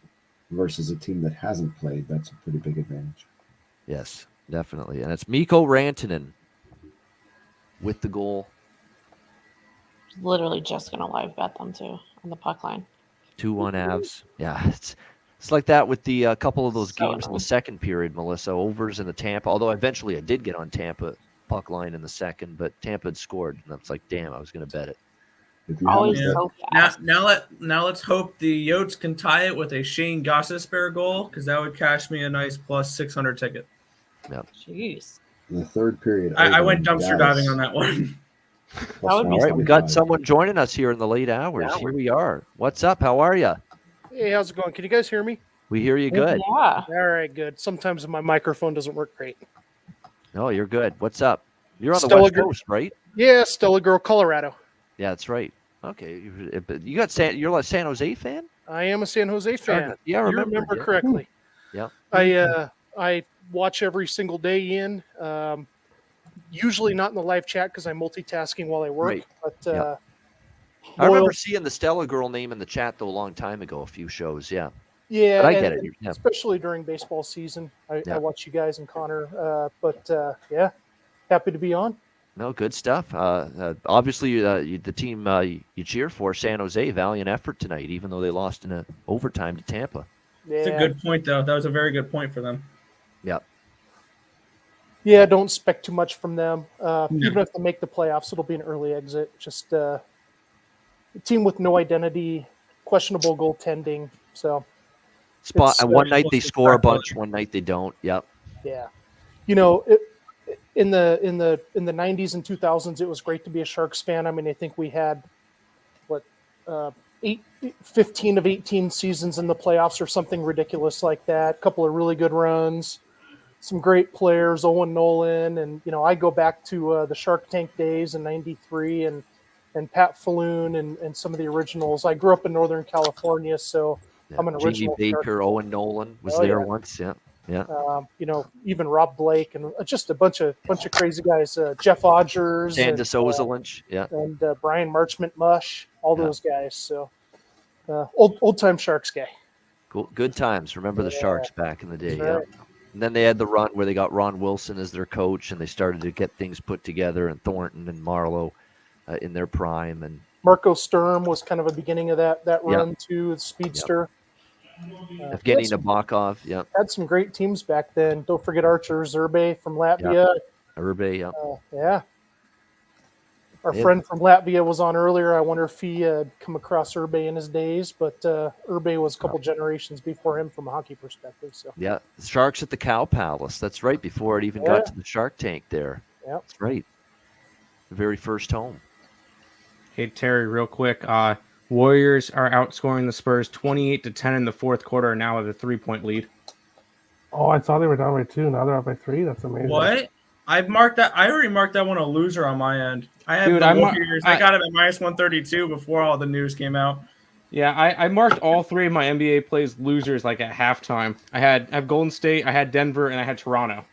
versus a team that hasn't played, that's a pretty big advantage. Yes, definitely. And it's Mikko Rantanen with the goal. Literally just gonna live bet them too on the puck line. 2-1 Avs. Yeah, it's like that with the couple of those So games in the second period, Melissa. Overs in the Tampa. Although eventually I did get on Tampa puck line in the second, but Tampa had scored. And I was like, damn, I was going to bet it. Always so fast. Now let's hope the Yotes can tie it with a Shane Gostisbehere goal, because that would cash me a nice plus 600 ticket. Yep. Jeez. In the third period, I went over, dumpster Dallas diving on that one. All right, we got someone joining us here in the late hours. Here we are. What's up? How are you? Hey, how's it going? Can you guys hear me? We hear you good. Yeah. All right, good. Sometimes my microphone doesn't work great. No, you're good. What's up? You're on the Stella West Girl- Coast, right? Yeah, Stella Girl, Colorado. Yeah, that's right. Okay, you're a San Jose fan. I am a San Jose fan. Yeah, I you remember correctly. Yeah. I watch every single day, Ian. Usually not in the live chat because I'm multitasking while I work. Right. But I remember seeing the Stella Girl name in the chat though a long time ago, a few shows. Yeah. Yeah, but I get it. Yeah. Especially during baseball season, I watch you guys and Connor. Yeah, happy to be on. No, good stuff. Obviously, the team you cheer for, San Jose, valiant effort tonight, even though they lost in overtime to Tampa. It's a good point, though. That was a very good point for them. Yeah. Yeah, don't expect too much from them. Even if they make the playoffs, it'll be an early exit. Just a team with no identity, questionable goaltending. So, one night they score a bunch, one night they don't. Yep. Yeah, you know, in the 90s and 2000s, it was great to be a Sharks fan. I mean, I think we had 15 of 18 seasons in the playoffs or something ridiculous like that. A couple of really good runs, some great players, Owen Nolan, and I go back to the Shark Tank days in '93 and Pat Falloon and some of the originals. I grew up in Northern California, so I'm an original. Jimmy Baker, Owen Nolan was there once. Yeah. Yeah. Even Rob Blake and just a bunch of crazy guys. Jeff Odgers, Sandis Ozolinsh, and Brian Marchment Mush, all those guys. So old time Sharks guy. Cool, good times. Remember the Sharks back in the day. Right. Yeah. And then they had the run where they got Ron Wilson as their coach, and they started to get things put together. And Thornton and Marlowe in their prime, and Marco Sturm was kind of a beginning of that run too. The speedster. Evgeny Nabokov, had some great teams back then. Don't forget Archer Zerbe from Latvia. Zerbe, Our friend from Latvia was on earlier. I wonder if he had come across Zerbe in his days, but Zerbe was a couple generations before him from a hockey perspective. So the Sharks at the Cow Palace. That's right, before it even got to the Shark Tank there. Yeah, that's right. The very first home. Hey Terry, real quick. Warriors are outscoring the Spurs 28-10 in the fourth quarter, and now have a 3-point lead. Oh, I saw they were down by 2. Now they're up by 3. That's amazing. What? I've marked that. I already marked that one a loser on my end. I have the Warriors. I got it at -132 before all the news came out. Yeah, I marked all 3 of my NBA plays losers like at halftime. I have Golden State, I had Denver, and I had Toronto.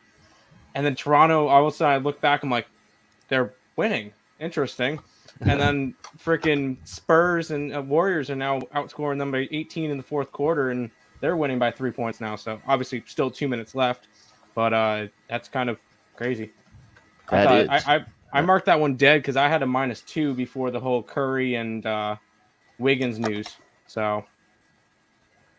And then Toronto, all of a sudden I look back, I'm like, they're winning. Interesting. And then freaking Spurs and Warriors are now outscoring them by 18 in the fourth quarter, and they're winning by 3 points now. So obviously still 2 minutes left, but that's kind of crazy. I marked that one dead because I had a -2 before the whole Curry and Wiggins news. So,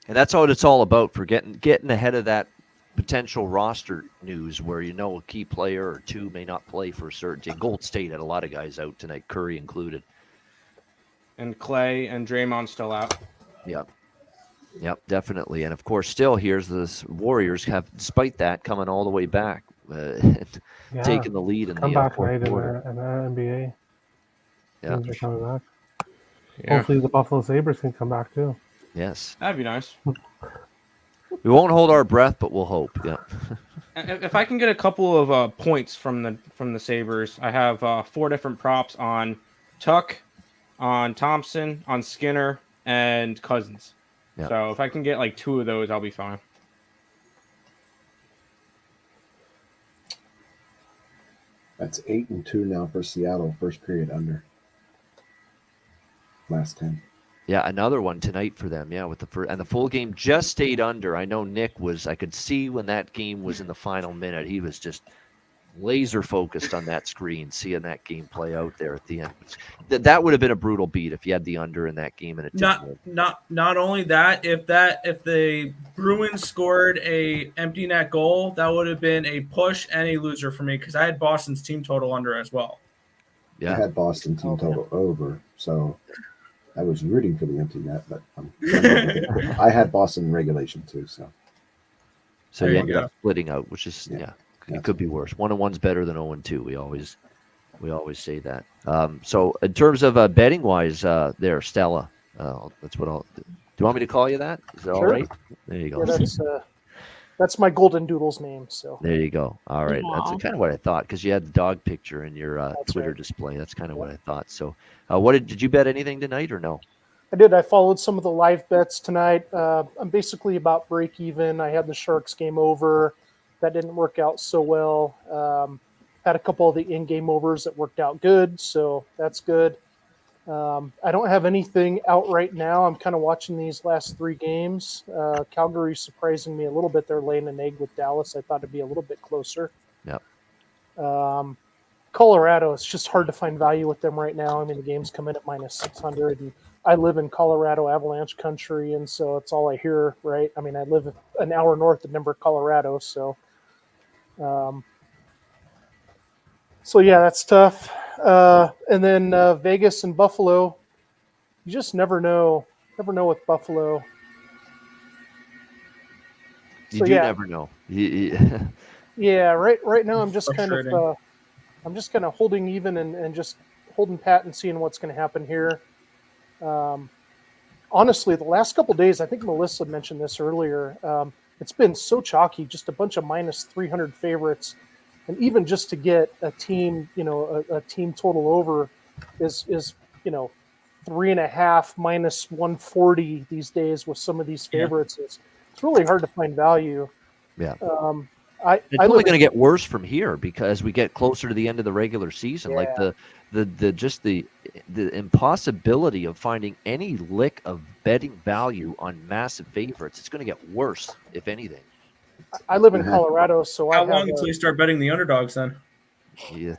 and that's what it's all about, for getting ahead of that potential roster news where a key player or 2 may not play for a certain team. Gold State had a lot of guys out tonight, Curry included. And Clay and Draymond still out. Yep, definitely. And of course, still here's the Warriors have, despite that, coming all the way back, taking the lead in the fourth quarter. In the NBA. Yeah, teams are coming back. Yeah. Hopefully the Buffalo Sabres can come back too. Yes, that'd be nice. We won't hold our breath, but we'll hope. Yeah. If I can get a couple of points from the Sabres, I have 4 different props on Tuck, on Thompson, on Skinner, and Cousins. Yeah. So if I can get like 2 of those, I'll be fine. That's 8-2 now for Seattle. First period under. Last 10. Yeah, another one tonight for them. Yeah, with the full game just stayed under. I know Nick I could see when that game was in the final minute, he was just laser focused on that screen, seeing that game play out there at the end. That would have been a brutal beat if you had the under in that game and it didn't. Not only that, if the Bruins scored a empty net goal, that would have been a push and a loser for me because I had Boston's team total under as well. Yeah, I had Boston team total over, so I was rooting for the empty net, but I had Boston regulation too. So you ended up splitting out, which is it could be worse. 1-1's better than 0-2. We always say that. So in terms of betting wise, there, Stella, that's what I'll. Do you want me to call you that? Is that all right? There you go. Yeah, That's my golden doodle's name. So There you go. All right. That's Aw. kind of what I thought because you had the dog picture in your Twitter right. display. That's kind of what I thought. So, what did you bet anything tonight or no? I did. I followed some of the live bets tonight. I'm basically about break even. I had the Sharks game over. That didn't work out so well. Had a couple of the in-game overs that worked out good, so that's good. I don't have anything out right now. I'm kind of watching these last 3 games. Calgary's surprising me a little bit. They're laying an egg with Dallas. I thought it'd be a little bit closer. Yep. Colorado, it's just hard to find value with them right now. I mean, the game's come in at -600. And I live in Colorado Avalanche country, and so it's all I hear, right? I mean, I live an hour north of Denver, Colorado, so yeah, that's tough. And then Vegas and Buffalo, you just never know. Never know with Buffalo. You do never know. Yeah, right now I'm just kind of holding even and just holding pat and seeing what's going to happen here. Honestly, the last couple of days, I think Melissa mentioned this earlier. It's been so chalky, just a bunch of -300 favorites, and even just to get a team, a team total over is 3.5 -140 these days with some of these favorites. It's really hard to find value. Yeah. It's only going to get worse from here because we get closer to the end of the regular season. Yeah. Like the impossibility of finding any lick of betting value on massive favorites. It's going to get worse, if anything. I live in Colorado, so how long until you start betting the underdogs then? You'd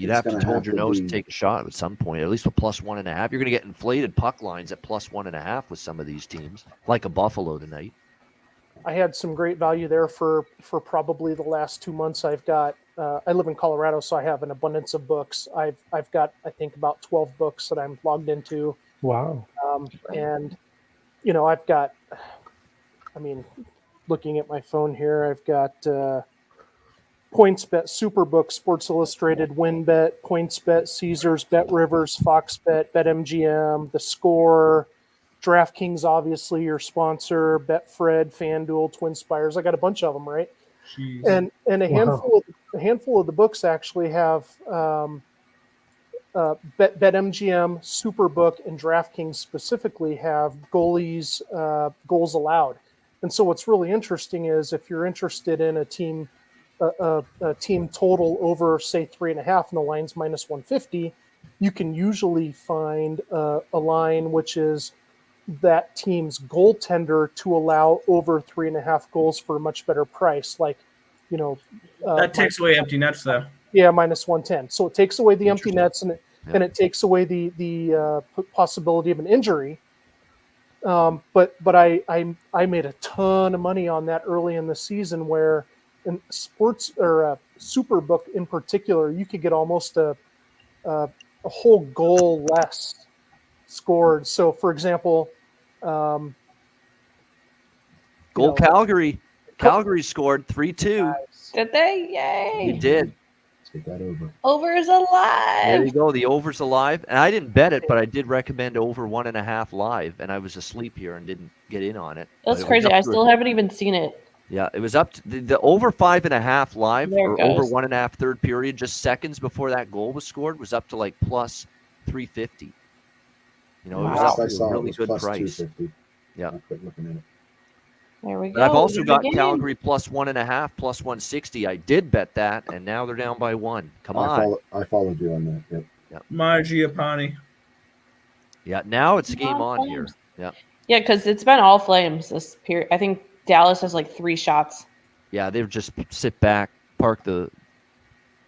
have to hold your nose and take a shot at some point, at least with +1.5. You're going to get inflated puck lines at +1.5 with some of these teams, like a Buffalo tonight. I had some great value there for probably the last 2 months. I've got. I live in Colorado, so I have an abundance of books. I've got, I think, about 12 books that I'm logged into. Wow. And I've got. I mean, looking at my phone here, I've got PointsBet, Superbook, Sports Illustrated, WinBet, PointsBet, Caesars, BetRivers, FoxBet, BetMGM, The Score, DraftKings, obviously your sponsor, Betfred, FanDuel, TwinSpires. I got a bunch of them, right? Jeez. And a handful of the books actually have BetMGM, Superbook, and DraftKings specifically have goals allowed. And so what's really interesting is if you're interested in a team total over, say, 3.5 and the line's -150, you can usually find a line which is that team's goaltender to allow over 3.5 goals for a much better price. Like, that takes away empty nets, though. Yeah, -110. So it takes away the empty nets and it takes away the possibility of an injury. But I made a ton of money on that early in the season where in sports or Superbook in particular, you could get almost a whole goal less scored. So, for example, Calgary. Calgary scored 3-2. Did they? Yay! You did. Let's get that over. Over is alive. There you go. The over's alive. And I didn't bet it, but I did recommend over 1.5 live. And I was asleep here and didn't get in on it. That's crazy. I still haven't even seen it. Yeah, it was up to the over 5.5 live There it or over goes. 1.5 third period, just seconds before that goal was scored, was up to like +350. It was up to a really good price. 250. Yeah. I quit looking at it. There we go. But I've also Good got game. Calgary +1.5, +160. I did bet that, and now they're down by 1. Come on. I followed you on that. Yep. My Giappani. Yeah, now it's a game All on here. Flames. Yeah. Yeah, because it's been all Flames this period. I think Dallas has like 3 shots. Yeah, they've just sit back, park the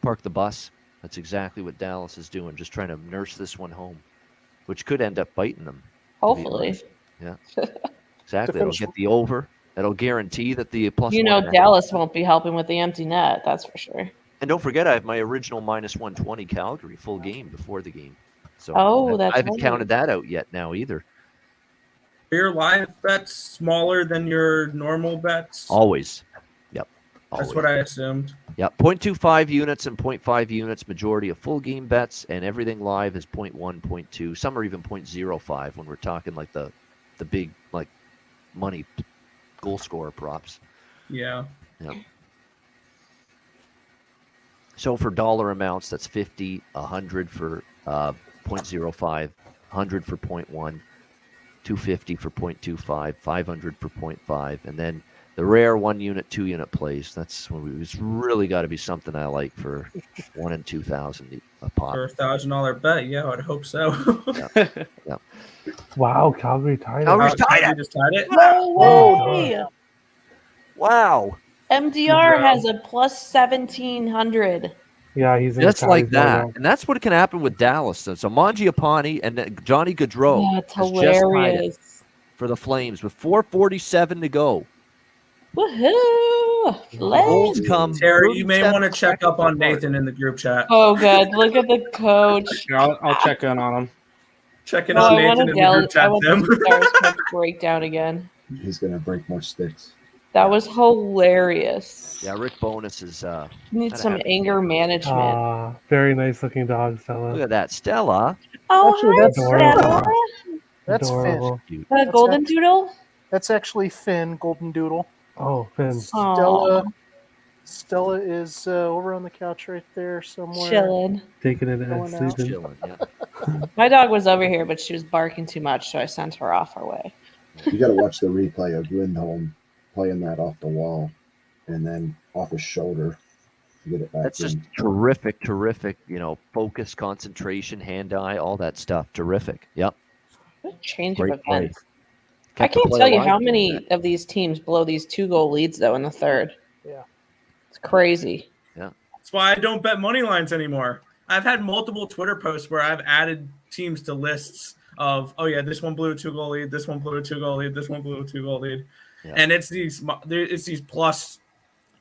bus. That's exactly what Dallas is doing, just trying to nurse this one home, which could end up biting them. Hopefully. Yeah. Exactly. It'll get the over. That'll guarantee that the +1.5. Dallas won't be helping with the empty net. That's for sure. And don't forget, I have my original -120 Calgary full game before the game. So That's I haven't right. counted that out yet now either. Are your live bets smaller than your normal bets? Always. Yep. That's what I assumed. Yep. 0.25 units and 0.5 units, majority of full game bets, and everything live is 0.1, 0.2. Some are even 0.05 when we're talking like the big like money goal scorer props. Yeah. Yep. So for dollar amounts, that's 50, 100 for 0.05, 100 for 0.1, 250 for 0.25, 500 for 0.5, and then the rare 1 unit, 2 unit plays. That's when it's really got to be something I like for 1 and 2,000 a pop. For $1,000 bet, yeah, I'd hope so. Yeah. Wow, Calgary tied it. Calgary's tied Calgary it. just tied it. No way! Wow. MDR has a plus 1,700. Yeah, he's in Just like Calgary's right that. now. And that's what can happen with Dallas. So Mangiapane and then Johnny Gaudreau Yeah, it's has just tied it hilarious. for the Flames with 4:47 to go. Woohoo! Goals Flames. come. Terry, you may 37 want to check up on seconds Nathan in the group chat. Oh, good. Look at the coach. Yeah, I'll check in on him. Checking Oh, on I want Nathan to in the group I chat, want Tim. the Stars coach breakdown again. He's going to break more sticks. That was hilarious. Yeah, Rick Bonus is Need kinda some happy. anger management. Very nice looking dog, Stella. Look at that, Stella. Oh, Actually, hi, that's Stella. That's Finn. Adorable. Cute. The golden doodle? That's actually Finn, Golden Doodle. Oh, Finn. Stella is over on the couch right there somewhere. Chilling. Taking it and Going out. sleeping. Chilling, yeah. My dog was over here, but she was barking too much, so I sent her off her way. You got to watch the replay of Lindholm playing that off the wall and then off his shoulder to get it back. That's just in. terrific, focus, concentration, hand-eye, all that stuff. Terrific. Yep. What a change Great of play. events. I Kept the can't play tell you alive how doing many that. of these teams blow these 2-goal leads, though, in the third. Yeah. It's crazy. Yeah. That's why I don't bet money lines anymore. I've had multiple Twitter posts where I've added teams to lists of, oh yeah, this one blew a 2-goal lead, this one blew a 2-goal lead, this one blew a 2-goal lead, Yeah. and it's these plus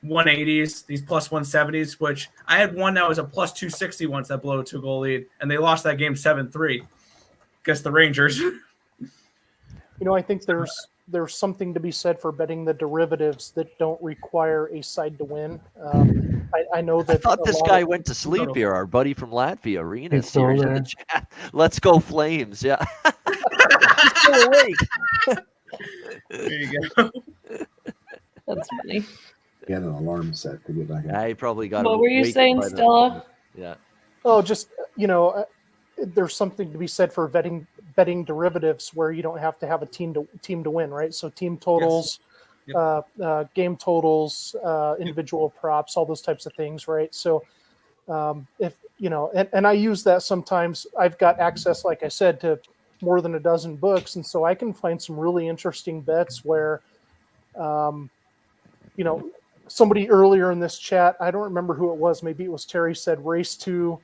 180s, these plus 170s. Which I had one that was a plus 260 once that blew a 2-goal lead, and they lost that game 7-3 against the Rangers. I think there's something to be said for betting the derivatives that don't require a side to win. I know that. I thought a this lot guy of- went to sleep here. Our buddy from Latvia, Arenas, He's still here in there. the chat. Let's go Flames! Yeah, he's still awake. There you go. That's funny. He had an alarm set to get back in. Yeah, he probably got. What were you awakened saying, by the- Stella? Yeah. Oh, just there's something to be said for betting derivatives where you don't have to have a team to win, right? So team totals, game totals, individual props, all those types of things, right? So if and I use that sometimes. I've got access, like I said, to more than a dozen books, and so I can find some really interesting bets where, somebody earlier in this chat, I don't remember who it was, maybe it was Terry, said race to.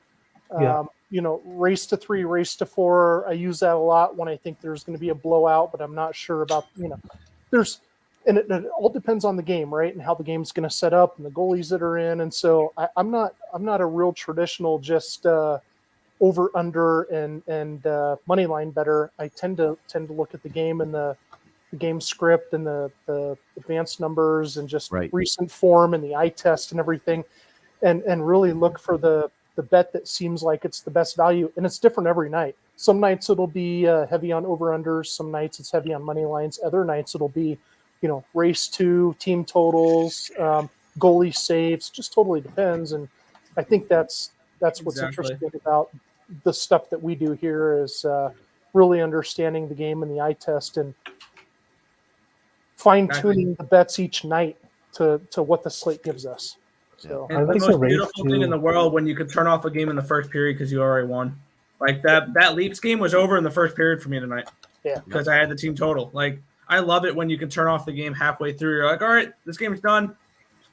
Race to 3, race to 4. I use that a lot when I think there's going to be a blowout, but I'm not sure about, and it all depends on the game, right? And how the game's going to set up and the goalies that are in. And so I'm not a real traditional just over under and money line better. I tend to look at the game and the game script and the advanced numbers and just recent form and the eye test and everything, and really look for the bet that seems like it's the best value. And it's different every night. Some nights it'll be heavy on over-unders. Some nights it's heavy on money lines. Other nights it'll be, race to, team totals, goalie saves. Just totally depends. And I think that's what's interesting about the stuff that we do here is really understanding the game and the eye test and fine-tuning the bets each night to what the slate gives us. So It's the most beautiful thing in the world when you could turn off a game in the first period because you already won. Like that Leafs game was over in the first period for me tonight. Yeah, because I had the team total. Like I love it when you can turn off the game halfway through. You're like, all right, this game's done.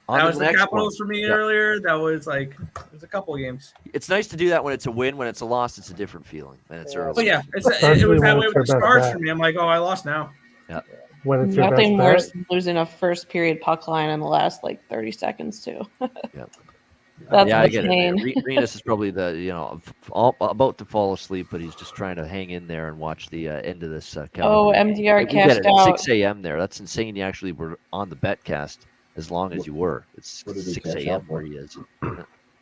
That was the Capitals for me earlier. That was like there's a couple of games. It's nice to do that when it's a win. When it's a loss, it's a different feeling. And it's early. But yeah, it was that way with the Stars for me. I'm like, oh, I lost now. Yeah. When it's your Nothing best worse bet. than losing a first period puck line in the last 30 seconds too. Yep. That's I get insane. it. Renus is probably about to fall asleep, but he's just trying to hang in there and watch the end of this. MDR we cashed get it at out. 6 a.m. there. That's insane. You actually were on the betcast as long as you were. It's 6 a.m. where he is.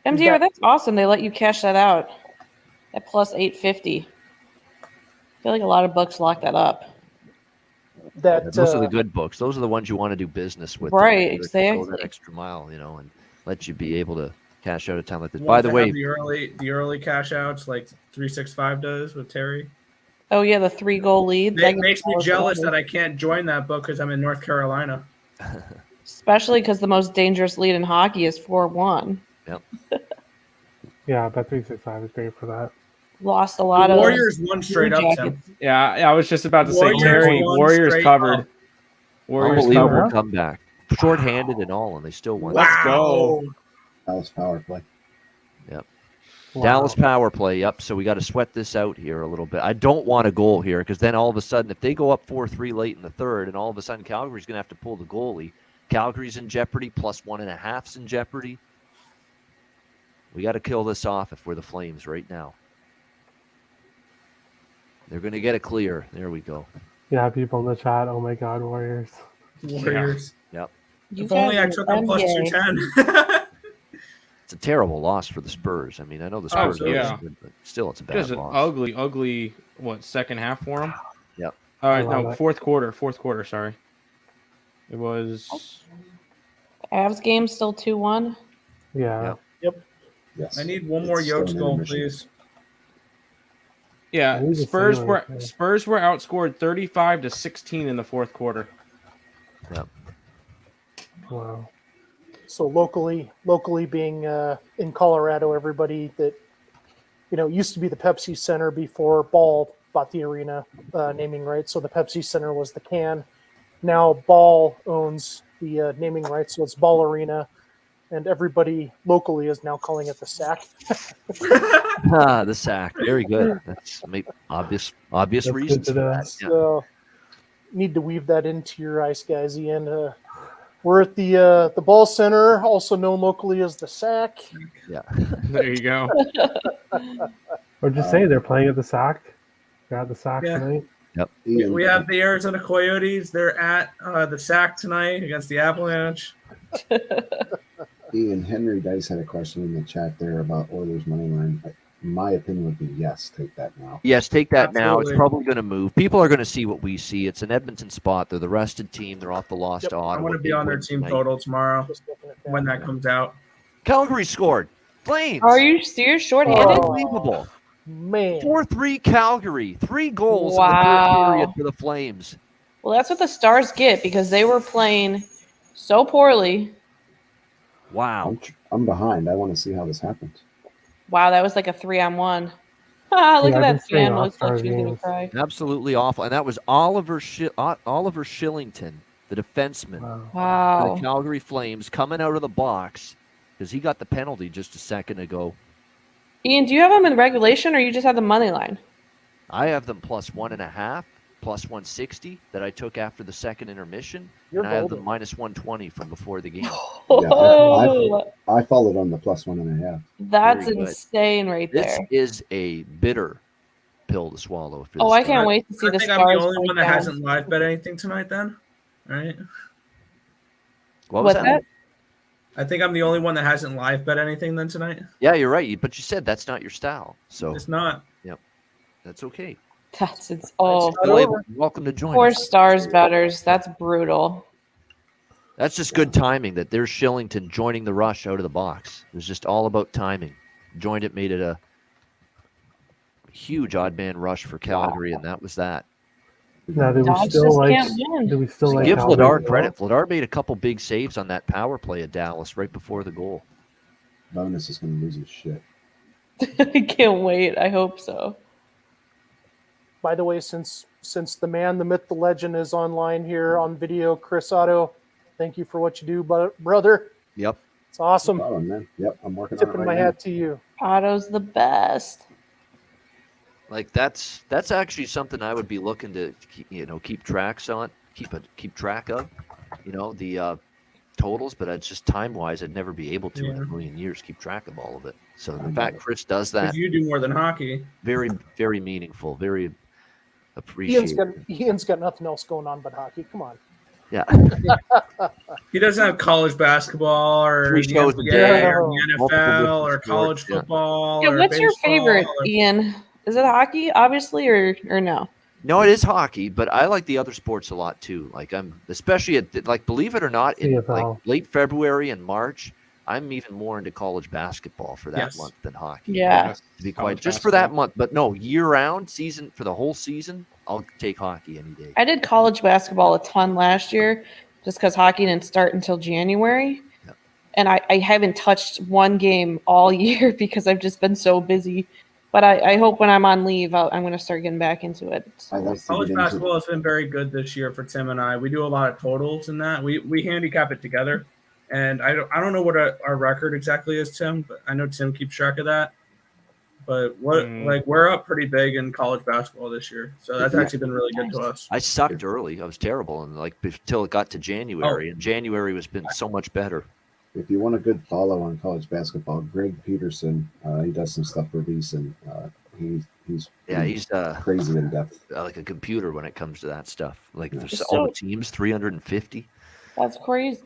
MDR, that's awesome. They let you cash that out at plus 850. I feel like a lot of books lock that up. that those are the good books. Those are the ones you want to do business with. Right, Go exactly. that extra mile, and let you be able to cash out a time like this. Ones By the that way, have the early cash outs like 365 does with Terry. Oh yeah, the 3-goal lead. It makes me jealous that I can't join that book because I'm in North Carolina. Especially because the most dangerous lead in hockey is 4-1. Yep. Yeah, bet 365 is great for that. Lost a lot The of Warriors won straight up, Jackets. Tim. Yeah, I was just about to say, Warriors Terry, won Warriors straight covered. up. Warriors unbelievable covered. comeback, shorthanded and all, and they still won. Let's go. Dallas power play. Yep. Wow. Dallas power play. Yep. So we got to sweat this out here a little bit. I don't want a goal here because then all of a sudden, if they go up 4-3 late in the third, and all of a sudden Calgary's going to have to pull the goalie. Calgary's in jeopardy. +1.5's in jeopardy. We got to kill this off if we're the Flames right now. They're going to get it clear. There we go. Yeah, people in the chat. Oh my God, Warriors. Warriors. Yep. If only I took them plus 210. It's a terrible loss for the Spurs. I mean, I know the Spurs are yeah. good, but still, it's a bad Just an loss. ugly, second half for them? Yep. All right, I love no, it. fourth quarter, sorry. It was... Avs game still 2-1. Yeah. Yep. Yes. I need one more It's still Yotes an goal, intermission. please. Yeah, I need to Spurs say, were like, Spurs were outscored 35-16 in the fourth quarter. Yep. Wow. So locally being in Colorado, everybody that used to be the Pepsi Center before Ball bought the arena naming rights. So the Pepsi Center was the can. Now Ball owns the naming rights, so it's Ball Arena, and everybody locally is now calling it the Sack. The sack. Very good. That's obvious That's reasons good for to know. that. Yeah. So need to weave that into your Ice Guys, Ian. We're at the Ball Center, also known locally as the Sack. Yeah. There you go. Or just say they're playing at the Sack. They're at the Sack Yeah. tonight. Yep. We have the Arizona Coyotes. They're at the Sack tonight against the Avalanche. Ian Henry Dice had a question in the chat there about Oilers money line. My opinion would be yes, take that now. Yes, take that now. It's Absolutely. probably going to move. People are going to see what we see. It's an Edmonton spot. They're the rested team. They're off the loss to I Ottawa. want to be Big on their win team tonight. total tomorrow when that comes out. Calgary scored. Flames. Are you serious? Shorthanded? Unbelievable. Man. 4-3 Calgary. 3 goals in the Wow. third period for the Flames. Well, that's what the Stars get because they were playing so poorly. Wow. I'm behind. I want to see how this happens. Wow, that was like a 3-on-1. Look Yeah, at I've that been saying fan. Looks like All-Star she was going to games. cry. Absolutely awful. And that was Oliver Shillington, the defenseman for Wow. the Calgary Flames, coming out of the box because he got the penalty just a second ago. Ian, do you have them in regulation or you just have the money line? I have them +1.5, +160 that I took after the second intermission, You're and I have golden. them -120 from before the game. Oh, I followed on the +1.5. that's Very good. insane right This there. is a bitter pill to swallow. For Oh, this I team. can't wait to see I the think Stars. I'm the only break one that down. hasn't live bet anything tonight then. Right? What was What's that? that? I think I'm the only one that hasn't live bet anything then tonight. Yeah, you're right. But you said that's not your style. So It's not. Yep, that's okay. Welcome to join Poor us. Stars betters. That's brutal. That's just good timing that there's Shillington joining the rush out of the box. It was just all about timing. Joined it, made it a huge odd man rush for Calgary, and that was that. Now, do we Dogs still just like? can't win. Do we still So like? give Calgary Vladar as credit. Vladar made a couple big saves on that power play at Dallas right before the goal. Bonus is going to lose his shit. I can't wait. I hope so. By the way, since the man, the myth, the legend is online here on video, Chris Otto, thank you for what you do, brother. Yep. It's awesome. Oh, man. Yep, I'm working on it Tipping right my now. hat to you. Otto's the best. Like that's actually something I would be looking to keep track of. The totals, but it's just time wise, I'd never be able to in a million years keep track of all of it. So the fact Chris does that, Because you do more than hockey. very, very meaningful, very appreciated. Ian's got nothing else going on but hockey. Come on. Yeah. He doesn't have college basketball or 3 the shows a NBA day, or the multiple NFL different or college sports, yeah. football. Yeah, or what's your baseball favorite, or- Ian? Is it hockey, obviously, or no? No, it is hockey, but I like the other sports a lot too. Like I'm, especially like believe it or not, in like CFL. late February and March, I'm even more into college basketball for that Yes. month than hockey. Yeah. To be College quite just for that basketball. month, but no, year round season for the whole season, I'll take hockey any day. I did college basketball a ton last year just because hockey didn't start until January. And I haven't touched one game all year because I've just been so busy. But I hope when I'm on leave, I'm going to start getting back into it. I like to College get into basketball has been very good this year for Tim and I. We do a lot of totals in that. We handicap it together, and I don't know what our record exactly is, Tim, but I know Tim keeps track of that. But we're up pretty big in college basketball this year, so that's actually been really good to us. I sucked early. I was terrible, and like until it got to January, and January has been so much better. If you want a good follow on college basketball, Greg Peterson, he does some stuff for VEASAN. He's crazy in depth. Like a computer when it comes to that stuff. Like there's So- all the teams, 350. That's crazy.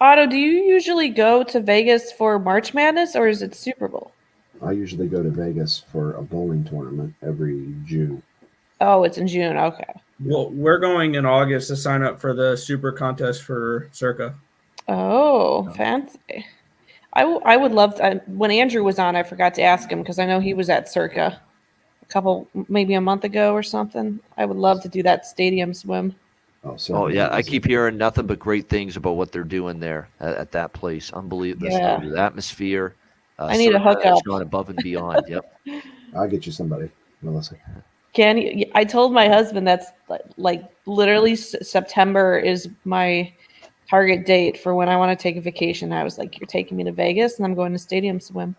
Otto, do you usually go to Vegas for March Madness or is it Super Bowl? I usually go to Vegas for a bowling tournament every June. Oh, it's in June. Okay. Well, we're going in August to sign up for the super contest for Circa. Oh, fancy. I would love to. When Andrew was on, I forgot to ask him because I know he was at Circa maybe a month ago or something. I would love to do that stadium swim. Oh yeah, I keep hearing nothing but great things about what they're doing there at that place. Unbelievable. Yeah. The atmosphere. I need a Circa has hookup. gone above and beyond. Yep. I'll get you somebody, Melissa. Can you? I told my husband that's like literally September is my target date for when I want to take a vacation. I was like, "You're taking me to Vegas, and I'm going to stadium swim."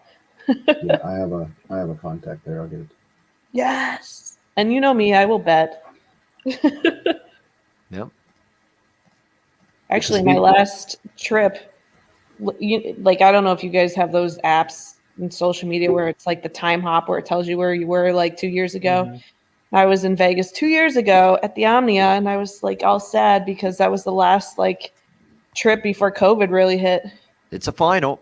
Yeah, I have a contact there. I'll get it. Yes, and you know me, I will bet. Yep. Actually, my last trip, like I don't know if you guys have those apps in social media where it's like the time hop where it tells you where you were like 2 years ago. Mm-hmm. I was in Vegas 2 years ago at the Omnia, and I was like all sad because that was the last like trip before COVID really hit. It's a final.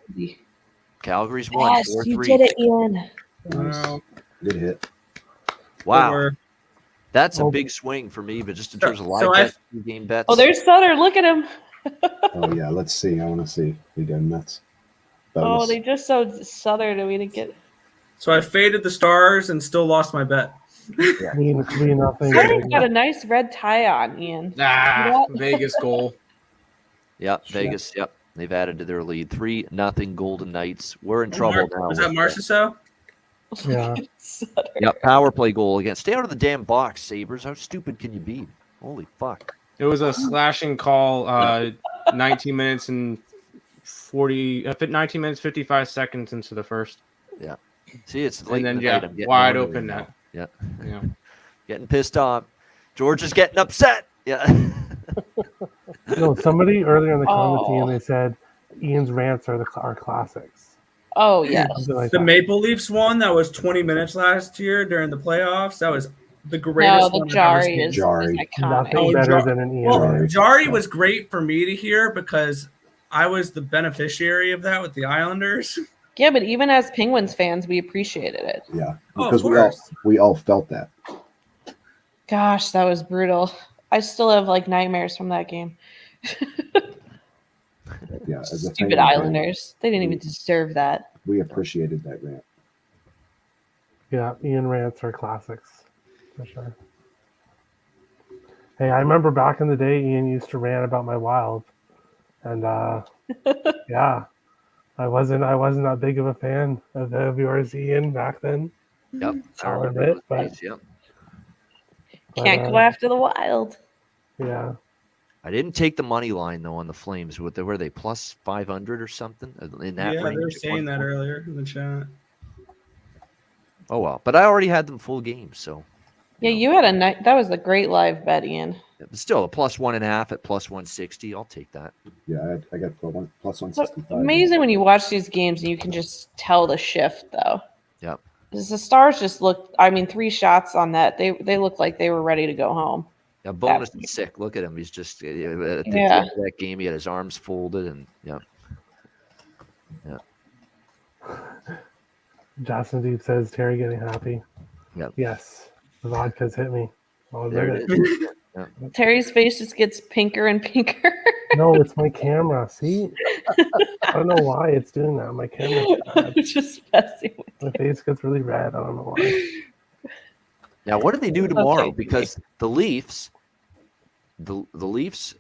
Calgary's won. Yes, 4-3. you did it, Ian. Nice. Good hit. Wow. That's a big swing for me, but just in terms of live game bets. Oh, there's Sutter. Look at him. Oh yeah, let's see. I want to see. We go nuts. Oh, they just showed Sutter to me to get. So I faded the Stars and still lost my bet. Nothing. Sutter's got a nice red tie on, Ian. Vegas goal. Yep, Vegas. Yep, they've added to their lead. 3-0 Golden Knights. We're in trouble now. Was that Marchessault? Yeah. Yep, power play goal again. Stay out of the damn box, Sabres. How stupid can you be? Holy fuck. It was a slashing call. 19 minutes and 19 minutes 55 seconds into the first. Yeah. See, it's late. And then in the night. I'm getting wide ornery open now. net. Yeah. Yeah. Getting pissed off. George is getting upset. Yeah. No, somebody earlier in the comments, Oh. Ian, they said Ian's rants are our classics. Oh yes. Something like The that. Maple Leafs one that was 20 minutes last year during the playoffs. That was the greatest No, the one I've ever Jari seen. is Nothing iconic. better than an Ian Well, rant. Jari was great for me to hear because I was the beneficiary of that with the Islanders. Yeah, but even as Penguins fans, we appreciated it. Yeah, Oh, of because course. we all felt that. Gosh, that was brutal. I still have like nightmares from that game. Yeah, as a Stupid fan, Islanders. They didn't even deserve that. we appreciated that rant. Yeah, Ian rants are classics for sure. Hey, I remember back in the day, Ian used to rant about my Wild, and yeah, I wasn't that big of a fan of yours, Ian, back then. Yep. I'll admit, but Yep. Can't go after the Wild. yeah. I didn't take the money line though on the Flames. Were they plus 500 or something in that Yeah, range? they were at saying one that point? earlier in the chat. Oh well, but I already had them full games, so Yeah, you had a night. That was a great live bet, Ian. but still a plus 1.5 at plus 160. I'll take that. Yeah, I got plus So 165. amazing when you watch these games and you can just tell the shift, though. Yep. Because the Stars just looked. I mean, 3 shots on that. They looked like they were ready to go home. Yeah, bonus is sick. Look at him. He's just at the Yeah. end of that game. He had his arms folded and yeah. Justin Deep says Terry getting happy. Yep. Yes, the vodka's hit me. Oh, There did it is. Yeah. Terry's face just gets pinker and pinker. No, it's my camera. See, I don't know why it's doing that. My camera's bad. It's just messing with My face gets really red. I don't know why. Now, what do they do tomorrow? Okay. Because the Leafs, the Leafs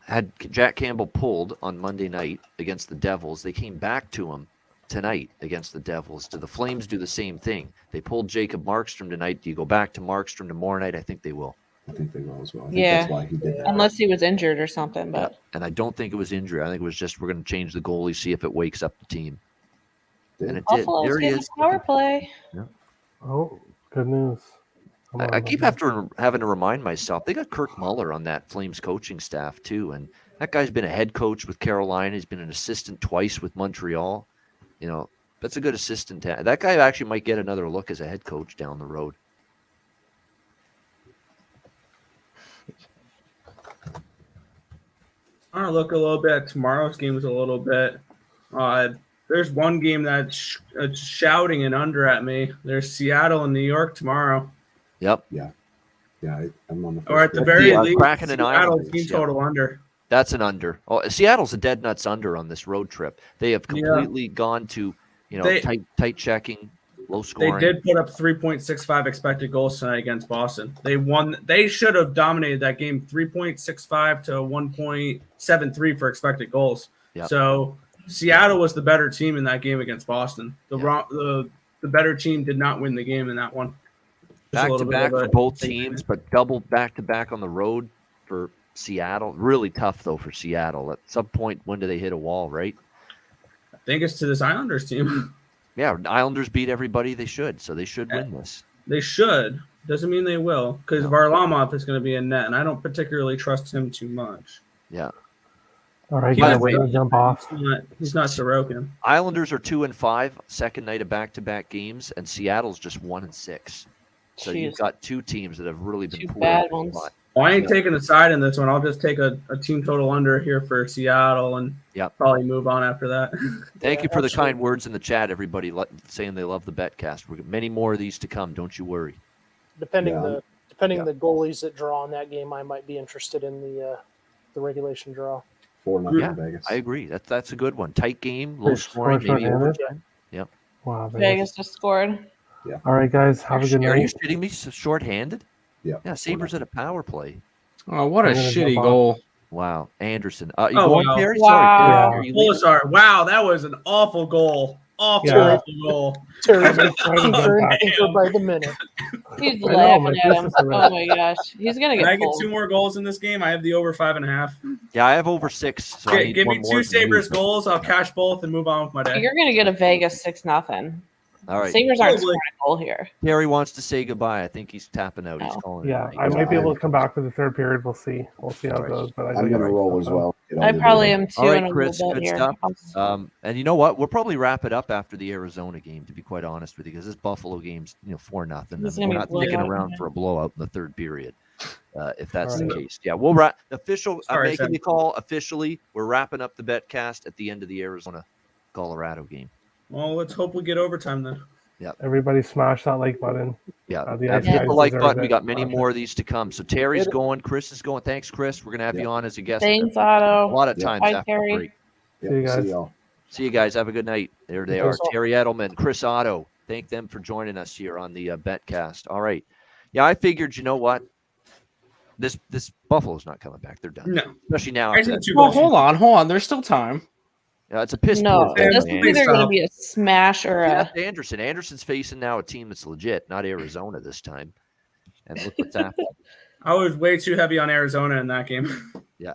had Jack Campbell pulled on Monday night against the Devils. They came back to him tonight against the Devils. Do the Flames do the same thing? They pulled Jacob Markstrom tonight. Do you go back to Markstrom tomorrow night? I think they will. I think they will as well. I think Yeah. that's why he did that. Unless he was injured or something, but And I don't think it was injury. I think it was just we're going to change the goalie, see if it wakes up the team. And it did. Buffalo's There he getting is. power play. Oh, good news. Come on, I keep having to remind myself they got Kirk Muller on that Flames coaching staff too, and that guy's been a head coach with Carolina. He's been an assistant twice with Montreal. You know, that's a good assistant. That guy actually might get another look as a head coach down the road. I want to look a little bit at tomorrow's games a little bit. There's one game that's shouting and under at me. There's Seattle and New York tomorrow. Yep. Yeah. I'm on the first Or at the page. very least, Kraken and Seattle Islanders, team yeah. total under. That's an under. Oh, Seattle's a dead nuts under on this road trip. They have completely gone to tight checking, low They scoring. did put up 3.65 expected goals tonight against Boston. They won. They should have dominated that game, 3.65 to 1.73 for expected goals. Yep. So Seattle was the better team in that game against Boston. The better team did not win the game in that one. Just a Back to little bit back of a- for both teams, but double back to back on the road for Seattle. Really tough though for Seattle. At some point, when do they hit a wall? Right? I think it's to this Islanders team. Yeah, Islanders beat everybody they should, so they should win this. They should. Doesn't mean they will, because Varlamov is going to be in net, and I don't particularly trust him too much. Yeah. All right, By the guys, way, we're gonna jump off. He's not Sorokin. Islanders are 2-5, second night of back-to-back games, and Seattle's just 1-6. So you've Jeez. got two teams that have really been Two poor. bad ones. Well, I ain't taking a side in this one. I'll just take a team total under here for Seattle and probably move on after that. Thank you for the kind words in the chat, everybody, saying they love the Betcast. We're many more of these to come. Don't you worry. Depending the goalies that draw in that game, I might be interested in the regulation draw. 4-0 Yeah, Vegas. I agree. That's a good one. Tight game, low Wait, scoring, score maybe shorthanded? overtime. Yep. Wow, Vegas just scored. Yeah. All right, guys, have a good Are you night. shitting me? Short-handed? Yeah. Yeah, Sabres at a power play. Oh, what a I'm gonna shitty jump goal. Wow, Anderson. You Oh, going, wow. Terry? Wow. Sorry, Terry. Are you leaving? Sorry. Wow, that was an awful goal. Awful goal. Terry's I'm excited about that. tinker by the minute. He's I know, laughing my at him. goodness, I'm Oh my gosh, he's gonna Can I get get pulled. 2 more goals in this game? I have the over 5.5. Yeah, I have over 6. So I need Give one me more 2 from you. Sabres goals. I'll cash both and move on with my day. You're gonna get a Vegas 6-0. All right. Sabres aren't Probably. scoring a goal here. Terry wants to say goodbye. I think he's tapping out. He's Oh. calling Yeah, it. I might be able to come back for the third period. We'll see. We'll see how it goes. But I'm going to roll as well. I probably am too All in right, a Chris, little bit good here. stuff. And you know what? We'll probably wrap it up after the Arizona game, to be quite honest with you, because this Buffalo game's 4-0. And This is we're gonna be not sticking blowout. around for a blowout in the third period, if that's All the right. case. Yeah, we'll wrap. I'm Sorry, making Sam. the call officially. We're wrapping up the Betcast at the end of the Arizona-Colorado game. Well, let's hope we get overtime then. Everybody smash that like button. Yeah, The and Ice hit Guys the like deserve button. We it. got many more of these to come. So Terry's going, Chris is going. Thanks, Chris. We're gonna have you on as a guest. Thanks, a Otto. lot of times Bye, after Terry. the break. Yeah, See you guys. See y'all. See you guys. Have a good night. There they are. Thanks all. Terry Edelman, Chris Otto. Thank them for joining us here on the Betcast. All right. Yeah, I figured. You know what? This Buffalo's not coming back. They're done. No. Especially now. I after think that. 2 Well, goals. hold on. There's still time. Yeah, it's a piss No, poor thing, it's man. either going to Stop. be a smash or a. That's Anderson. Anderson's facing now a team that's legit, not Arizona this time. And look what's happening. I was way too heavy on Arizona in that game. Yeah.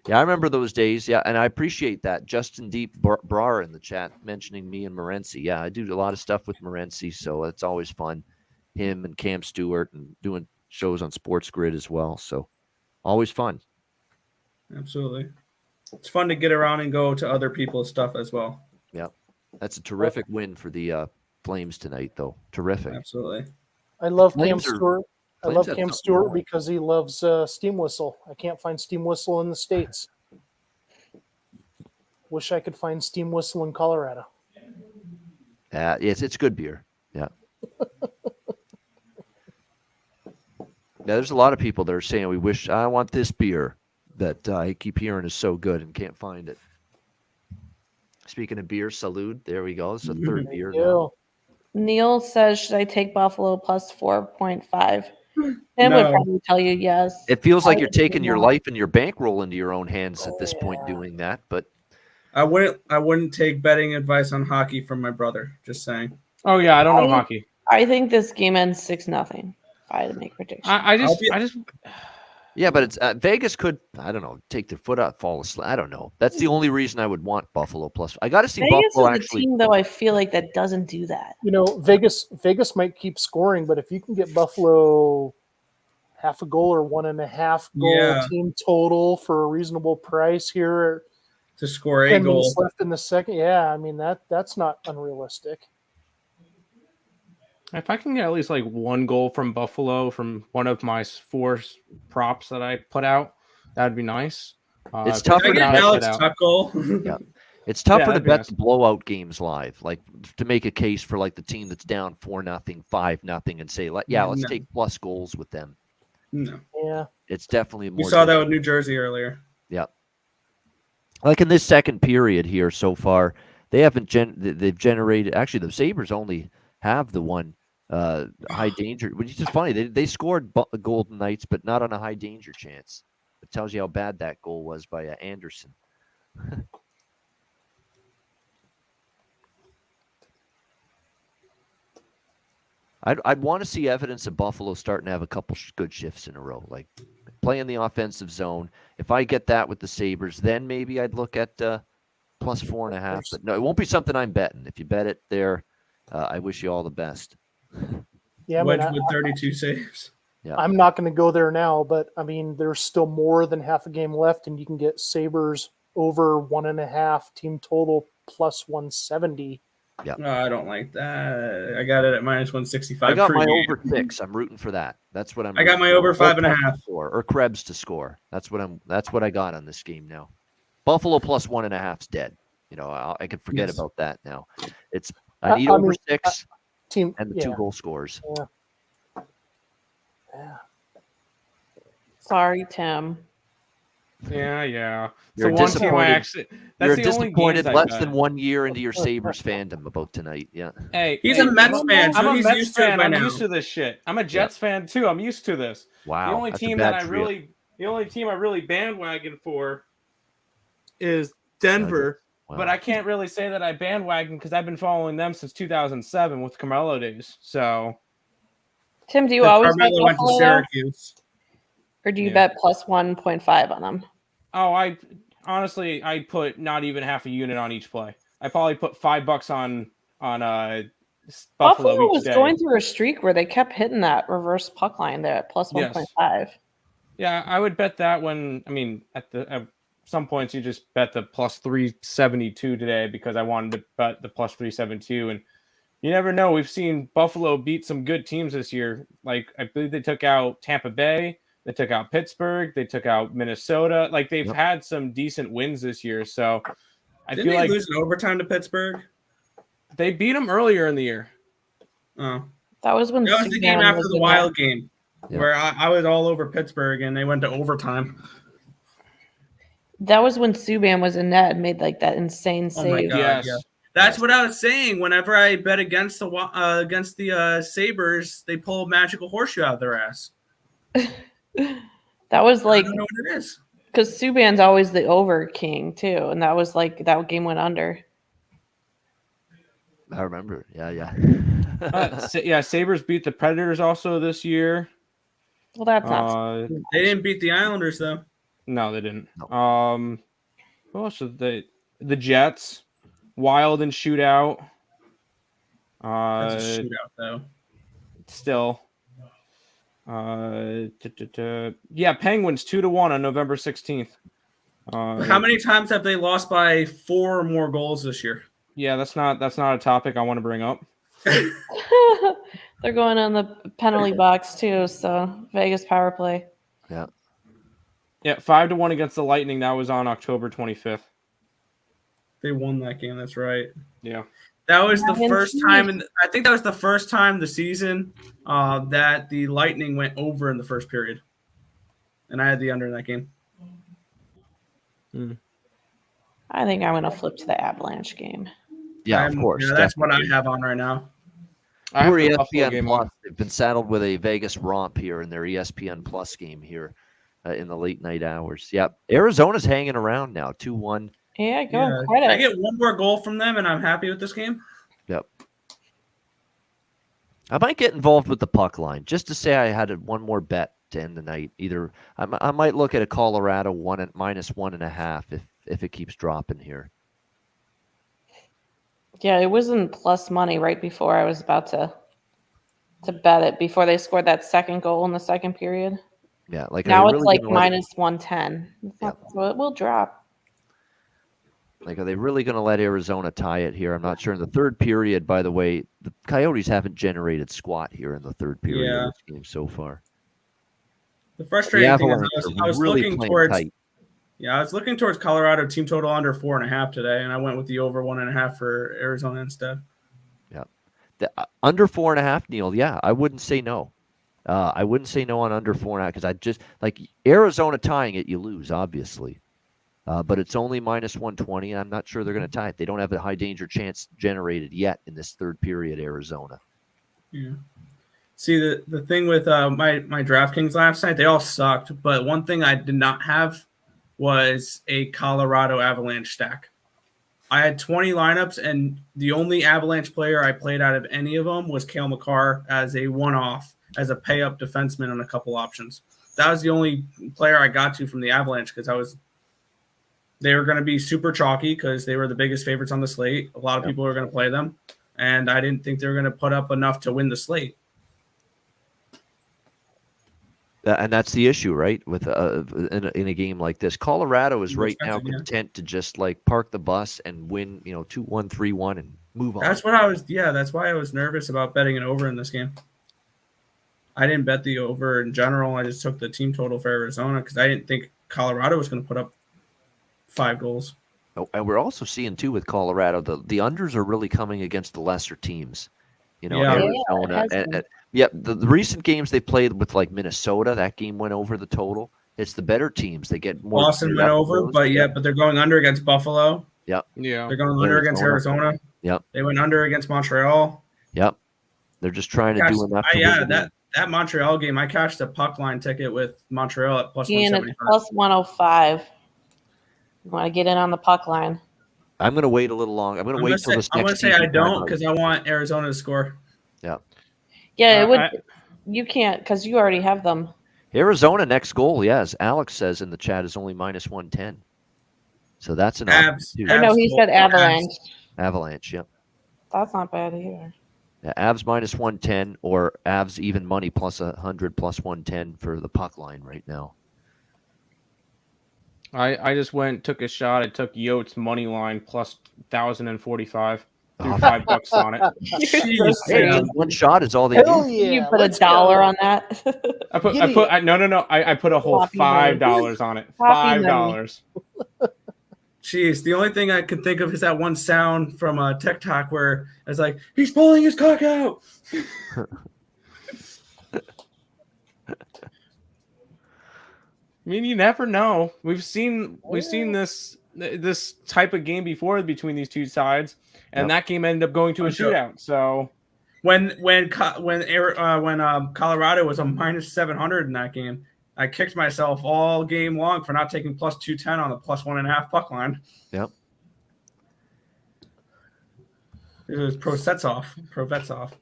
Yeah, I remember those days. Yeah, and I appreciate that. Justin Deep Brar in the chat mentioning me and Morency. Yeah, I do a lot of stuff with Morency, so it's always fun. Him and Cam Stewart and doing shows on Sports Grid as well. So always fun. Absolutely. It's fun to get around and go to other people's stuff as well. Yeah. That's a terrific win for the Flames tonight, though. Terrific. Absolutely. I love Cam Flames are- Stewart. I Flames love have Cam something Stewart going. because he loves Steam Whistle. I can't find Steam Whistle in the States. Wish I could find Steam Whistle in Colorado. Yes, it's good beer. Yeah. Yeah, there's a lot of people that are saying, "We wish I want this beer that I keep hearing is so good and can't find it." Speaking of beer, Salud. There we go. It's a third beer now. Neil says, should I take Buffalo plus 4.5? Tim would No. probably tell you yes. It feels I like you're would say taking your no. life and your bankroll into your own hands at this point doing that, but I wouldn't take betting advice on hockey from my brother. Just saying. Oh yeah, I don't know hockey. I think this game ends 6-0. If I had to make predictions. I just yeah, but it's Vegas could, I don't know, take their foot out, fall asleep. I don't know. That's the only reason I would want Buffalo plus. I got to see Vegas Buffalo is a actually. team, though, I feel like that doesn't do that. Vegas might keep scoring, but if you can get Buffalo half a goal or 1.5 goal team total for a reasonable price here to score 10 8 goals minutes left in the second, I mean that's not unrealistic. if I can get at least like 1 goal from Buffalo from one of my 4 props that I put out, that'd be nice. It's tougher to bet Alex Tuckle. Yeah. It's tougher to that'd be bet nice. the blowout games live, like to make a case for like the team that's down 4-0, 5-0, and say, let's No. take plus goals with them. No. Yeah. It's definitely more. We saw that with New Jersey earlier. Yeah. Like in this second period here so far, they haven't they've generated. Actually, the Sabres only have the one high danger, which is just funny. They scored Golden Knights, but not on a high danger chance. It tells you how bad that goal was by Anderson. I'd want to see evidence of Buffalo starting to have a couple good shifts in a row, like playing the offensive zone. If I get that with the Sabres, then maybe I'd look at plus 4.5. But no, it won't be something I'm betting. If you bet it there, I wish you all the best. Yeah, Wedgwood 32 saves. Yeah. I'm not going to go there now, but I mean, there's still more than half a game left, and you can get Sabres over 1.5 team total plus 170. Yeah, I don't like that. I got it at minus 165. I got my pregame. over 6. I'm rooting for that. That's what I'm. I got my over 5.5. Or Krebs to score. That's what I got on this game now. Buffalo plus 1.5's dead. I could forget about that now. I need over 6 team and the 2 goal scores. Yeah. Sorry, Tim. Yeah. You're That's the only disappointed games I less bet. than 1 year into your Sabres fandom about tonight. Yeah. Hey, He's a Mets fan, so I'm a he's Mets used to it fan. by I'm now. used to this shit. I'm a Jets fan too. I'm used to this. Wow. The only that's a team bad that I trip. the only team I really bandwagon for is Denver. Wow. But I can't really say that I bandwagon because I've been following them since 2007 with Carmelo days. So, Tim, do you always bet Carmelo went to Buffalo, though? Syracuse. Or do you bet plus 1.5 on them? oh, I put not even half a unit on each play. I probably put $5 on Buffalo each was day. going through a streak where they kept hitting that reverse puck line there at plus 1.5. Yeah, I would bet that at some points you just bet the plus 372 today because I wanted to bet the plus 372. And you never know. We've seen Buffalo beat some good teams this year. Like, I believe they took out Tampa Bay. They took out Pittsburgh. They took out Minnesota. Like, they've had some decent wins this year. So I Didn't feel they like lose in overtime to Pittsburgh? they beat them earlier in the year. Oh. That was when That was the Subban game after was the in Wild that. game where I was all over Pittsburgh and they went to overtime. That was when Subban was in net and made like that insane Oh my save. God, yeah. That's what I was saying. Whenever I bet against the Sabres, they pull a magical horseshoe out of their ass. That was like, I don't know what it is. because Subban's always the over king too, and that was like that game went under. I remember. Yeah. Sabres beat the Predators also this year. Well, that's not. They didn't beat the Islanders though. No, they didn't. Who else did they? The Jets, Wild and shootout. That's a shootout though. Still. Penguins 2-1 on November 16th. How many times have they lost by 4 or more goals this year? Yeah, that's not a topic I want to bring up. They're going on the penalty box too, so Vegas power play. Yeah. Yeah, 5-1 against the Lightning. That was on October 25th. They won that game. That's right. Yeah. That was the I first see. time, I think that was the first time this season that the Lightning went over in the first period, and I had the under in that game. I think I'm gonna flip to the Avalanche game. Yeah, of course. Yeah, that's what I definitely. have on right now. I have Poor the Buffalo ESPN game Plus. on. They've been saddled with a Vegas romp here in their ESPN Plus game here in the late night hours. Yep. Arizona's hanging around now, 2-1. Yeah, go Yeah. credit. I get one more goal from them, and I'm happy with this game. Yep. I might get involved with the puck line just to say I had one more bet to end the night. Either I might look at a Colorado -1.5 if it keeps dropping here. Yeah, it was in plus money right before I was about to bet it before they scored that second goal in the second period. Yeah, like now are they it's really like gonna let it- -110. So it will drop. Like, are they really going to let Arizona tie it here? I'm not sure. In the third period, by the way, the Coyotes haven't generated squat here in the third period Yeah. of this game so far. The frustrating thing is Avalanche I was are really looking playing towards tight. Yeah, I was looking towards Colorado team total under 4.5 today, and I went with the over 1.5 for Arizona instead. Yeah, under 4.5, Neil. Yeah, I wouldn't say no. I wouldn't say no on under 4.5 because I just like Arizona tying it. You lose, obviously, but it's only -120. I'm not sure they're going to tie it. They don't have a high danger chance generated yet in this third period. Arizona. Yeah. See, the thing with my DraftKings last night, they all sucked. But one thing I did not have was a Colorado Avalanche stack. I had 20 lineups, and the only Avalanche player I played out of any of them was Cale Makar as a one-off, as a pay-up defenseman on a couple options. That was the only player I got to from the Avalanche because they were going to be super chalky because they were the biggest favorites on the slate. A lot of people were going to play them, and I didn't think they were going to put up enough to win the slate. And that's the issue, right? With in a game like this, Colorado is right now Expensive, yeah. content to just like park the bus and win, 2-1, 3-1, and move on. That's why I was nervous about betting an over in this game. I didn't bet the over in general. I just took the team total for Arizona because I didn't think Colorado was going to put up 5 goals. Oh, and we're also seeing too with Colorado, the unders are really coming against the lesser teams. Arizona. The recent games they played with like Minnesota, that game went over the total. It's the better teams. They get more. Boston went over, but they're going under against Buffalo. Yep. Yeah. They're going under against Arizona. Yep. They went under against Montreal. Yep. They're just trying to do enough. That Montreal game, I cashed a puck line ticket with Montreal at plus And 175. it's plus 105. You want to get in on the puck line? I'm going to wait a little long. I'm going to wait till this I'm next going to say I season don't timeout. because I want Arizona to score. Yeah. Yeah, it would. You can't because you already have them. Arizona next goal, yes. Alex says in the chat is only -110. So that's an Avs. Oh, no, he said Avalanche. Avalanche, yep. That's not bad either. Yeah, Avs -110 or Avs even money plus 100 plus 110 for the puck line right now. I just took a shot. I took Yotes money line plus 1,045. Threw $5 on it. Jeez, one shot is all they Hell need. yeah, You put let's $1 go. on that. I put a whole Sloppy money. $5 on it. Sloppy money. $5. Jeez, the only thing I could think of is that one sound from TikTok where it's like, he's pulling his cock out. I mean, you never know. We've seen this type of game before between these two sides, and that game ended up going to a shootout. So when Colorado was a -700 in that game, I kicked myself all game long for not taking plus 210 on the plus 1.5 puck line. Yep. It was pro bets off.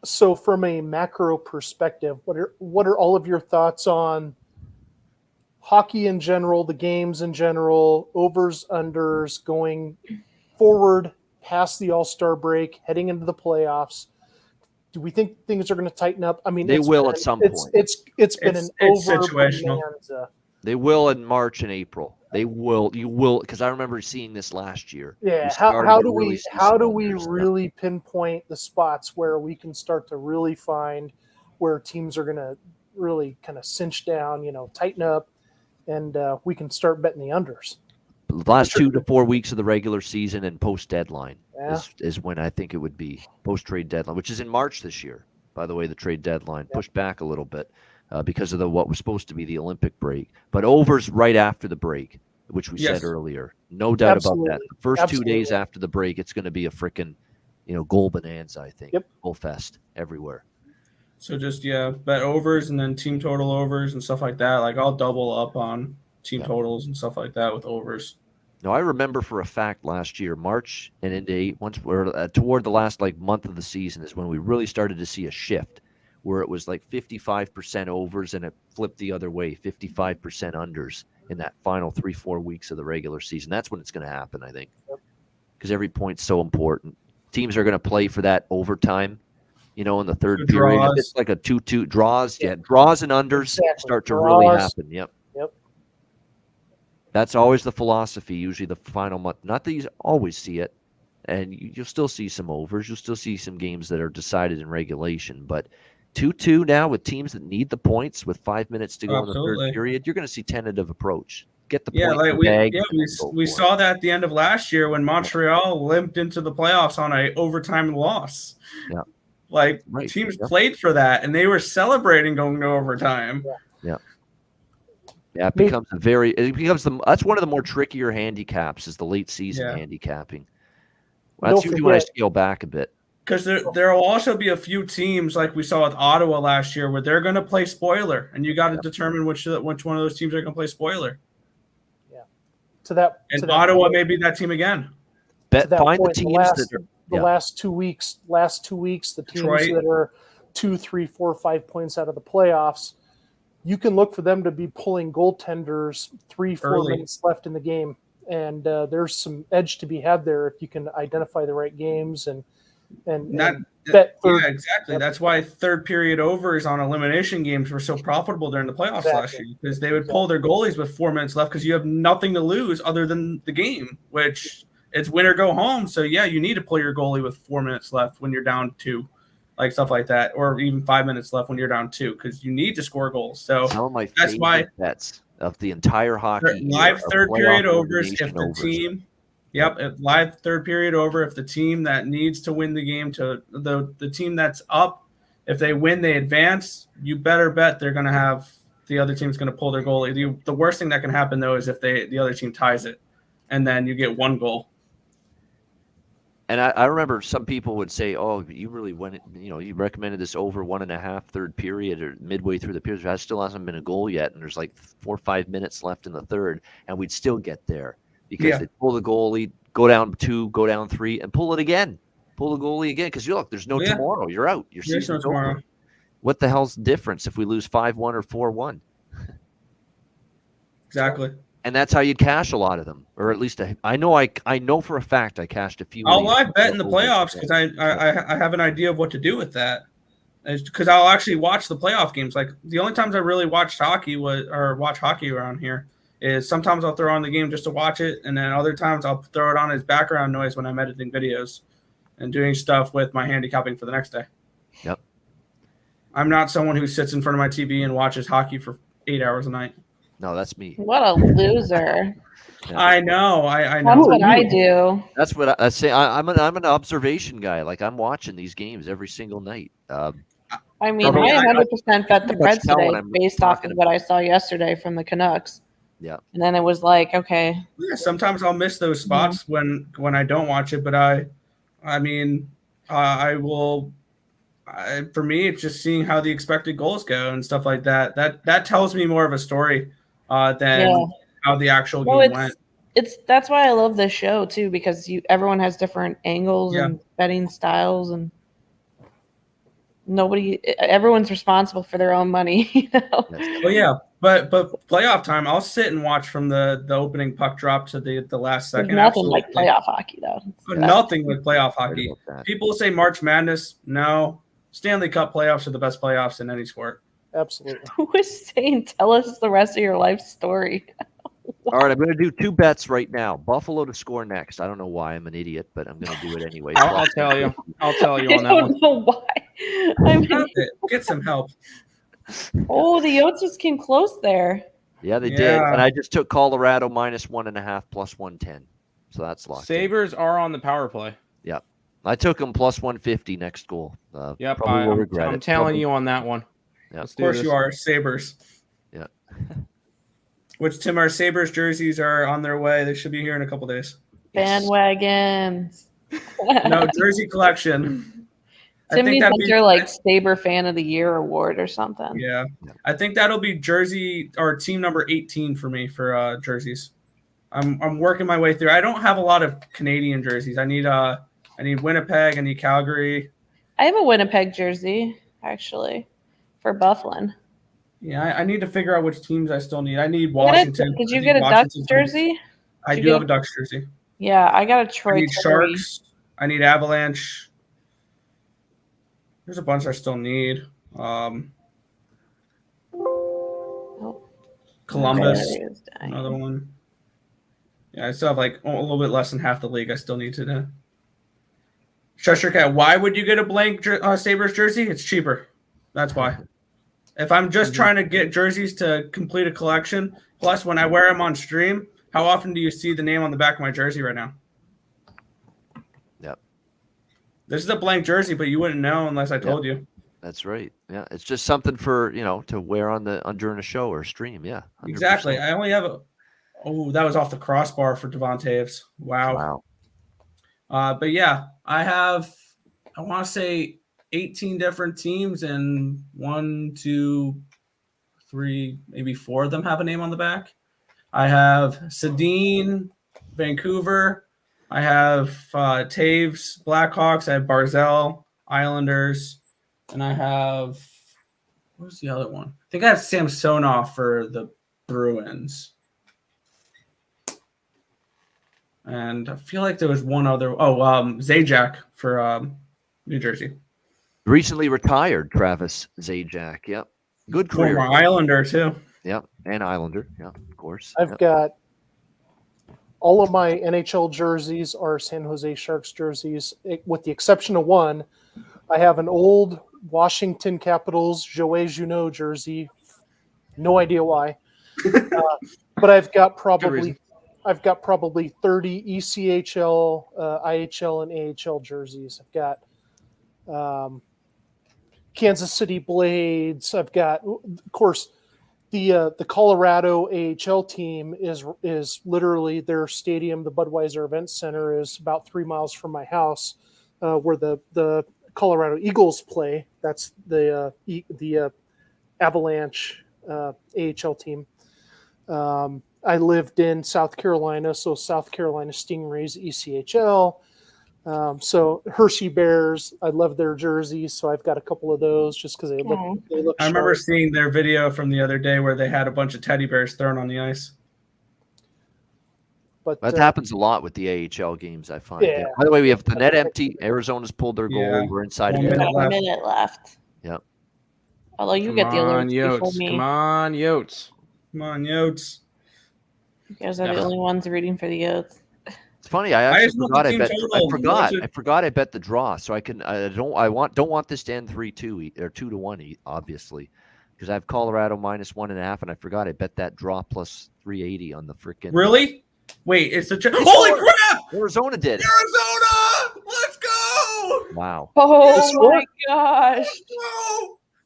So, from a macro perspective, what are all of your thoughts on hockey in general, the games in general, overs, unders, going forward past the All-Star break, heading into the playoffs? Do we think things are going to tighten up? I mean, they will at some point. It's been an over situational. bonanza. They will in March and April. They will. You will, because I remember seeing this last year. Yeah. How do we really pinpoint the spots where we can start to really find where teams are going to really kind of cinch down, tighten up, and we can start betting the unders? The last 2 to 4 weeks of the regular season and post deadline Yeah. is when I think it would be post trade deadline, which is in March this year. By the way, the trade deadline pushed back a little bit because of what was supposed to be the Olympic break, but overs right after the break, which we said earlier. No doubt about that. The first 2 days after the break, it's going to be a freaking, goal bonanza. I think. Goal fest everywhere. So just bet overs and then team total overs and stuff like that. Like I'll double up on team totals and stuff like that with overs. No, I remember for a fact last year, March and into toward the last month of the season is when we really started to see a shift where it was 55% overs and it flipped the other way, 55% unders in that final 3-4 weeks of the regular season. That's when it's going to happen, I think, because every point's so important. Teams are going to play for that overtime, in the third period. If it's like a 2-2 draws, draws and unders start to really happen. Yep. That's always the philosophy, usually the final month. Not that you always see it, and you'll still see some overs. You'll still see some games that are decided in regulation. But 2-2 now with teams that need the points with 5 minutes to go in the third period, you're going to see tentative approach. Get the point. We saw that at the end of last year when Montreal limped into the playoffs on an overtime loss. Yeah. Teams played for that, and they were celebrating going to overtime. Yeah. Yeah, it becomes that's one of the more trickier handicaps is the late season handicapping. Well, that's usually when I scale back a bit. Because there will also be a few teams like we saw with Ottawa last year where they're going to play spoiler, and you got to determine which one of those teams are going to play spoiler. Yeah. Ottawa may be that team again. Find the teams the last 2 weeks. The teams that are 2, 3, 4, 5 points out of the playoffs. You can look for them to be pulling goaltenders 3-4 minutes left in the game, and there's some edge to be had there if you can identify the right games and bet. Exactly. That's why third period overs on elimination games were so profitable during the playoffs last year, because they would pull their goalies with 4 minutes left because you have nothing to lose other than the game, which it's win or go home. So you need to pull your goalie with 4 minutes left when you're down 2. Stuff like that, or even 5 minutes left when you're down 2, because you need to score goals. So some of my favorite bets of the entire hockey live third period overs. If the team, live third period over. If the team that needs to win the game to the team that's up, if they win, they advance. You better bet they're going to have the other team's going to pull their goalie. The worst thing that can happen though is if the other team ties it, and then you get 1 goal. And I remember some people would say, "Oh, you really went. You recommended this over 1.5 third period or midway through the period. There still hasn't been a goal yet, and there's 4 or 5 minutes left in the third, and we'd still get there because they pull the goalie, go down 2, go down 3, and pull it again, pull the goalie again. Because look, there's no tomorrow. You're out. Your season's over. What the hell's the difference if we lose 5-1 or 4-1? Exactly. And that's how you'd cash a lot of them, or at least I know for a fact I cashed a few. I'll live bet in the playoffs because I have an idea of what to do with that. Because I'll actually watch the playoff games. The only times I really watch hockey around here is sometimes I'll throw on the game just to watch it, and then other times I'll throw it on as background noise when I'm editing videos and doing stuff with my handicapping for the next day. Yep. I'm not someone who sits in front of my TV and watches hockey for 8 hours a night. No, that's me. What a loser. I know. I know. That's what I do. That's what I say. I'm an observation guy. I'm watching these games every single night. I 100% bet the Preds today based off of what I saw yesterday from the Canucks. Yeah. And then it was okay. Yeah, sometimes I'll miss those spots when I don't watch it, but I will. For me, it's just seeing how the expected goals go and stuff like that. That tells me more of a story than how the actual game went. That's why I love this show too, because everyone has different angles and betting styles, and everyone's responsible for their own money. Well, yeah, but playoff time, I'll sit and watch from the opening puck drop to the last second. There's nothing like playoff hockey though. Nothing like playoff hockey. People say March Madness. No. Stanley Cup playoffs are the best playoffs in any sport. Absolutely. Who is saying tell us the rest of your life story? All right, I'm going to do 2 bets right now. Buffalo to score next. I don't know why. I'm an idiot, but I'm going to do it anyway. I'll tell you. I'll tell you on that one. I don't know why. Get some help. Oh, the Yotes just came close there. Yeah, they did. And I just took Colorado -1.5 plus 110. So that's locked. Sabres are on the power play. Yep. I took them plus 150 next goal. Yep. Probably will regret I'm it. telling you on that one. Yep. Of course you are. Sabres. Yeah. Which, Tim, our Sabres jerseys are on their way. They should be here in a couple days. Bandwagons. No, jersey collection. Timmy thinks they're like Sabre Fan of the Year award or something. Yeah. I think that'll be jersey or team number 18 for me for jerseys. I'm working my way through. I don't have a lot of Canadian jerseys. I need Winnipeg. I need Calgary. I have a Winnipeg jersey, actually, for Bufflin. Yeah, I need to figure out which teams I still need. I need Washington. Did you get a Ducks jersey? I do have a Ducks jersey. Yeah, I got a Troy. I need Sharks. I need Avalanche. There's a bunch I still need. Columbus, another one. Yeah, I still have like a little bit less than half the league I still need to do. Cheshire Cat, why would you get a blank Sabres jersey? It's cheaper. That's why. If I'm just trying to get jerseys to complete a collection, plus when I wear them on stream, how often do you see the name on the back of my jersey right now? Yep. This is a blank jersey, but you wouldn't know unless I told you. That's right. Yeah, it's just something for to wear on during a show or stream. Yeah, 100%. Exactly. I only have that was off the crossbar for Devon Taves. Wow. But yeah, I want to say 18 different teams, and 1, 2, 3, maybe 4 of them have a name on the back. I have Sedin, Vancouver. I have Taves, Blackhawks. I have Barzell, Islanders. And I have, what's the other one? I think I have Samsonov for the Bruins. And I feel like there was one other. Zajac for New Jersey. Recently retired Travis Zajac. Yep. Good career. Former Islander, too. Yep. And Islander. Yeah, of course. I've got all of my NHL jerseys are San Jose Sharks jerseys, with the exception of one. I have an old Washington Capitals Joey Junot jersey. No idea why. But I've got probably 30 ECHL, IHL, and AHL jerseys. I've got Kansas City Blades. I've got, of course, the Colorado AHL team is literally their stadium. The Budweiser Event Center is about 3 miles from my house, where the Colorado Eagles play. That's the Avalanche AHL team. I lived in South Carolina, so South Carolina Stingrays ECHL. So Hershey Bears, I love their jerseys, so I've got a couple of those just because they look I remember seeing their video from the other day where they had a bunch of teddy bears thrown on the ice. But that happens a lot with the AHL games, I find. Yeah. By the way, we have the net empty. Arizona's pulled their goal. We're inside. 1 minute left. Yep. Although you get the alerts before me. Come on, Yotes. Come on, Yotes. You guys are the only ones rooting for the Yotes. It's funny. I actually forgot. I forgot. I bet the draw, so I can. Don't want this to end 3-2 or 2-1, obviously, because I have Colorado -1.5, and I forgot. I bet that draw plus 380 on the freaking. Really? Wait, it's a holy crap! Arizona did it. Arizona, let's go! Wow. Oh my gosh!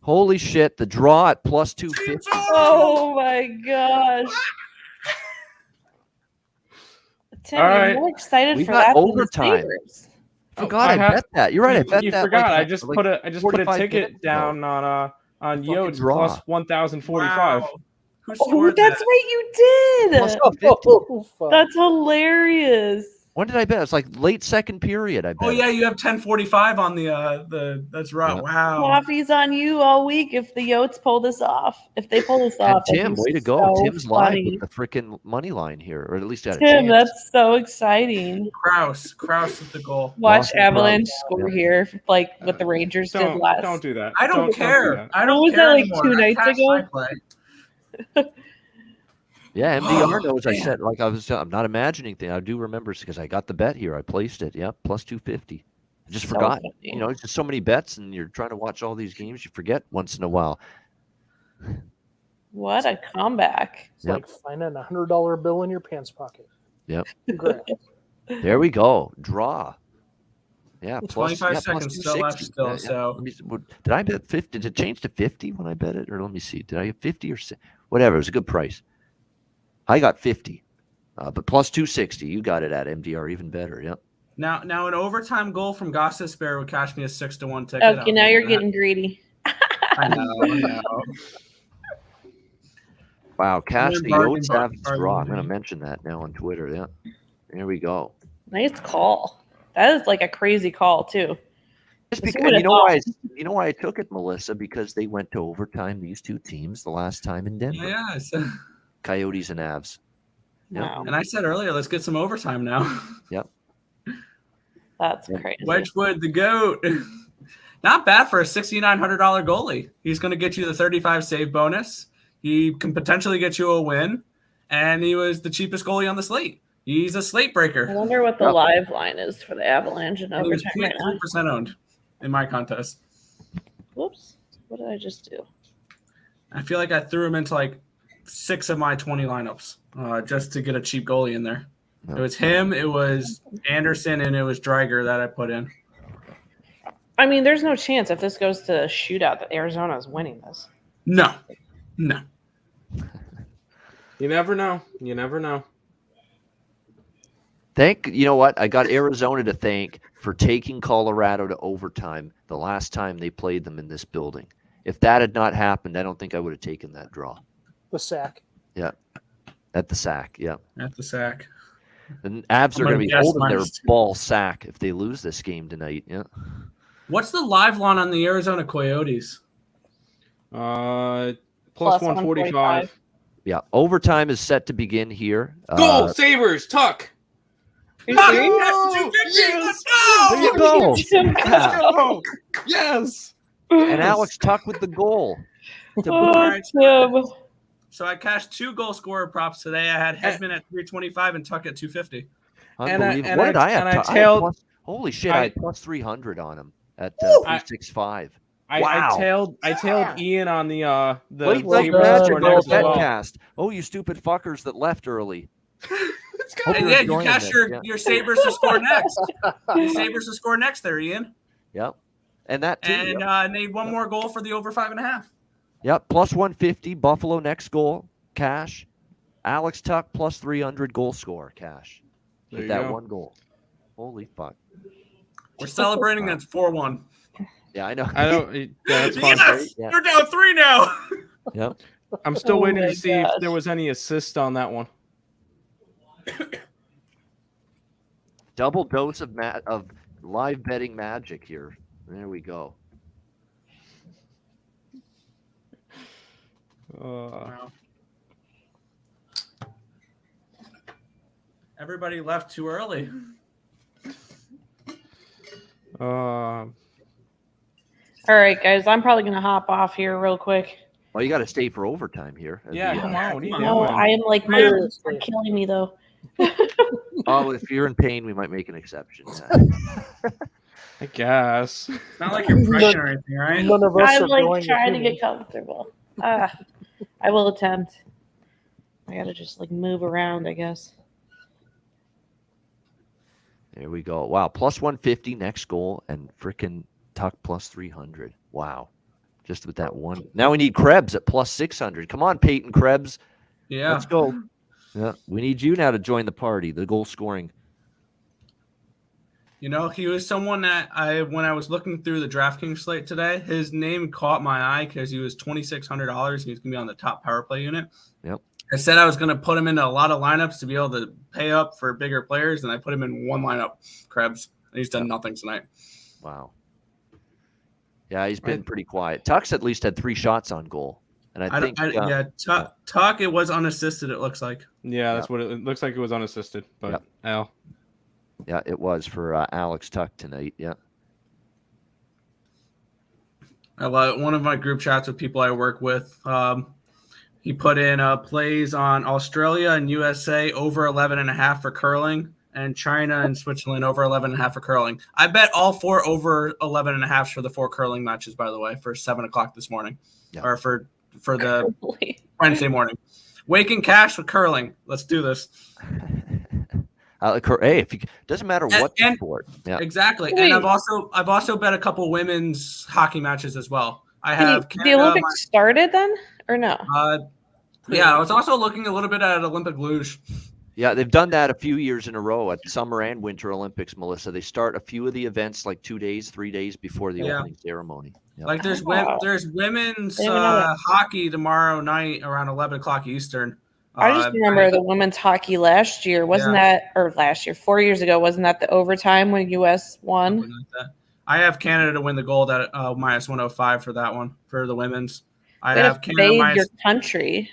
Holy shit! The draw at plus 250. Oh my gosh! Tim, right. I'm more excited We for got that overtime. than the Sabres. Forgot I bet that. You're right. I bet you that. forgot. Like, I just put a ticket down on Yotes plus 1,045. Wow. Who Oh, scored that's that? right, you did. Plus 250. That's hilarious. When did I bet? It's like late second period. I bet. Oh yeah, you have 10:45 on the. That's right. Yeah. Wow. Coffee's on you all week if the Yotes pull this off. If they pull this off, And Tim, that'd be way to go! so Tim's live funny. with the freaking money line here, or at least got a Tim, chance. that's so exciting. Kraus with the goal. Watch Boston Avalanche Bruins. score here, like what the Rangers did last. Don't do that. I don't care. do that. I don't What was care that, like, anymore. 2 I nights passed ago? my play. Yeah, MDR knows. I man. said, like I'm not imagining things. I do remember because I got the bet here. I placed it. Yep, plus 250. I just So forgot. funny. You know, it's just so many bets, and you're trying to watch all these games. You forget once in a while. What a comeback. It's like finding a $100 bill in your pants pocket. Yep. Congrats. There we go. Draw. Yeah, 25 seconds still left still. Yeah. So Let me, did I bet 50? Did it change to 50 when I bet it? Or let me see. Did I get 50 or whatever? It was a good price. I got 50. But plus 260. You got it at MDR, even better. Yep. now an overtime goal from Gossesbear would cash me a 6-1 ticket. Okay, now you're getting greedy. I know. Wow, Cash the Oats have bargain. draw. I'm going to mention that now on Twitter. Yeah. There we go. Nice call. That is like a crazy call too. Just because you know why I took it, Melissa, because they went to overtime, these two teams, the last time in Denver. Yeah. Coyotes and Avs. Yep. Wow. And I said earlier, let's get some overtime now. Yep. That's crazy. Wedgwood, the GOAT. Not bad for a $6,900 goalie. He's going to get you the 35 save bonus. He can potentially get you a win. And he was the cheapest goalie on the slate. He's a slate breaker. I wonder what the live line is for the Avalanche in He was overtime right now. 0.3% owned in my contest. Whoops. What did I just do? I feel like I threw him into like 6 of my 20 lineups just to get a cheap goalie in there. It was him, it was Anderson, and it was Dreiger that I put in. I mean, there's no chance if this goes to a shootout that Arizona is winning this. No. You never know. You never know. You know what? I got Arizona to thank for taking Colorado to overtime the last time they played them in this building. If that had not happened, I don't think I would have taken that draw. The sack. Yeah. At the sack. Yeah. At the sack. The Avs are going to be holding their minus 2. ball sack if they lose this game tonight. Yeah. What's the live line on the Arizona Coyotes? Plus 145. Yeah. Overtime is set to begin here. Goal, Sabres, Tuck. Oh, yes. There you go. Let's go. Yes. And Alex Tuck with the goal. So I cashed 2 goal scorer props today. I had Hedman at 325 and Tuck at 250. Unbelievable. What did I have? Holy shit! I had plus 300 on him at 365. Wow. I tailed Ian on the Late Sabres Magic score next as well. Betcast. Oh, you stupid fuckers that left early. And yeah, you cash your Sabres to score next. Your Sabres to score next there, Ian. Yep. And that too. And need one more goal for the over 5.5. Yep. Plus 150. Buffalo next goal. Cash. Alex Tuck plus 300 goal score. Cash. With that one goal. Holy fuck. We're celebrating. That's 4-1. Yeah, I know. Yeah, that's fun. Yes, Yeah. you're down 3 now. Yep. I'm still waiting to see if there was any assist on that one. Double dose of live betting magic here. There we go. Wow. Everybody left too early. All right, guys. I'm probably gonna hop off here real quick. Well, you got to stay for overtime here. Yeah, come on. What are you No, doing? I am like my nerves are killing me though. Oh, if you're in pain, we might make an exception. I guess. It's not like you're pressure or anything, right? None of us I'm are like going trying to if get comfortable. I will attempt. I gotta just like move around, I guess. There we go. Wow, plus 150 next goal and frickin' Tuck plus 300. Wow. Just with that one. Now we need Krebs at plus 600. Come on, Peyton Krebs. Yeah. Let's go. Yeah, we need you now to join the party, the goal scoring. You know, he was someone that when I was looking through the DraftKings slate today, his name caught my eye because he was $2,600 and he was going to be on the top power play unit. Yep. I said I was going to put him into a lot of lineups to be able to pay up for bigger players, and I put him in one lineup, Krebs, and he's done nothing tonight. Wow. Yeah, he's been pretty quiet. Tuck's at least had 3 shots on goal. And I think Tuck, it was unassisted, it looks like. Yeah, that's what it looks like. It was unassisted, but Al. Yeah, it was for Alex Tuck tonight. Yeah. I love one of my group chats with people I work with. He put in plays on Australia and USA over 11.5 for curling, and China and Switzerland over 11.5 for curling. I bet all 4 over 11.5 for the 4 curling matches, by the way, for 7:00 this morning, or for for the Wednesday morning. Waking Cash with curling. Let's do this. Hey, if you, doesn't matter what the sport. Yeah, exactly. And I've also bet a couple women's hockey matches as well. I have the Olympics started then or no? Yeah, I was also looking a little bit at Olympic luge. Yeah, they've done that a few years in a row at Summer and Winter Olympics, Melissa. They start a few of the events like 2 days, 3 days before the opening ceremony. Yep. Like there's women's hockey tomorrow night around 11 o'clock Eastern. I just remember the women's hockey last year. Wasn't that, or last year, 4 years ago, wasn't that the overtime when U.S. won? Like I have Canada to win the gold at minus 105 for that one, for the women's. I Way have to Canada fade minus. your country.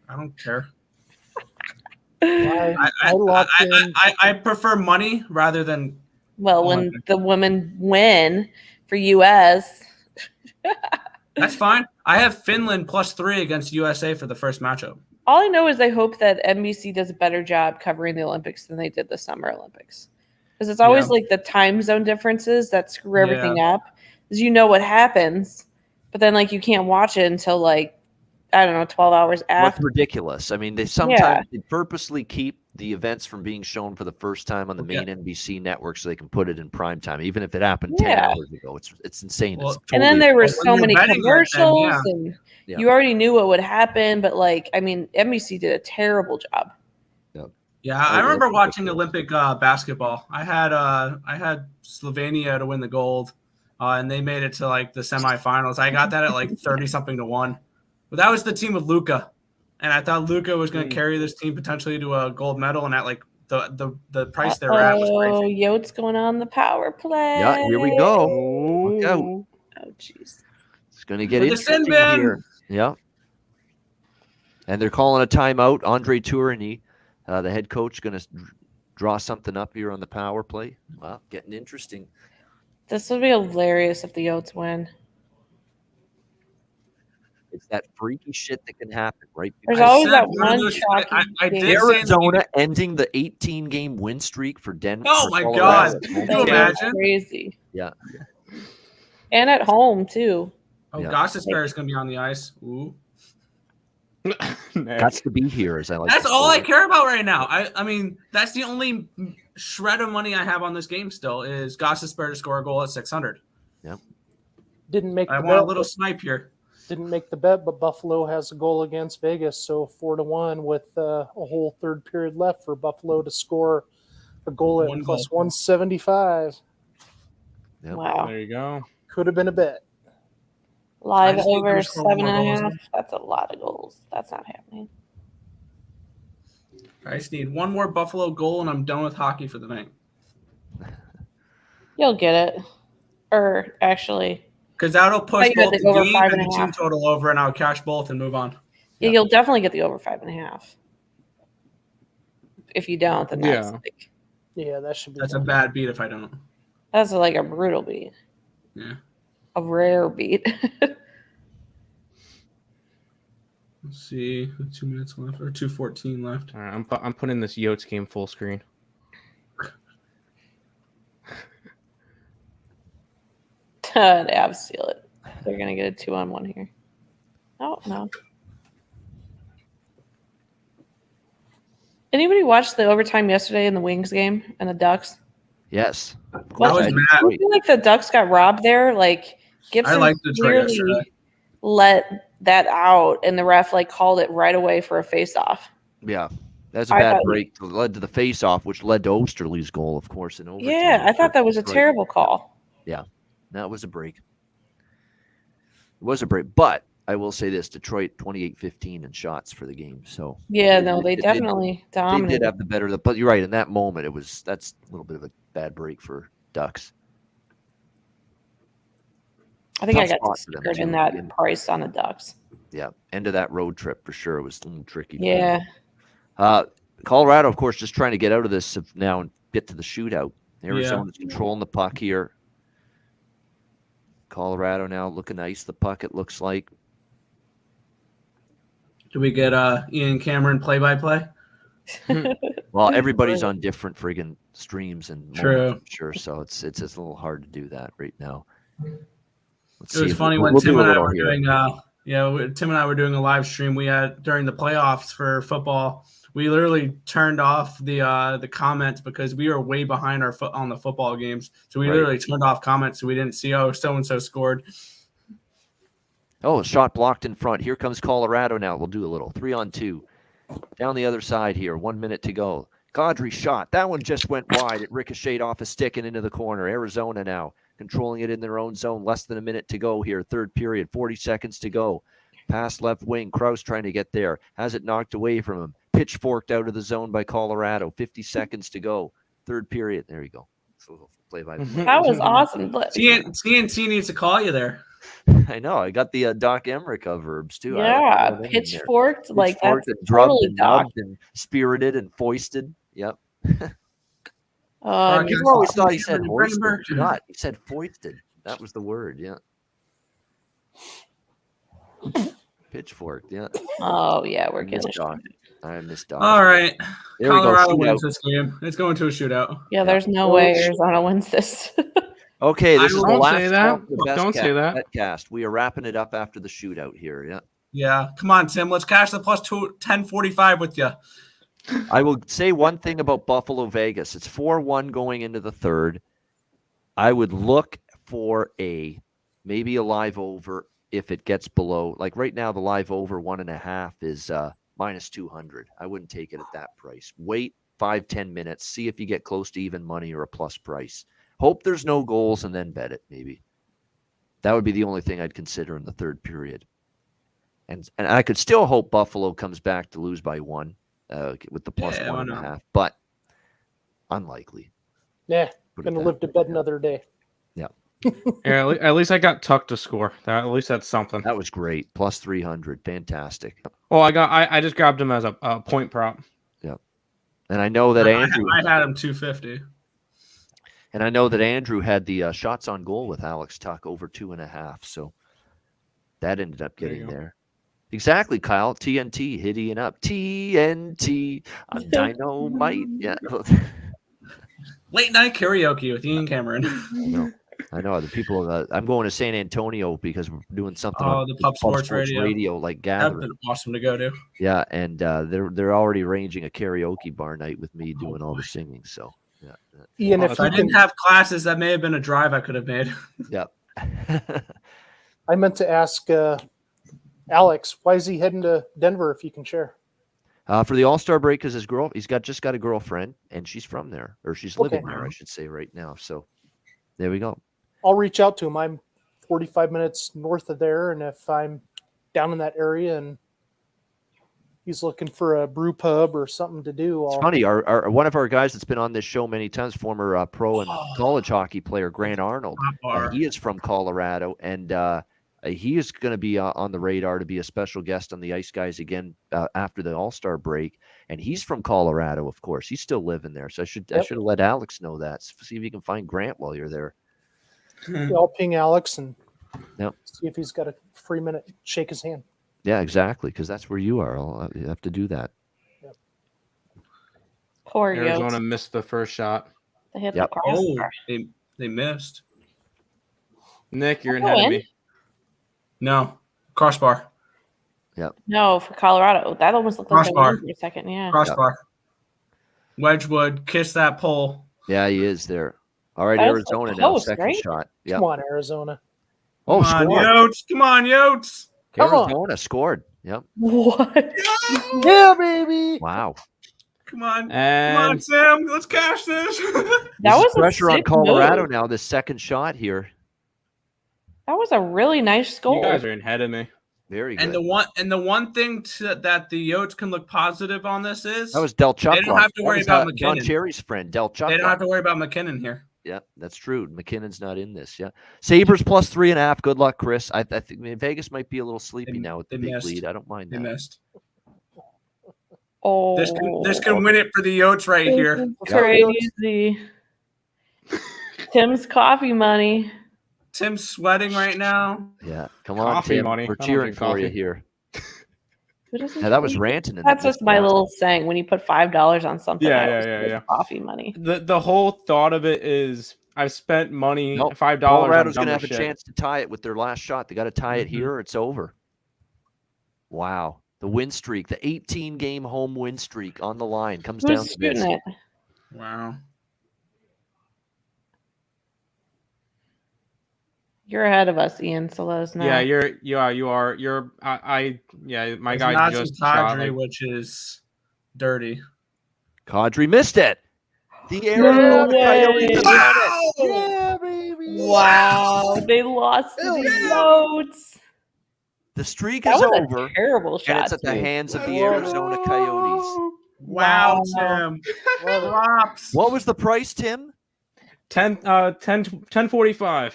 I don't care. I I prefer money rather than. Well, when the women win for U.S. That's fine. I have Finland +3 against USA for the first matchup. All I know is I hope that NBC does a better job covering the Olympics than they did the Summer Olympics. Because it's always like the time zone differences that screw everything up. Because you know what happens, but then like you can't watch it until like, I don't know, 12 hours after. That's ridiculous. I mean, they sometimes they purposely keep the events from being shown for the first time on the main NBC network so they can put it in prime time, even if it happened 10 hours ago. It's insane. Well, and then there were so many commercials, and you already knew what would happen. But like, I mean, NBC did a terrible job. Yeah, I remember watching Olympic basketball. I had Slovenia to win the gold, and they made it to like the semifinals. I got that at like 30-something to 1. But that was the team with Luka, and I thought Luka was going to carry this team potentially to a gold medal. And at like the price they were at was crazy. Oh, Yote's going on the power play. Yeah, here we go. Look out. Oh, jeez. It's going to get interesting here. Yeah. And they're calling a timeout. Andre Tourigny, the head coach, going to draw something up here on the power play. Wow, getting interesting. This would be hilarious if the Yotes win. It's that freaky shit that can happen, right? There's always that one shocking Arizona ending the 18-game win streak for Denver. Oh my God! Can you imagine? Crazy. Yeah. And at home too. Oh, Gostisbehere is going to be on the ice. Ooh. That's to be here, as I like. That's to all say. I care about right now. I mean, that's the only shred of money I have on this game. Still, is Gostisbehere to score a goal at 600. Yep. Didn't make. I the want bet, a little snipe here. Didn't make the bet, but Buffalo has a goal against Vegas, so 4-1 with a whole third period left for Buffalo to score a goal at plus 175. Yep. Wow. There you go. Could have been a bet. Live over 7.5. That's a lot of goals. That's not happening. I just need one more Buffalo goal, and I'm done with hockey for the night. You'll get it. Or actually, because that'll push you got both the the over game 5.5. and the team total over, and I'll cash both and move on. Yeah, you'll definitely get the over 5.5. If you don't, then that's like, yeah, that should be. That's a bad beat if I don't. that's like a brutal beat. Yeah. A rare beat. Let's see, 2 minutes left or 2:14 left. All right, I'm putting this Yotes game full screen. They have to steal it. They're gonna get a 2-on-1 here. Oh no. Anybody watch the overtime yesterday in the Wings game and the Ducks? Yes. Well, I feel like the Ducks got robbed there. Like Gibson clearly let that out, and the ref like called it right away for a face-off. Yeah. That's a bad break. It led to the face-off, which led to Osterley's goal, of course, in overtime. Yeah, I thought that was a terrible call. Yeah. That was a break. It was a break. But I will say this, Detroit 28-15 in shots for the game. So yeah, no, they definitely dominated. They did have the better, but you're right. In that moment, that's a little bit of a bad break for Ducks. I think Tough I got spot for them, screwed in too. that price on the Ducks. Yeah, end of that road trip for sure. It was a little tricky. Yeah. Colorado, of course, just trying to get out of this now and get to the shootout. Arizona's controlling the puck here. Colorado now looking to ice the puck, it looks like. Do we get Ian Cameron play-by-play? Well, everybody's on different friggin' streams and True. I'm sure, so it's a little hard to do that right now. It was funny when Tim and I were doing Yeah, Tim and I were doing a live stream we had during the playoffs for football. We literally turned off the comments because we were way behind on the football games. So we literally turned off comments so we didn't see, oh, so-and-so scored. Oh, a shot blocked in front. Here comes Colorado now. We'll do a little 3-on-2. Down the other side here. 1 minute to go. Gaudry shot. That one just went wide. It ricocheted off a stick and into the corner. Arizona now controlling it in their own zone. Less than a minute to go here. Third period. 40 seconds to go. Pass left wing. Krause trying to get there. Has it knocked away from him. Pitchforked out of the zone by Colorado. 50 seconds to go. Third period. There you go. So play by play. That was awesome. CNC needs to call you there. I know. I got the Doc Emmerich verbs too. Yeah, pitchforked. Like that's and drubbed totally and Doc. nubbed and spirited and foisted. Yep. You always thought he said hoisted. Not. He said foisted. That was the word. Yeah. Pitchfork. Yeah. Oh yeah, we're getting Doc. I missed Doc. All right. There we go. Colorado wins Shootout. this game. It's going to a shootout. Yeah, there's no way Arizona wins this. Okay, this is the Don't last say that. round of the Don't say that. Betcast. We are wrapping it up after the shootout here. Yeah. Yeah. Come on, Tim. Let's cash the plus 1045 with you. I will say one thing about Buffalo Vegas. It's 4-1 going into the third. I would look for maybe a live over if it gets below. Like right now, the live over 1.5 is minus 200. I wouldn't take it at that price. Wait 5-10 minutes. See if you get close to even money or a plus price. Hope there's no goals and then bet it, maybe. That would be the only thing I'd consider in the third period. And I could still hope Buffalo comes back to lose by 1 with the plus 1.5, but unlikely. Yeah, going to live to bet another day. Yeah. Yeah, at least I got Tuck to score. At least that's something. That was great. Plus 300. Fantastic. Well, I just grabbed him as a point prop. Yeah. And I know that Andrew... I had him 250. And I know that Andrew had the shots on goal with Alex Tuck over 2.5. So that ended up getting there. Exactly, Kyle. TNT hitting up. TNT on Dynamite. Yeah. Late night karaoke with Ian Cameron. I know the people. I'm going to San Antonio because we're doing something. Oh, on the Pub Sports Radio. like That'd gathering. been awesome to go to. Yeah, and they're already arranging a karaoke bar night with me doing all the singing. So. Yeah. Ian, if I didn't have classes, that may have been a drive I could have made. Yep. I meant to ask Alex, why is he heading to Denver if you can share? For the All-Star break, because he's just got a girlfriend, and she's from there, or she's living there, I should say, right now. So there we go. I'll reach out to him. I'm 45 minutes north of there, and if I'm down in that area and he's looking for a brew pub or something to do. It's funny. Our one of our guys that's been on this show many times, former pro and college hockey player Grant Arnold. He is from Colorado, and he is going to be on the radar to be a special guest on the Ice Guys again after the All-Star break. And he's from Colorado, of course. He's still living there, so I should have let Alex know that. See if you can find Grant while you're there. I'll ping Alex and Yep. see if he's got a free minute. Shake his hand. Yeah, exactly, because that's where you are. You have to do that. Poor Arizona Yotes. missed the first shot. They hit Yep. the crossbar. They missed. Nick, you're I'll ahead go of in. me. No. Crossbar. Yep. No, for Colorado. That almost looked like Crossbar. for a second. Yeah. Crossbar. Wedgwood, kiss that pole. Yeah, he is there. All right, That was Arizona so now, close, second right? shot. Yep. Come on, Arizona. Oh, Come on, scored. Yotes. Come on, Yotes. Come on. Arizona scored. Yep. What? Yeah, baby. Wow. Come on. And Come on, Sam. Let's cash this. That was a pressure on sick Colorado move. now. The second shot here. That was a really nice goal. you guys are ahead of me. Very good. And the one thing that the Yotes can look positive on this is That was Del Chuck. they don't have to worry about John McKinnon. Cherry's friend, Del Chuck. They don't have to worry about McKinnon here. Yeah, that's true. McKinnon's not in this. Yeah, Sabres plus 3.5. Good luck, Chris. I think Vegas might be a little sleepy now with the big missed. lead. I don't mind They that. missed. Oh, This can win it for the Yotes right here. Crazy. Tim's coffee money. Tim's sweating right now. Yeah, come on, Coffee Tim. money. We're I don't cheering drink for you coffee. here. Who doesn't Yeah, that was drink? ranting. in That's the just my Discord. little saying. When you put $5 on something, Yeah, I yeah, always yeah, put yeah. coffee money. The whole thought of it is I've spent money, Nope. $5. Colorado's going to have a chance to tie it with their last shot. They got to tie it here, or it's over. Wow. The win streak, the 18-game home win streak on the line comes Who's down to this. shooting it? Wow. You're ahead of us, Ian. So let us know. Yeah, you are. My It's guy not just some shot. Kadri, which is dirty. Kadri missed it. The No Arizona way. Coyotes won it. Yeah, baby. Wow, they lost to the Goats. The streak That is was a over. terrible And shot, it's at the too. hands of the Arizona Coyotes. Wow, Tim. Props. What was the price, Tim? 10:45.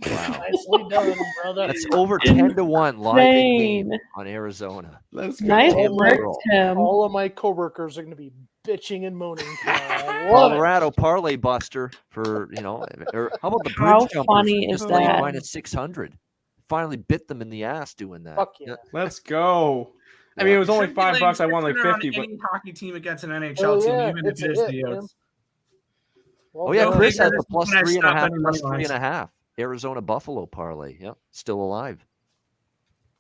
Wow. Nicely done, brother. That's over 10-1 live in game on Arizona. Let's go. Nice work, Tim. All of my coworkers are going to be bitching and moaning. Colorado parlay buster for, or how about the bridge How jumpers? funny Just is laying that? minus 600. Finally bit them in the ass doing that. Fuck yeah. Let's go. I mean, it was only $5. I won like 50. But Any hockey team against an NHL Oh, team, yeah, even if it's it a is hit, the man. Oats. Oh, yeah, Go Chris figure has the this plus when I 3.5, stop any plus money lines. 3.5. Arizona Buffalo parlay. Yep, still alive.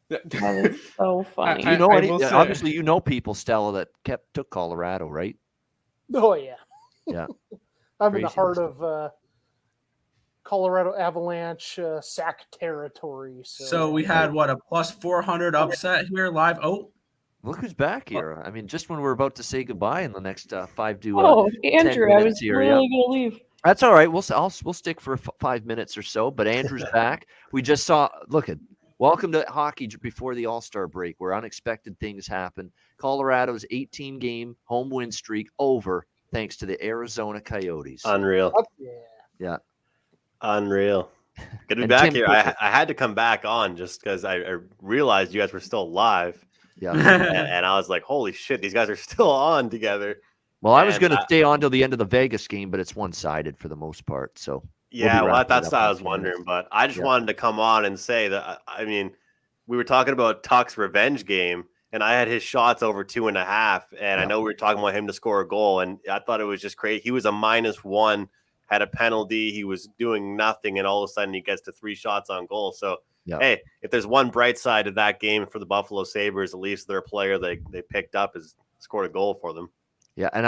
That is so funny. You know, I will say- obviously, you know people, Stella, that took Colorado, right? Oh, yeah. Yeah. I'm in the Crazy. heart of Colorado Avalanche sack territory. So we had what, a plus 400 upset here live. Oh, Look who's back here. I mean, just when we're about to say goodbye in the next 5 to Oh, 10 Andrew, I minutes was here. really going to leave. That's all right. We'll stick for 5 minutes or so. But Andrew's back. We just saw. Welcome to hockey before the All-Star break, where unexpected things happen. Colorado's 18-game home win streak over, thanks to the Arizona Coyotes. Unreal. Yeah. Unreal. Good to be And back Tim here. took I it. had to come back on just because I realized you guys were still live. Yeah. and I was like, holy shit, these guys are still on together. Well, I was And going to stay on till the end of the Vegas game, but it's one-sided for the most part. So Yeah, we'll be wrapping that's it what up I in was a few minutes. wondering, but I just Yeah. wanted to come on and say that, I mean, we were talking about Tuck's revenge game, and I had his shots over 2.5, and I know we were talking about him to score a goal, and I thought it was just crazy. He was a -1, had a penalty, he was doing nothing, and all of a sudden he gets to 3 shots on goal. So, hey, if there's one bright side of that game for the Buffalo Sabres, at least their player they picked up has scored a goal for them. Yeah, and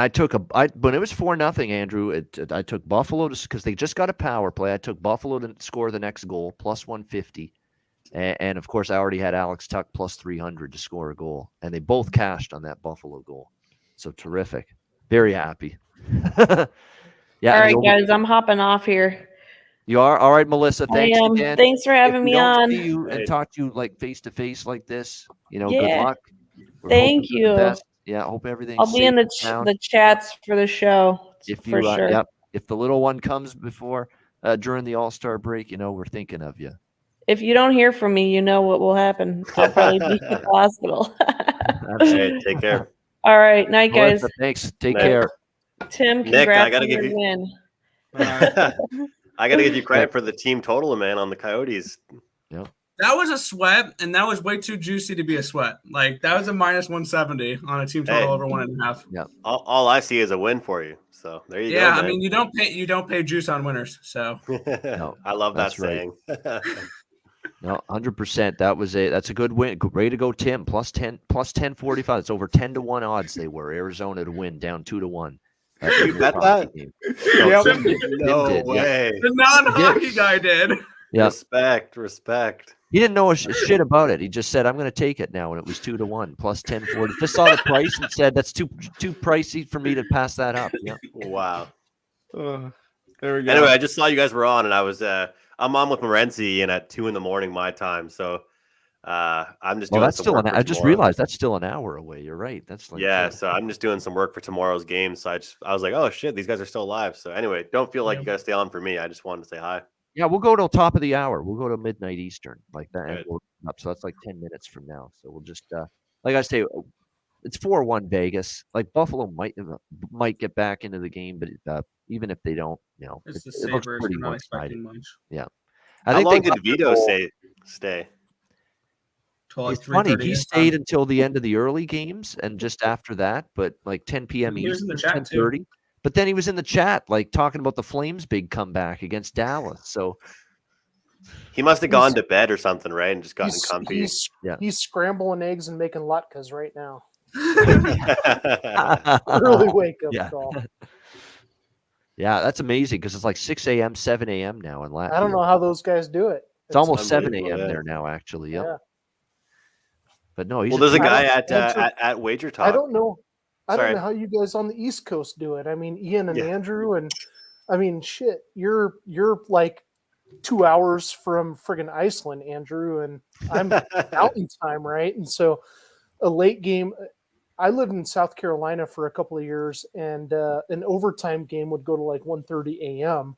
when it was 4-0, Andrew, I took Buffalo because they just got a power play. I took Buffalo to score the next goal, plus 150. And of course, I already had Alex Tuck plus 300 to score a goal. And they both cashed on that Buffalo goal. So terrific. Very happy. Yeah. All right, guys, I'm hopping off here. You are? All right, Melissa. Thanks I am. again. Thanks for having If we me don't on. see you and talk to you like face to face like this, good Yeah. luck. We're Thank hoping for the you. best. Yeah, hope everything's I'll be in safe and sound. the chats for the show for sure. Yep. If the little one comes before during the All-Star break, we're thinking of you. If you don't hear from me, you know what will happen. I'll probably be at the hospital. Hey, take care. All right, night, guys. Melissa, thanks. Take Night. care. Tim, Nick, congrats I gotta on give your you- win. I got to give you credit for the team total, man, on the Coyotes. Yeah. that was a sweat, and that was way too juicy to be a sweat. Like, that was a -170 on a team total Hey. over 1.5. Yeah. All I see is a win for you. So there you go. Yeah, man. I mean, you don't pay juice on winners. So I love that that's right. saying. No, 100%. That's a good win. Way to go, Tim. Plus 1045. It's over 10-1 odds they were. Arizona to win, down 2-1. You bet that? Yep. No Tim did, yeah. way. the non-hockey guy did. Yeah. Respect. He didn't know shit about it. He just said, "I'm going to take it now," and it was 2-1 plus 1040. Just saw the price and said, "That's too pricey for me to pass that up." Yeah. Wow. There we go. Anyway, I just saw you guys were on, and I was I'm on with Morenzi and at 2 a.m. my time. So I'm just Well, doing that's some still work for I just tomorrow. realized that's still an hour away. You're right. That's like Yeah, so I'm just doing some work for tomorrow's game. So I was like, oh shit, these guys are still alive. So anyway, don't feel like you guys stay on for me. I just wanted to say hi. Yeah, we'll go till top of the hour. We'll go to midnight Eastern, like that. And Good. we'll up. So that's like 10 minutes from now. So we'll just, like I say, it's 4-1 Vegas. Like Buffalo might get back into the game, but even if they don't, It's the it looks Sabres. pretty We're not one-sided. expecting much. Yeah. How long they did got the Vito goal. stay? Till like It's funny. 3:30 He his stayed time. until the end of the early games and just after that, but like 10 p.m. He was in the Eastern, chat, too. 10:30. But then he was in the chat, like talking about the Flames' big comeback against Dallas. So He must have gone to bed or something, right? And just gotten comfy. He's scrambling eggs and making latkes right now. Early wake up call. Yeah, that's amazing because it's like 6 a.m., 7 a.m. now in Latvia. I don't know how those guys do it. It's almost 7 a.m. there now, actually. Yep. Yeah. But no, he's there's a guy at Wager Talk. I don't know. I Sorry. don't know how you guys on the East Coast do it. I mean, Ian and Andrew, and I mean, shit, you're like 2 hours from friggin' Iceland, Andrew, and I'm mountain time, right? And so a late game. I lived in South Carolina for a couple of years, and an overtime game would go to like 1:30 a.m.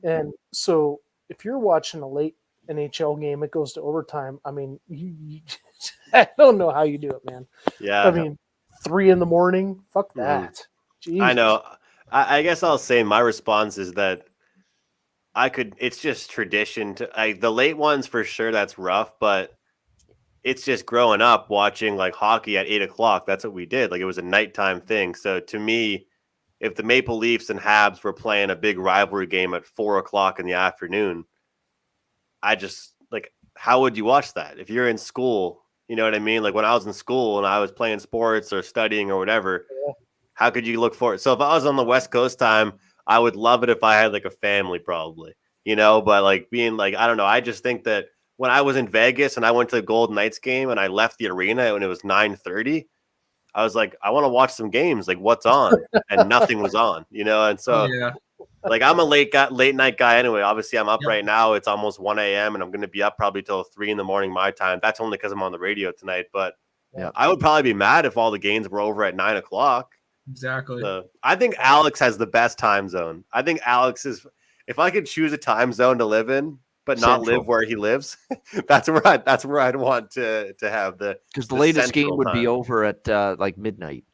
And so if you're watching a late NHL game, it goes to overtime. I mean, I don't know how you do it, man. Yeah. I mean, 3 a.m. Fuck that. Jesus. I know. I guess I'll say my response is that it's just tradition to the late ones for sure. That's rough, but it's just growing up watching like hockey at 8 o'clock. That's what we did. Like it was a nighttime thing. So to me, if the Maple Leafs and Habs were playing a big rivalry game at 4 o'clock in the afternoon, I just like, how would you watch that? If you're in school, you know what I mean? Like when I was in school and I was playing sports or studying or whatever, how could you look forward? So if I was on the West Coast time, I would love it if I had like a family probably, but like being like, I don't know. I just think that when I was in Vegas and I went to the Golden Knights game and I left the arena when it was 9:30, I was like, I want to watch some games. Like what's on? And nothing was on, And so like I'm a late night guy anyway. Obviously I'm up right now. It's almost 1 a.m. and I'm going to be up probably till 3 a.m. my time. That's only because I'm on the radio tonight. But I would probably be mad if all the games were over at 9 o'clock. Exactly. So I think Alex has the best time zone. I think Alex is, if I could choose a time zone to live in, but not live where he lives, that's where I'd want to have because the latest game would be over at like midnight.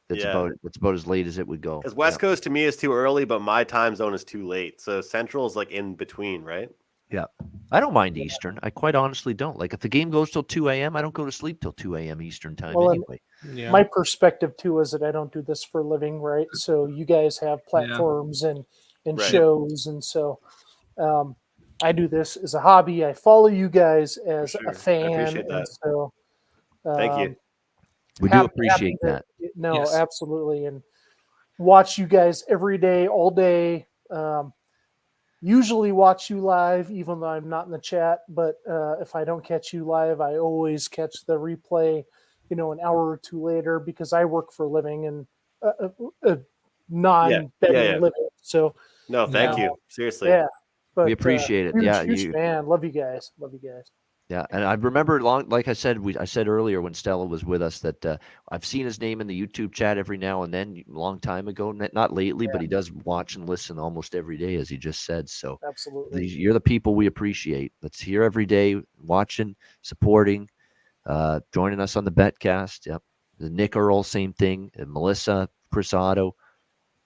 That's about as late as it would go. Because West Coast to me is too early, but my time zone is too late. So Central is like in between, right? Yeah. I don't mind Eastern. I quite honestly don't. Like if the game goes till 2 a.m., I don't go to sleep till 2 a.m. Eastern time anyway. My perspective too is that I don't do this for a living, right? So you guys have platforms and shows, and so I do this as a hobby. I follow you guys as a fan. I appreciate that. And so thank you. We do appreciate that. No, absolutely. And watch you guys every day, all day. Usually watch you live, even though I'm not in the chat. But if I don't catch you live, I always catch the replay, an hour or two later, because I work for a living and a non-betting living. So no, thank you. Seriously. Yeah. But, we appreciate it. Huge fan. Love you guys. Yeah, and I remember like I said earlier when Stella was with us that I've seen his name in the YouTube chat every now and then, a long time ago. Not lately, but he does watch and listen almost every day, as he just said. So absolutely, you're the people we appreciate. That's here every day, watching, supporting, joining us on the Betcast. Yep, the Nick Earl, same thing, and Melissa, Chris Otto,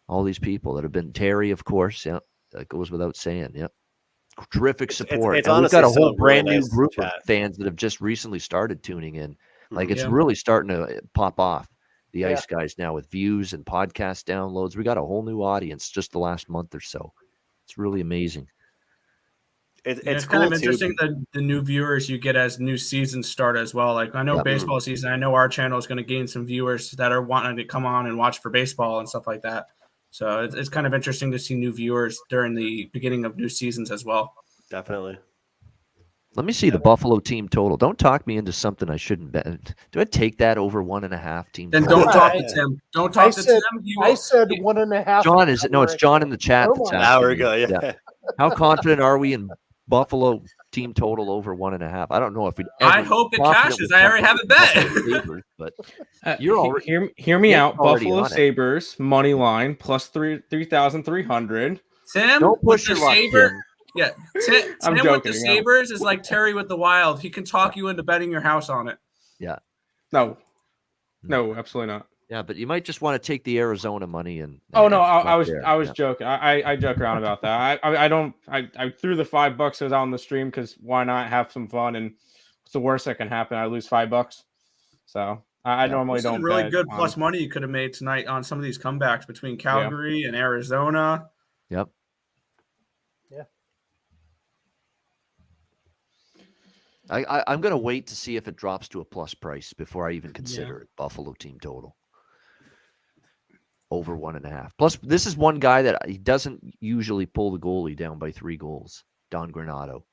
all these people that have been Terry, of course. Yep, that goes without saying. Yep. Terrific support. It's we've got a whole really brand new nice group chat. of fans that have just recently started tuning in. Like it's really starting to pop off. The Ice Guys now with views and podcast downloads. We got a whole new audience just the last month or so. It's really amazing. It's cool kind of interesting the new viewers you get as new seasons start as well. Like I know baseball season, I know our channel is going to gain some viewers that are wanting to come on and watch for baseball and stuff like that. So it's kind of interesting to see new viewers during the beginning of new seasons as well. Definitely. Let me see the Buffalo team total. Don't talk me into something I shouldn't bet. Do I take that over 1.5 team then total? Don't talk to Tim. Don't talk to Tim. I said 1.5. John, is it? No, it's John in the chat. Now we go. Yeah. How confident are we in Buffalo team total over 1.5? I don't know if we. I hope it cashes. I already have it bet. But you're already hear me out. already Buffalo on it. Sabres money line plus 3,300. Tim, don't push with your luck, Saber. Tim. Yeah, Tim I'm with joking, the yeah. Sabres is like Terry with the Wild. He can talk you into betting your house on it. Yeah. No, absolutely not. Yeah, but you might just want to take the Arizona money and. Oh no, I was Yeah. joking. I joke around about that. I threw the $5 that was on the stream because why not have some fun? And what's the worst that can happen? I lose $5. So I normally There's don't. some really bet good on- plus money you could have made tonight on some of these comebacks between Calgary and Arizona. Yep. Yeah. I'm going to wait to see if it drops to a plus price before I even consider it. Buffalo team total. Over 1.5. Plus, this is one guy that he doesn't usually pull the goalie down by 3 goals. Don Granato.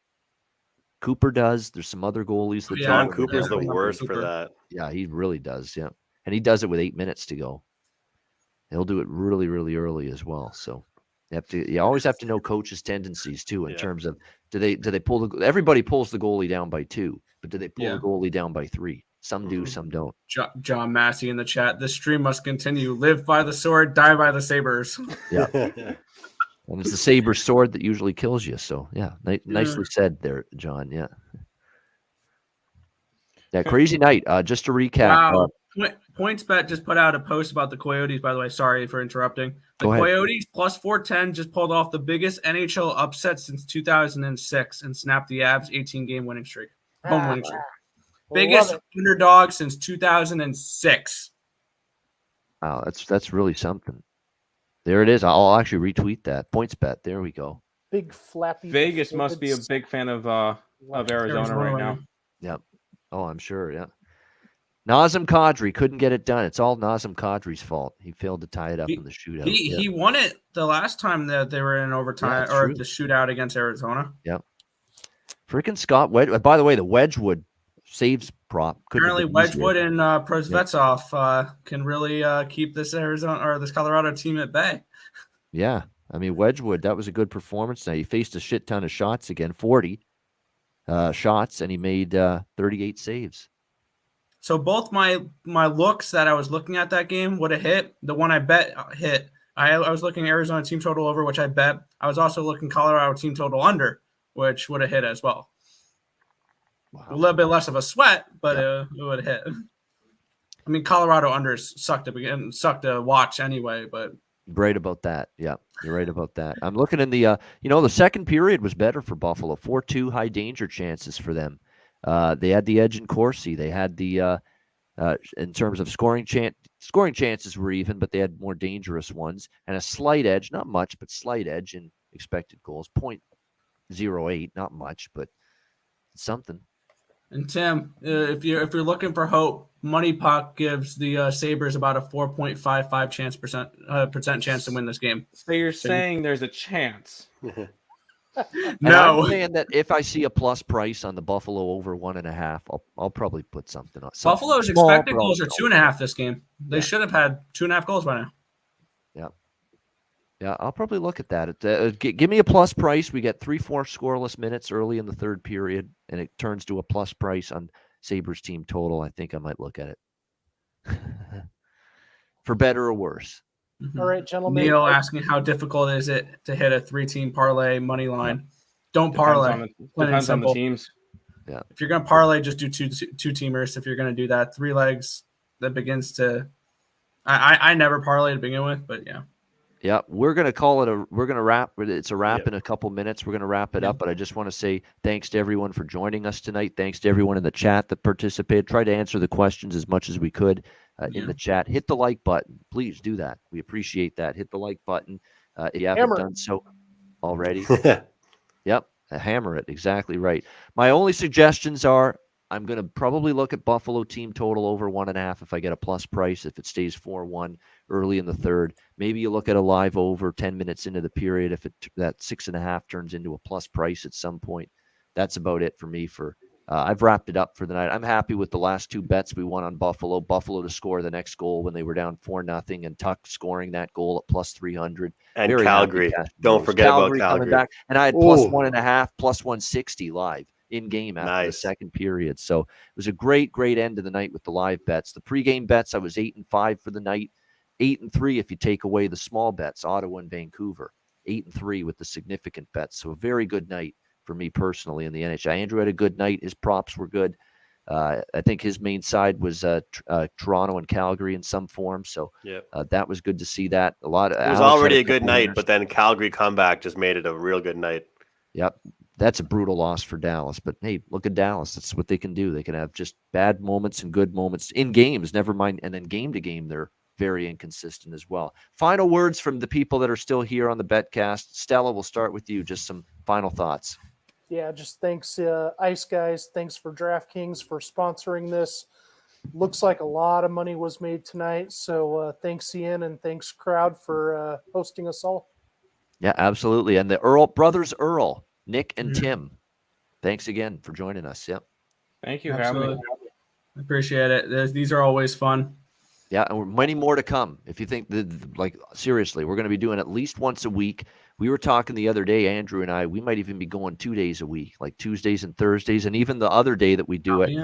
Cooper does. There's some other goalies that Don Cooper's the worst for that. Yeah, he really does. Yeah. And he does it with 8 minutes to go. He'll do it really, really early as well. So you always have to know coaches' tendencies too, in terms of do they pull everybody pulls the goalie down by 2, but do they pull the goalie down by 3? Some do, some don't. John Massey in the chat. This stream must continue. Live by the sword, die by the sabers. Yeah. And it's the saber sword that usually kills you. So yeah, nicely said there, John. Yeah. Yeah, crazy night. Just to recap. Wow. PointsBet just put out a post about the Coyotes, by the way. Sorry for interrupting. The Coyotes plus 410 just pulled off the biggest NHL upset since 2006 and snapped the Avs 18-game winning streak. Home winning streak. Biggest underdog since 2006. Wow, that's really something. There it is. I'll actually retweet that. PointsBet. There we go. Big flappy. Vegas must be a big fan of Arizona right now. Yep. Oh, I'm sure. Yeah. Nazem Kadri couldn't get it done. It's all Nazem Kadri's fault. He failed to tie it up in the shootout. He won it the last time that they were in overtime or the shootout against Arizona. Yep. Freaking Scott Wedgwood. By the way, the Wedgwood saves prop. Apparently, Wedgwood and Prosvetsov can really keep this Arizona or this Colorado team at bay. Yeah. I mean, Wedgwood, that was a good performance. Now, he faced a shit ton of shots again, 40 shots, and he made 38 saves. So both my looks that I was looking at that game would have hit. The one I bet hit. I was looking Arizona team total over, which I bet. I was also looking Colorado team total under, which would have hit as well. Wow. A little bit less of a sweat, but it would hit. I mean, Colorado unders sucked to watch anyway, but right about that. Yeah, you're right about that. I'm looking in the the second period was better for Buffalo. 4-2 high danger chances for them. They had the edge in Corsi. They had the in terms of scoring chances were even, but they had more dangerous ones and a slight edge, not much, but slight edge in expected goals. 0.08, not much, but something. And Tim, if you're looking for hope, Money Puck gives the Sabres about a 4.55% percent chance to win this game. So you're saying there's a chance? No, I'm saying that if I see a plus price on the Buffalo over 1.5, I'll probably put something on. Buffalo's expected goals are 2.5 this game. They should have had 2.5 goals by now. Yeah, I'll probably look at that. Give me a plus price. We get 3-4 scoreless minutes early in the third period, and it turns to a plus price on Sabres team total. I think I might look at it. For better or worse. All right, gentlemen. Neil asking how difficult is it to hit a 3-team parlay money line? Don't parlay. Depends on the teams. Yeah. If you're going to parlay, just do two teamers. If you're going to do that, 3 legs that begins to. I never parlay to begin with, but yeah. Yeah, we're going to wrap. It's a wrap in a couple minutes. We're going to wrap it up, but I just want to say thanks to everyone for joining us tonight. Thanks to everyone in the chat that participated. Try to answer the questions as much as we could in the chat. Hit the like button. Please do that. We appreciate that. Hit the like button if you haven't done so already. Yep, hammer it. Exactly right. My only suggestions are I'm going to probably look at Buffalo team total over 1.5 if I get a plus price, if it stays 4-1 early in the third. Maybe you look at a live over 10 minutes into the period if that 6.5 turns into a plus price at some point. That's about it for me. I've wrapped it up for the night. I'm happy with the last 2 bets we won on Buffalo. Buffalo to score the next goal when they were down 4-0, and Tuck scoring that goal at plus 300. And very Calgary. Don't forget about Calgary. Back. And I had plus 1.5, plus 160 live in game after the second period. So it was a great end of the night with the live bets. The pregame bets, I was 8-5 for the night. 8-3 if you take away the small bets, Ottawa and Vancouver. 8-3 with the significant bets. So a very good night for me personally in the NHL. Andrew had a good night. His props were good. I think his main side was Toronto and Calgary in some form. So that was good to see that. It was already a good night, but then Calgary comeback just made it a real good night. Yep. That's a brutal loss for Dallas. But, hey, look at Dallas. That's what they can do. They can have just bad moments and good moments in games, never mind. And then game to game, they're very inconsistent as well. Final words from the people that are still here on the Betcast. Stella, we'll start with you. Just some final thoughts. Yeah, just thanks, Ice Guys. Thanks for DraftKings for sponsoring this. Looks like a lot of money was made tonight. So thanks, Ian, and thanks, crowd, for hosting us all. Yeah, absolutely. And the brothers Earl, Nick and Tim, thanks again for joining us. Yep. Thank you for having me. Appreciate it. These are always fun. Yeah, and many more to come. If you think seriously, we're going to be doing at least once a week. We were talking the other day, Andrew and I, we might even be going 2 days a week, like Tuesdays and Thursdays, and even the other day that we do it.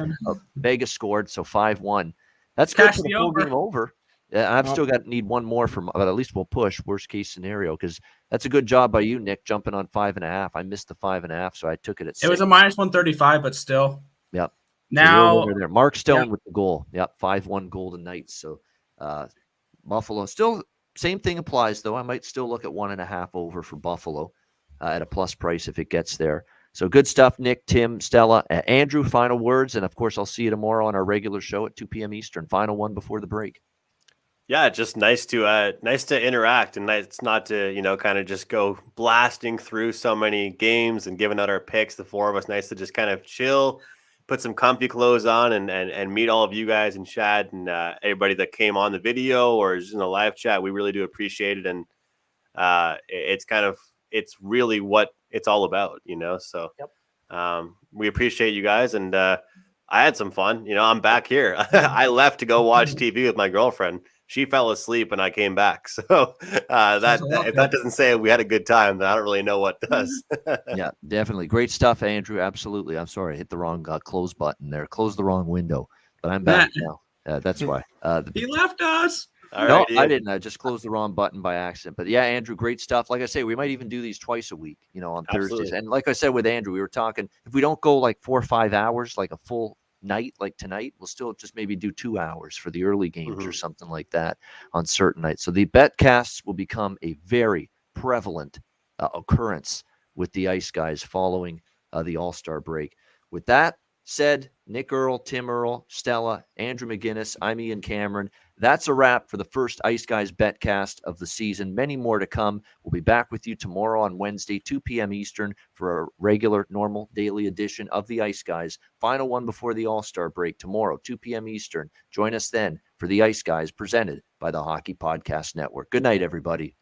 Vegas scored, so 5-1. That's good for the full game over. I've still need one more but at least we'll push worst case scenario, because that's a good job by you, Nick, jumping on 5.5. I missed the 5.5, so I took it at 6. It was a -135, but still. Yep. Now so there. Mark Stone with the goal. Yep, 5-1 Golden Knights. So Buffalo still same thing applies though. I might still look at 1.5 over for Buffalo at a plus price if it gets there. So good stuff, Nick, Tim, Stella, Andrew. Final words, and of course I'll see you tomorrow on our regular show at 2 p.m. Eastern. Final one before the break. Yeah, just nice to interact, and nice not to kind of just go blasting through so many games and giving out our picks. The four of us, nice to just kind of chill, put some comfy clothes on, and meet all of you guys and Chad and everybody that came on the video or is in the live chat. We really do appreciate it, and it's really what it's all about, So we appreciate you guys, and I had some fun. I'm back here. I left to go watch TV with my girlfriend. She fell asleep and I came back. So if that doesn't say we had a good time, then I don't really know what does. Yeah, definitely. Great stuff, Andrew. Absolutely. I'm sorry. I hit the wrong close button there. Close the wrong window. But I'm back now. That's why. He left us. No, I didn't. I just closed the wrong button by accident. But yeah, Andrew, great stuff. Like I say, we might even do these twice a week, on Thursdays. And like I said with Andrew, we were talking, if we don't go like 4 or 5 hours, like a full night like tonight, we'll still just maybe do 2 hours for the early games or something like that on certain nights. So the betcasts will become a very prevalent occurrence with the Ice Guys following the All-Star break. With that said, Nick Earl, Tim Earl, Stella, Andrew McInnis, I'm Ian Cameron. That's a wrap for the first Ice Guys Betcast of the season. Many more to come. We'll be back with you tomorrow on Wednesday, 2 p.m. Eastern, for a regular, normal, daily edition of the Ice Guys. Final one before the All-Star break tomorrow, 2 p.m. Eastern. Join us then for the Ice Guys presented by the Hockey Podcast Network. Good night, everybody.